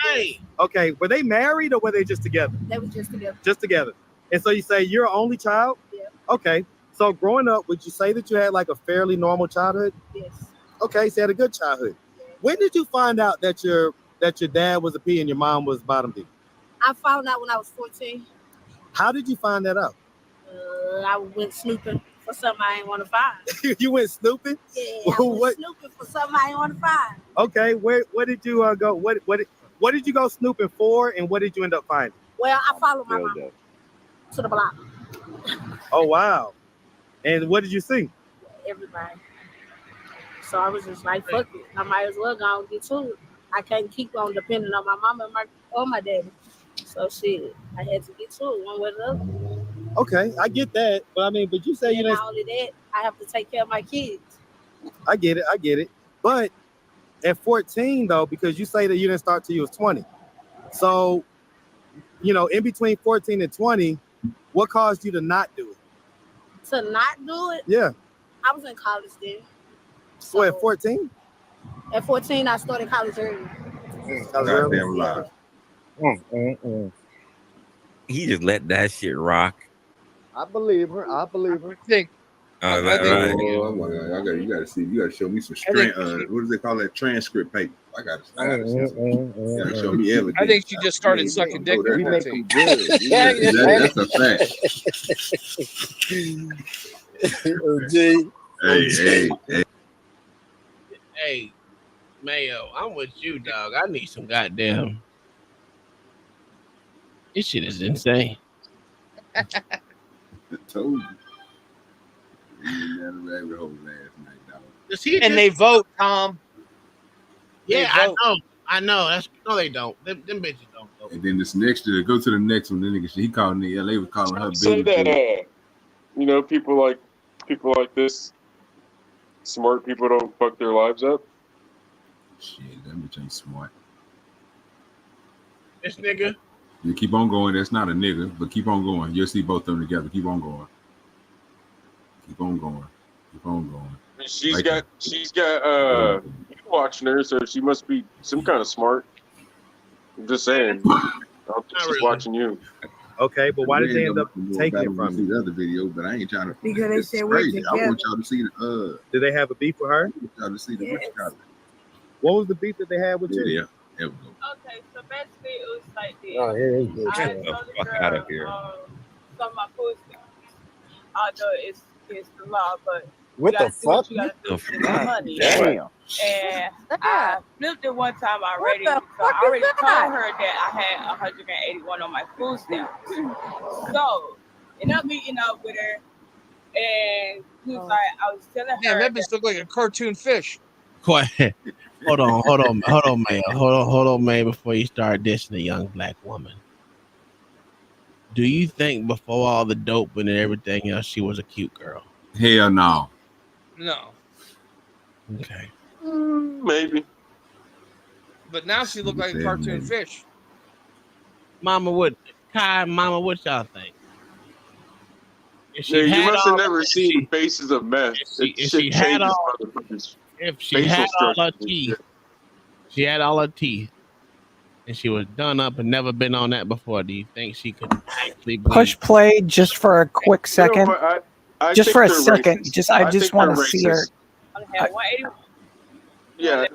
Okay. Were they married or were they just together? They were just together. Just together. And so you say you're an only child? Yeah. Okay. So growing up, would you say that you had like a fairly normal childhood? Yes. Okay, so you had a good childhood. Yes. When did you find out that your dad was a P and your mom was bottom D? I found out when I was 14. How did you find that out? I went snooping for something I didn't want to find. You went snooping? Yeah, I went snooping for something I didn't want to find. Okay, where did you go? What did you go snooping for, and what did you end up finding? Well, I followed my mom to the block. Oh wow! And what did you see? Everybody. So I was just like, fuck it. I might as well go and get to it. I can't keep on depending on my mama or my daddy. So shit, I had to get to it one way or the other. Okay, I get that, but you say you didn't. Not only that, I have to take care of my kids. I get it. But at 14 though, because you say that you didn't start till you was 20. So, in between 14 and 20, what caused you to not do it? To not do it? Yeah. I was in college then. So at 14? At 14, I started college early. Goddamn lie. He just let that shit rock. I believe her. I Oh, think. right. Oh my God! You gotta show me some strength. What do they call that? Transcript paper. I gotta show me evidence. I think she just started sucking dick. We make them good. That's a fact. Hey. Hey, Mayo, I'm with you, dog. I need some goddamn. This shit is insane. I told you. Rabbit hole last night, dog. And they vote, Tom. Yeah, I know. No, they don't. Them bitches don't vote. And then this next year, go to the next one. Then he called me. LA was calling her Say baby. that people like this, smart people don't fuck their lives up. Shit, that bitch ain't smart. This nigga. You keep on going. That's not a nigga, but keep on going. You'll see both of them together. Keep on going. Keep on going. She's got you watching her, so she must be some kind of smart. I'm just saying. She's watching you. Okay, but why did they end up taking it from you? The other video, but I ain't trying to. Because they said we're crazy. together. I want y'all to see the. Did they have a beef with her? I want y'all to see the witch collar. What was the beef that they had with you? Yeah, there we go. Okay, so basically it was like this. Oh, here he goes. I Get the told the fuck girl, out of here. some of my pussy. Although it's the law, but What the fuck? you gotta do with the money. Damn. And I flipped it one time already. What the So fuck I already is told that? her that I had 181 on my food stamps. So, and I'm meeting up with her, and she was like, I was telling Damn, her. that bitch looked like a cartoon fish. Quiet. Hold on, man. Hold on, man. Before you start dissing a young black woman, do you think before all the dope and everything else, she was a cute girl? Hell no. No. Okay. Maybe. But now she looked like a cartoon fish. Mama, what y'all think? Yeah, you must have never seen faces of meth. If she had all her teeth, she had all her teeth, and she was done up and never been on that before, do you think she could actually Push play just for a quick second. Just for a second. I just want to see her. Yeah,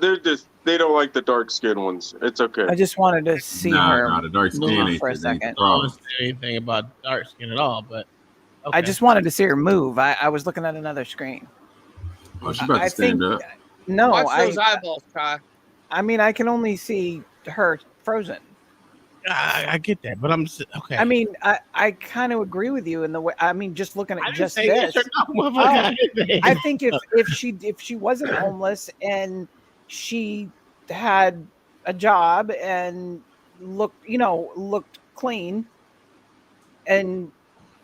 they don't like the dark skinned ones. It's okay. I just wanted to see her the dark skin move ain't for a ain't second. I don't say anything about dark skin at all, but okay. I just wanted to see her move. I was looking at another screen. Oh, she's about to stand up. No, Watch those eyeballs, Kai. I mean, I can only see her frozen. I get that, but okay. I mean, I kind of agree with you in the way. I mean, just looking at just say this, yes or no, motherfucker. I think if she wasn't homeless and she had a job and looked clean, and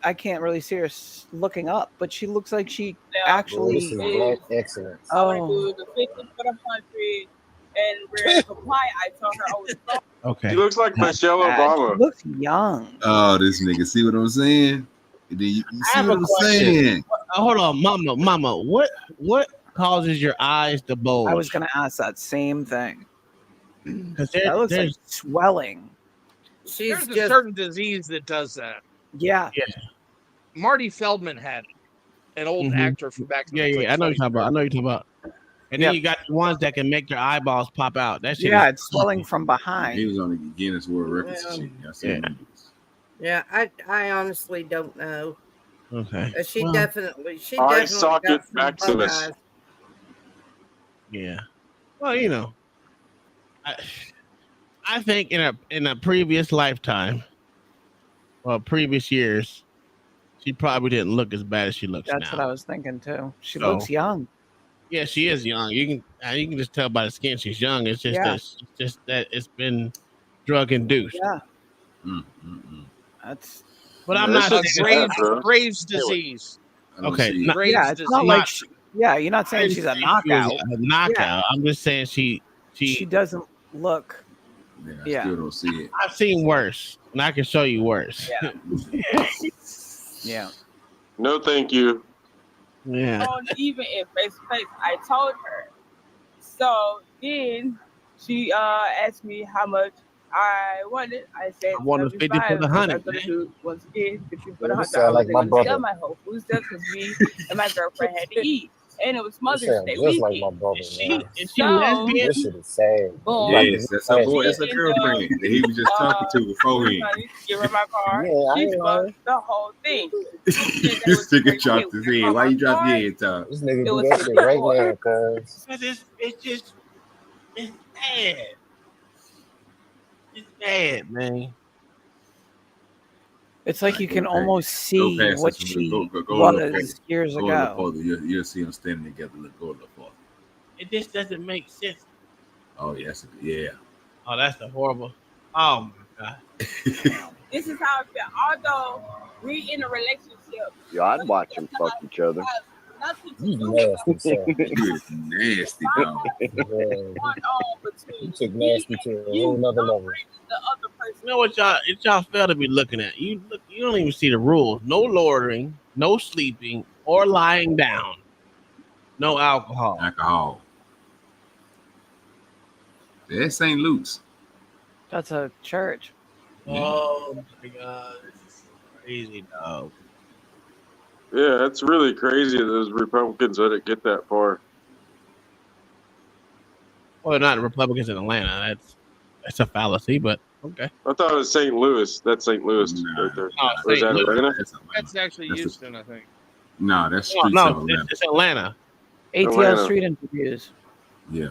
I can't really see her looking up, but she looks like she actually. This is black excellence. I want to do the 50 for the 100, and we're supply. I told her I was wrong. Okay. He looks like Michelle Obama. Looks young. Oh, this nigga. See what I'm saying? And then you see what I'm saying? Hold on, mama. What causes your eyes to bulge? I was going to ask that same thing. Because that looks like swelling. There's a certain disease that does that. Yeah. Marty Feldman had it, an old actor from back in the Yeah. I know you're talking about. And then you got the ones that can make your eyeballs pop out. That shit it's swelling from behind. He was on the Guinness World Records shit. I said movies. Yeah, I honestly don't know. Okay. She Eye definitely got socket some bug maximus. eyes. Yeah. Well, I think in a previous lifetime, or previous years, she probably didn't look as bad as she looks now. That's what I was thinking too. She So- looks young. Yeah, she is young. You can just tell by the skin she's young. It's just that it's been drug induced. Yeah. That's. But I'm not Graves disease. Okay. It's not like you're not saying she's a knockout. A knockout. Yeah. I'm just saying she doesn't look. I still don't see it. I've seen worse, and I can show you worse. Yeah. No, thank you. Yeah. Even in face to face, I told her. So then she asked me how much I wanted. I said I wanted 50 for the 100. Once again, 50 for the 100. sound like my brother. Sell my whole food stuff because me and my girlfriend had to eat, and it was Mother's Day Just weekend. like my brother. Is she So- lesbian? This shit is sad. Boom. Yes, that's her boy. That's her girlfriend that he was just talking to beforehand. Give her my card. Yeah, I She ain't fucked the whole thing. This nigga dropped his head. Why you drop your head, Tom? This nigga do that shit right now, cuz. It's bad. It's bad, man. It's like you can Okay. almost see Go past what this. she Go a little was further. years Go a little ago. further. You'll see them standing together. Look, go a little farther. It just doesn't make sense. Oh, yes. Yeah. Oh, that's the horrible. Oh my god. This is how I feel. Although we in a relationship, Yo, I'd watch them fuck each other. nothing to You do nasty, son. You is nasty, dog. going on between You took nasty to a whole nother level. the other person. You know what y'all fail to be looking at? You don't even see the rules. No loitering, no sleeping, or lying down. No alcohol. Alcohol. That's St. Luke's. That's a church. Oh my god, this is crazy, dog. Yeah, it's really crazy that those Republicans let it get that far. Well, they're not Republicans in Atlanta. That's a fallacy, but okay. I thought it was St. Louis. That's St. Louis right there. No, Or is St. that Louis. Atlanta? That's actually That's a- Houston, I think. No, that's streets No, of Atlanta. it's Atlanta. ATL Atlanta. Street interviews. Yeah.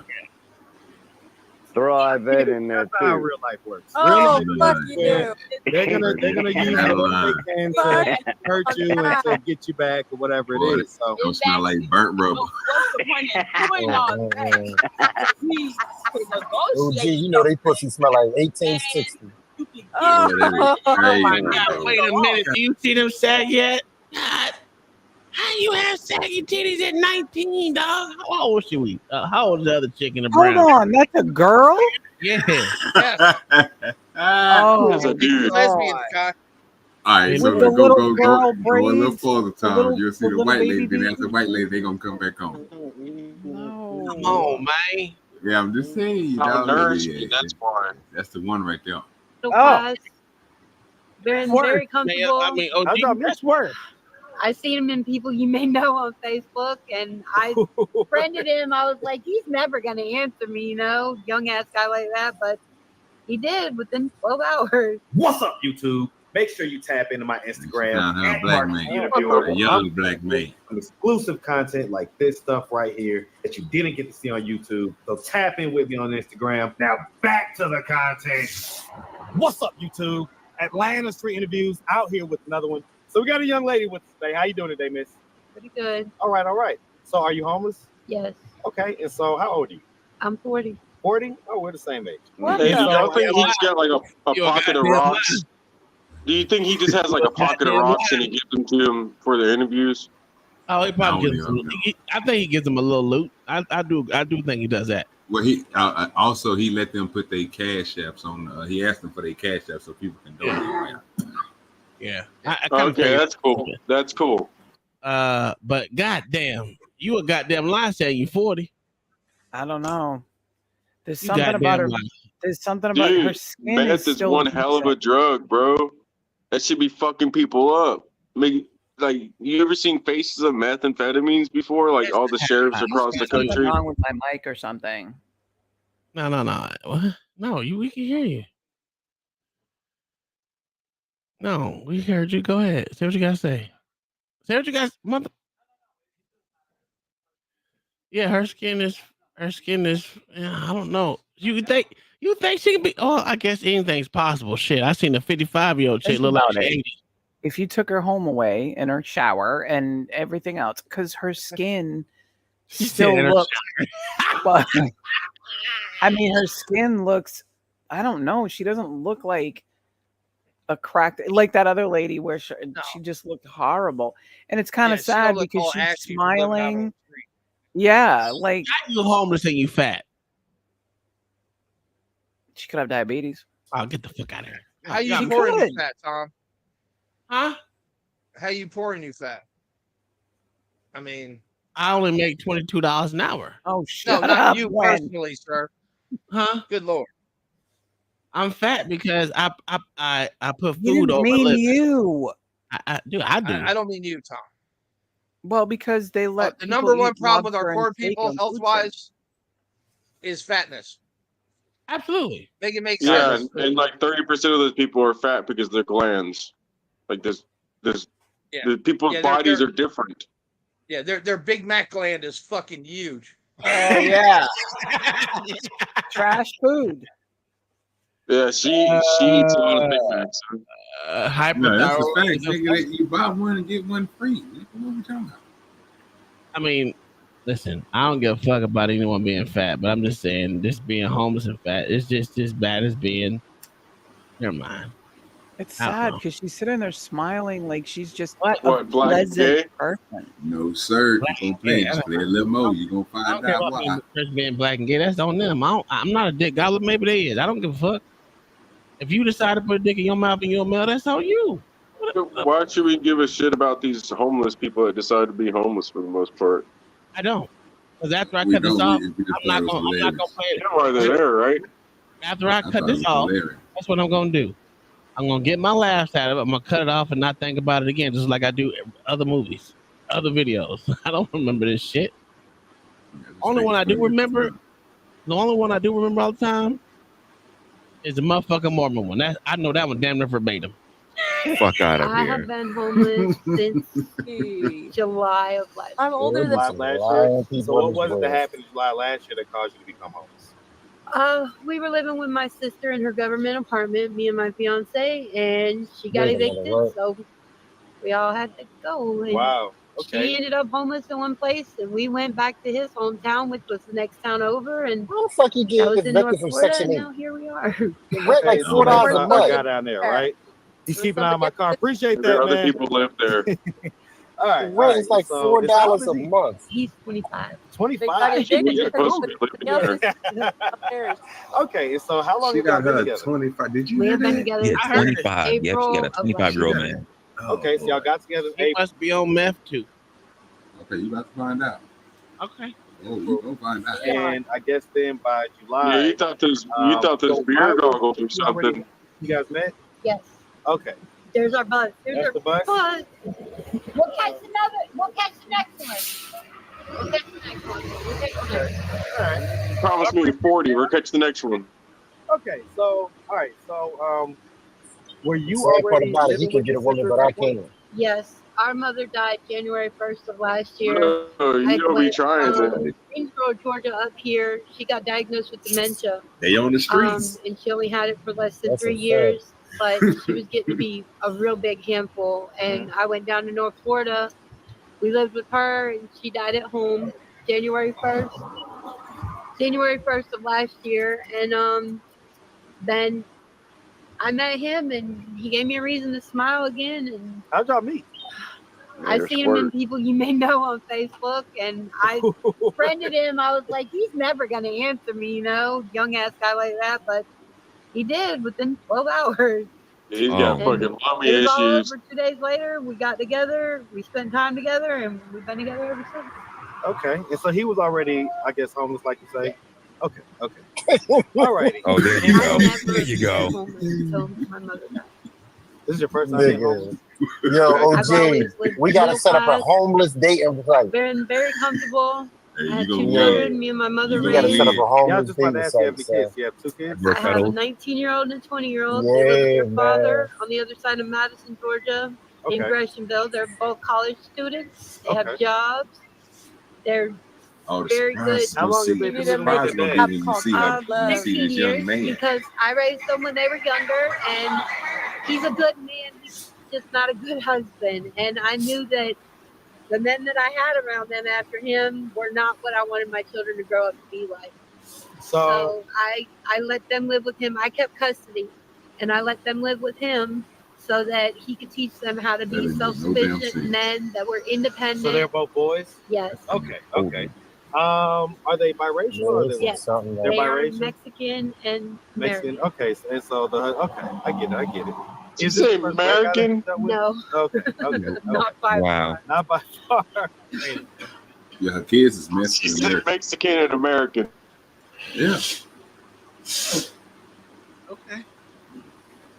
Throw Ivette in there That's how too. real life works. Oh, Really? fuck you do. They're gonna use whatever they can to hurt you and to get you back or whatever it Boy, is. So don't smell like burnt rubber. What's the point in doing all that? We could OG, negotiate. you know they pussy smell like 1860. You can Yeah, that is crazy. My God, wait a minute. Do you see them sag yet? God, how you have saggy titties at 19, dog? How old was she? How old is the other chick in the Hold brown? on, that's a girl? Yeah. Oh, It's a dude. Lesbian cock. All right, so With the go little girl a little braids, further, the Tom. little- You'll see the the little white baby lady. Then bees. after the white lady, they gonna come back home. No. Come on, man. Yeah, I'm just saying. You Oh, know, Nursey, that's why. that's the one right there. So Oh. guys, been Worse, very man. comfortable. I mean, OG, That's worse. I've seen him in people you may know on Facebook, and I friended him. I was like, he's never going to answer me, young ass guy like that, but he did within 12 hours. What's up, YouTube? Make sure you tap into my Instagram. Found her a at black Marcus man, Interviewer. a young black man. Some exclusive content like this stuff right here that you didn't get to see on YouTube. So tap in with me on Instagram. Now back to the content. What's up, YouTube? Atlanta Street Interviews out here with another one. So we got a young lady with us today. How you doing today, miss? Pretty good. All right, all right. So are you homeless? Yes. Okay, and so how old are you? I'm 40. 40? Oh, we're the same age. Hey, do y'all think he's got like a pocket of rocks? Do you think he just has like a pocket of rocks and he gives them to him for the interviews? Oh, he probably gives them. I think he gives them a little loot. I do think he does that. Well, he also he let them put their cash apps on. He asked them for their cash apps so people can donate. Yeah. Okay, that's cool. That's cool. But goddamn, you a goddamn lie saying you 40. I don't know. There's You something about her. goddamn lie. There's something about Dude, her skin. meth is one hell of a drug, bro. That should be fucking people up. Like, you ever seen faces of methamphetamines before? Like all the sheriffs across the Something country. wrong with my mic or something. No. What? No, we can hear you. No, we heard you. Go ahead. Say what you gotta say. Say what you guys mother. Yeah, her skin is. I don't know. You think she can be? Oh, I guess anything's possible. Shit, I seen a 55-year-old chick Think look like about she's it. 80. If you took her home away in her shower and everything else, because her skin still in her looks. But I mean, her skin looks. I don't know. She doesn't look like a cracked like that other lady where she just looked horrible, and it's kind of she don't sad look because all she's ashy from living out on smiling. the street. Yeah, like you homeless and you fat. She could have diabetes. Oh, get the fuck out of here. How you She pouring could. you fat, Tom? Huh? How you pouring you fat? I mean, I only make $22 an hour. Oh no, shit! not you personally, sir. Huh? Good Lord. I'm fat because I put You food didn't over mean living. you. I do. I don't mean you, Tom. Well, because they let The people number one eat problem with our lobster and poor steak people, on health food wise, is fatness. Absolutely. Make it make Yeah, sense. and like 30% of those people are fat because their glands. Like there's Yeah. the people's Yeah, bodies are different. Yeah, their Big Mac gland is fucking huge. Oh yeah. Trash food. Yeah, she eats a lot of Big Macs. No, that's a fact. Nigga, you buy one and get one free. What are we talking about? I mean, listen, I don't give a fuck about anyone being fat, but I'm just saying this being homeless and fat is just as bad as being. Never mind. It's I don't sad know. because she's sitting there smiling like she's just What, a black and pleasant gay? person. No, sir. Black You and gonna play, gay. just play a little more. You gonna I find don't care out about why. being, the person being black and gay. That's on them. I'm not a dick gobbler. Maybe they is. I don't give a fuck. If you decide to put a dick in your mouth and your mail, that's on you. Why should we give a shit about these homeless people that decide to be homeless for the most part? I don't. Because after I We cut this don't. off, We just I'm thought not it was gonna hilarious. play it. You know why they're there, right? After I I cut thought it this was off, hilarious. that's what I'm gonna do. I'm gonna get my laughs out of it. I'm gonna cut it off and not think about it again, just like I do other movies, other videos. I don't remember this shit. Only one I do remember, the only one I do remember all the time is the motherfucking Mormon one. That I know that one damn near verbatim. Fuck out of I here. have been homeless since July of last year. I'm older than July of last year. So what was it that happened in July last year that caused you to become homeless? We were living with my sister in her government apartment, me and my fiance, and she got Wait a minute, evicted, what? so we all had to go. And Wow. Okay. she ended up homeless in one place, and we went back to his hometown, which was the next town over. And How the fuck you that get was in evicted North from Florida, Section and 8? now here we are. Rent like Okay, $4 so a I month. got down there, right? He's keeping an eye on my car. Appreciate There that, are other man. people live there. All right. Rent is like So $4 how a old is he? month. He's 25. 25. You're supposed to be living there. Okay, and so how long She have y'all got been her together? 25. Did you We hear have been that? together Yeah, since 25. Yeah, she April got a of last 25-year-old year. man. Okay, so y'all got together in He April. must be on meth too. Okay, you about to find out. Okay. Oh, you gonna find out. And I guess then by July. Yeah, you thought this beer goggled or something. You guys met? Yes. Okay. There's our bus. There's That's our the bus? We'll catch the next one. We'll catch the next one. We'll catch the next one. All right. Promise me 40. We'll catch the next one. Okay, so all right, so were you The sad part already about it, he living can with get a your woman, sister but at I that point? can't. Yes. our mother died January 1st of last year. No, you I don't be went trying from to. Greensboro, Georgia, up here. She got diagnosed with dementia. They on the streets. And she only had it for less than That's a 3 fact. years, but she was getting to be a real big handful. And I went down to North Florida. We lived with her, and she died at home January 1st of last year. And then I met him, and he gave me a reason to smile again. And how'd y'all meet? I see him in people you may know on Facebook, and I friended him. I was like, he's never going to answer me, you know, young ass guy like that. But he did within 12 hours. He's got And fucking mommy it was all issues. over 2 days later. We got together, we spent time together, and we've been together ever since. Okay, and so he was already, I guess, homeless, like you say. Okay. All righty. Oh, there you go. There you go. Until my mother died. This is your first time being homeless? Yo, I've always OG, lived we gotta middle set up a class. homeless dating site. Been very comfortable. Hey, I had you 2 gonna children, me and my mother We gotta raised. set up a Yeah, I homeless was just about to dating ask you, have site. any kids? You have 2 kids? I have a 19-year-old and a 20-year-old. They live with Yeah, their father man. on the other side of Madison, Georgia, in Okay. Greshamville. They're both college students. They have Okay. jobs. They're Oh, the very good. surprise How gonna long see. have they The been living with surprise their gonna dad? be when you see her. You see 15 this young years, man. because I raised them when they were younger, and he's a good man. He's just not a good husband. And I knew that the men that I had around them after him were not what I wanted my children to grow up to be like. So I let them live with him. I kept custody, and I let them live with him so that he could teach them how to That be ain't make no damn self-sufficient sense. men that were independent. So they're both boys? Yes. Okay. Are they biracial or are they Yes. something They're They are biracial? Mexican and Mexican? American. Okay, and so okay, I get it. Did you Is this say the first black guy that you American? dealt with? No. Okay. Not by Wow. Not by far. Man. Yeah, her kids is She Mexican said American. Mexican and American. Yeah. Okay.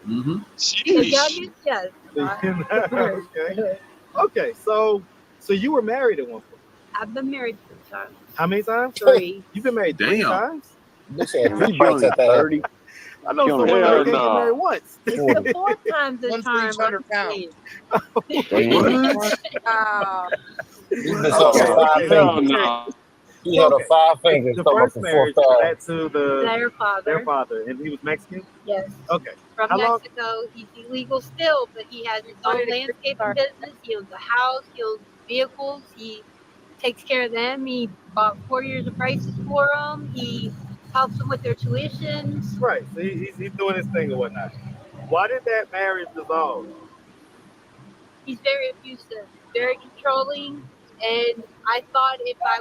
Mm-hmm. The Sheesh. youngest, yes. Okay, so you were married at one point. I've been married 3 times. How many times? 3. You've been married 3 Damn. times? They said She 3 bites only at that 30. apple. I know She some only women that 30. can't get married No. once. It's the 4th time this One for time. each 100 pounds. What? He's been talking Okay. 5 Hell fingers. no. He held up 5 fingers. The Talking about first the 4th marriage time. had to Their their father. father, and he was Mexican? Yes. Okay. From How long? Mexico. He's illegal still, but he has his own landscaping business. He owns a house. He owns vehicles. He takes care of them. He bought 4 years of braces for them. He helps them with their tuitions. Right. So he's doing his thing or whatnot. Why did that marriage dissolve? He's very abusive, very controlling, and I thought if I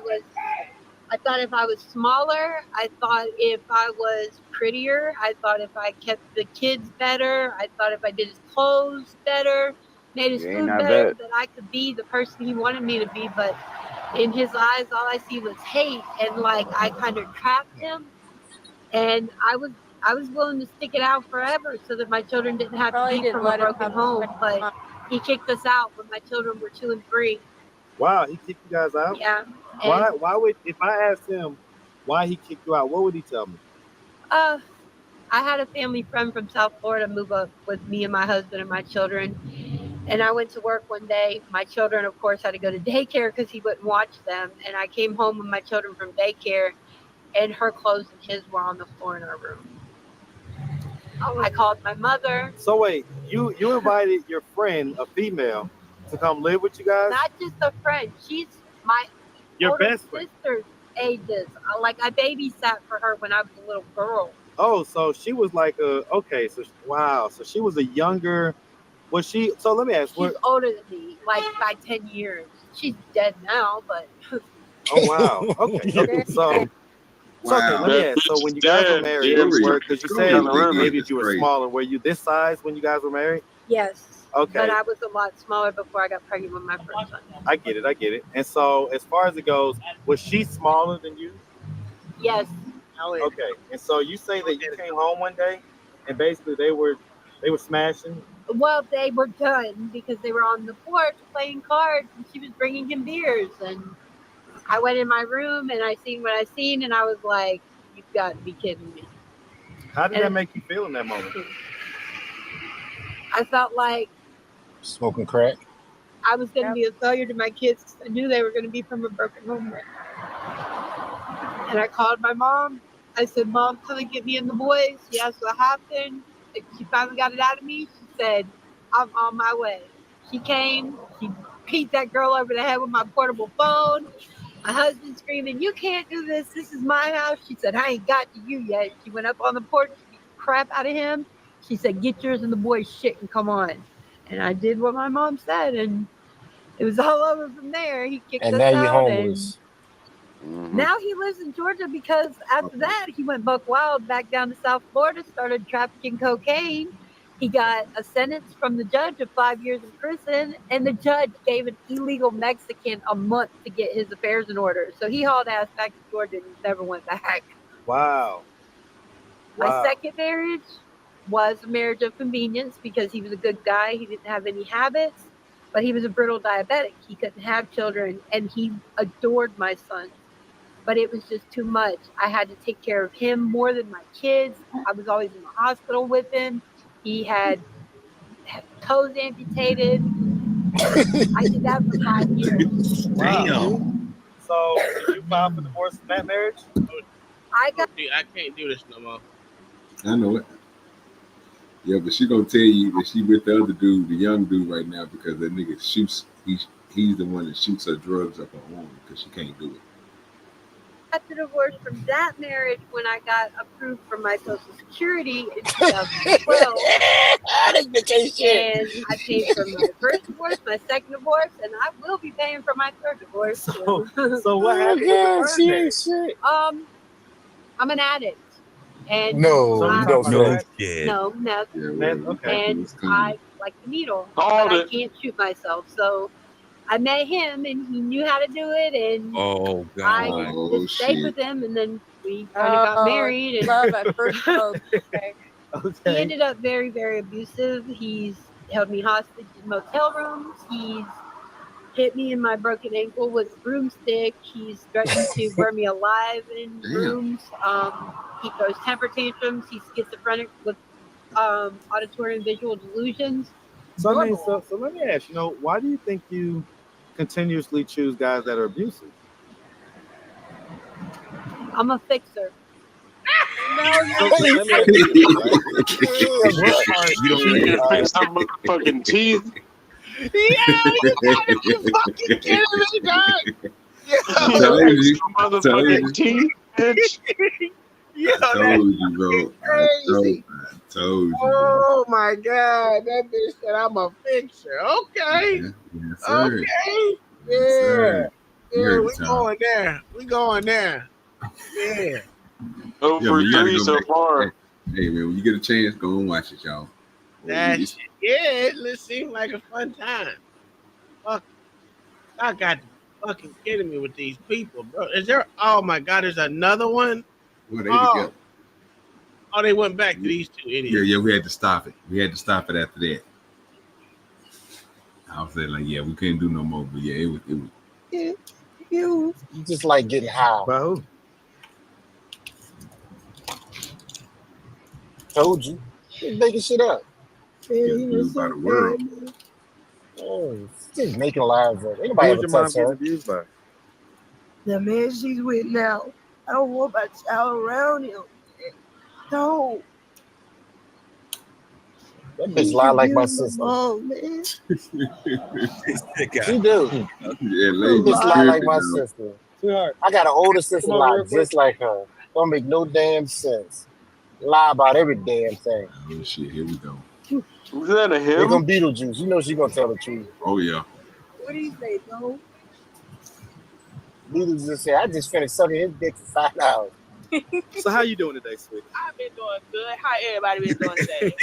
was smaller, I thought if I was prettier, I thought if I kept the kids better, I thought if I did his clothes better, made his You ain't food not better, bad. that I could be the person he wanted me to be. But in his eyes, all I see was hate, and like I kind of trapped him, and I was willing to stick it out forever so that my children didn't have to be from a broken home. But he kicked us out when my children were 2 and 3. Wow, he kicked you guys out? Yeah. Why would, if I asked him why he kicked you out, what would he tell me? I had a family friend from South Florida move up with me and my husband and my children. And I went to work one day. My children, of course, had to go to daycare because he wouldn't watch them. And I came home with my children from daycare, and her clothes and his were on the floor in our room. I called my mother. So wait, you invited your friend, a female, to come live with you guys? Not just a friend. She's my Your older best friend? sister's ages. I babysat for her when I was a little girl. Oh, so she was like okay, so wow, so she was a younger, was she, so let me ask, She's older than me, like by 10 years. She's dead now, but oh wow, okay, so Wow. okay, let me ask, so when you guys were married, because you said maybe if you were smaller, were you this size when you guys were married? yes. Okay. But I was a lot smaller before I got pregnant with my first son. I get it. And so as far as it goes, was she smaller than you? Yes. Okay. And so you say that you came home one day and basically they were smashing? Well, they were done because they were on the porch playing cards, and she was bringing him beers. And I went in my room and I seen what I seen, and I was like, "You've got to be kidding me." How did that make you feel in that moment? I felt like Smoking crack. I was going to be a failure to my kids. I knew they were going to be from a broken home. And I called my mom. I said, Mom, come and get me and the boys. She asked what happened. She finally got it out of me. She said, I'm on my way. She came. She beat that girl over the head with my portable phone. My husband screaming, you can't do this. This is my house. She said, I ain't got to you yet. She went up on the porch, beat the crap out of him. She said, get yours and the boys' shit and come on. And I did what my mom said, and it was all over from there. He kicked And us now you're out, homeless. and now he lives in Georgia because after that, he went buck wild back down to South Florida, started trafficking cocaine. He got a sentence from the judge of 5 years in prison, and the judge gave an illegal Mexican a month to get his affairs in order. So he hauled ass back to Georgia and never went back. Wow. My second marriage was a marriage of convenience because he was a good guy. He didn't have any habits, but he was a brittle diabetic. He couldn't have children, and he adored my son. But it was just too much. I had to take care of him more than my kids. I was always in the hospital with him. He had toes amputated. I did that for 5 years. Damn. So did you file for divorce in that marriage? I can't do this no more. I know it. Yeah, but she gonna tell you that she with the other dude, the young dude right now, because that nigga shoots. He's the one that shoots her drugs up her arm because she can't do it. I got the divorce from that marriage when I got approved for my Social Security in 2012. And I paid for my first divorce, my second divorce, and I will be paying for my third divorce. So what happened with the first marriage? I'm an addict. And No, you don't No say. shit. No, meth. Okay. And I like the needle, but I can't shoot myself. So I met him, and he knew how to do it, and Oh I God. just stayed with him, and then we kind of got married. And Love at first stroke. Okay. he ended up very, very abusive. He's held me hostage in motel rooms. He's hit me in my broken ankle with a broomstick. He's threatened to burn me alive in rooms. He throws temper tantrums. He's schizophrenic with auditory and visual delusions. So I mean, so let me ask, why do you think you continuously choose guys that are abusive? I'm a fixer. You don't fix some motherfucking teeth. You gotta be fucking kidding me, dog. You don't fix some motherfucking teeth, bitch. Told you, bro. Crazy. I told you. Oh my God, that bitch said I'm a fixer. Okay. Yes, sir. Okay. Yes, sir. Yeah, we going there. We going there. Yeah. Over you gotta 3 go so back. far. Hey man, when you get a chance, go and watch it, y'all. That shit, it seems like a fun time. Fuck, I got to fucking kidding me with these people, bro. Is there? Oh my God, there's another one. Well, they together. Oh, they went back to these two idiots. Yeah, we had to stop it. We had to stop it after that. I was saying like, yeah, we couldn't do no more. But yeah, it was. Yeah, you just like getting high. By who? Told you. You're making shit up. Abused by the world. Oh, just making lives up. Anybody ever Who's your mom touch getting her? abused by? The man she's with now. I don't want my child around him. No. That bitch lie like my sister. Oh, man. She do. Yeah, That lady. bitch lie like my tripping, sister. Sweetheart. I got an older sister Come on, lie real quick. just like her. Don't make no damn sense. Lie about every damn thing. Oh shit, here we go. Was that a Here him? come Beetlejuice. You know she gonna tell the truth. Oh yeah. What do you say, no? Beetlejuice just said, I just finished sucking his dick for 5 hours. So how you doing today, sweetie? I've been doing good. How everybody been doing today?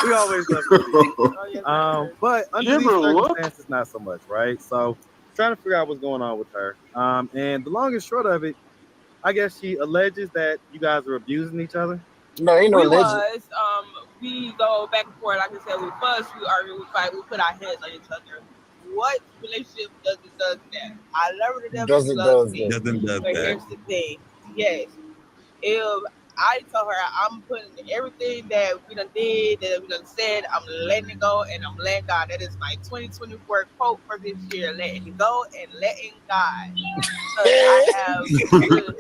We always love you. But under You these ever look? circumstances, not so much, right? So trying to figure out what's going on with her. And the long and short of it, I guess she alleges that you guys are abusing each other. No, ain't no We legend. we go back and forth. Like I said, we fuss, we argue, we fight, we put our heads on each other. What relationship does that? I love her to death. Doesn't she loves does me. that. Doesn't does But that. here's the thing. Yes. If I told her I'm putting everything that we done did, that we done said, I'm letting it go and I'm letting God. That is my 2024 quote for this year: letting go and letting God. Because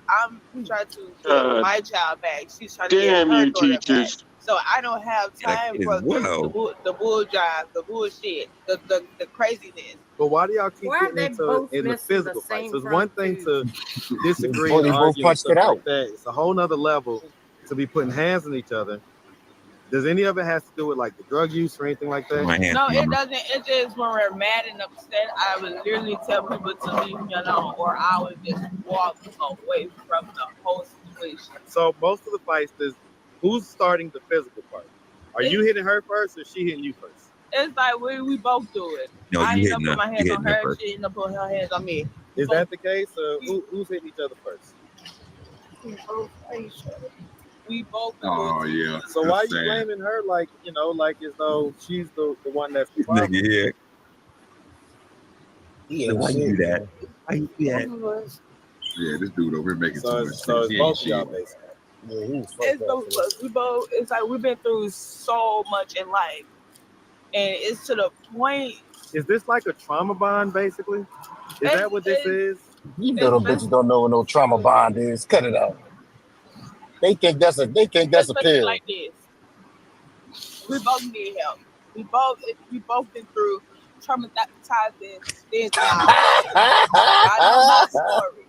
I'm trying to get my child back. She's trying to get Damn her you, daughter back. teachers. So I don't have time for the bull jive, the bullshit, the craziness. But why do y'all keep Why are getting they into both in the missing the physical fights? same It's one front thing tooth? to disagree Boy, and they both argue and punched stuff it like out. that. It's a whole nother level to be putting hands on each other. Does any of it have to do with like the drug use or anything like that? No, it doesn't. It just when we're mad and upset, I would literally tell people to leave me alone, or I would just walk away from the whole situation. So most of the fights, who's starting the physical part? Are you hitting her first or she hitting you first? It's like we both do it. No, I you end up hitting putting my her. hands You on hitting her her, first. she end up putting her hands on me. Is that the case? Who's hitting each other first? We both. Oh yeah. So why are you blaming her? Like like as though she's the one that's the problem. Nigga, Yeah, Why you do that? Why you do that? Yeah, this dude over here making too much So sense. it's He both ain't of y'all shit. basically. Yeah, he was It's both of us. We both. It's like we've been through so much in life, and it's to the point. Is this like a trauma bond, basically? Is that what this is? You little bitches don't know what no trauma bond is. Cut it out. They think that's a Especially pill. like this. We both need help. We both been through traumatizing things in our lives. I know my story.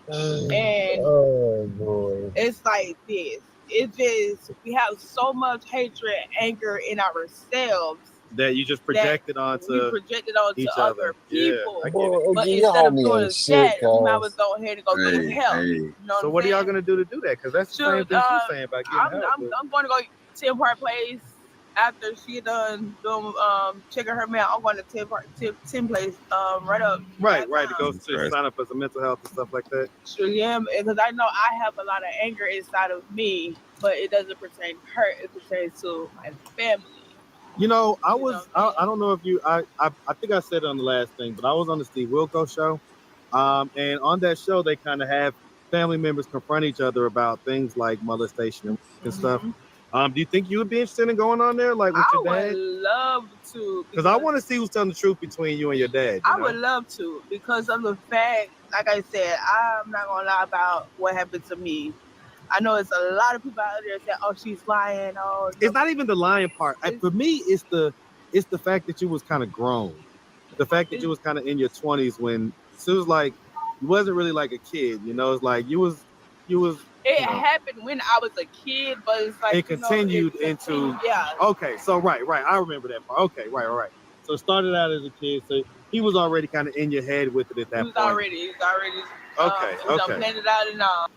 And oh boy, it's like this. It just we have so much hatred, anger in ourselves That you just projected onto onto each other people. Yeah, I get it. But you instead of homie doing ain't shit, that, you might cuz. as well go ahead and go get help. You know So what are y'all gonna do to do that? Because that's the same thing she's saying about getting help. I'm going to go Tim Park Place after she done doing checking her mail. I'm going to Tim Place right up. Right, to go to sign up for some mental health and stuff like that. Sure, yeah, because I know I have a lot of anger inside of me, but it doesn't pertain to her. It pertains to my family. You know, I don't know if I think I said it on the last thing, but I was on the Steve Wilkos show. And on that show, they kind of have family members confront each other about things like molestation and stuff. Do you think you would be interested in going on there, like with your dad? I would love to. Because I want to see who's telling the truth between you and your dad. I would love to, because of the fact, like I said, I'm not going to lie about what happened to me. I know it's a lot of people out there that, oh, she's lying. Oh, it's not even the lying part. For me, it's the fact that you was kind of grown. The fact that you was kind of in your 20s when it was like you wasn't really like a kid. It's like you was. It happened when I was a kid, but it's like it continued into. Yeah. Okay, so right. I remember that part. Okay, right. So it started out as a kid, so he was already kind of in your head with it at that point. He was already. Okay. Planned it out and all.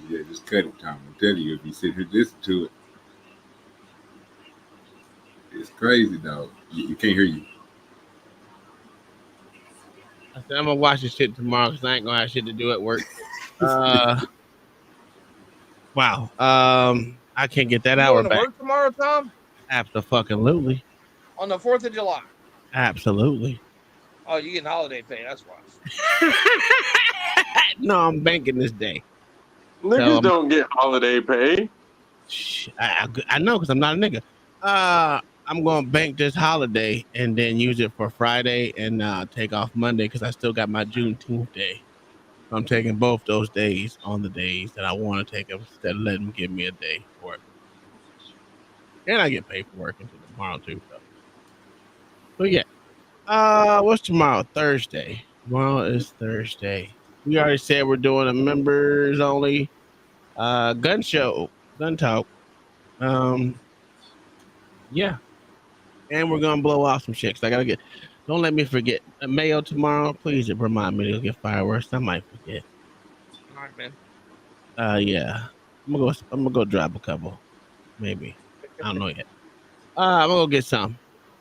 Yeah, just cut it, Tom. I'm telling you, if you sit here listen to it, it's crazy, dog. You can't hear you. I said I'm gonna watch this shit tomorrow because I ain't gonna have shit to do at work. Wow. I can't get that hour back. back. Work tomorrow, Tom? Absolutely. On the 4th of July. Absolutely. Oh, you getting holiday pay? That's why. No, I'm banking this day. Niggas don't get holiday pay. I know, because I'm not a nigga. I'm going to bank this holiday and then use it for Friday and take off Monday because I still got my Juneteenth day. So I'm taking both those days on the days that I want to take them instead of letting them give me a day for it. And I get paid for work until tomorrow too. So yeah. What's tomorrow? Thursday. Tomorrow is Thursday. We already said we're doing a members only gun show, gun talk. Yeah. And we're gonna blow off some shit. Don't let me forget Mayo tomorrow. Please remind me to get fireworks. I might forget. All right, man. Yeah. I'm gonna go drop a couple. Maybe. I don't know yet. I'm gonna go get some.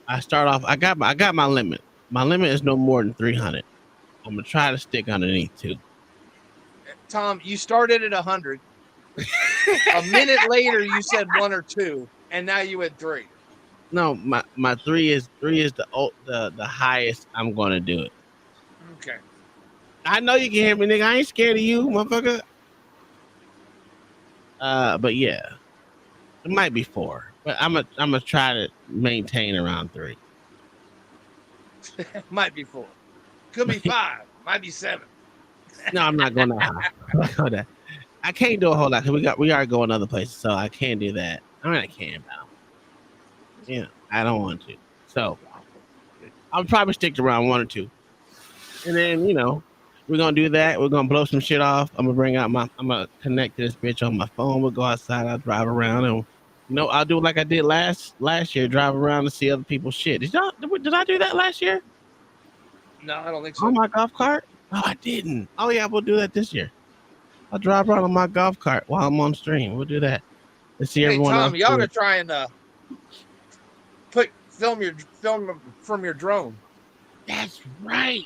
I got my limit. My limit is no more than 300. I'm gonna try to stick underneath too. Tom, you started at 100. A minute later, you said 1 or 2, and now you had 3. No, my 3 is the highest I'm gonna do it. Okay. I know you can hear me, nigga. I ain't scared of you, motherfucker. But yeah, it might be 4. But I'm gonna try to maintain around 3. Might be 4. Could be 5. Might be 7. No, I'm not going that high. I can't do a whole lot because we are going other places, so I can't do that. I mean, I can, but I don't want to. So I'll probably stick to around 1 or 2, and then we're gonna do that. We're gonna blow some shit off. I'm gonna connect to this bitch on my phone. We'll go outside. I'll drive around, and I'll do like I did last year. Drive around to see other people's shit. Did I do that last year? No, I don't think so. On my golf cart? Oh, I didn't. Oh yeah, we'll do that this year. I'll drive around on my golf cart while I'm on stream. We'll do that. Let's see everyone Tom, else. you ought to try and film from your drone. That's right.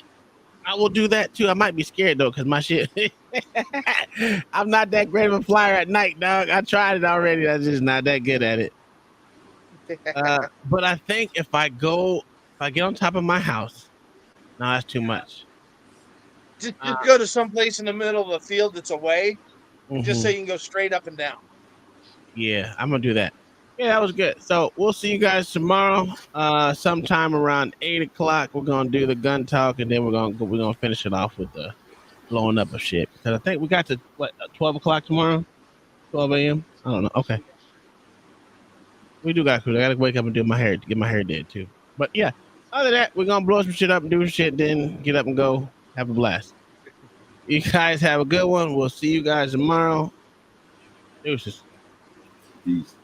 I will do that too. I might be scared though, because my shit. I'm not that great of a flyer at night, dog. I tried it already. I'm just not that good at it. But I think if I get on top of my house, no, that's too much. Just go to some place in the middle of a field that's away, just so you can go straight up and down. Yeah, I'm gonna do that. Yeah, that was good. So we'll see you guys tomorrow, sometime around 8 o'clock. We're gonna do the gun talk, and then we're gonna finish it off with the blowing up of shit. Because I think we got to 12 o'clock tomorrow, 12 a.m. I don't know. Okay, we do got cool. I gotta wake up and do my hair, get my hair did too. But yeah, other than that, we're gonna blow some shit up and do some shit, then get up and go. Have a blast. You guys have a good one. We'll see you guys tomorrow. Deuces. Peace.